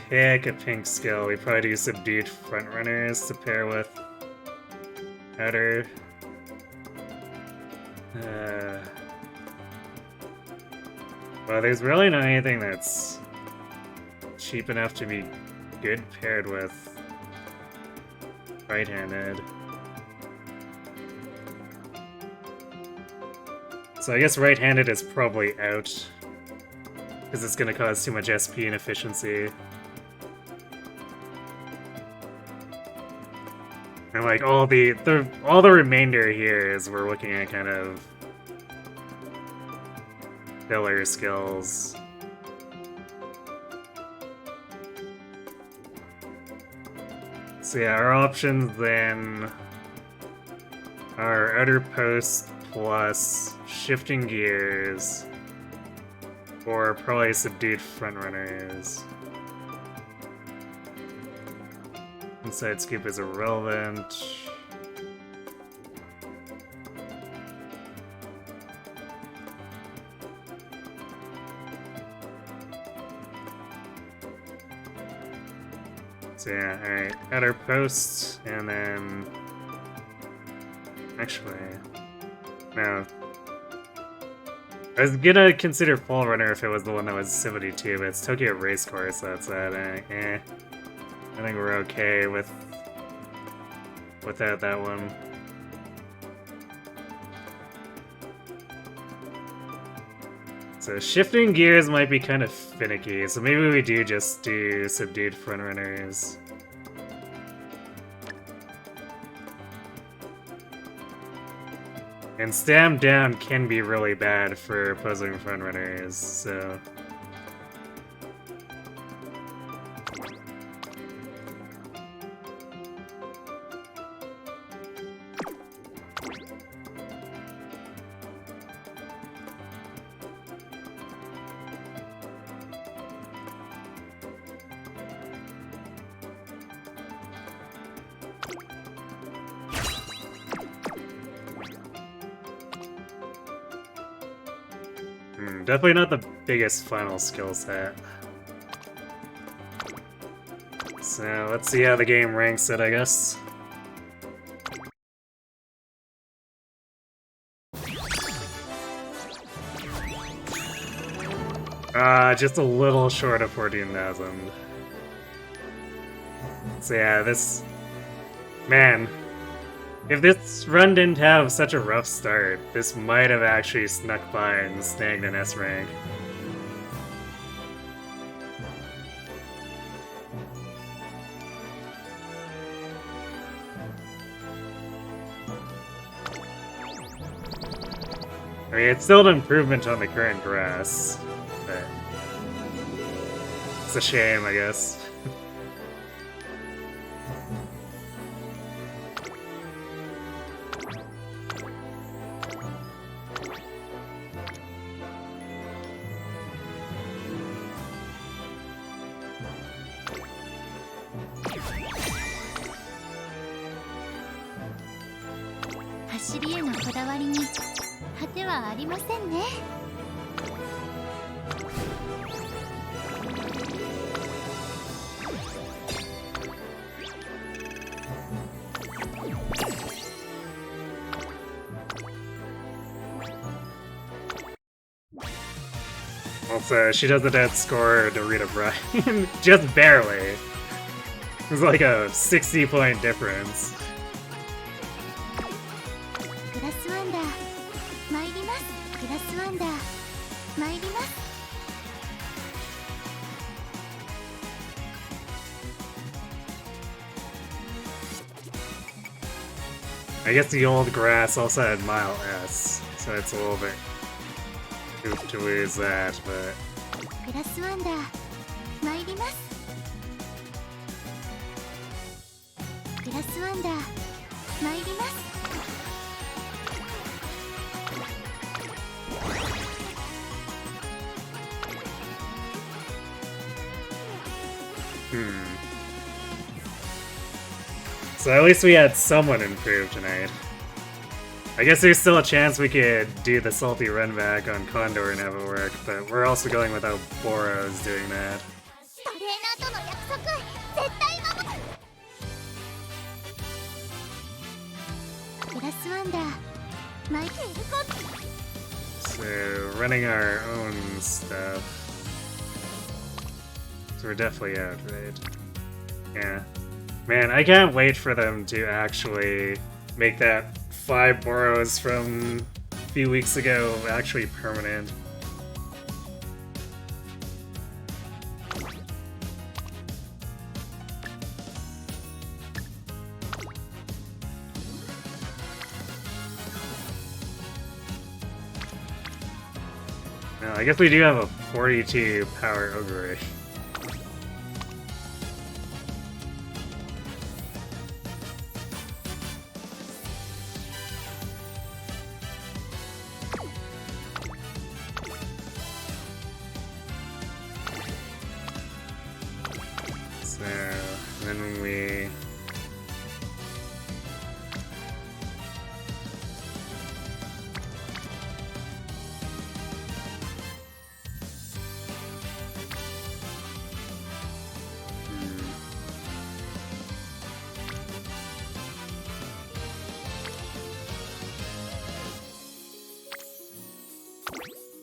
pick a pink skill, we'd probably do Subdued Frontrunners to pair with outer. Well, there's really not anything that's cheap enough to be good paired with right-handed. So I guess right-handed is probably out, because it's going to cause too much SP inefficiency. And like all the remainder here is we're looking at kind of filler skills. So yeah, our options then are outer post plus shifting gears, or probably subdued frontrunners. Inside scoop is irrelevant. So yeah, alright, outer post, and then... Actually... No. I was gonna consider Fall Runner if it was the one that was 72, but it's Tokyo Racecourse, that's that. I think we're okay without that one. So shifting gears might be kind of finicky, so maybe we do just do Subdued Frontrunners. And Stam Down can be really bad for opposing Frontrunners, so... Definitely not the biggest final skill set. So let's see how the game ranks it, I guess. Just a little short of 14,000. So yeah, this... Man, if this run didn't have such a rough start, this might have actually snuck by and snagged an S rank. I mean, it's still an improvement on the current grass, but it's a shame, I guess. Also, she doesn't outscore Dorita Bryan. Just barely. It's like a 60-point difference. I guess the old grass also had Mile S, so it's a little bit oof to lose that, but... So at least we had someone improved tonight. I guess there's still a chance we could do the salty run back on Condor and have it work, but we're also going without Boros doing that. So, running our own stuff. So we're definitely out, right? Yeah. Man, I can't wait for them to actually make that 5 Boros from a few weeks ago actually permanent. Now, I guess we do have a 42 power Ogre.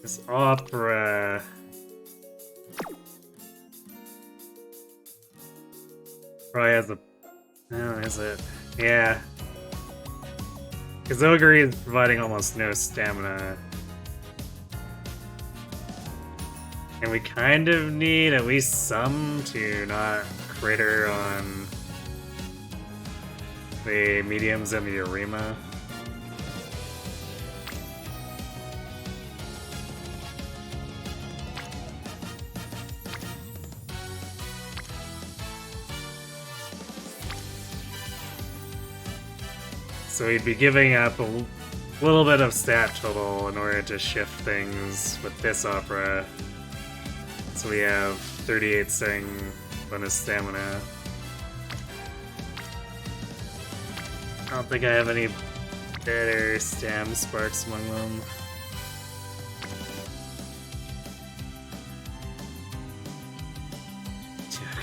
This opera... probably has a... oh, is it? Yeah. Because Ogre is providing almost no stamina. And we kind of need at least some to not critter on the mediums and the Arima. So we'd be giving up a little bit of stat total in order to shift things with this opera. So we have 38 Sing, bonus stamina. I don't think I have any better stam sparks among them.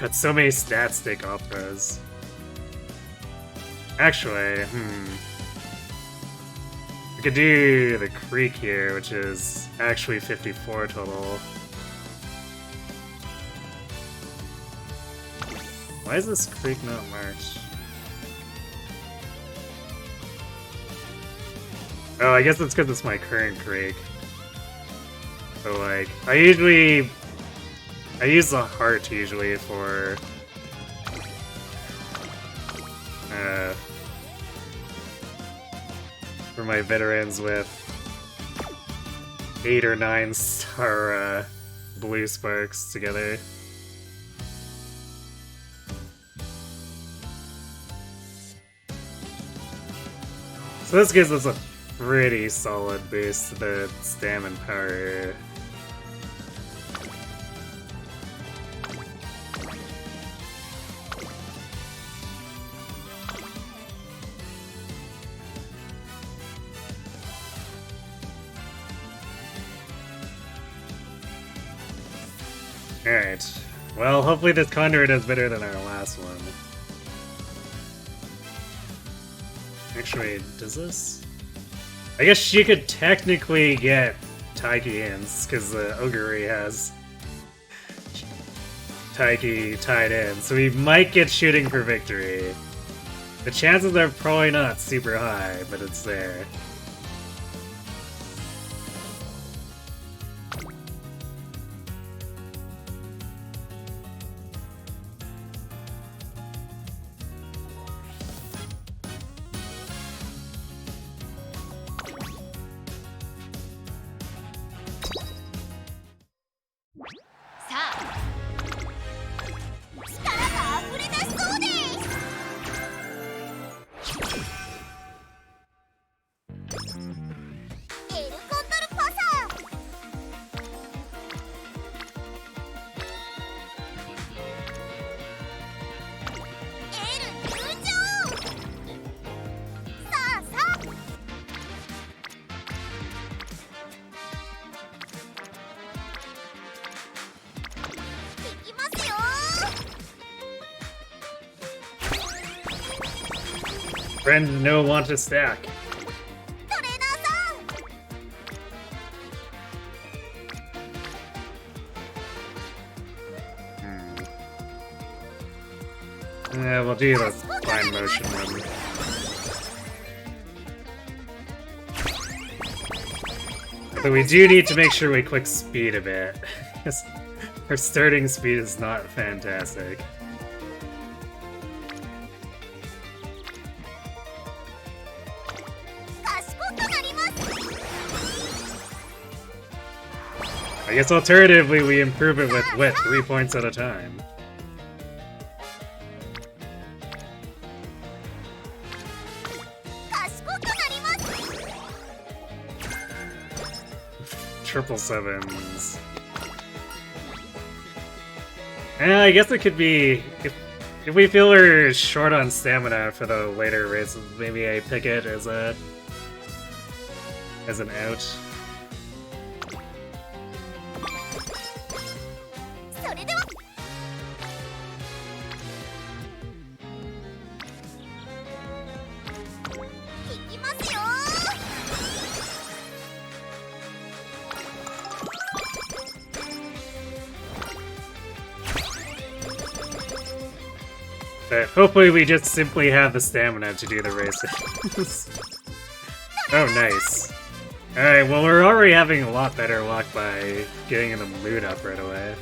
got so many stat stick operas. Actually, we could do the Creek here, which is actually 54 total. Why is this Creek not marked? Oh, I guess it's because it's my current Creek. So, like, I use the heart usually for my veterans with 8 or 9 star blue sparks together. So this gives us a pretty solid boost to the stamina power here. Alright. Well, hopefully this Condor does better than our last one. Actually, does this? I guess she could technically get Taikians, because the Ogre has Taiki tied in, so we might get shooting for victory. The chances are probably not super high, but it's there. Friends no want to stack. Yeah, we'll do the fine motion one. But we do need to make sure we quick speed a bit. Our starting speed is not fantastic. I guess alternatively we improve it with wit 3 points at a time. Triple sevens. And I guess it could be if we feel we're short on stamina for the later races, maybe I pick it as an out. But hopefully we just simply have the stamina to do the races. Oh, nice. Alright, well we're already having a lot better luck by getting the mood up right away.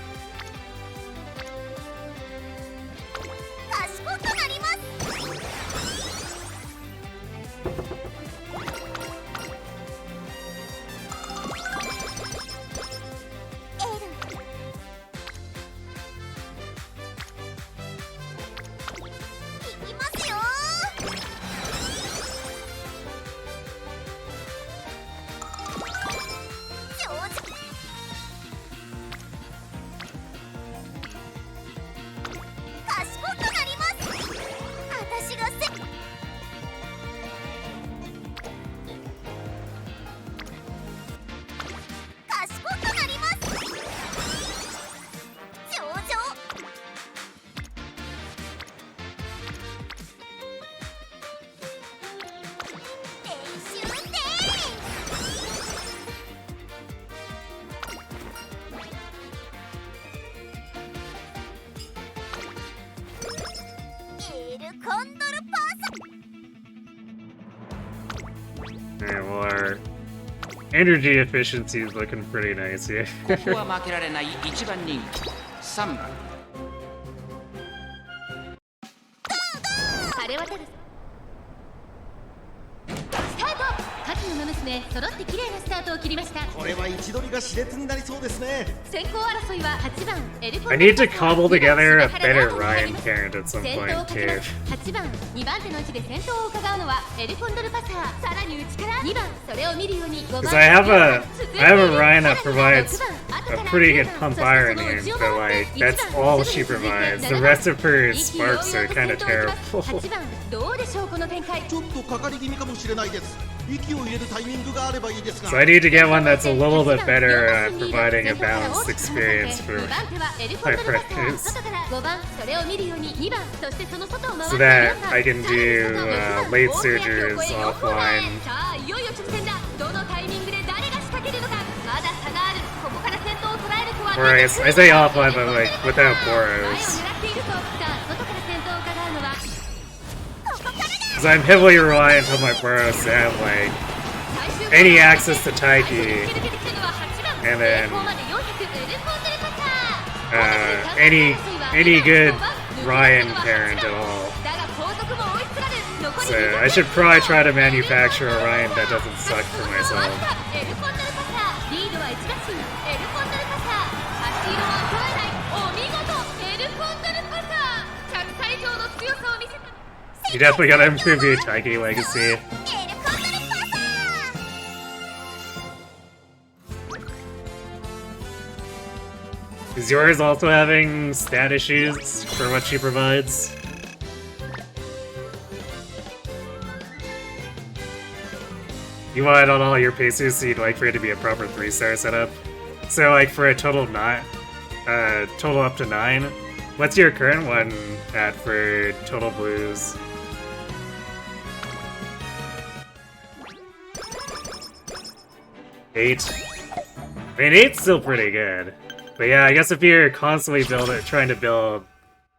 Alright, well, our energy efficiency is looking pretty nice here. ここは負けられない1番人気3番晴れ渡るスタート勝つの娘揃って綺麗なスタートを切りました。これは位置取りが熾烈になりそうですね。先行争いは8番エルコン I need to cobble together a better Ryan parent at some 先頭を point かけま too. す。8番2番手の位置で先頭を伺うのはエルコンドルパサー。さらに内から2番それを見るように5番 Because I have a Ryan that provides a pretty good pump iron here, but like that's all she provides. The rest of her sparks are kind of terrible. 8番どうでしょうこの展開。ちょっとかかり気味かもしれないです。息を入れるタイミングがあればいいですが。 So I need to get one that's a little bit better at providing a balanced experience for my players, 5番それを見るように2番そしてその外を回 so that I can do late surgers offline. さあいよいよ直線だ。どのタイミングで誰が仕掛けるのか。まだ差がある。ここから先頭を捉える子は Or I say offline, but like without 前を Boros. 狙っていると。さあ外から先頭を伺うのは Because I'm heavily reliant on my Boros to have like any access to Taiki, and then any good Ryan parent at all. So I should probably try to manufacture a Ryan that doesn't suck for myself. リードは1打数エルコンドルパサー。足色は衰えない。お見事エルコンドルパサー。100歳以上の強さを見せた。 You definitely gotta improve your Taiki legacy. Is yours also having stat issues for what she provides? You want it on all your Pegasus, so you'd like for it to be a proper 3-star setup? So like for a total total up to 9? What's your current one at for total blues? Eight. I mean, 8's still pretty good. But yeah, I guess if you're constantly trying to build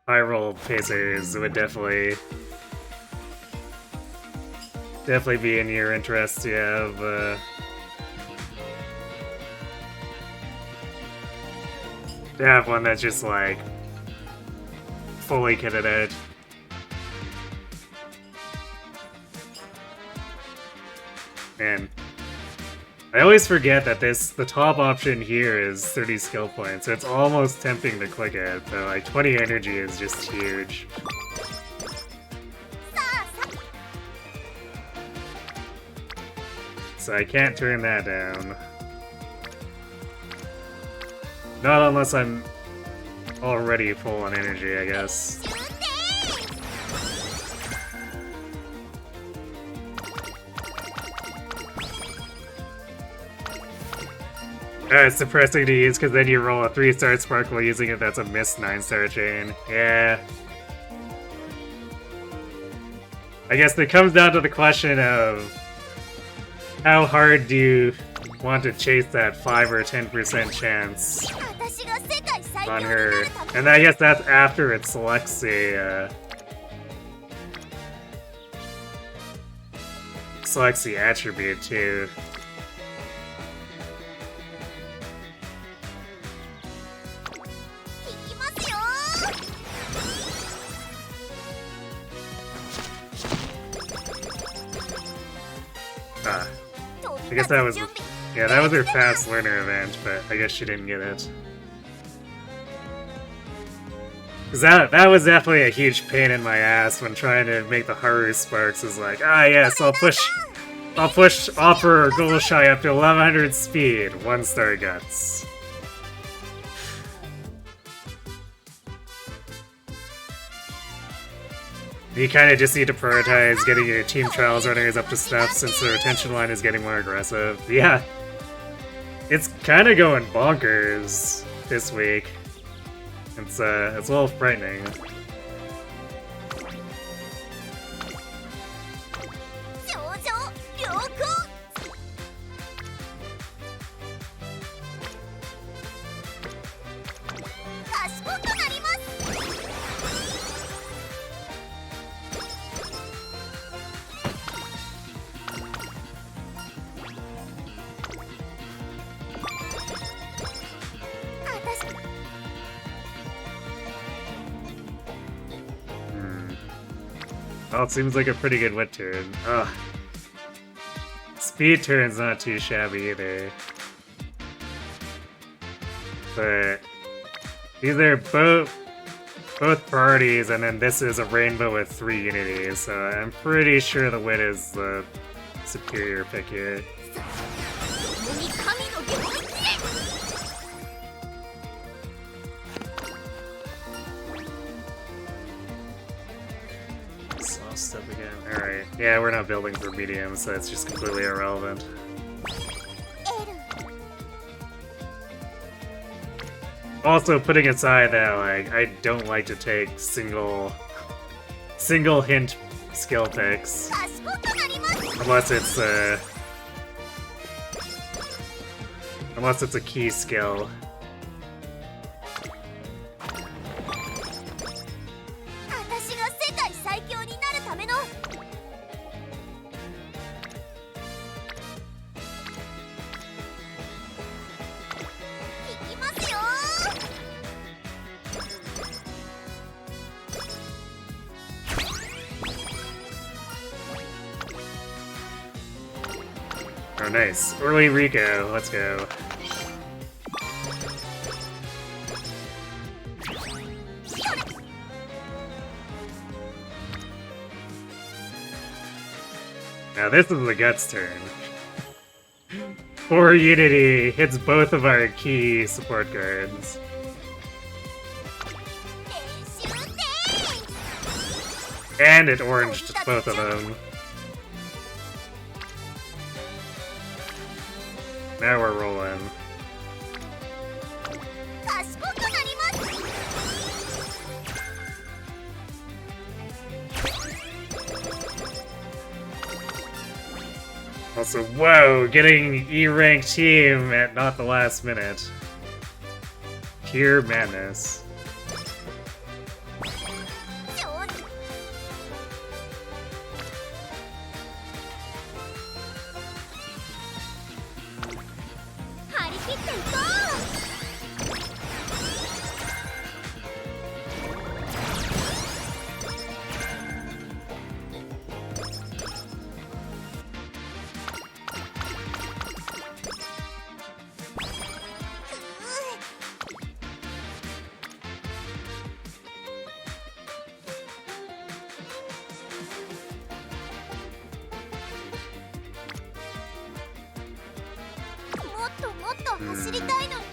high roll pacers, it would definitely be in your interest to have one that's just like fully kitted out. Man, I always forget that the top option here is 30 skill points, so it's almost tempting to click it, but like 20 energy is just huge. So I can't turn that down. Not unless I'm already full on energy, I guess. It's depressing to use because then you roll a 3-star sparkle using it that's a missed 9-star chain. Yeah. I guess it comes down to the question of how hard do you want to chase that 5 or 10% chance on her. And I guess that's after it selects the attribute too. I guess that was, yeah, that was her fast learner event, but I guess she didn't get it. Cause that was definitely a huge pain in my ass when trying to make the Haru Sparks. Is like, ah yes, I'll push Opera or Goal Shy up to 1100 speed, 1-star guts. You kind of just need to prioritize getting your team trials runners up to snuff since the retention line is getting more aggressive. Yeah. It's kind of going bonkers this week. It's a little frightening. Oh, it seems like a pretty good wit turn. Ugh. Speed turn's not too shabby either. But these are both priorities, and then this is a rainbow with 3 unities, so I'm pretty sure the wit is the superior pick here. 共に神の領域へ Soft step again. Alright. Yeah, we're not building for medium, so it's just completely irrelevant. Also, putting aside that, like, I don't like to take single hint skill picks. 賢くなります Unless it's a key skill. 私が世界最強になるための いきますよ Oh, nice. Early Rico. Let's go. Now this is the Guts turn. 4 Unity hits both of our key support cards. 練習で And it oranged both of them. Now we're rolling. 賢くなります Also, whoa, getting E-ranked team at not the last minute. Pure madness. 上手 張り切っていこう もっともっと走りたいのに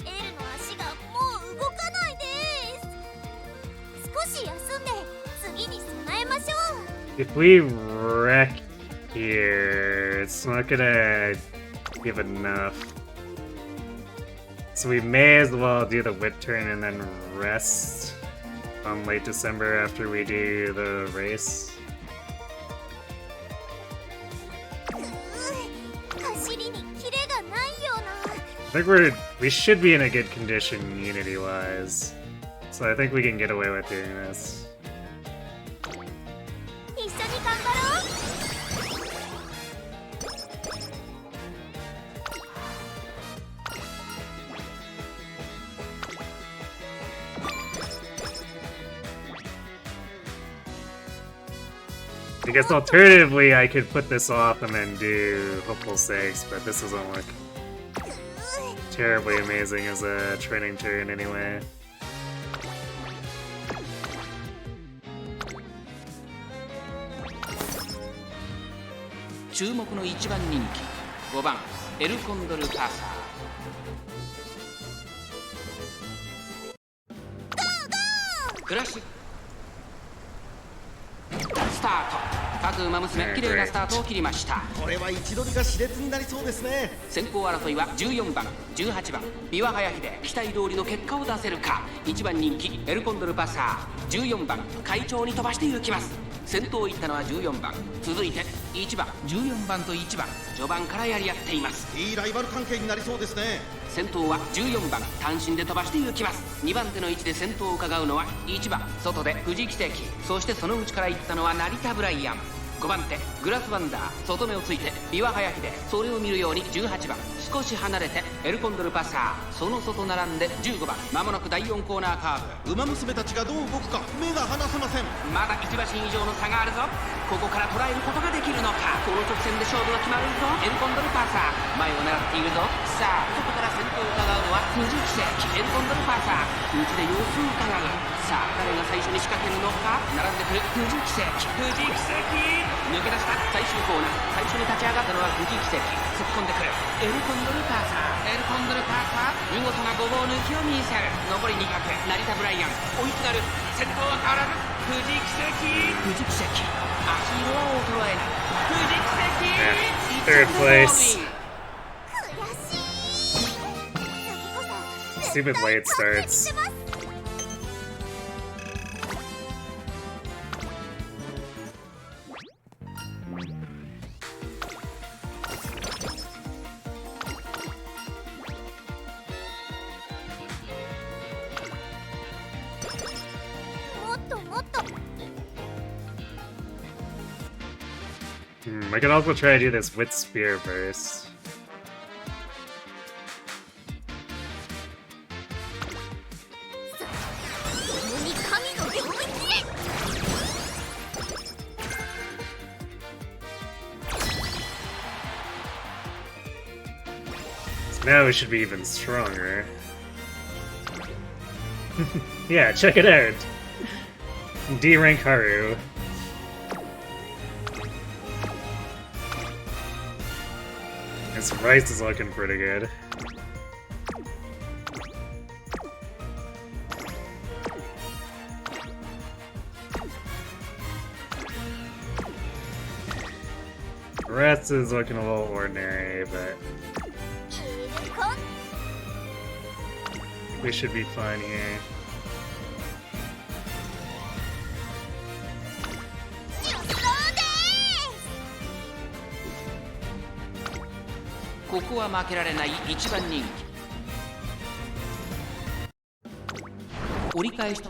L の足がもう動かないです少し休んで次に備えましょう If we wreck here, it's not gonna give enough. So we may as well do the wit turn and then rest on late December after we do the race. 走りにキレがないような I think we should be in a good condition Unity-wise. So I think we can get away with doing this. 一緒に頑張ろう I guess alternatively I could put this off and then do Hopeful Sakes, but this doesn't look terribly amazing as a training turn anyway. 注目の1番人気5番エルコンドルパーサークラシックスタート各馬娘綺麗なスタートを切りました。これは位置取りが熾烈になりそうですね。先行争いは14番18番三輪早秀期待通りの結果を出せるか。1番人気エルコンドルパサー14番会長に飛ばして行きます。先頭を行ったのは14番続いて1番14番と1番序盤からやり合っています。いいライバル関係になりそうですね。先頭は14番単身で飛ばして行きます。2番手の位置で先頭を伺うのは1番外で富士汽笛、そしてその内から行ったのは成田ブライアン。5 5番手グラスワンダー外目をついて岩早秀それを見るように18番少し離れてエルコンドルパサーその外並んで15番まもなく第4コーナーカーブ馬娘たちがどう動くか目が離せません。まだ1馬身以上の差があるぞここから捉えることができるのかこの直線で勝負が決まるぞエルコンドルパサー前を狙っているぞさあ外から先頭を伺うのは20期生エルコンドルパサー内で様子を伺うさあ誰が最初に仕掛けるのか並んでくる藤木奇跡抜け出した最終コーナー最初に立ち上がったのは藤木奇跡突っ込んでくるエルコンドルパーサー見事なごぼう抜きを見せる残り200成田ブライアン追いすがる先頭は変わらず藤木奇跡足色は衰えない藤木奇跡 Third place. 悔しい。次こそ Stupid late starts. もっともっと I can also try to do this with Spear first. 共に神の領域へ。 So now we should be even stronger. Yeah, check it out. D rank Haru. This rice is looking pretty good. The rest is looking a little ordinary, but エルコン I think we should be fine here. 出走です。ここは負けられない1番人気折り返しと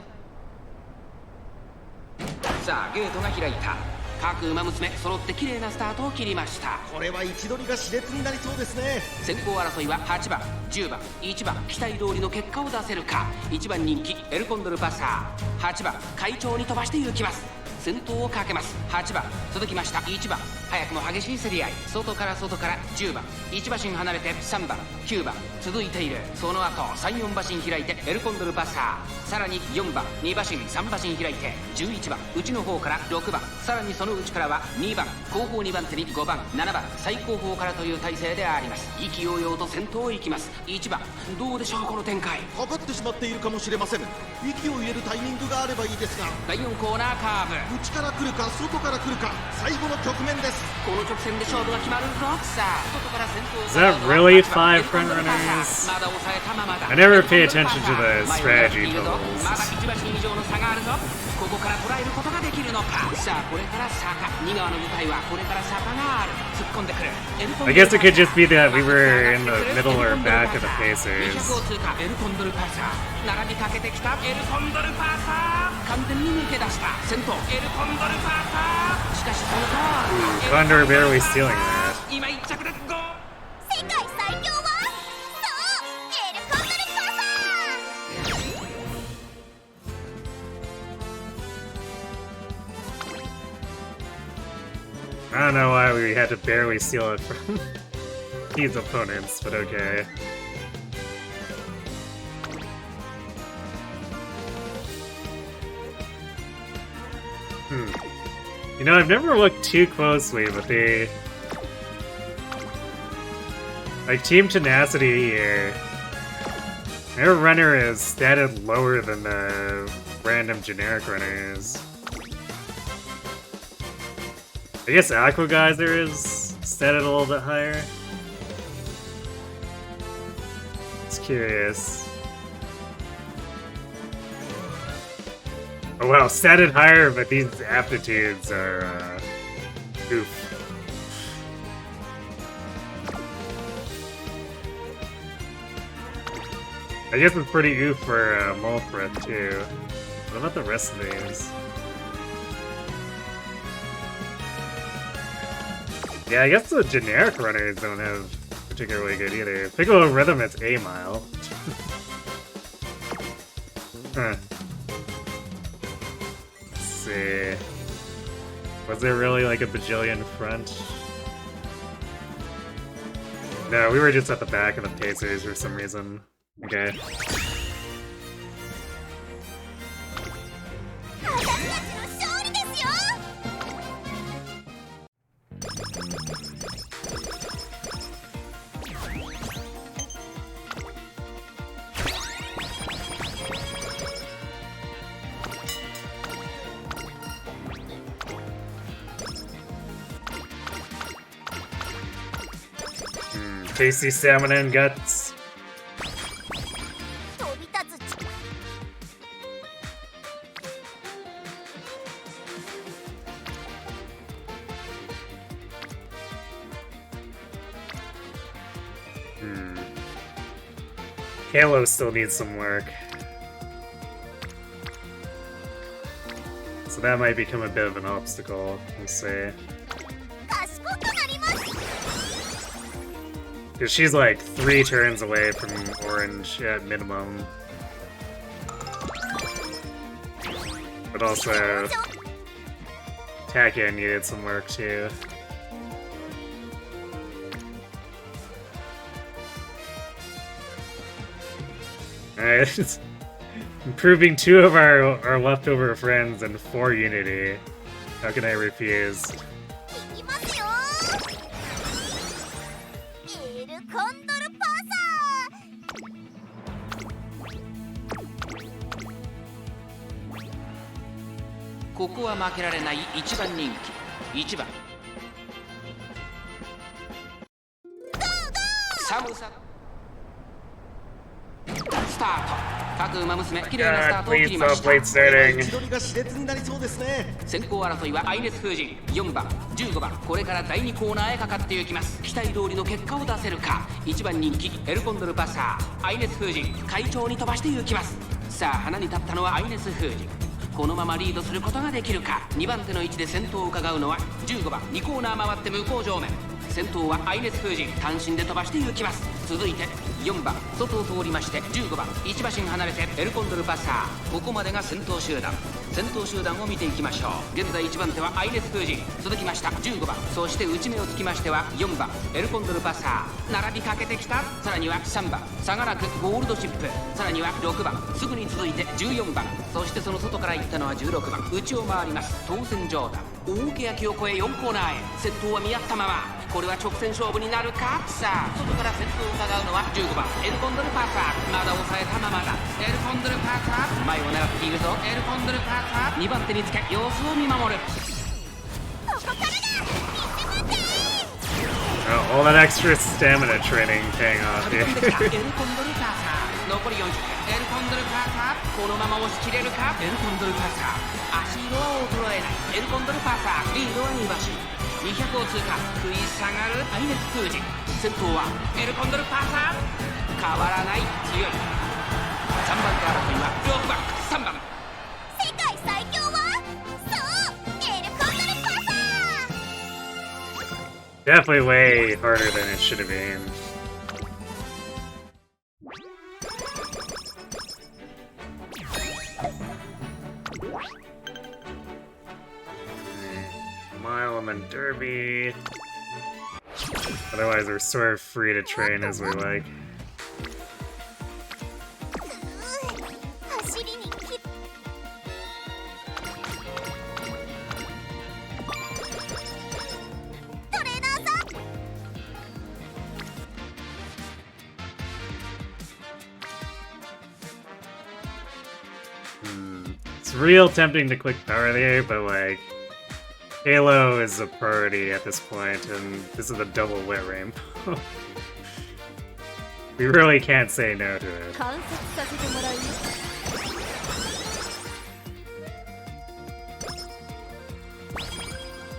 さあゲートが開いた各馬娘揃って綺麗なスタートを切りましたこれは位置取りが熾烈になりそうですね。先行争いは8番10番1番期待通りの結果を出せるか1番人気エルコンドルパサー8番快調に飛ばして行きます先頭をかけます8番続きました1番早くも激しい競り合い外から10番1馬身離れて3番9番続いているその後34馬身開いてエルコンドルパサーさらに4番2馬身3馬身開いて11番内の方から6番さらにその内からは2番後方2番手に5番7番最後方からという体勢であります意気揚々と先頭を行きます1番どうでしょうこの展開かかってしまっているかもしれません。息を入れるタイミングがあればいいですが、第4コーナーカーブ内から来るか外から来るか最後の局面です。この直線で勝負が決まるぞさあ外から先頭を Is that really 5 front runners? まだ抑えたままだ I never pay attention to the strategy まだ totals. 1馬身以上の差があるぞここから捉えることができるのかさあこれから坂2側の舞台はこれから坂がある突っ込んでくる I guess it could just be that we were in the middle or back of the 200 Pacers. を通過エルコンドルパーサー並びかけてきたエルコンドルパーサー完全に抜け出した先頭エルコンドルパーサーしかしその他 Condor barely stealing that. 今1着でゴー世界最強はそうエルコンドルパサー。 I don't know why we had to barely steal it from these opponents, but okay. You know, I've never looked too closely, but the like Team Tenacity here, their runner is statted lower than the random generic runners. I guess Aqua Geyser is statted a little bit higher. It's curious. Oh wow, statted higher, but these aptitudes are, oof. I guess it's pretty oof for Molfrith too. What about the rest of these? Yeah, I guess the generic runners don't have particularly good either. Piccolo Rhythm is A mile. Huh. Let's see. Was there really like a bajillion front? No, we were just at the back of the Pacers for some reason. Okay. Tasty stamina and guts. Halo still needs some work. So that might become a bit of an obstacle, we'll see. Because she's like 3 turns away from orange at minimum. But also, Tactician needed some work too. Alright, improving 2 of our leftover friends and 4 unity. How can I refuse?ここは負けられない1番人気1番寒さスタート各馬娘綺麗なスタートを切りました。位置取りが熾烈になりそうですね。先行争いは愛熱風神4番15番これから第2コーナーへかかっていきます。期待通りの結果を出せるか。1番人気エルコンドルパサー愛熱風神快調に飛ばしていきます。さあ花に立ったのは愛熱風神。このままリードすることができるか。2番手の位置で先頭を伺うのは15番2コーナー回って向こう上面。先頭は愛熱風神単身で飛ばしていきます。続いて4番外を通りまして15番1馬身離れてエルコンドルパサー。ここまでが先頭集団。先頭集団を見ていきましょう。現在1番手は愛熱風神続きました15番そして内目をつきましては4番エルコンドルパサー並びかけてきた。さらには3番差がなくゴールドシップ。さらには6番すぐに続いて14番そしてその外から行ったのは16番内を回ります。当選上段大欅を越え4コーナーへ。先頭は見合ったまま。これは直線勝負になるか。さあ外から先頭を伺うのは15番エルコンドルパサー。まだ抑えたままだ。エルコンドルパサー前を狙っているぞ。エルコンドルパサー2番手につけ様子を見守る。All that extra stamina training paying off 飛び here. 込んできたエルコンドルパサー。残り40分エルコンドルパサーこのまま押し切れるか。エルコンドルパサー足色は衰えない。エルコンドルパサーリードは2馬身200を通過食い下がる愛熱風神。先頭はエルコンドルパサー変わらない強い。3番手争いは6番3番。世界最強はそうエルコンドルパサー。 Definitely way harder than it should have been. Mile and then Derby. Otherwise, we're sort of free to train as we like. 走りにきトレーナーさん It's real tempting to click power there, but like, Halo is a priority at this point, and this is a double wet rainbow. We really can't say no to it. 観察させてもらうよ。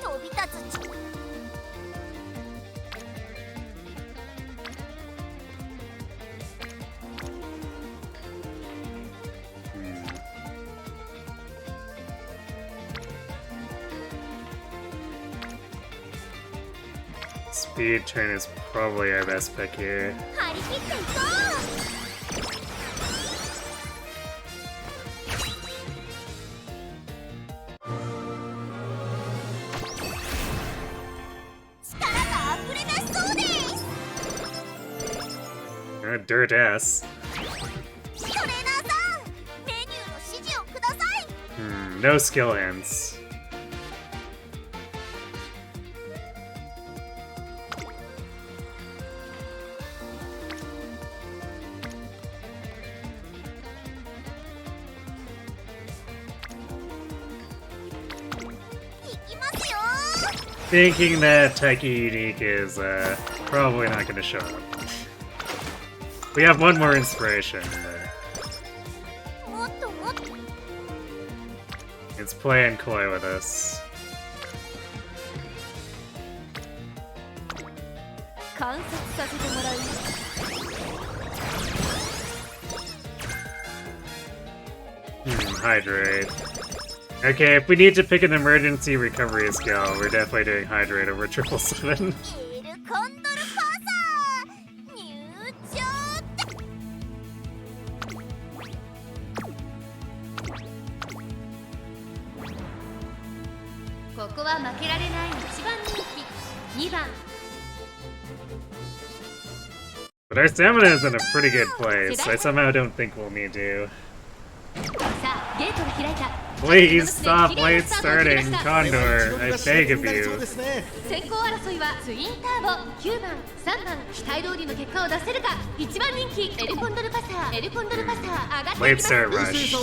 飛び立つち I speed turn is probably our best pick here. 張り切っていこう。力が溢れ出しそうです。Dirt ass. トレーナーさん、メニューの指示をください。No skill hands. 行きますよ。 Thinking that Taiki Unique is probably not going to show up. We have one more inspiration. もっともっと。 It's playing coy with us. 観察させてもらう。 Hydrate. Okay, if we need to pick an emergency recovery skill, we're definitely doing Hydrate over 777. エルコンドルパーサー入場って。ここは負けられない一番人気2番。 But our stamina is in a pretty good place. I somehow don't think we'll need to. さあゲートが開いた。 Please stop late starting, Condor. I beg of you. 先行争いはツインターボ9番3番期待通りの結果を出せるか。1番人気エルコンドルパサー上がっていきます。 Late start rush.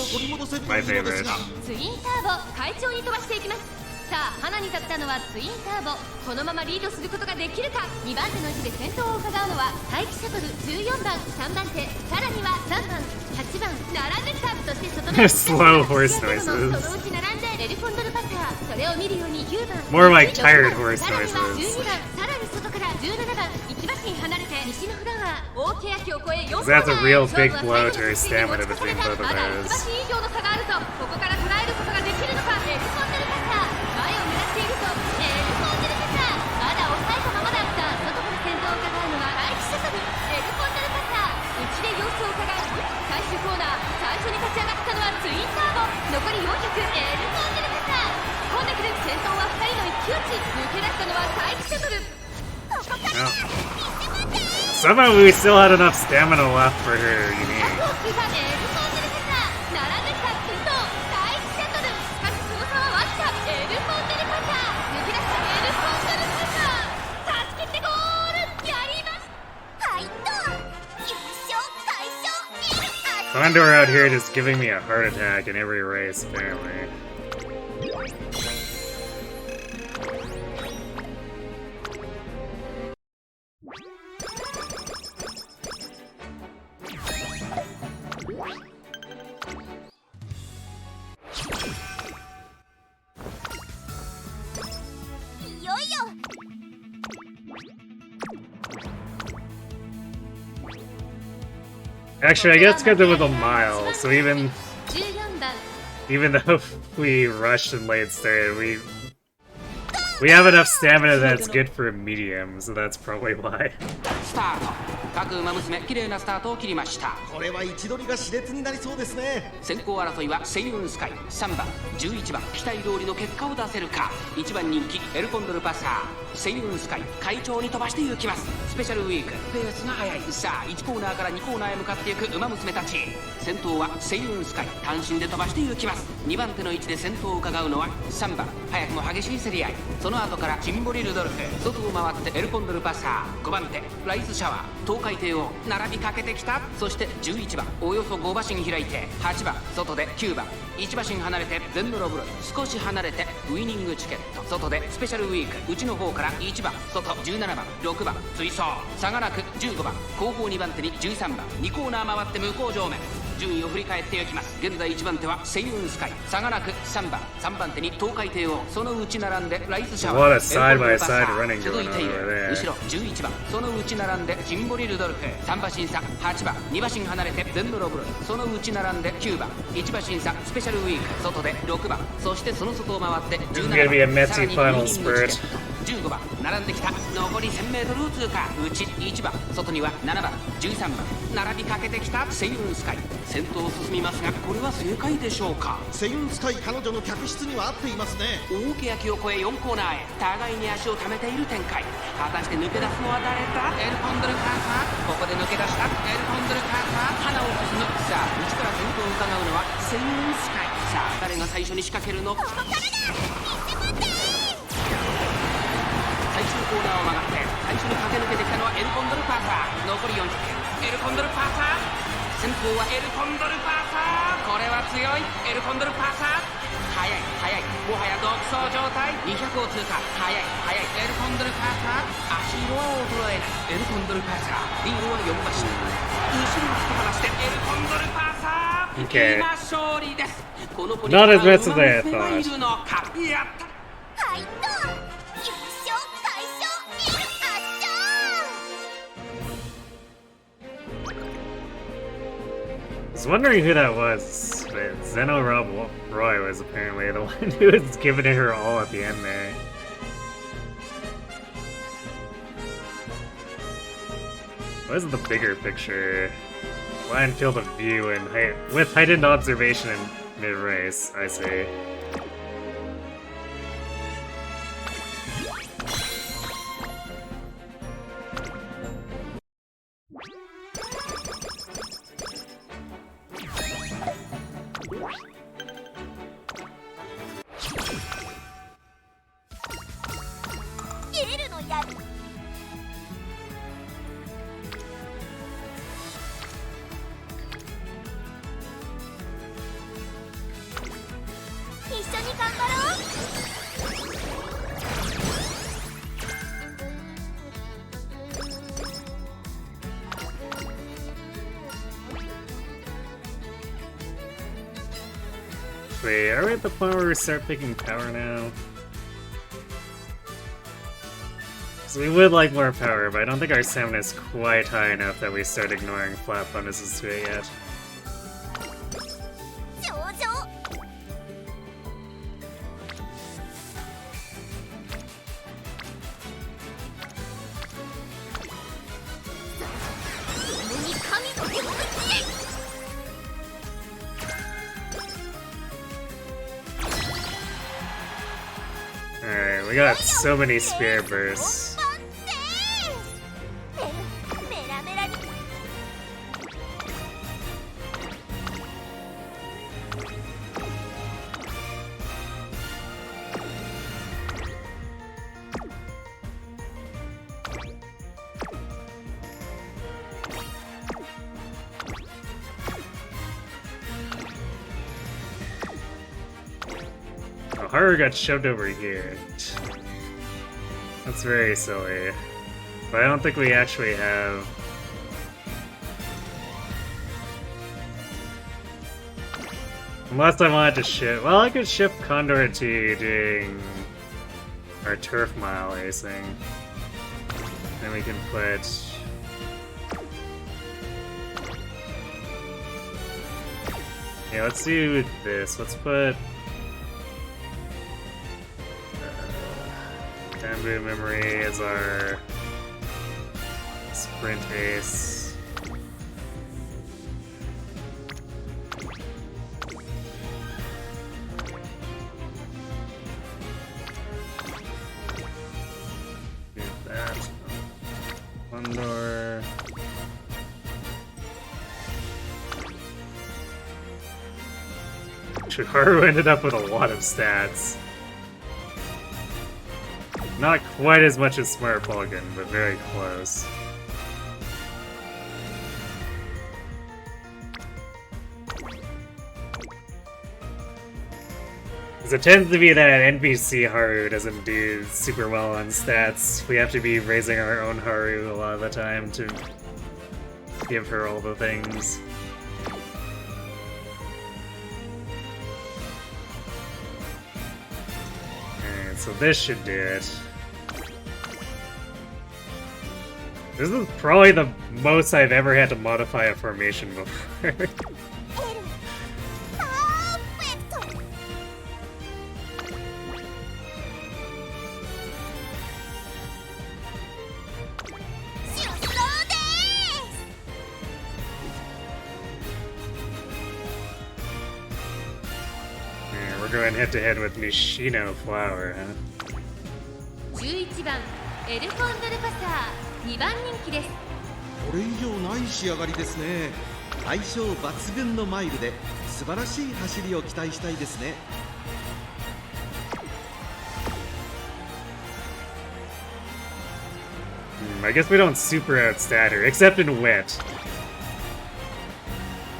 My favorite. ツインターボ快調に飛ばしていきます。さあ花に立ったのはツインターボ。このままリードすることができるか。2番手の位置で先頭を伺うのは待機シャトル14番3番手、さらには3番8番並んできた。そして外の Slow horse そ noises. のうち並んでエルコンドルパサー。それを見るように9番 More like tired horse さらには noises. 12番さらに外から17番1馬身離れて西のフラワー大欅を超え4 That's a real big blow to our stamina between both of まだ1馬 those. 身以上の差があるぞ。ここから捉えることができるのか。エルコンドルパサー前を狙っているぞ。エルコンドルパサーまだ抑えたままだった。外から先頭を伺うのは待機シャトルエルコンドルパサー。内で様子を伺う。最終コーナー最初に立ち上がったのはツインターボ。残り400エルコンドルパサー突っ込んでくる。先頭は2人の一騎打ち。抜け出したのは待機シャトル。 No. Somehow we still had enough stamina left for her unique. エルコンドルパサー並んできた。先頭第一シャトル。しかしその差はわずか。エルコンドルパサー抜け出したエルコンドルパサー助けてゴール。やりました。はいと優勝快勝エル Condor out here just giving me a heart attack in every race, apparently. Actually, I guess because it was a mile, so even 14番 though we rushed and late started, we have enough stamina that's good for a medium, so that's probably why. スタート。各馬娘綺麗なスタートを切りました。これは位置取りが熾烈になりそうですね。先行争いはセイウンスカイ3番11番期待通りの結果を出せるか。1番人気エルコンドルパサーセイウンスカイ快調に飛ばしていきます。スペシャルウィークペースが速い。さあ1コーナーから2コーナーへ向かっていく馬娘たち。先頭はセイウンスカイ単身で飛ばしていきます。2番手の位置で先頭を伺うのは3番早くも激しい競り合い。その後からチンボリルドルフ外を回ってエルコンドルパサー5番手ライスシャワー東海帝王並びかけてきた。そして11番およそ5馬身開いて8番外で9番1馬身離れてゼンドロブロ少し離れてウイニングチケット外でスペシャルウィーク内の方から1番外17番6番追走差がなく15番後方2番手に13番2コーナー回って向こう上面順位を振り返っていきます。現在1番手はセイウンスカイ差がなく3番手に東海帝王その内並んでライスシャワー What a side-by-side running 続 going い on てい over る there. 後ろ11番その内並んでジンボリルドルフ3馬身差8番2馬身離れてゼンドロブルその内並んで9番1馬身差スペシャルウィーク外で6番そしてその外を回って17 This is gonna be a 番 messy さらにウイニング final チケッ spurt. ト15番並んできた。残り 1000m を通過。内1番、外には7番、13番並びかけてきた。セイウンスカイ先頭を進みますが、これは正解でしょうか。セユンスカイ彼女の客室には合っていますね。大欅を越え4コーナーへ、互いに足を溜めている展開。果たして抜け出すのは誰だ。エルコンドルカーサー、ここで抜け出した。エルコンドルカーサー、鼻を進む。さあ内から先頭を伺うのはセイウンスカイ。さあ誰が最初に仕掛けるのか。最終コーナーを曲がって最初に駆け抜けてきたのはエルコンドルパーサー。残り400。エルコンドルパーサー、先頭はエルコンドルパーサー。これは強い。エルコンドルパーサー、速い速い、もはや独走状態。200を通過。速い速い。エルコンドルパーサー、足色は衰えない。エルコンドルパーサー、リードは4馬身。後ろを突き放してエルコンドルパーサー、Okay. 今勝利です。この子に Not as bad as I 馬娘がい thought. るのか。やった。はいと優勝快勝圧勝。 I was wondering who that was, but Zeno Roy was apparently the one who was giving it her all at the end there. What is the bigger picture? Wide field of view and with heightened observation in mid-race, I say. Wait, are we at the point where we start picking power now? So we would like more power, but I don't think our stamina is quite high enough that we start ignoring flat bonuses to it yet. Alright, we got so many spear bursts. Haru got shoved over here. That's very silly. But I don't think we actually have... Unless I wanted to shift... Well, I could shift Condor to doing our turf mile racing. Then we can put... Yeah, let's do this. Let's put... Bamboo Memory is our sprint ace. Do that. Condor. Haru ended up with a lot of stats. Not quite as much as Smart Falcon, but very close. Because it tends to be that NPC Haru doesn't do super well on stats. We have to be raising our own Haru a lot of the time to give her all the things. Alright, so this should do it. This is probably the most I've ever had to modify a formation before. going head to head with Nishino Flower, huh? 11番エルコンドルパサー2番人気です。これ以上ない仕上がりですね。相性抜群のマイルで素晴らしい走りを期待したいですね。I guess we don't super outstat her, except in wit.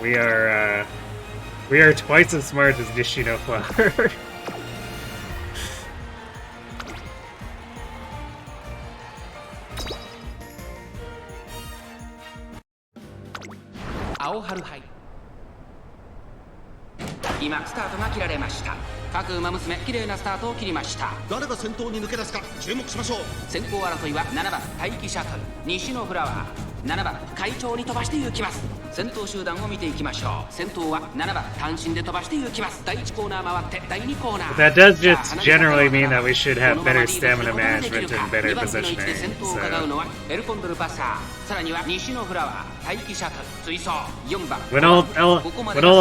We are twice as smart as Nishino Flower. 青春杯今スタートが切られました。各馬娘綺麗なスタートを切りました。誰が先頭に抜け出すか注目しましょう。先行争いは7番待機シャトル西のフラワー、7番会長に飛ばして行きます。先頭集団を見ていきましょう。先頭は7番単身で飛ばして行きます。第1コーナー回って第2コーナー。 That does just generally mean that we should have better stamina management and better 2番手の位置で positioning. 先頭を伺う So のはエルコンドルパッサー、さらには西のフラワー、待機シャトル追走4番 when all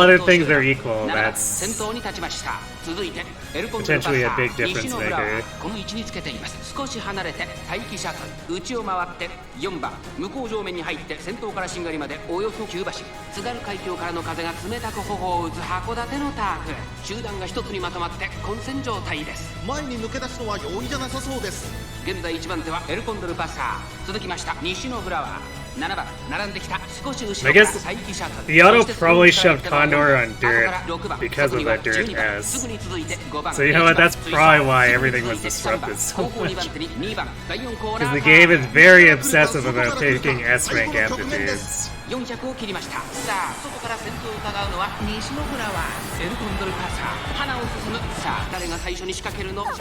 other things are equal, 7番 that's 先頭に立ちました。続いてエルコンドルパッ potentially サ a big ー difference 西のフラワ maker. ー、この位置につけています。少し離れて待機シャトル内を回って4番向こう上面に入って先頭からしんがりまでおよそ9馬身、津軽海峡からの風が冷たく頬を打つ函館のターフ。集団が一つにまとまって混戦状態です。前に抜け出すのは容易じゃなさそうです。現在1番手はエルコンドルパッサー、続きました西のフラワー、7番並んできた少し後ろ I から guess 待機シャトル。 the auto そして probably その shoved Condor on 後から dirt 6番 because of そこには that dirt 12番 has. すぐに続いて5番 So you know what? That's 追走 probably why すぐに everything 続 was いて3番 disrupted so 後方2番 much. 手に2番第4コーナ Because ー the game is very obsessive about taking S rank aptitudes. 400を切りました。さあ外から先頭を伺うのは西のフラワー、エルコンドルパサー、花を進む。さあ誰が最初に仕掛けるの。前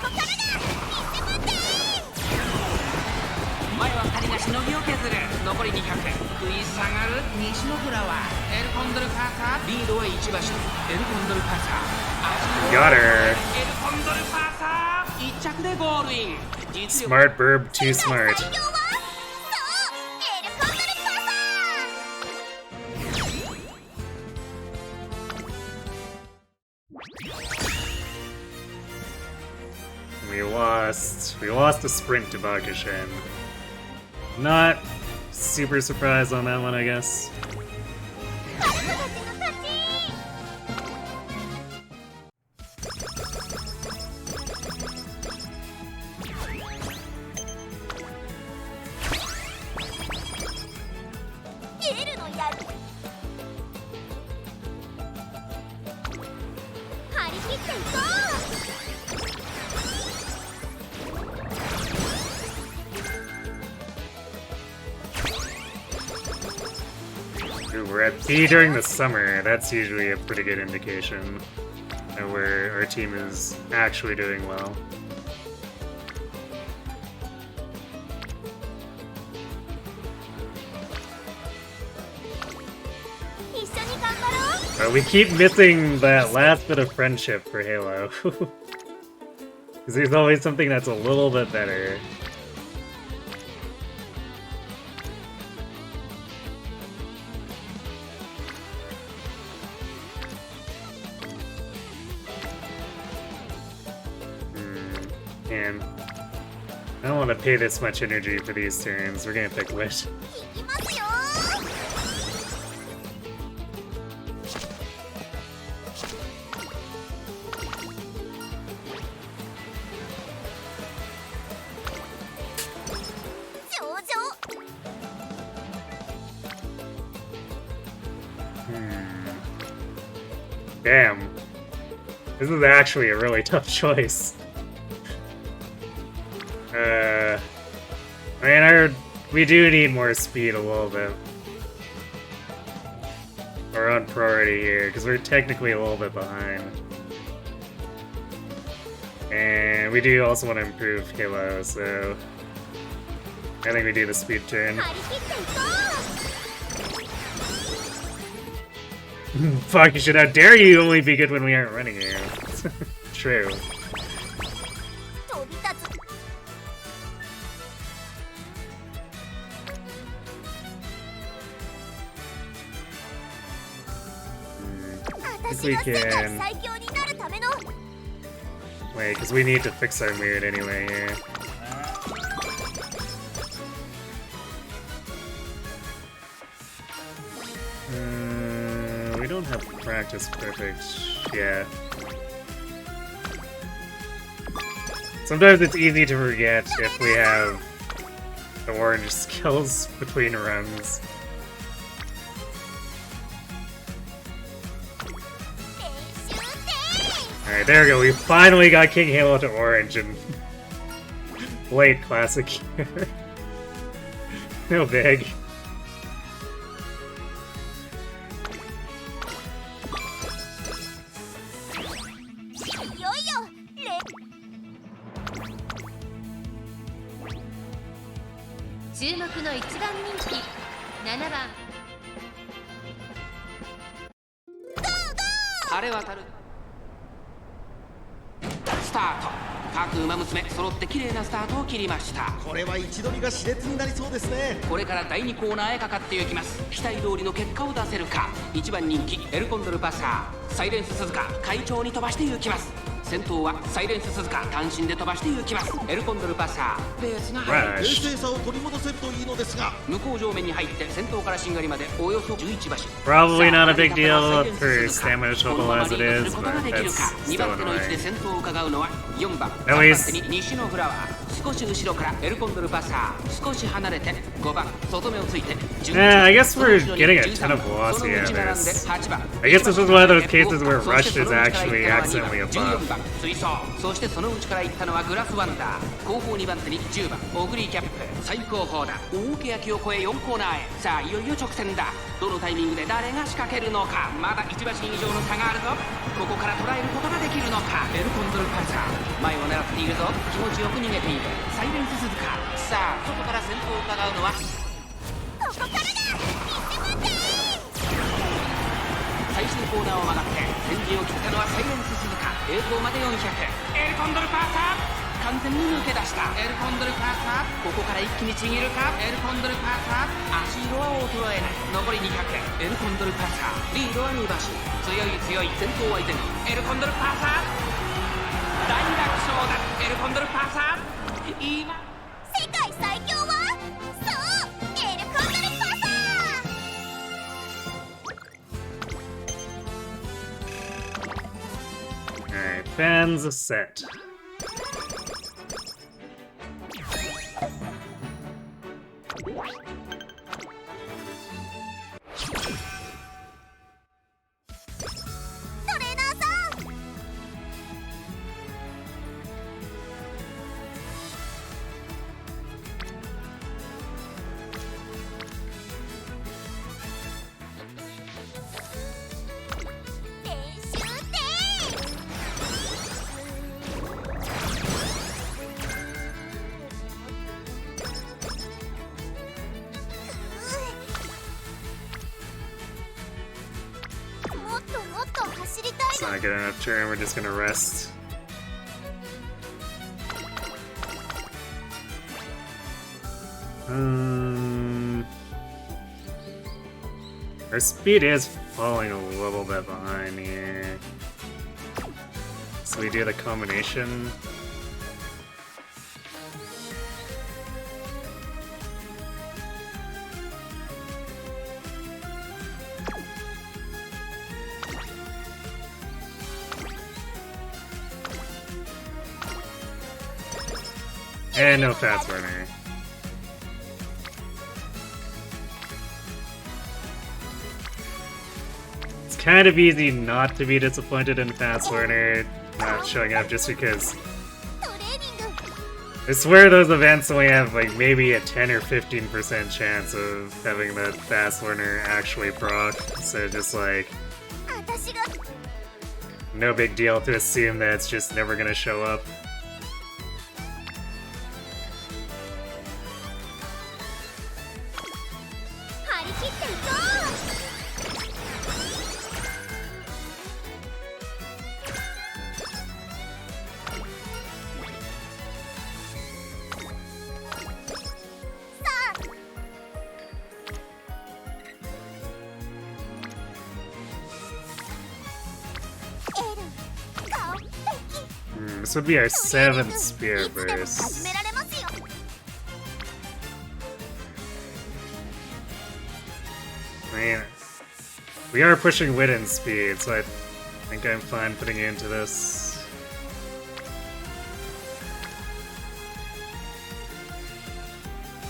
は2人がしのぎを削る。残り200、食い下がる西のフラワー、エルコンドルパサー、リードは1馬身、エルコンドルパサー、 Got her. エルコンドルパサー1着でゴールイン。実力 Smart burb, too smart. 最強はそうエルコンドルパサー。 We lost the sprint to Bakushin. Not super surprised on that one, I guess. あなたたちの勝ち。 エルのやる。張り切っていこう。 Ooh, we're at B during the summer. That's usually a pretty good indication of where our team is actually doing well. We keep missing that last bit of friendship for Halo. Because there's always something that's a little bit better. Man, I don't want to pay this much energy for these turns. We're gonna pick Wit. いきますよ。 Damn. This is actually a really tough choice. I mean, we do need more speed a little bit. We're on priority here, because we're technically a little bit behind. And we do also want to improve Halo, so I think we do the speed turn. 張り切っていこう。 Fuck, you should. How dare you only be good when we aren't running here? True. 飛び立つ。 If we 私が世界 can. 最強になるための Wait, because we need to fix our mood anyway, yeah. We don't have practice perfect yet. Sometimes it's easy to forget if we have the orange skills between runs. Alright, there we go. We finally got King Halo to orange in late classic year. No big. Umamusume 揃って綺麗なスタートを切りました。これは位置取りが熾烈になりそうですね。これから第2コーナーへかかっていきます。期待通りの結果を出せるか。1番人気エルコンドルパサー、サイレンス鈴鹿快調に飛ばしていきます。先頭はサイレンス鈴鹿単身で飛ばしていきます。エルコンドルパサー、ペースが速い。冷静さを取り戻せるといいのですが、向こう上面に入って先頭からしんがりまでおよそ11馬身。 Probably not a big deal for stamina total as it is, but that's 2 still 番手の位置で annoying. 先頭を伺うのは4番 At 3 least- 番手に西のフラワー、少し後ろからエルコンドルパサー、少し離れて5番外目をついて I guess we're getting a ton of velocity out of this. I guess this is one of those cases where Rush is actually accidentally above. 追走、そしてその内から行ったのはグラスワンダー、後方2番手に10番オグリーキャップ、最高峰だ。大欅を越え4コーナーへ。さあいよいよ直線だ。どのタイミングで誰が仕掛けるのか。まだ1馬身以上の差があるぞ。ここから捉えることができるのか。エルコンドルパンサー、前を狙っているぞ。気持ちよく逃げているサイレンス鈴鹿。さあ外から先頭を伺うのはここからだ。最終コーナーを曲がって先陣を切ったのはサイレンス鈴鹿。栄光まで400。エルコンドルパーサー完全に抜け出した。エルコンドルパーサー、ここから一気にちぎるか。エルコンドルパーサー、足色は衰えない。残り200。エルコンドルパーサー、リードは2馬身。強い強い、先頭相手にエルコンドルパーサー、大楽勝だ。エルコンドルパーサー、今世界最強はそうエルコンドルパサー。 Alright, fans set. It's not good enough turn, we're just gonna rest. Our speed is falling a little bit behind here. So we do the combination. And no fast burner. It's kind of easy not to be disappointed in fast learner not showing up just because I swear those events only have like maybe a 10 or 15% chance of having the fast learner actually proc, so just like no big deal to assume that it's just never gonna show up. This would be our 7th い Spear つでも始 Burst. められますよ。 I mean, we are pushing wit and speed, so I think I'm fine putting it into this.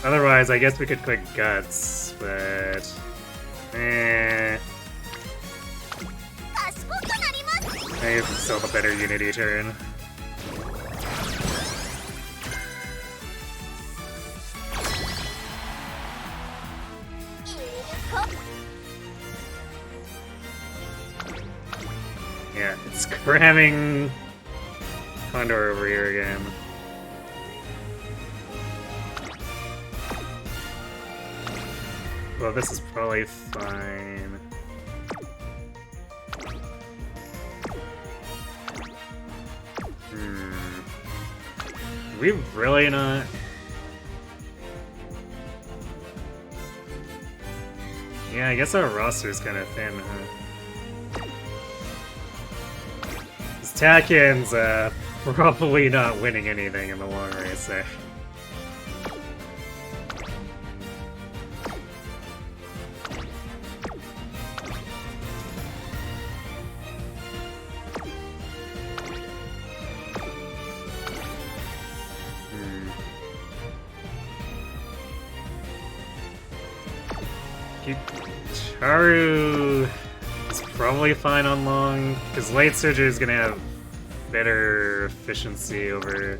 Otherwise, I guess we could click Guts, but... 賢くなります。 I guess it's still the better Unity turn. Yeah, it's cramming Condor over here again. Well, this is probably fine. We really not? Yeah, I guess our roster's kind of thin, huh? This Tactican's probably not winning anything in the long race there. Haru is probably fine on long, because Light Surger is gonna have better efficiency over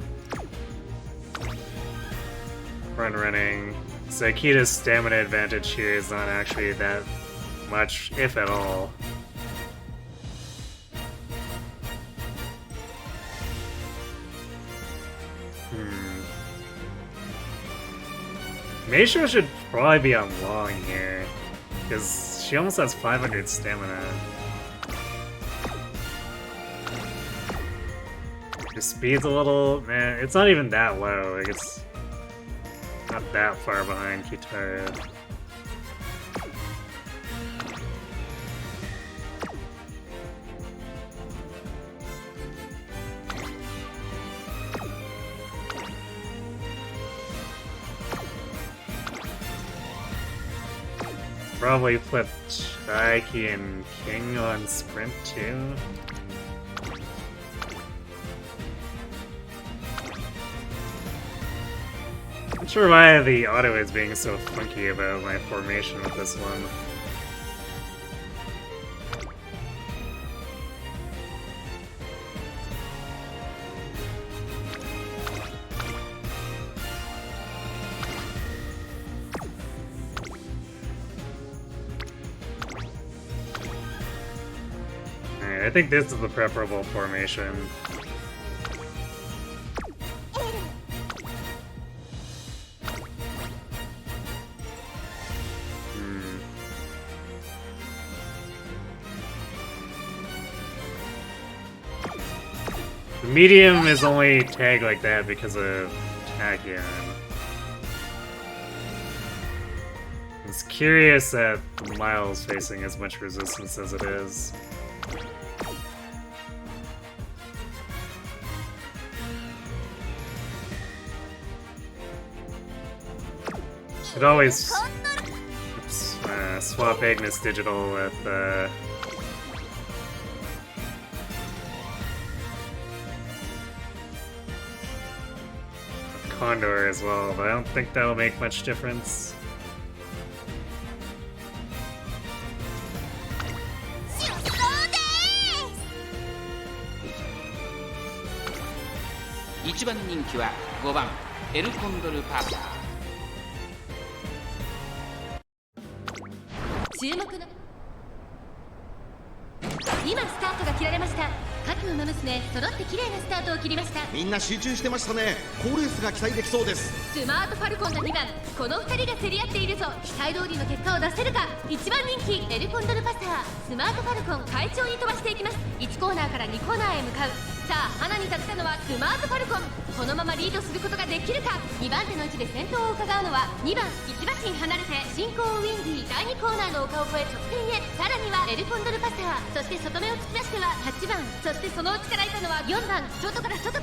run running. So Akita's stamina advantage here is not actually that much, if at all. Meisho should probably be on long here, because she almost has 500 stamina. Her speed's a little... man, it's not even that low, like it's not that far behind Kitara. Probably flip Shaiki and King on sprint too. Not sure why the auto is being so funky about my formation with this one. I think this is the preferable formation. The medium is only tagged like that because of Tactician. It's curious that Miles facing as much resistance as it is. Could always swap Agnes Digital with Condor as well, but I don't think that'll make much difference. One番人気は5番エルコンドルパーサー。注目の今スタートが切られました。各馬娘揃って綺麗なスタートを切りました。みんな集中してましたね。好レースが期待できそうです。スマートファルコンが2番、この2人が競り合っているぞ。期待通りの結果を出せるか。1番人気エルコンドルパサー、スマートファルコン快調に飛ばしていきます。1コーナーから2コーナーへ向かう。さあ花にに立ったのはスマートファルコン。このままリードすることができるか。2番手の位置で先頭を伺うのは2番1馬身離れて進行ウィンディ第2コーナーの丘を越え直線へ。さらにはエルコンドルパサー、そして外目を突き出しては8番、そしてその内からいたのは4番、外から9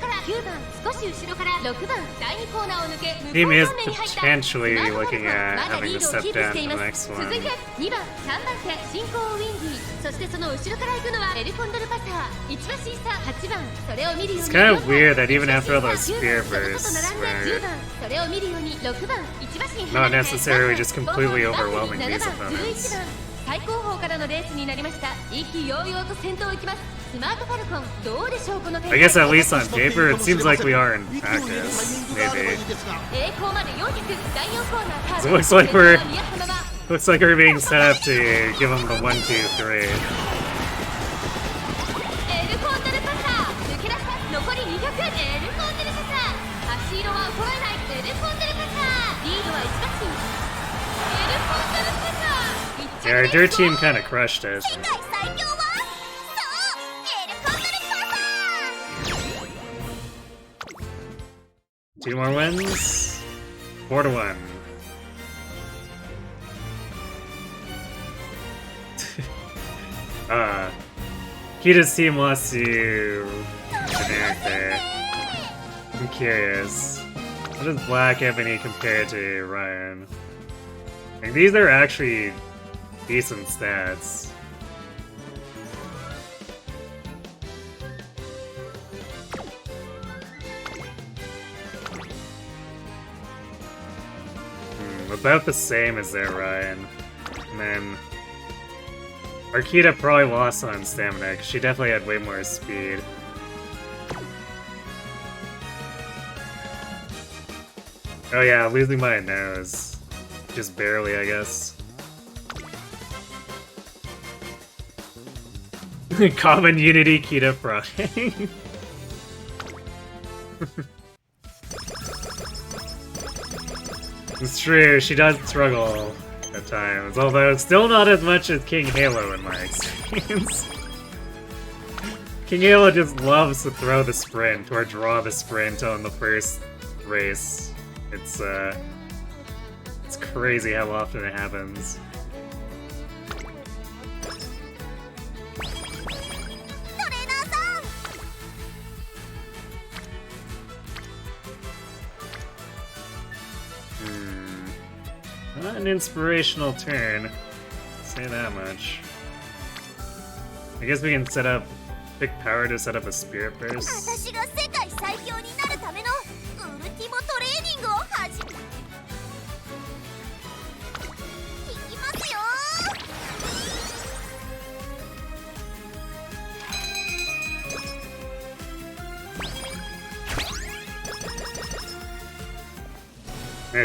番、少し後ろから6番、第2コーナーを抜け向こ Team う is 方面に入った potentially スマートファルコン looking at まだ having リ to ードを step キープ down してい to ま the す。 next 続い one. て2番3番手進行ウィンディ、そしてその後ろから行くのはエルコンドルパサー、1馬身差8番、それを見るように It's kind of 4番 weird that even after all those 1馬身差 spear 9番、 bursts そのこと並んで were 10番、それを見るように6番1馬身 not 離れて necessarily just 5番 completely overwhelming 7 these 番 opponents. 11番、最高峰からのレースになりました。意気揚々と先頭を行きますスマートファルコン。どうでしょうこの展 I 開。 guess at least on paper it seems like we are in 息を入れるタイミ practice. ングがあればい Maybe. いですが。栄光まで400、第4コーナーカー So ブ。 it looks like we're 先頭は宮浜は looks like we're being set up to give him the 1, 2, 3. エルコンドルパサー抜け出した。残り200、エルコンドルパサー足色は衰えない。エルコンドルパサーリードは1馬身。エルコンドルパサー Yeah, our dirt team kind of crushed it. 世界最強はそうエルコンドルパサー。 2 more wins. 4 to 1. Kita's team lost to generic there. I'm curious. How does Black Ebony compare to Ryan? Like, these are actually decent stats. About the same as their Ryan. And then Arkita probably lost on stamina, because she definitely had way more speed. Oh yeah, losing my nose. Just barely, I guess. Common Unity Kita frauding. It's true, she does struggle at times, although still not as much as King Halo in my experience. King Halo just loves to throw the sprint, or draw the sprint on the first race. It's crazy how often it happens. Not an inspirational turn, say that much. I guess we can set up, pick power to set up a spirit burst. 私が世界最強になるためのウルティモトレーニングを始めいきますよ。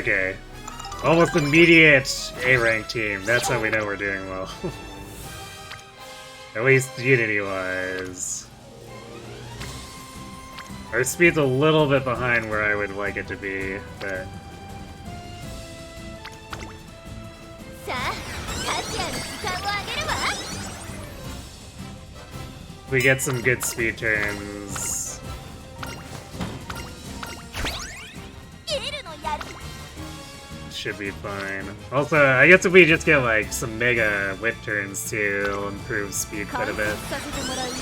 Okay. Almost immediate A-rank team. That's how we know we're doing well. At least Unity-wise. Our speed's a little bit behind where I would like it to be, but... さあ、達也の時間をあげるわ。 we get some good speed turns. エルのやる Should be fine. Also, I guess if we just get like some mega whip turns too, it'll improve speed quite a 観 bit. 察させてもらうよ。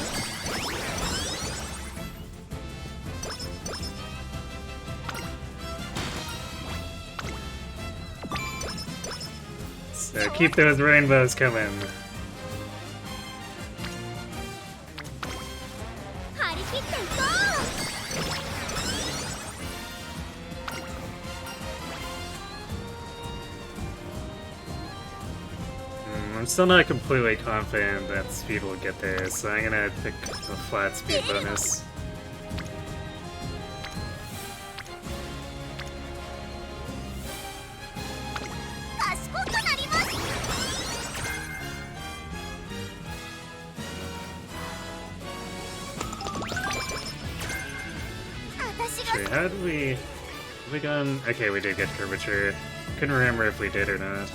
So keep those rainbows coming. 張り切っていこう。 I'm still not completely confident that speed will get there, so I'm gonna pick a flat speed bonus. Wait, how did we... Have we gone... Okay, we did get curvature. Couldn't remember if we did or not.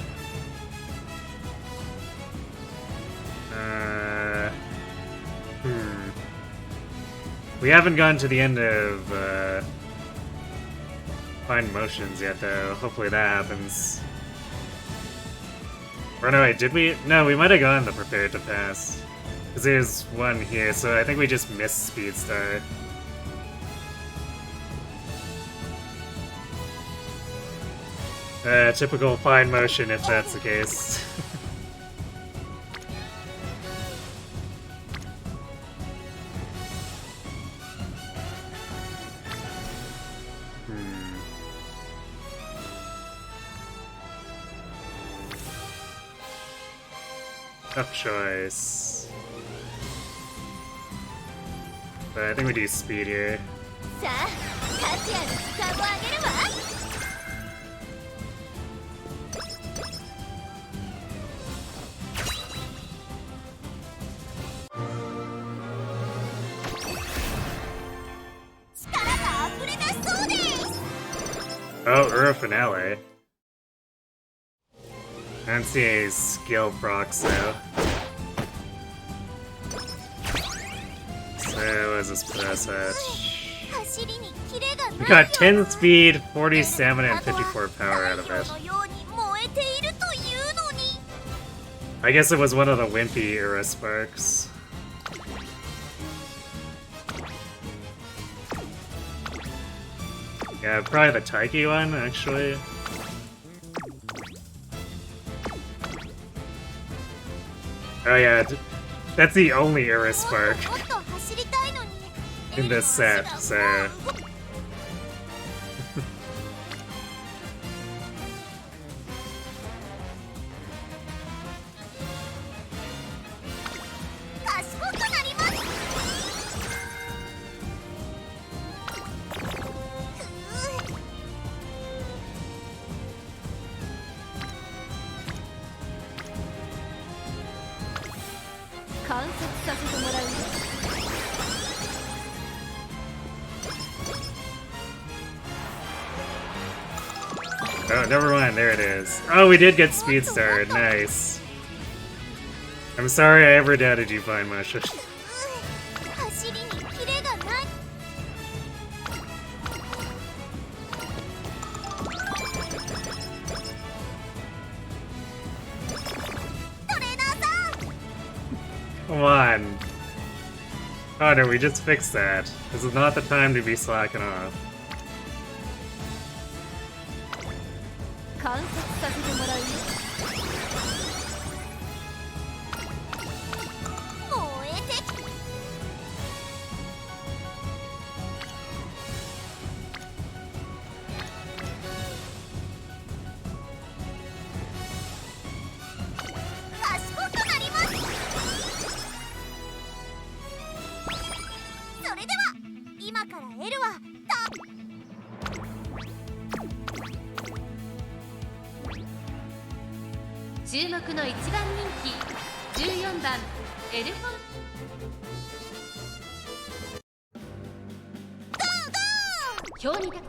We haven't gotten to the end of Fine Motions yet, though. Hopefully that happens. Or no, wait, did we? No, we might have gotten the Prepared to Pass. Because there's one here, so I think we just missed Speed Start. Typical Fine Motion if that's the case. Tough choice. But I think we do speed here. さあカツヤのスカをあげるわ。力が溢れ出しそうです。 Oh, Ura Finale. I don't see any skill procs though. So what does this put us at? 走りにキレがない。 We got 10 speed, 40 stamina, and 54 power out of it. 太陽のように燃えているというのに。 I guess it was one of the wimpy Ura sparks. Yeah, probably the Taiki one, actually. Oh yeah, that's the only Ura spark もっと走りたいのに。 in this set, so... 賢くなります。観察させてもらうよ。 Oh, never mind, there it is. Oh, we did get Speed Started, nice. I'm sorry I ever doubted you, Fine Motion. 走りにキレがない。 トレーナーさん。 Come on. Oh no, we just fixed that. This is not the time to be slacking off. 観察させてもらうよ。 燃えて。 賢くなります。それでは今から L は注目の一番人気14番エルフォン。表に立つ。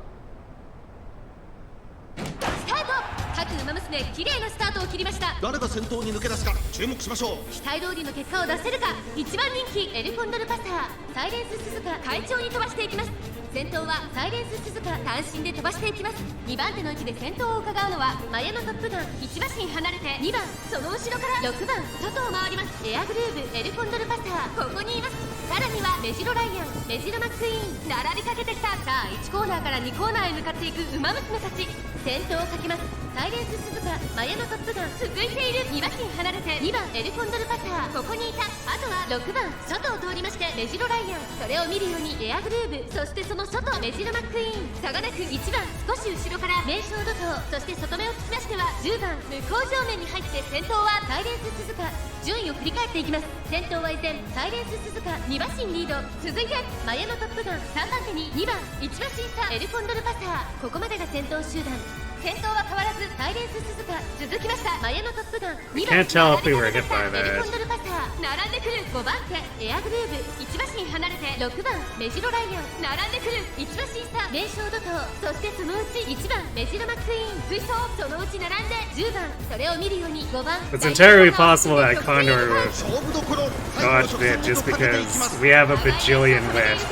スタート。各ウマ娘綺麗なスタートを切りました。誰が先頭に抜け出すか注目しましょう。期待通りの結果を出せるか。一番人気エルフォンドルパサーサイレンス鈴鹿快調に飛ばしていきます。先頭はサイレンス鈴鹿単身で飛ばしていきます。2番手の位置で先頭を伺うのはマヤのトップガン1馬身離れて2番その後ろから6番外を回ります。エアグルーブエルフォンドルパサーここにいます。さらにはメジロライアンメジロマックイーン並びかけてきた。さあ1コーナーから2コーナーへ向かっていくウマ娘たち。先頭をかけますサイレンス鈴鹿マヤのトップガン続いている。2馬身離れて2番エルフォンドルパサーここにいた。あとは6番外を通りましてメジロライアンそれを見るようにエアグルーブそしてその外メジロマックイーン差がなく1番少し後ろから名将怒涛そして外目をつきましては10番向こう正面に入って先頭はサイレンス鈴鹿順位を振り返っていきます。先頭は依然サイレンス鈴鹿2馬身リード続いてマヤのトップガン3番手に2番1馬身差エルフォンドルパサーここまでが先頭集団。先頭は変わらずサイレンス鈴鹿続きましたマヤのトップガン2番 Can't tell if we were hit by エル that. フォンドルパサー並んでくる5番手エアグルーブ1馬身離れて6番メジロライアン並んでくる1馬身差名将怒涛そしてそのうち1番メジロマックイーン追走そのうち並んで10番それを見るように5番 It's entirely possible that Condor would 勝負どころ。 dodge it just because we have a bajillion wit.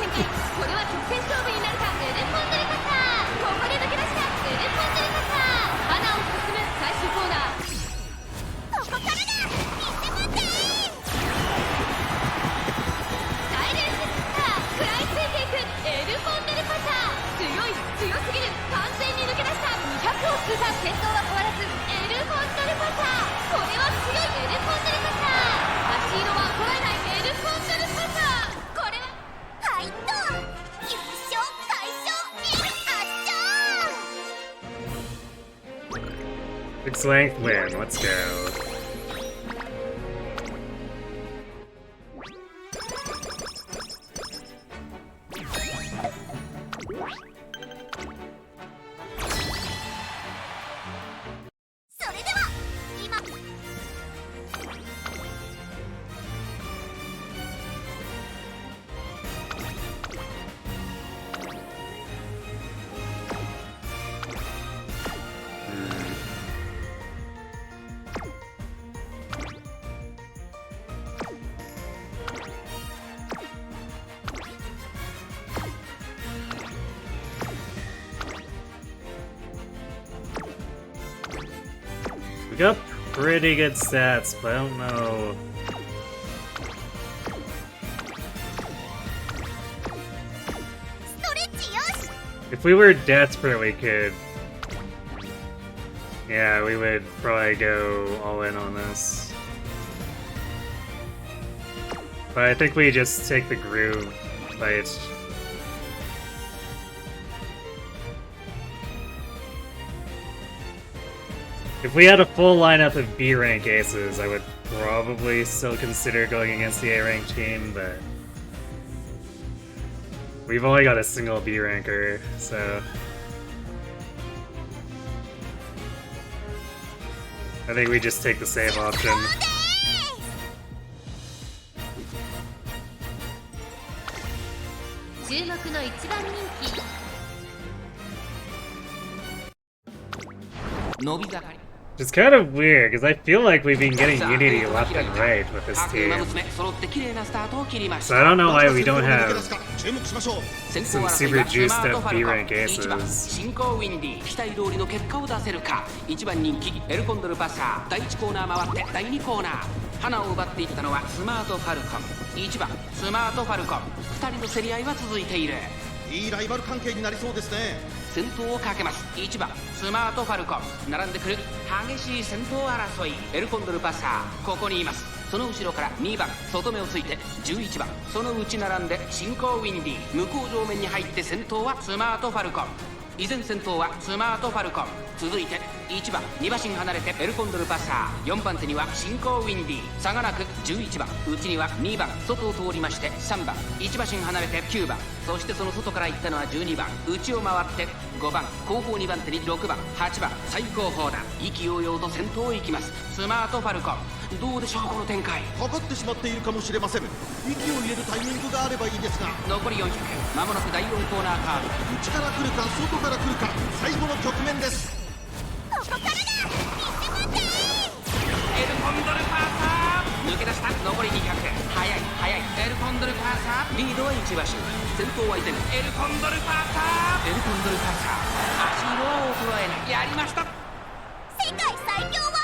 さあ先頭は変わらずエルコンドルパサー。これは強いエルコンドルパサー。足色は衰えないエルコンドルパサー。これははいっと優勝快勝エル圧勝。 Six length win, let's go. We got pretty good stats, but I don't know. If we were desperate, we could. Yeah, we would probably go all in on this. But I think we just take the groove fight. If we had a full lineup of B rank aces, I would probably still consider going against the A rank team, but we've only got a single B ranker, so I think we just take the save option. 注目の一番人気。伸び盛り。 It's kind of weird, because I feel like we've been getting unity left and right with this team. So I don't know why we don't have some super juiced up B rank aces. 進行ウィンディ期待通りの結果を出せるか。1番人気エルコンドルパサー。第1コーナー回って第2コーナー。花を奪っていったのはスマートファルコン。1番スマートファルコン。2人の競り合いは続いている。いいライバル関係になりそうですね。先頭をかけます。1番スマートファルコン。並んでくる激しい先頭争い。エルコンドルパサーここにいます。その後ろから2番外目をついて11番その内並んで進行ウィンディ向こう上面に入って先頭はスマートファルコン。依然先頭はスマートファルコン。続いて1番2馬身離れてエルコンドルパサー。4番手には進行ウィンディ差がなく11番内には2番外を通りまして3番1馬身離れて9番そしてその外から行ったのは12番内を回って5番後方2番手に6番8番最後方だ。意気揚々と先頭を行きますスマートファルコン。どうでしょうこの展開。かかってしまっているかもしれません。息を入れるタイミングがあればいいですが。残り400まもなく第4コーナーカーブ。内から来るか外から来るか最後の局面です。ここからだ見せません。エルコンドルパーサー抜け出した。残り200速い速いエルコンドルパーサー。リードは1馬身先頭は相手にエルコンドルパーサー。エルコンドルパーサー足色は衰えない。やりました。世界最強は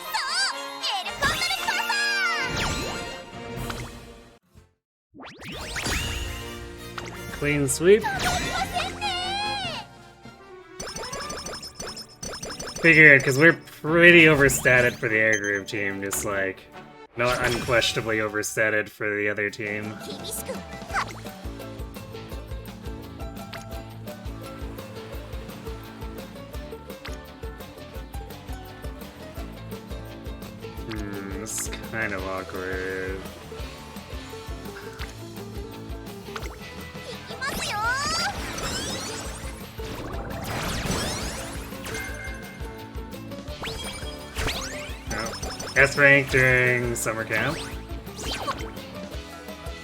そうエルコンドルパサー。 Clean sweep. Figured, because we're pretty overstated for the air group team, just like not unquestionably overstated for the other team. 厳しく This is kind of awkward. いきますよ。 S rank during summer camp.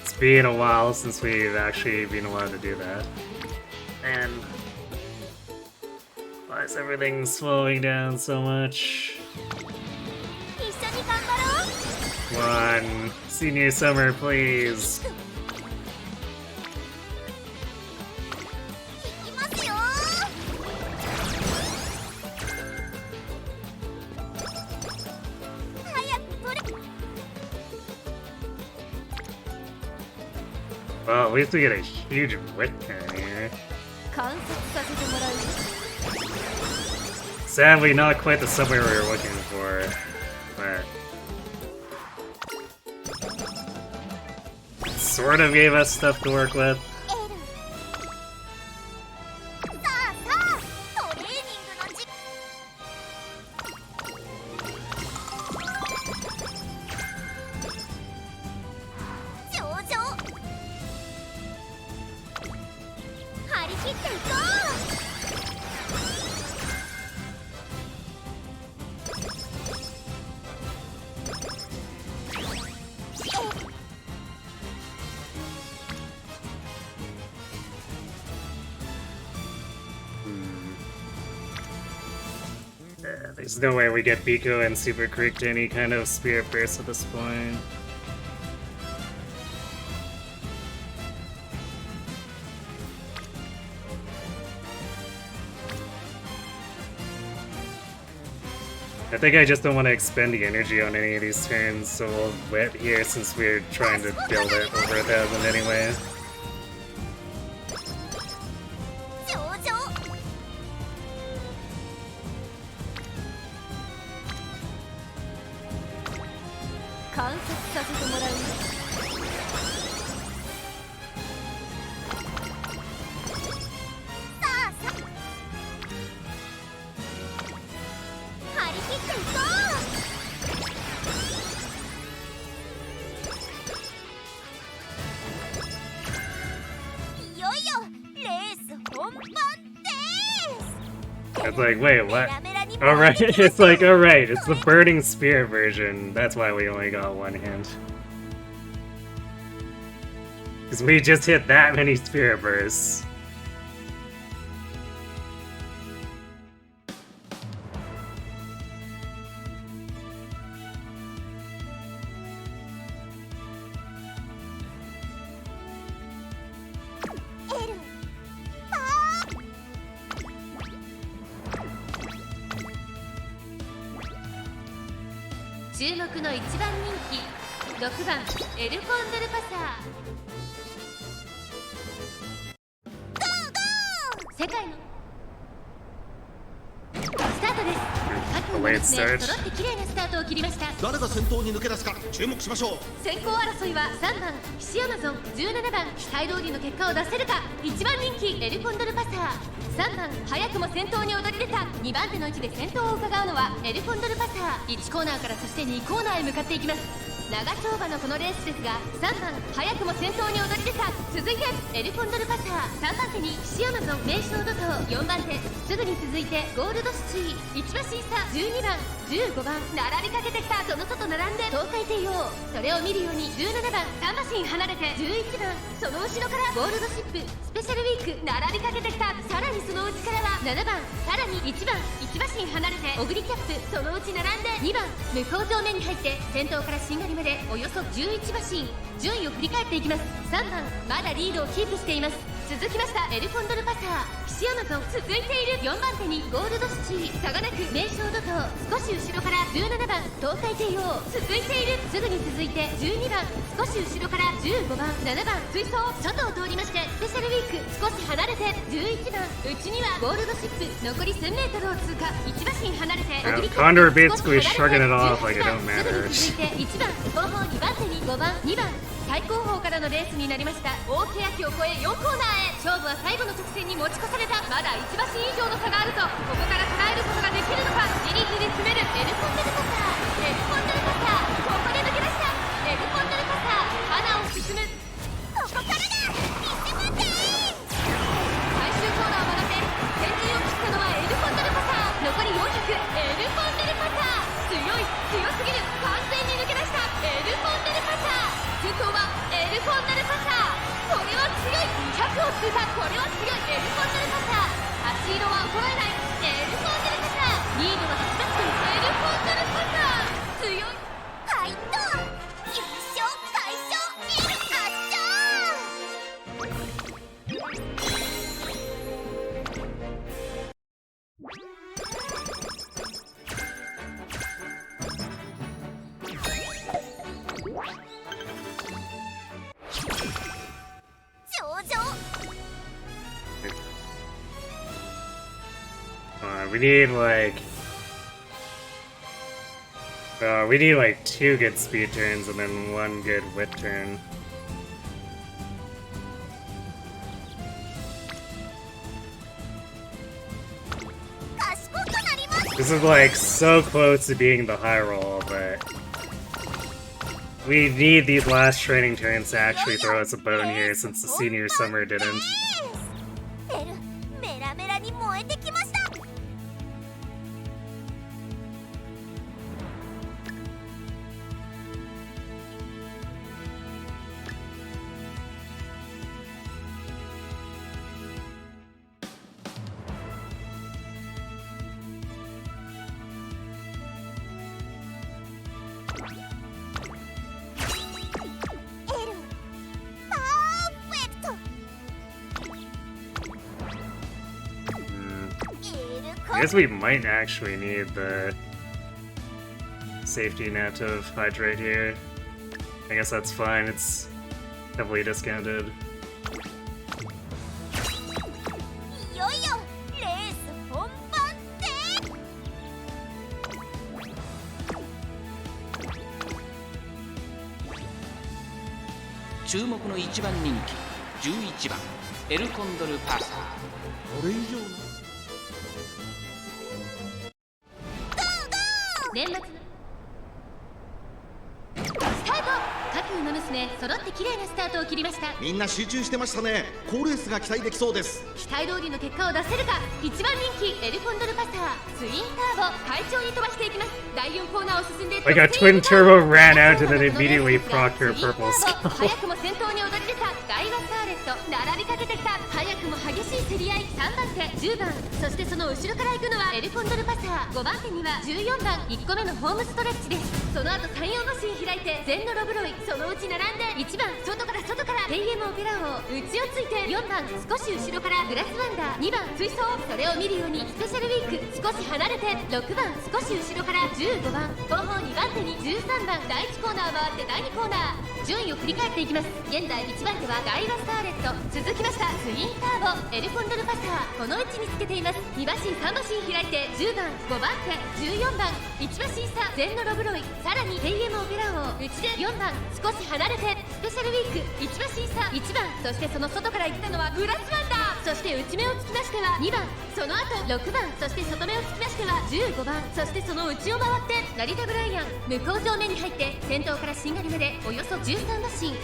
It's been a while since we've actually been allowed to do that. And why is everything slowing down so much? 一緒に頑張ろう。 Come on, senior summer, please. いきますよ。 早く取れ。 Well, at least we get a huge whip turn here. 観察させてもらう。Sadly, not quite the subway we were looking for, but it sort of gave us stuff to work with. さあさあトレーニングの時上々張り切っていこう。There's no way we get Biko and Super Creek to any kind of Spirit Burst at this point. I think I just don't want to expend the energy on any of these turns, so we'll wait here since we're trying to build it over 1,000 anyway. 上々観察させてもらうよ。さあさあ張り切っていこう。いよいよレース本番です。 It's like, wait, what? メラメラに Alright, it's like, alright, it's the Burning Spirit version. That's why we only got one hint. Because we just hit that many Spirit Bursts. L 注目の1番人気6番エルコンドルパサー。世界のスタートです。各馬ですね、揃って綺麗なスタートを切りました。誰が先頭に抜け出すか注目しましょう。先行争いは3番騎士アマゾン、17番期待通りの結果を出せるか。1番人気エルコンドルパサー、3番早くも先頭に躍り出た。2番手の位置で先頭を伺うのはエルコンドルパサー。1コーナーからそして2コーナーへ向かっていきます。長丁場のこのレースですが、3番早くも先頭に躍り出た。続いてエルコンドルパサー、3番手に騎士アマゾン、名将怒涛、4番手すぐに続いてゴールドシティ、1馬身差12番15番並びかけてきた。その外並んで東海帝王、それを見るように17番3馬身離れて11番、その後ろからゴールドシップスペシャルウィーク並びかけてきた。さらにその内からは7番、さらに1番1馬身離れてオグリキャップ、そのうち並んで2番向こう正面に入って先頭からしんがりまでおよそ11馬身、順位を振り返っていきます。3番まだリードをキープしています。続きましたエルコンドルパサー、騎士アマゾン、続いている4番手にゴールドシティ、差がなく名将怒涛、少し後ろから17番東海帝王、続いている。すぐに続いて12番少し後ろから15番7番追走、外を通りましてスペシャルウィーク少し離れて11番、内にはゴールドシップ残り1000メートルを通過、1馬身離れてオグリキャッ Condor プ basically shrugging it off like it don't すぐ matter. に続いて1番後方2番手に5番2番、最高峰からのレースになりました。大欅を越え4コーナーへ、勝負は最後の直線に持ち越された。まだ1馬身以上の差があるぞ。ここから捉えることができるのか。じりじり詰めるエルコンドルパサー、エルコンドルパサー、ここで抜け出した。エルコンドルパサー、花を進む。ここからだ。見せません。最終コーナーを曲がって先陣を切ったのはエルコンドルパサー。残り400、エルコンドルパサー、強い、強すぎる、完全に抜け出したエルコンドルパサー。先頭はエルコンドルパサー、これは強い、200を通過、これは強いエルコンドルパサー。足色は衰えないエルコンドルパサー、リードが引き出すエルコンドルパサー、強い。はいっと優勝快勝エル圧勝上々 We need like... we need like 2 good speed turns and then 1 good wit turn. This is like so close to being the high roll, but we need these last training turns to actually throw us a bone here since the senior summer didn't. メラメラに燃えてきました。I guess we might actually need the safety net of hydrate here. I guess that's fine, it's heavily discounted. いよいよレース本番で。注目の1番人気11番エルコンドルパサー。これ以上の年末スタート。各馬娘揃って綺麗なスタートを切りました。みんな集中してましたね。好レースが期待できそうです。期待通りの結果を出せるか。1番人気エルコンドルパサーツインターボ快調に飛ばしていきます。第4コーナーを進んで Like a twin turbo ran out and then immediately procced her purple skull. 早くも先頭に躍り出たガイワスターレット。並びかけてきた。早くも激しい競り合い。3番手10番、そしてその後ろから行くのはエルコンドルパサー。5番手には14番1個目のホームストレッチです。その後34馬身開いて全のロブロイ。そのうち並んで1番外からテイエムオペラ王。内をついて4番少し後ろからグラスワンダー。2番追走。それを見るようにスペシャルウィーク少し離れて6番少し後ろから15番後方2番手に13番第1コーナー回って第2コーナー。順位を振り返っていきます。現在1番手はガイワスターレット、続きましたツインターボエルコンドルパサー。この位置につけています。2馬身3馬身開いて10番5番手14番1馬身差全のロブロイ。さらにテイエムオペラ王。内で4番少し離れてスペシャルウィーク1馬身差1番、そしてその外から行ったのはグラスワンダー。そして内目をつきましては2番、その後6番、そして外目をつきましては15番、そしてその内を回って成田ブライアン。向こう上面に入って先頭からしんがり目でおよそ13馬身。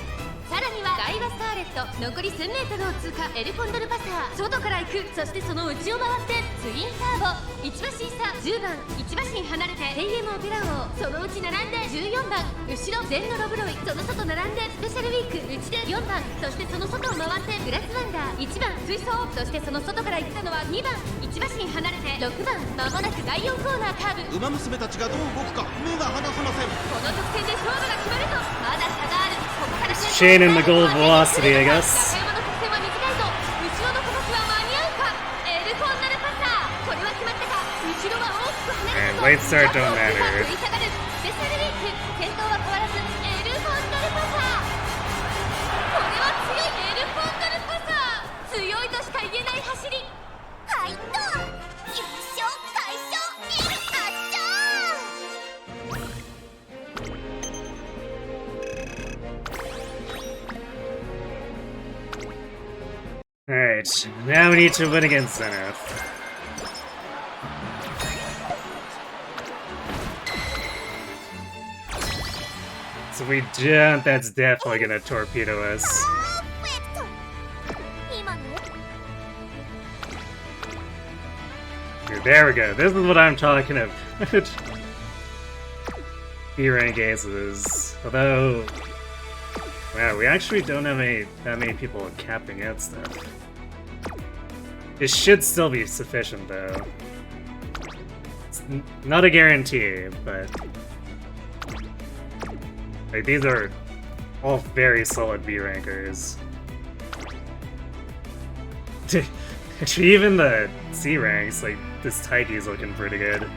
さらにはガイワスターレット残り 1000m を通過。エルコンドルパサー外から行く。そしてその内を回ってツインターボ1馬身差10番1馬身離れてテイエムオペラ王。そのうち並んで14番後ろ全のロブロイ。その外並んでスペシャルウィーク内で4番、そしてその外を回ってグラスワンダー1番追走。そしてその外から行ったのは2番1馬身離れて6番。まもなく第4コーナーカーブ。馬娘たちがどう動くか目が離せません。この直線で勝負が決まるとまだ差がある。ここから Chain in the gold velocity, I guess. 中山の直線は短いぞ。後ろの小牧は間に合うか。エルコンドルパサーこれは決まったか。後ろは大きく離れ And た late start don't matter. 食い下がるスペシャルウィーク。先頭は変わらずエルコンドルパサー。これは強いエルコンドルパサー。強いとしか言えない走り。はいと優勝快勝エルアッチョー。 Alright, now we need to win against Zenith. So we jump, that's definitely gonna torpedo us. パーフェクト。今の There we go, this is what I'm talking about. B-rank aces. Although, wow, we actually don't have that many people capping out stuff. It should still be sufficient, though. It's not a guarantee, but like these are all very solid B rankers. Actually, even the C ranks, like this Taiki's looking pretty good.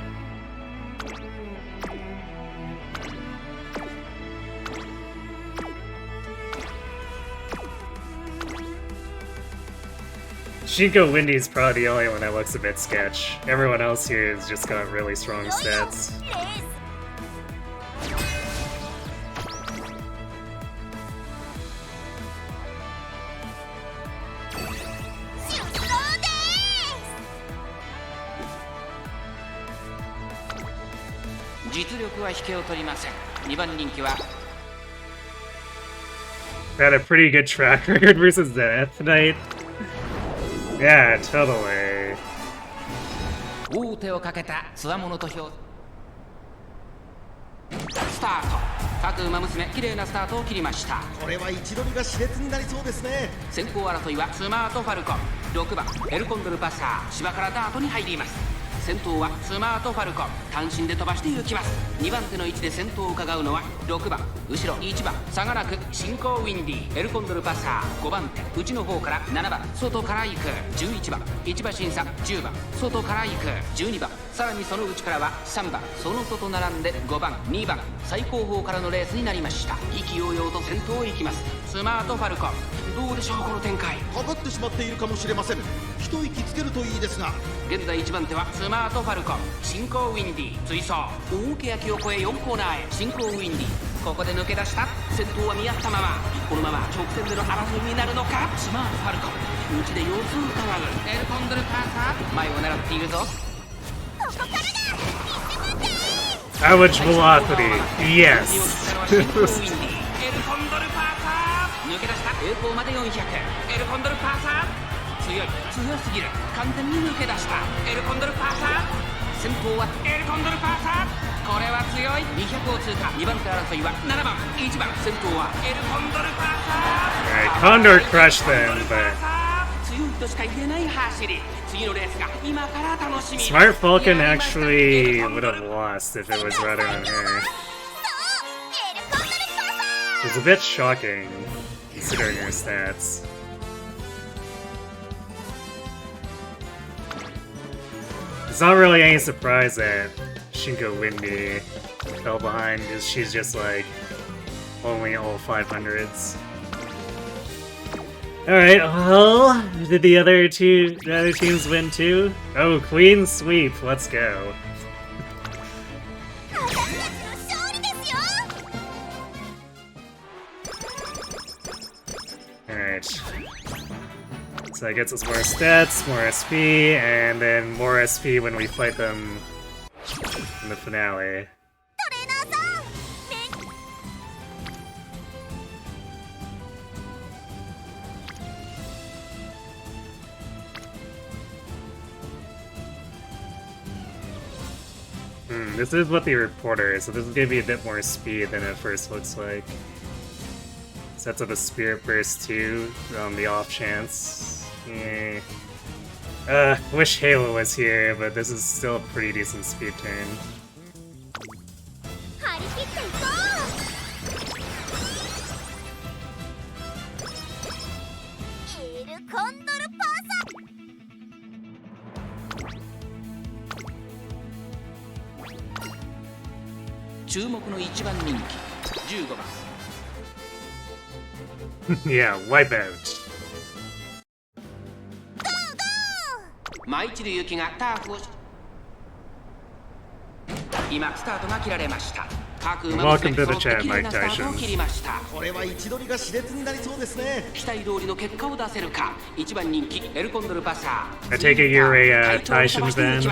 Shinko Windy's probably the only one that looks a bit sketch. Everyone else here has just got really strong stats. 実力は引けを取りません。2番人気は Had a pretty good track record versus the Death Knight. Yeah, totally. 王手をかけた強者と評スタート。各馬娘綺麗なスタートを切りました。これは位置取りが熾烈になりそうですね。先行争いはスマートファルコン、6番エルコンドルパッサー、芝からダートに入ります。先頭はスマートファルコン、単身で飛ばして行きます。2番手の位置で先頭を伺うのは6番、後ろ1番差がなく進行ウィンディ、エルコンドルパッサー、5番手内の方から7番外から行く、11番1馬審査、10番外から行く、12番さらにその内からは3番その外並んで5番2番最後方からのレースになりました。意気揚々と先頭を行きます。スマートファルコン、どうでしょうこの展開。かかってしまっているかもしれません。一息つけるといいですが。現在1番手はスマートファルコン、進行ウィンディ追走、大欅を越え4コーナーへ進行ウィンディ、ここで抜け出した。先頭は見合ったまま、このまま直線での争いになるのか。スマートファルコン内で様子を伺う。エルコンドルパーサー前を狙っているぞ。ここからだ。 How much velocity? Yes. エルコンドルパーサー抜け出した。栄光まで400。エルコンドルパーサー強すぎる。完全に抜け出したエルコンドルパーサー。先頭はエルコンドルパーサー、これは強い。200を通過。2番手争いは7番1番、先頭はエルコンドルパーサー。 Condor crushed them, but 強いとしか言えない走り。次のレースが今から楽しみ。 Smart Falcon actually would have lost if it was riding on her. It's a bit shocking considering her stats. It's not really any surprise that Shinko Windy fell behind because she's just like only all 500s. Alright, well, did the other teams win too? Oh, Queen Sweep, let's go. Alright. So that gets us more stats, more SP, and then more SP when we fight them in the finale. This is what the reporter is, so this is gonna be a bit more speed than it first looks like. Sets up a Spirit Burst too, on the off chance. Yeah. Wish Halo was here, but this is still a pretty decent speed turn. Yeah, Wipeout. 舞い散る雪がターフを今スタートが切られました。各馬娘揃って綺麗なスタートを切りました。これは位置取りが熾烈になりそうですね。期待通りの結果を出せるか。1番人気エルコンドルパサー。 I take it you're a Tactician fan?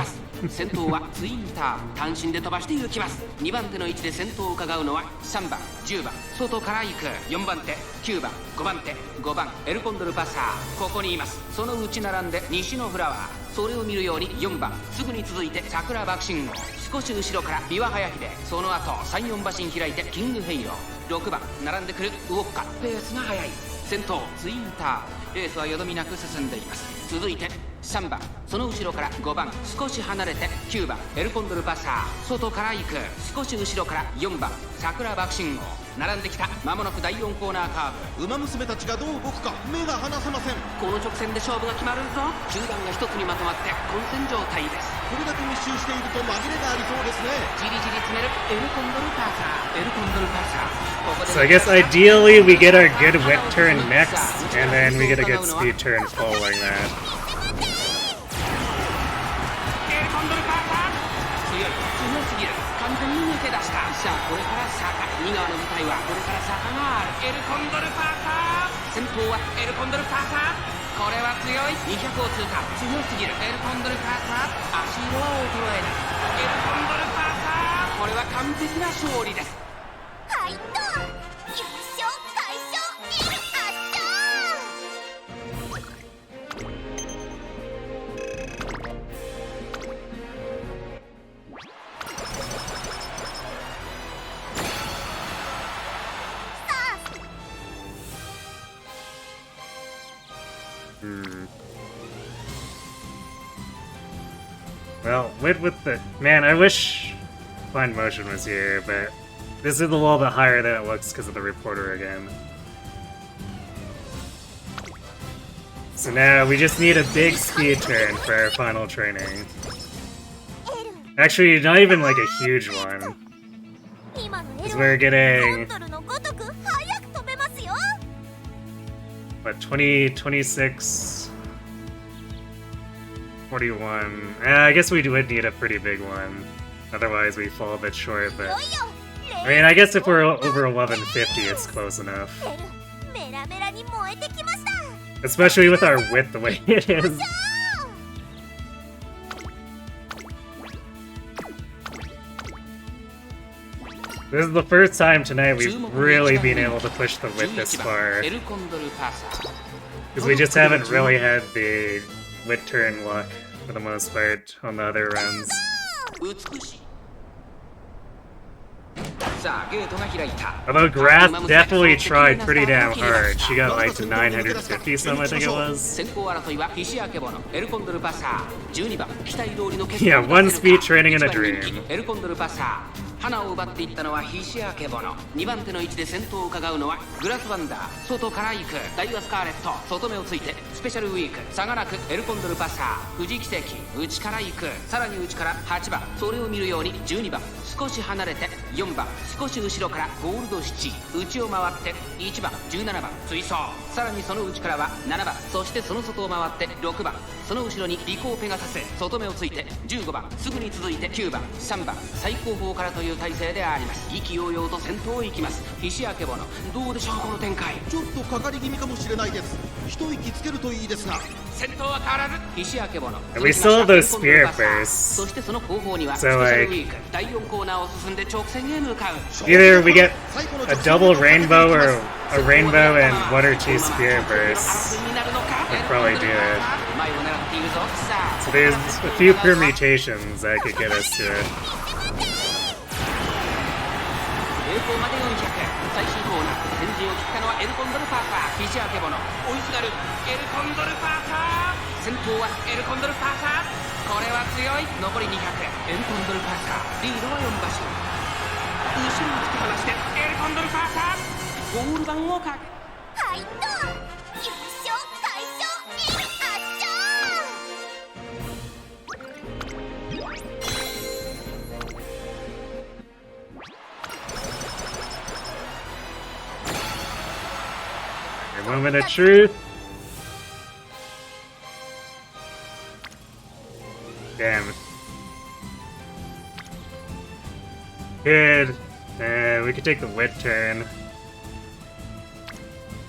先頭はツインター、単身で飛ばして行きます。2番手の位置で先頭を伺うのは3番10番外から行く、4番手9番5番手5番エルコンドルパサー、ここにいます。その内並んで西のフラワー、それを見るように4番すぐに続いて桜爆心号、少し後ろから琵琶早秀、その後34馬身開いてキングヘイロー、6番並んでくるウォッカ、ペースが速い。先頭ツインター、レースはよどみなく進んでいます。続いて3番その後ろから5番少し離れて9番エルコンドルパサー、外から行く、少し後ろから4番桜爆心号、並んできた。間もなく第4コーナーカーブ。馬娘たちがどう動くか目が離せません。この直線で勝負が決まるぞ。集団が一つにまとまって混戦状態です。これだけ密集していると紛れがありそうですね。じりじり詰めるエルコンドルパサー、エルコンドルパサー。ここで So I guess ideally we get our good whip turn next, and then we get a good speed turn following that. 2側の部隊はこれから坂がある。エルコンドルパーカー。先頭はエルコンドルパーカー。これは強い。200を通過。強すぎる。エルコンドルパーカー。足色は衰えない。エルコンドルパーカー。これは完璧な勝利です。はいっと優勝快勝エルWell, with the... Man, I wish Fine Motion was here, but this is a little bit higher than it looks because of the reporter again. So now we just need a big speed turn for our final training. Actually, not even like a huge one. 今のエ Because ル we're は getting... コントルのごとく速く飛べますよ。 What, 20, 26... 41... I guess we would need a pretty big one. Otherwise we fall a bit short, but... いよ I mean, I guess if we're over 1150, it's close enough. エルメラメラに燃えてきました。 Especially with our width the way it is. This is the first time tonight we've really been able to push the width this far. エルコンドルパーサー。 Because we just haven't really had the width turn luck for the most part on the other runs. 美しい。さあ、ゲートが開いた。 Although Grath definitely tried pretty damn hard. She got like to 950 some, I think it was. 先行争いは菱明ボノ、エルコンドルパッサー、12番、期待通りの結 Yeah, one speed training in a dream. エルコンドルパッサー。花を奪っていったのは菱明ボノ。2番手の位置で先頭を伺うのはグラスワンダー。外から行く。ダイワスカーレット。外目をついてスペシャルウィーク。差がなくエルコンドルパッサー。富士奇跡。内から行く。さらに内から8番。それを見るように12番。少し離れて4番。少し後ろからゴールド7。内を回って1番。17番。追走。さらにその内からは7番。そしてその外を回って6番。その後ろにリコーペガサス。外目をついて15番。すぐに続いて9番。3番。最後方からという体勢であります。意気揚々と先頭へ行きます。菱明ボノ。どうでしょうこの展開。ちょっとかかり気味かもしれないです。一息つけるといいですが。先頭は変わらず菱明ボノ。 And we still have those spear bursts. そしてその後方には So, スペシャルウィーク第4コーナーを進んんで直線へ向かう。 Either we get a double rainbow or a rainbow and 1 or 2 spear bursts. Would probably do it. So there's a few permutations that could get us to it. 栄光まで400。最終コーナー先陣を切ったのはエルコンドルパーカー。フィジアケボノ追いすがるエルコンドルパーカー。先頭はエルコンドルパーカー。これは強い。残り200。エルコンドルパーカーリードは4馬身。後ろに突き放してエルコンドルパーカー。ゴール板をかけはいっと優勝快勝エル圧勝 Your moment of truth. Damn it. Good. We could take the wit turn.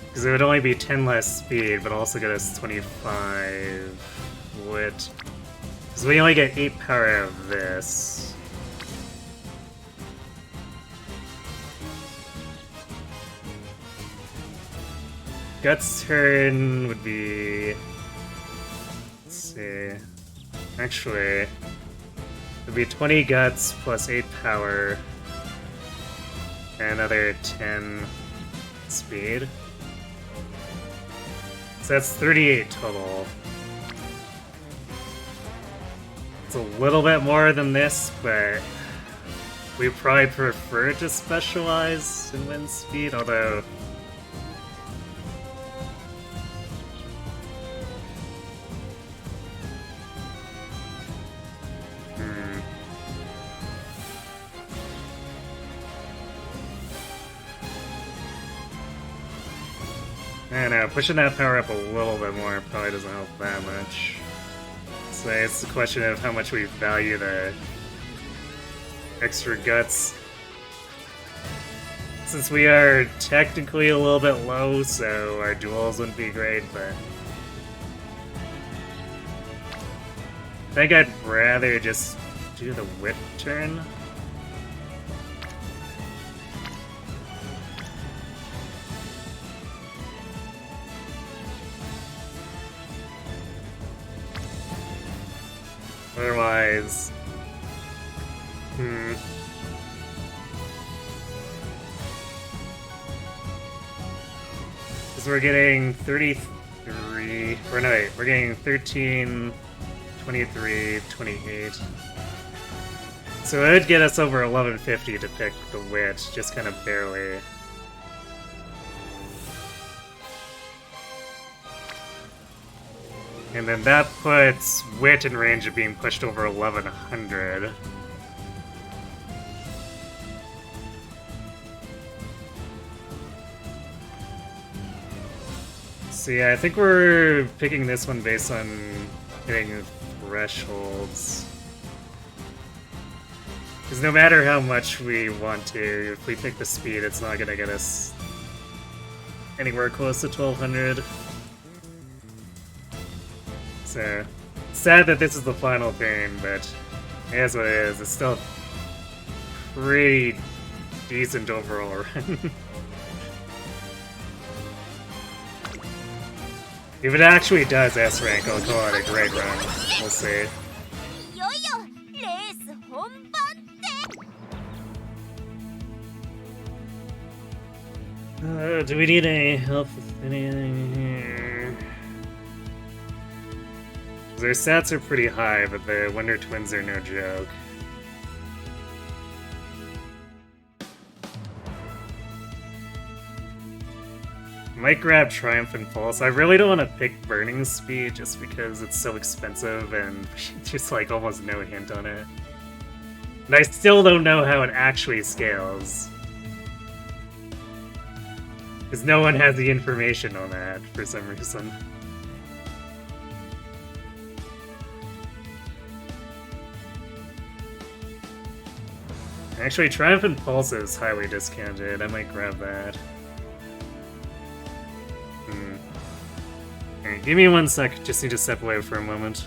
Because it would only be 10 less speed, but also get us 25 wit. Because we only get 8 power out of this. Guts turn would be... Let's see... Actually... It'd be 20 guts plus 8 power... And another 10 speed. So that's 38 total. It's a little bit more than this, but... We probably prefer to specialize in wind speed, although... I don't know, pushing that power up a little bit more probably doesn't help that much. So it's a question of how much we value the extra guts. Since we are technically a little bit low, so our duels wouldn't be great, but I think I'd rather just do the whip turn. Otherwise, because we're getting 33, or no wait, we're getting 13, 23, 28. So it would get us over 1150 to pick the wit, just kind of barely. And then that puts wit in range of being pushed over 1100. So yeah, I think we're picking this one based on hitting thresholds. Because no matter how much we want to, if we pick the speed, it's not going to get us anywhere close to 1200. So, sad that this is the final thing, but it is what it is. It's still pretty decent overall run. If it actually does S rank, I'll call it a great run. We'll see. いよいよレース本番って。 Do we need any help with anything here? Their stats are pretty high, but the Wonder Twins are no joke. Might grab Triumphant Pulse. I really don't want to pick Burning Speed just because it's so expensive and just like almost no hint on it. And I still don't know how it actually scales. Because no one has the information on that for some reason. Actually, Triumphant Pulse is highly discounted. I might grab that. Alright, give me 1 sec. Just need to step away for a moment.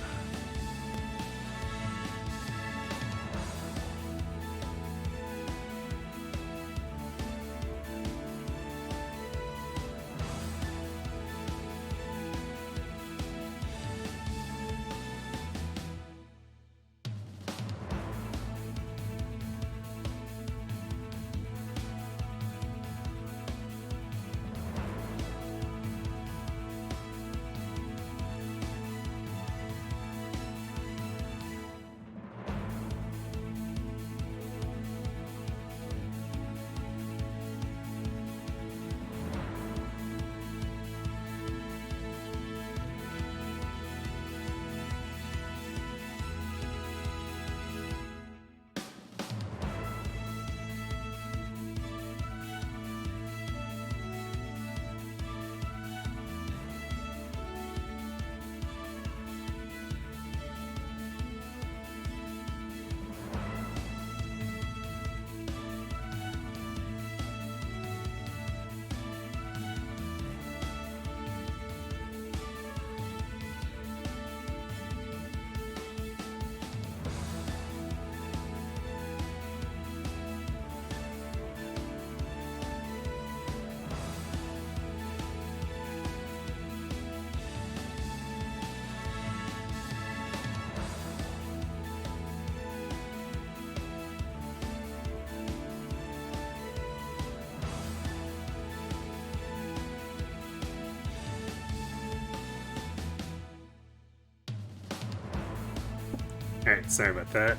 Alright, sorry about that.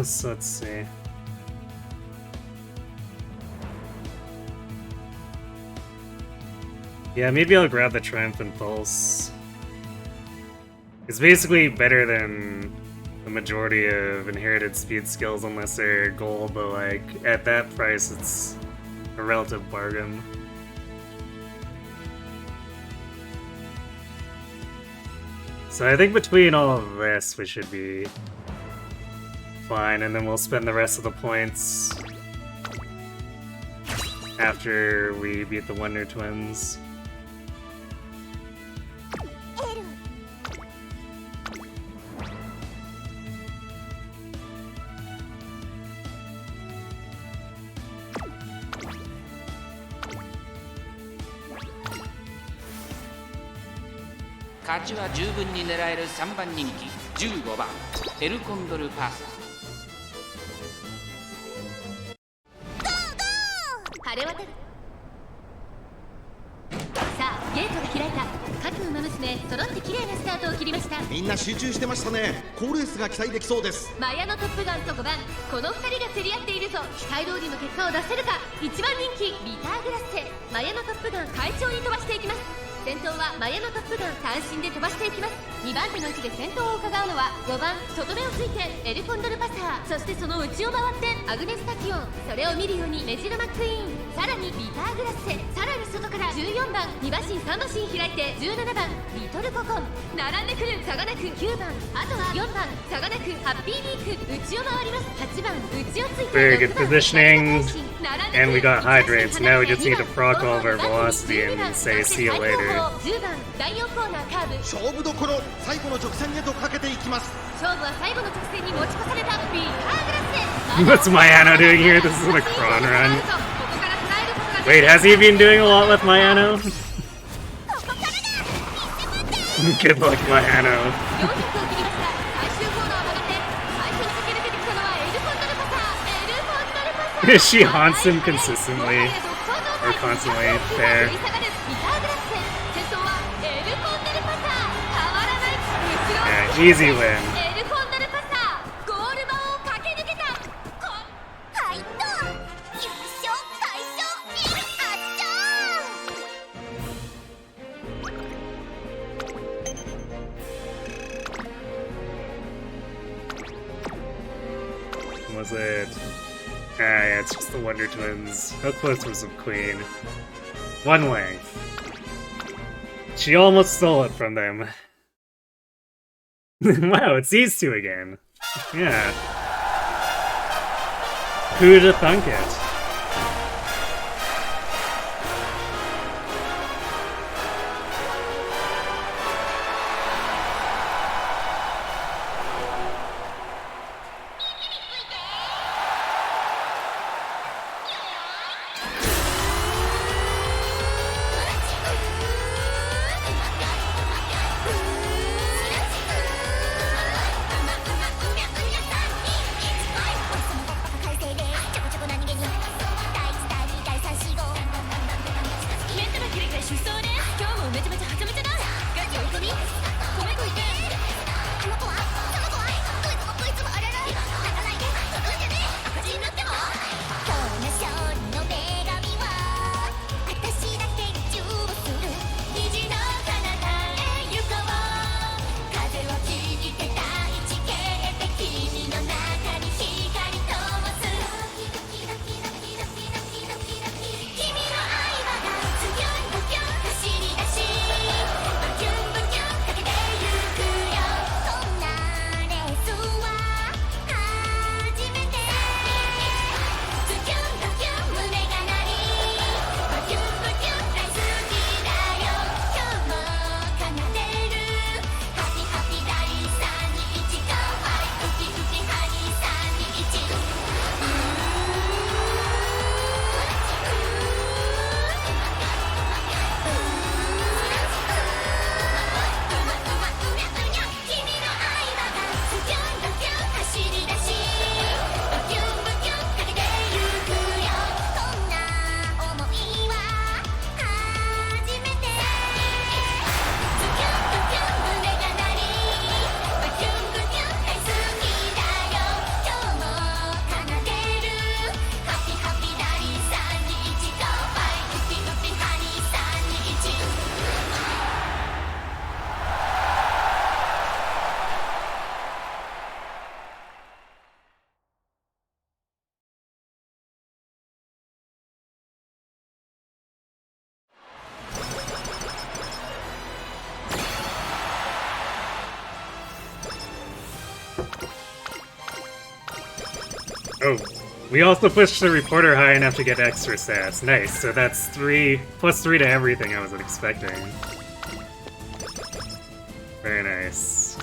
So let's see. Yeah, maybe I'll grab the Triumphant Pulse. It's basically better than the majority of inherited speed skills unless they're gold, but like, at that price it's a relative bargain. So I think between all of this, we should be fine, and then we'll spend the rest of the points after we beat the Wonder Twins. エル。勝ちは十分に狙える3番人気15番エルコンドルパーサー。晴れ渡る。さあゲートが開いた。各ウマ娘揃って綺麗なスタートを切りました。みんな集中してましたね。好レースが期待できそうです。マヤのトップガンと5番、この2人が競り合っているぞ。期待通りの結果を出せるか。1番人気ビターグラッセ。マヤのトップガン快調に飛ばしていきます。先頭はマヤのトップガン単身で飛ばしていきます。2番手の位置で先頭を伺うのは5番外目をついてエルコンドルパサー、そしてその内を回ってアグネスタキオン、それを見るようにメジロマックイーン、さらにビターグラッセ、さらに外から14番2馬身3馬身開いて17番リトルココン、並んでくる差がなく9番、あとは4番差がなくハッピービーク、内を回ります。8番内をついて Very good 6番 positioning. 並んでくる And we got hydrates. Now we just need to proc all of our velocity and say see you later. 10番第4コーナーカーブ。勝負どころ、最後の直線へとかけていきます。勝負は最後の直線に持ち越されたビターグラッセ。 What's Mayano doing here? This is a cron run. Wait, has he been doing a lot with Mayano? Good luck, Mayano. 400を切りました。最終コーナーを曲がって最初に駆け抜けてきたのはエルコンドルパサー。エルコンドルパサー She haunts him consistently. Or constantly there. ビターグラッセ。先頭はエルコンドルパサー。変わらない。後ろ Yeah, easy win. エルコンドルパサー。ゴール板を駆け抜けた。はいっと。優勝快勝エルあっちゃー。 Was it? Yeah, it's just the Wonder Twins. How close was the Queen? One length. She almost stole it from them. Wow, it's these two again. Yeah. Who'd have thunk it? Oh, We also pushed the reporter high enough to get extra stats. Nice, so that's 3 plus 3 to everything I wasn't expecting. Very nice.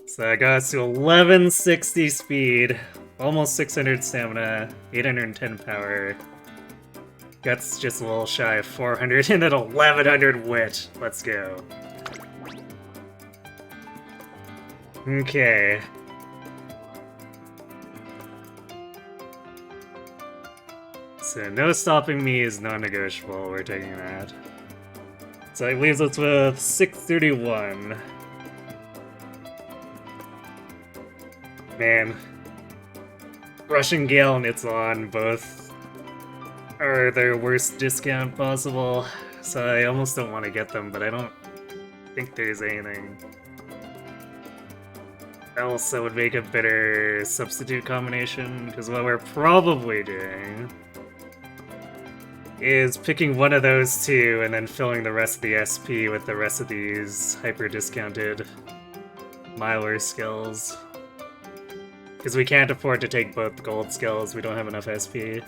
So that got us to 1160 speed, almost 600 stamina, 810 power. Guts just a little shy of 400 and an 1100 wit. Let's go. Okay. So no stopping me is non-negotiable, we're taking that. So it leaves us with 631. Man. Russian Gale and It's On both are their worst discount possible, so I almost don't want to get them, but I don't think there's anything else that would make a better substitute combination, because what we're probably doing is picking one of those two and then filling the rest of the SP with the rest of these hyper-discounted Miler skills. Because we can't afford to take both gold skills, we don't have enough SP.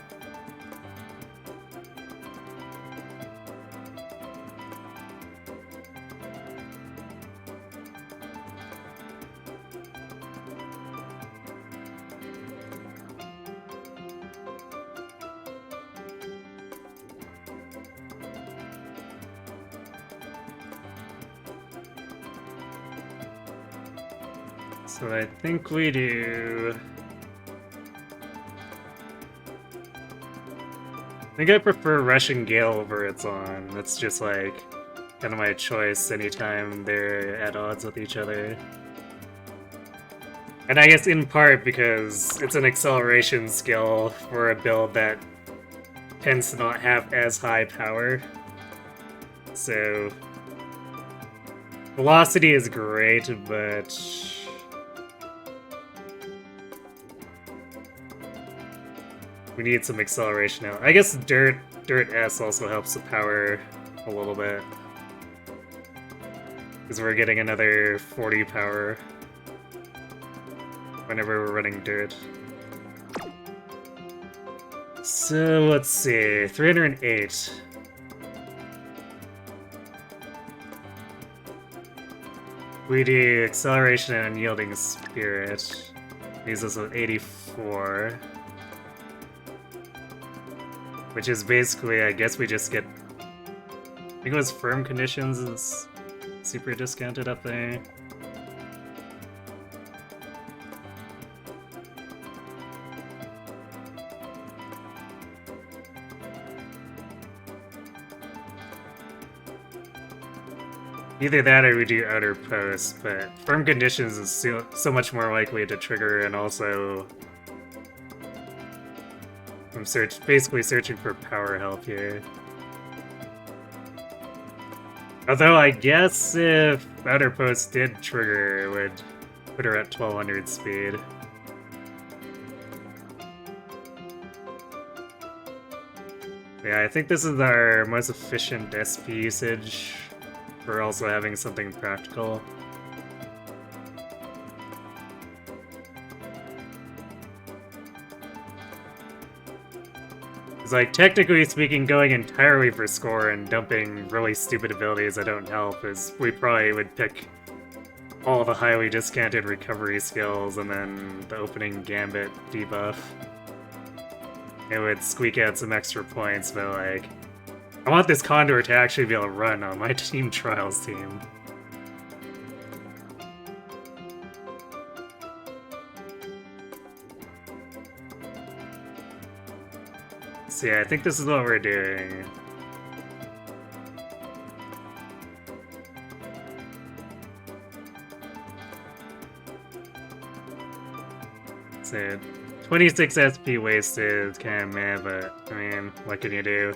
So I think we do... I think I prefer Russian Gale over It's On. That's just like kind of my choice anytime they're at odds with each other. And I guess in part because it's an acceleration skill for a build that tends to not have as high power. So velocity is great, but we need some acceleration now. I guess Dirt S also helps the power a little bit. Because we're getting another 40 power whenever we're running Dirt. So let's see, 308. We do acceleration and unyielding spirit. Leaves us with 84. Which is basically, I guess we just get... I think it was firm conditions is super discounted up there. Either that or we do outer post, but firm conditions is so much more likely to trigger, and also I'm basically searching for power health here. Although I guess if outer post did trigger, it would put her at 1200 speed. Yeah, I think this is our most efficient SP usage for also having something practical. It's like, technically speaking, going entirely for score and dumping really stupid abilities that don't help is we probably would pick all the highly discounted recovery skills and then the opening gambit debuff. It would squeak out some extra points, but like, I want this Condor to actually be able to run on my Team Trials team. So yeah, I think this is what we're doing. So, 26 SP wasted is kind of meh, but I mean, what can you do?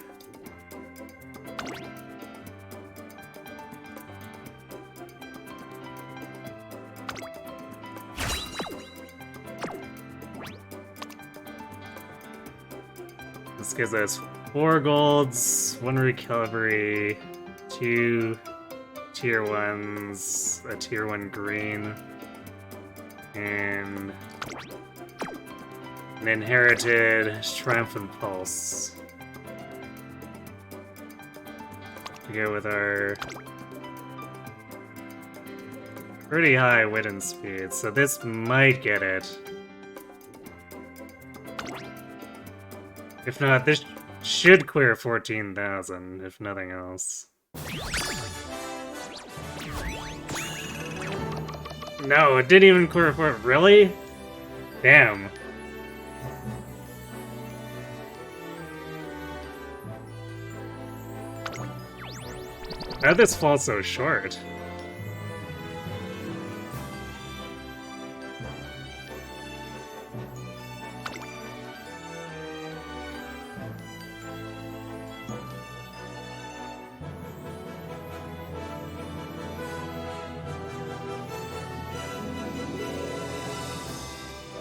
This gives us 4 golds, 1 recovery, 2 tier 1s, a tier 1 green, and an inherited Triumphant Pulse. We go with our pretty high wit and speed, so this might get it. If not, this should clear 14,000, if nothing else. No, it didn't even clear for it. Really? Damn. How'd this fall so short?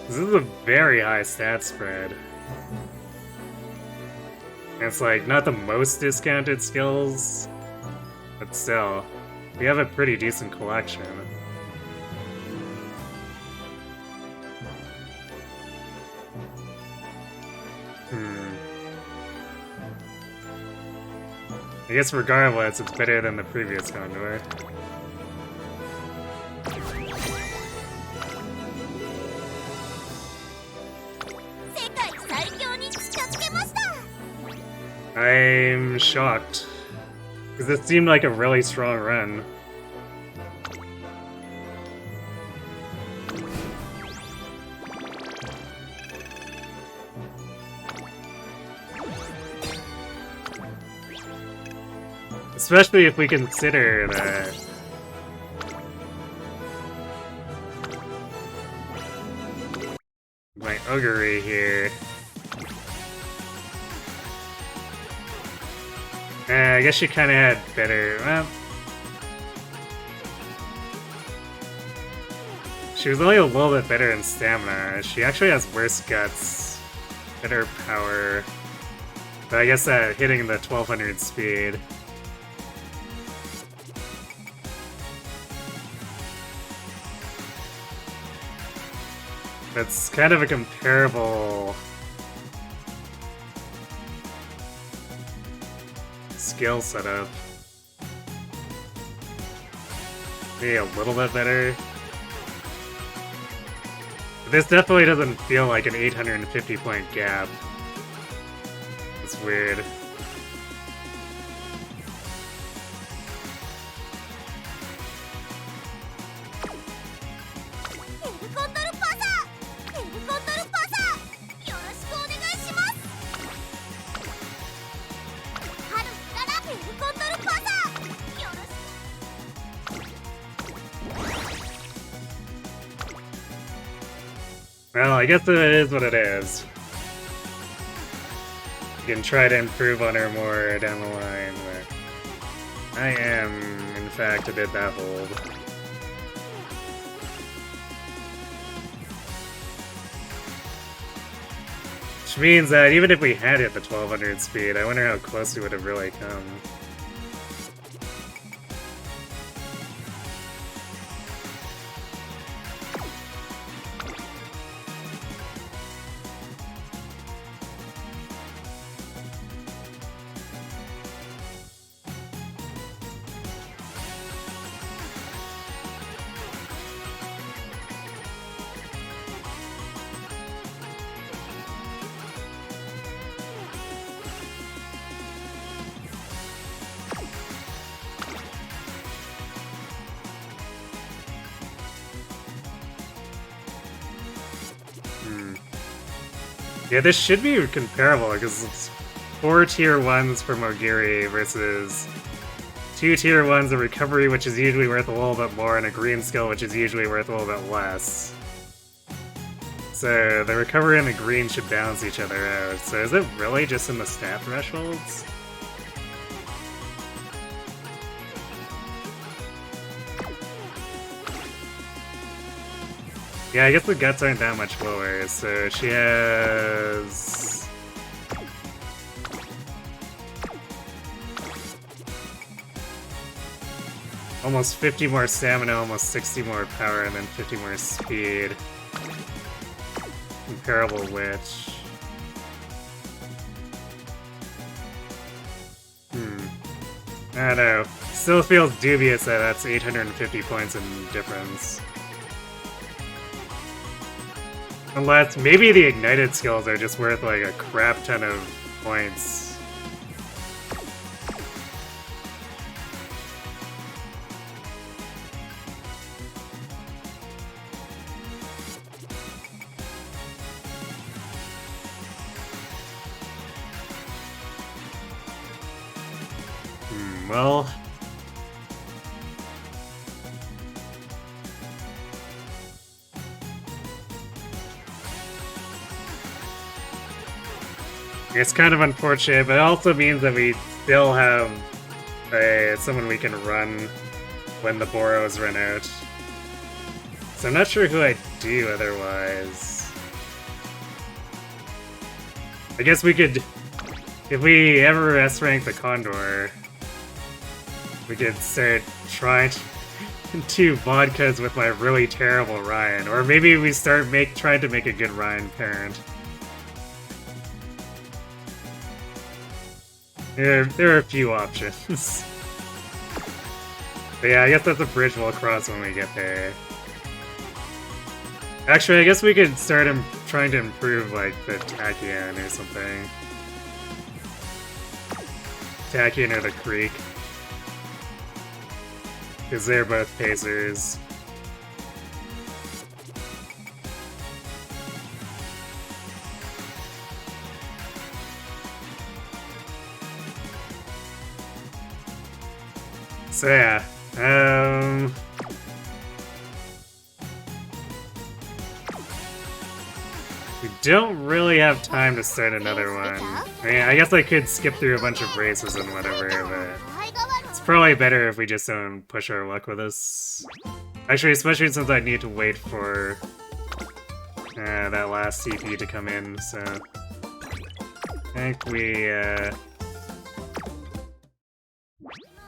This is a very high stat spread. And it's like not the most discounted skills, but still, we have a pretty decent collection. I guess regardless, it's better than the previous Condor. I'm shocked, because it seemed like a really strong run. Especially if we consider that my Ogre here. I guess she kind of had better. Well, she was only a little bit better in stamina. She actually has worse guts, better power. But I guess that hitting the 1200 speed. That's kind of a comparable skill setup. Maybe a little bit better. But this definitely doesn't feel like an 850 point gap. It's weird. Well, I guess it is what it is. We can try to improve on her more down the line, but I am, in fact, a bit baffled. Which means that even if we had hit the 1200 speed, I wonder how close we would have really come. Yeah, this should be comparable, because it's 4 tier 1s for Mogiri versus 2 tier 1s of recovery, which is usually worth a little bit more, and a green skill, which is usually worth a little bit less. So the recovery and the green should balance each other out. So is it really just in the stat thresholds? Yeah, I guess the guts aren't that much lower, so she has... almost 50 more stamina, almost 60 more power, and then 50 more speed. Comparable Witch. I don't know. Still feels dubious that that's 850 points in difference. Unless, maybe the ignited skills are just worth like a crap ton of points. Well... it's kind of unfortunate, but it also means that we still have someone we can run when the Boros run out. So I'm not sure who I'd do otherwise. I guess we could... if we ever S-rank the Condor, we could start trying to vodkas with my really terrible Ryan. Or maybe we start trying to make a good Ryan parent. There are a few options. But yeah, I guess that's a bridge we'll cross when we get there. Actually, I guess we could start trying to improve, like, the Tactician or something. Tactician or the Creek. Because they're both pacers. So yeah, we don't really have time to start another one. I mean, I guess I could skip through a bunch of races and whatever, but it's probably better if we just don't push our luck with this. Actually, especially since I need to wait for that last CP to come in, so I think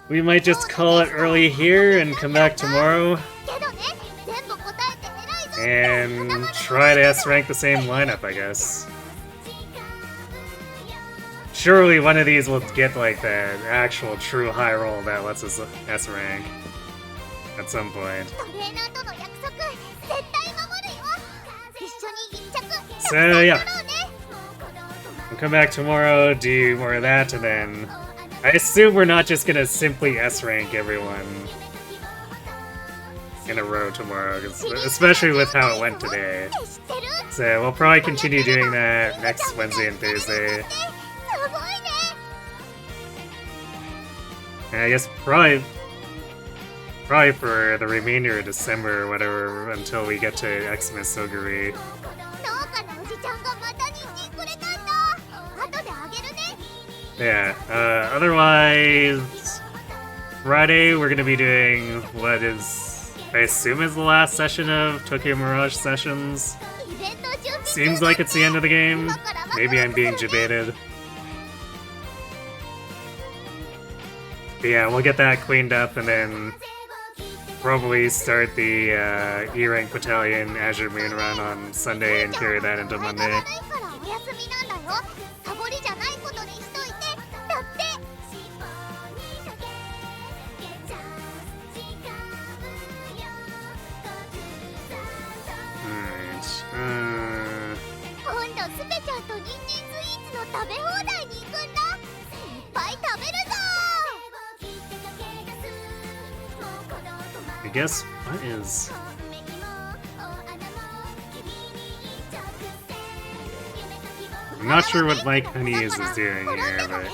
we might just call it early here and come back tomorrow and try to S-rank the same lineup, I guess. Surely one of these will get like the actual true high roll that lets us S-rank at some point. So yeah, we'll come back tomorrow, do more of that, and then I assume we're not just gonna simply S-rank everyone in a row tomorrow, especially with how it went today. So we'll probably continue doing that next Wednesday and Thursday. And I guess probably for the remainder of December or whatever until we get to Xmas Oguri. Yeah, otherwise, Friday we're gonna be doing what is, I assume is the last session of Tokyo Mirage Sessions. Seems like it's the end of the game. Maybe I'm being debated. But yeah, we'll get that cleaned up and then probably start the E-Rank Battalion Azure Moon run on Sunday and carry that into Monday. I guess, what is... I'm not sure what Mike Honeys is doing here, but...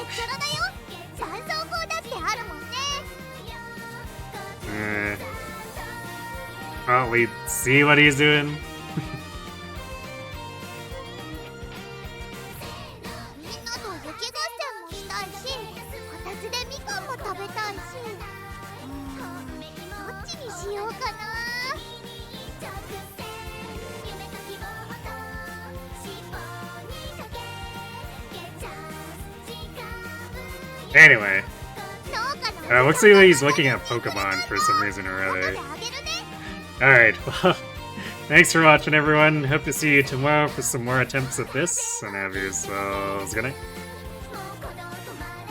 probably see what he's doing. Anyway, Looks like he's looking at Pokemon for some reason or other. Alright, well, thanks for watching, everyone. Hope to see you tomorrow for some more attempts at this, and have yourselves good night.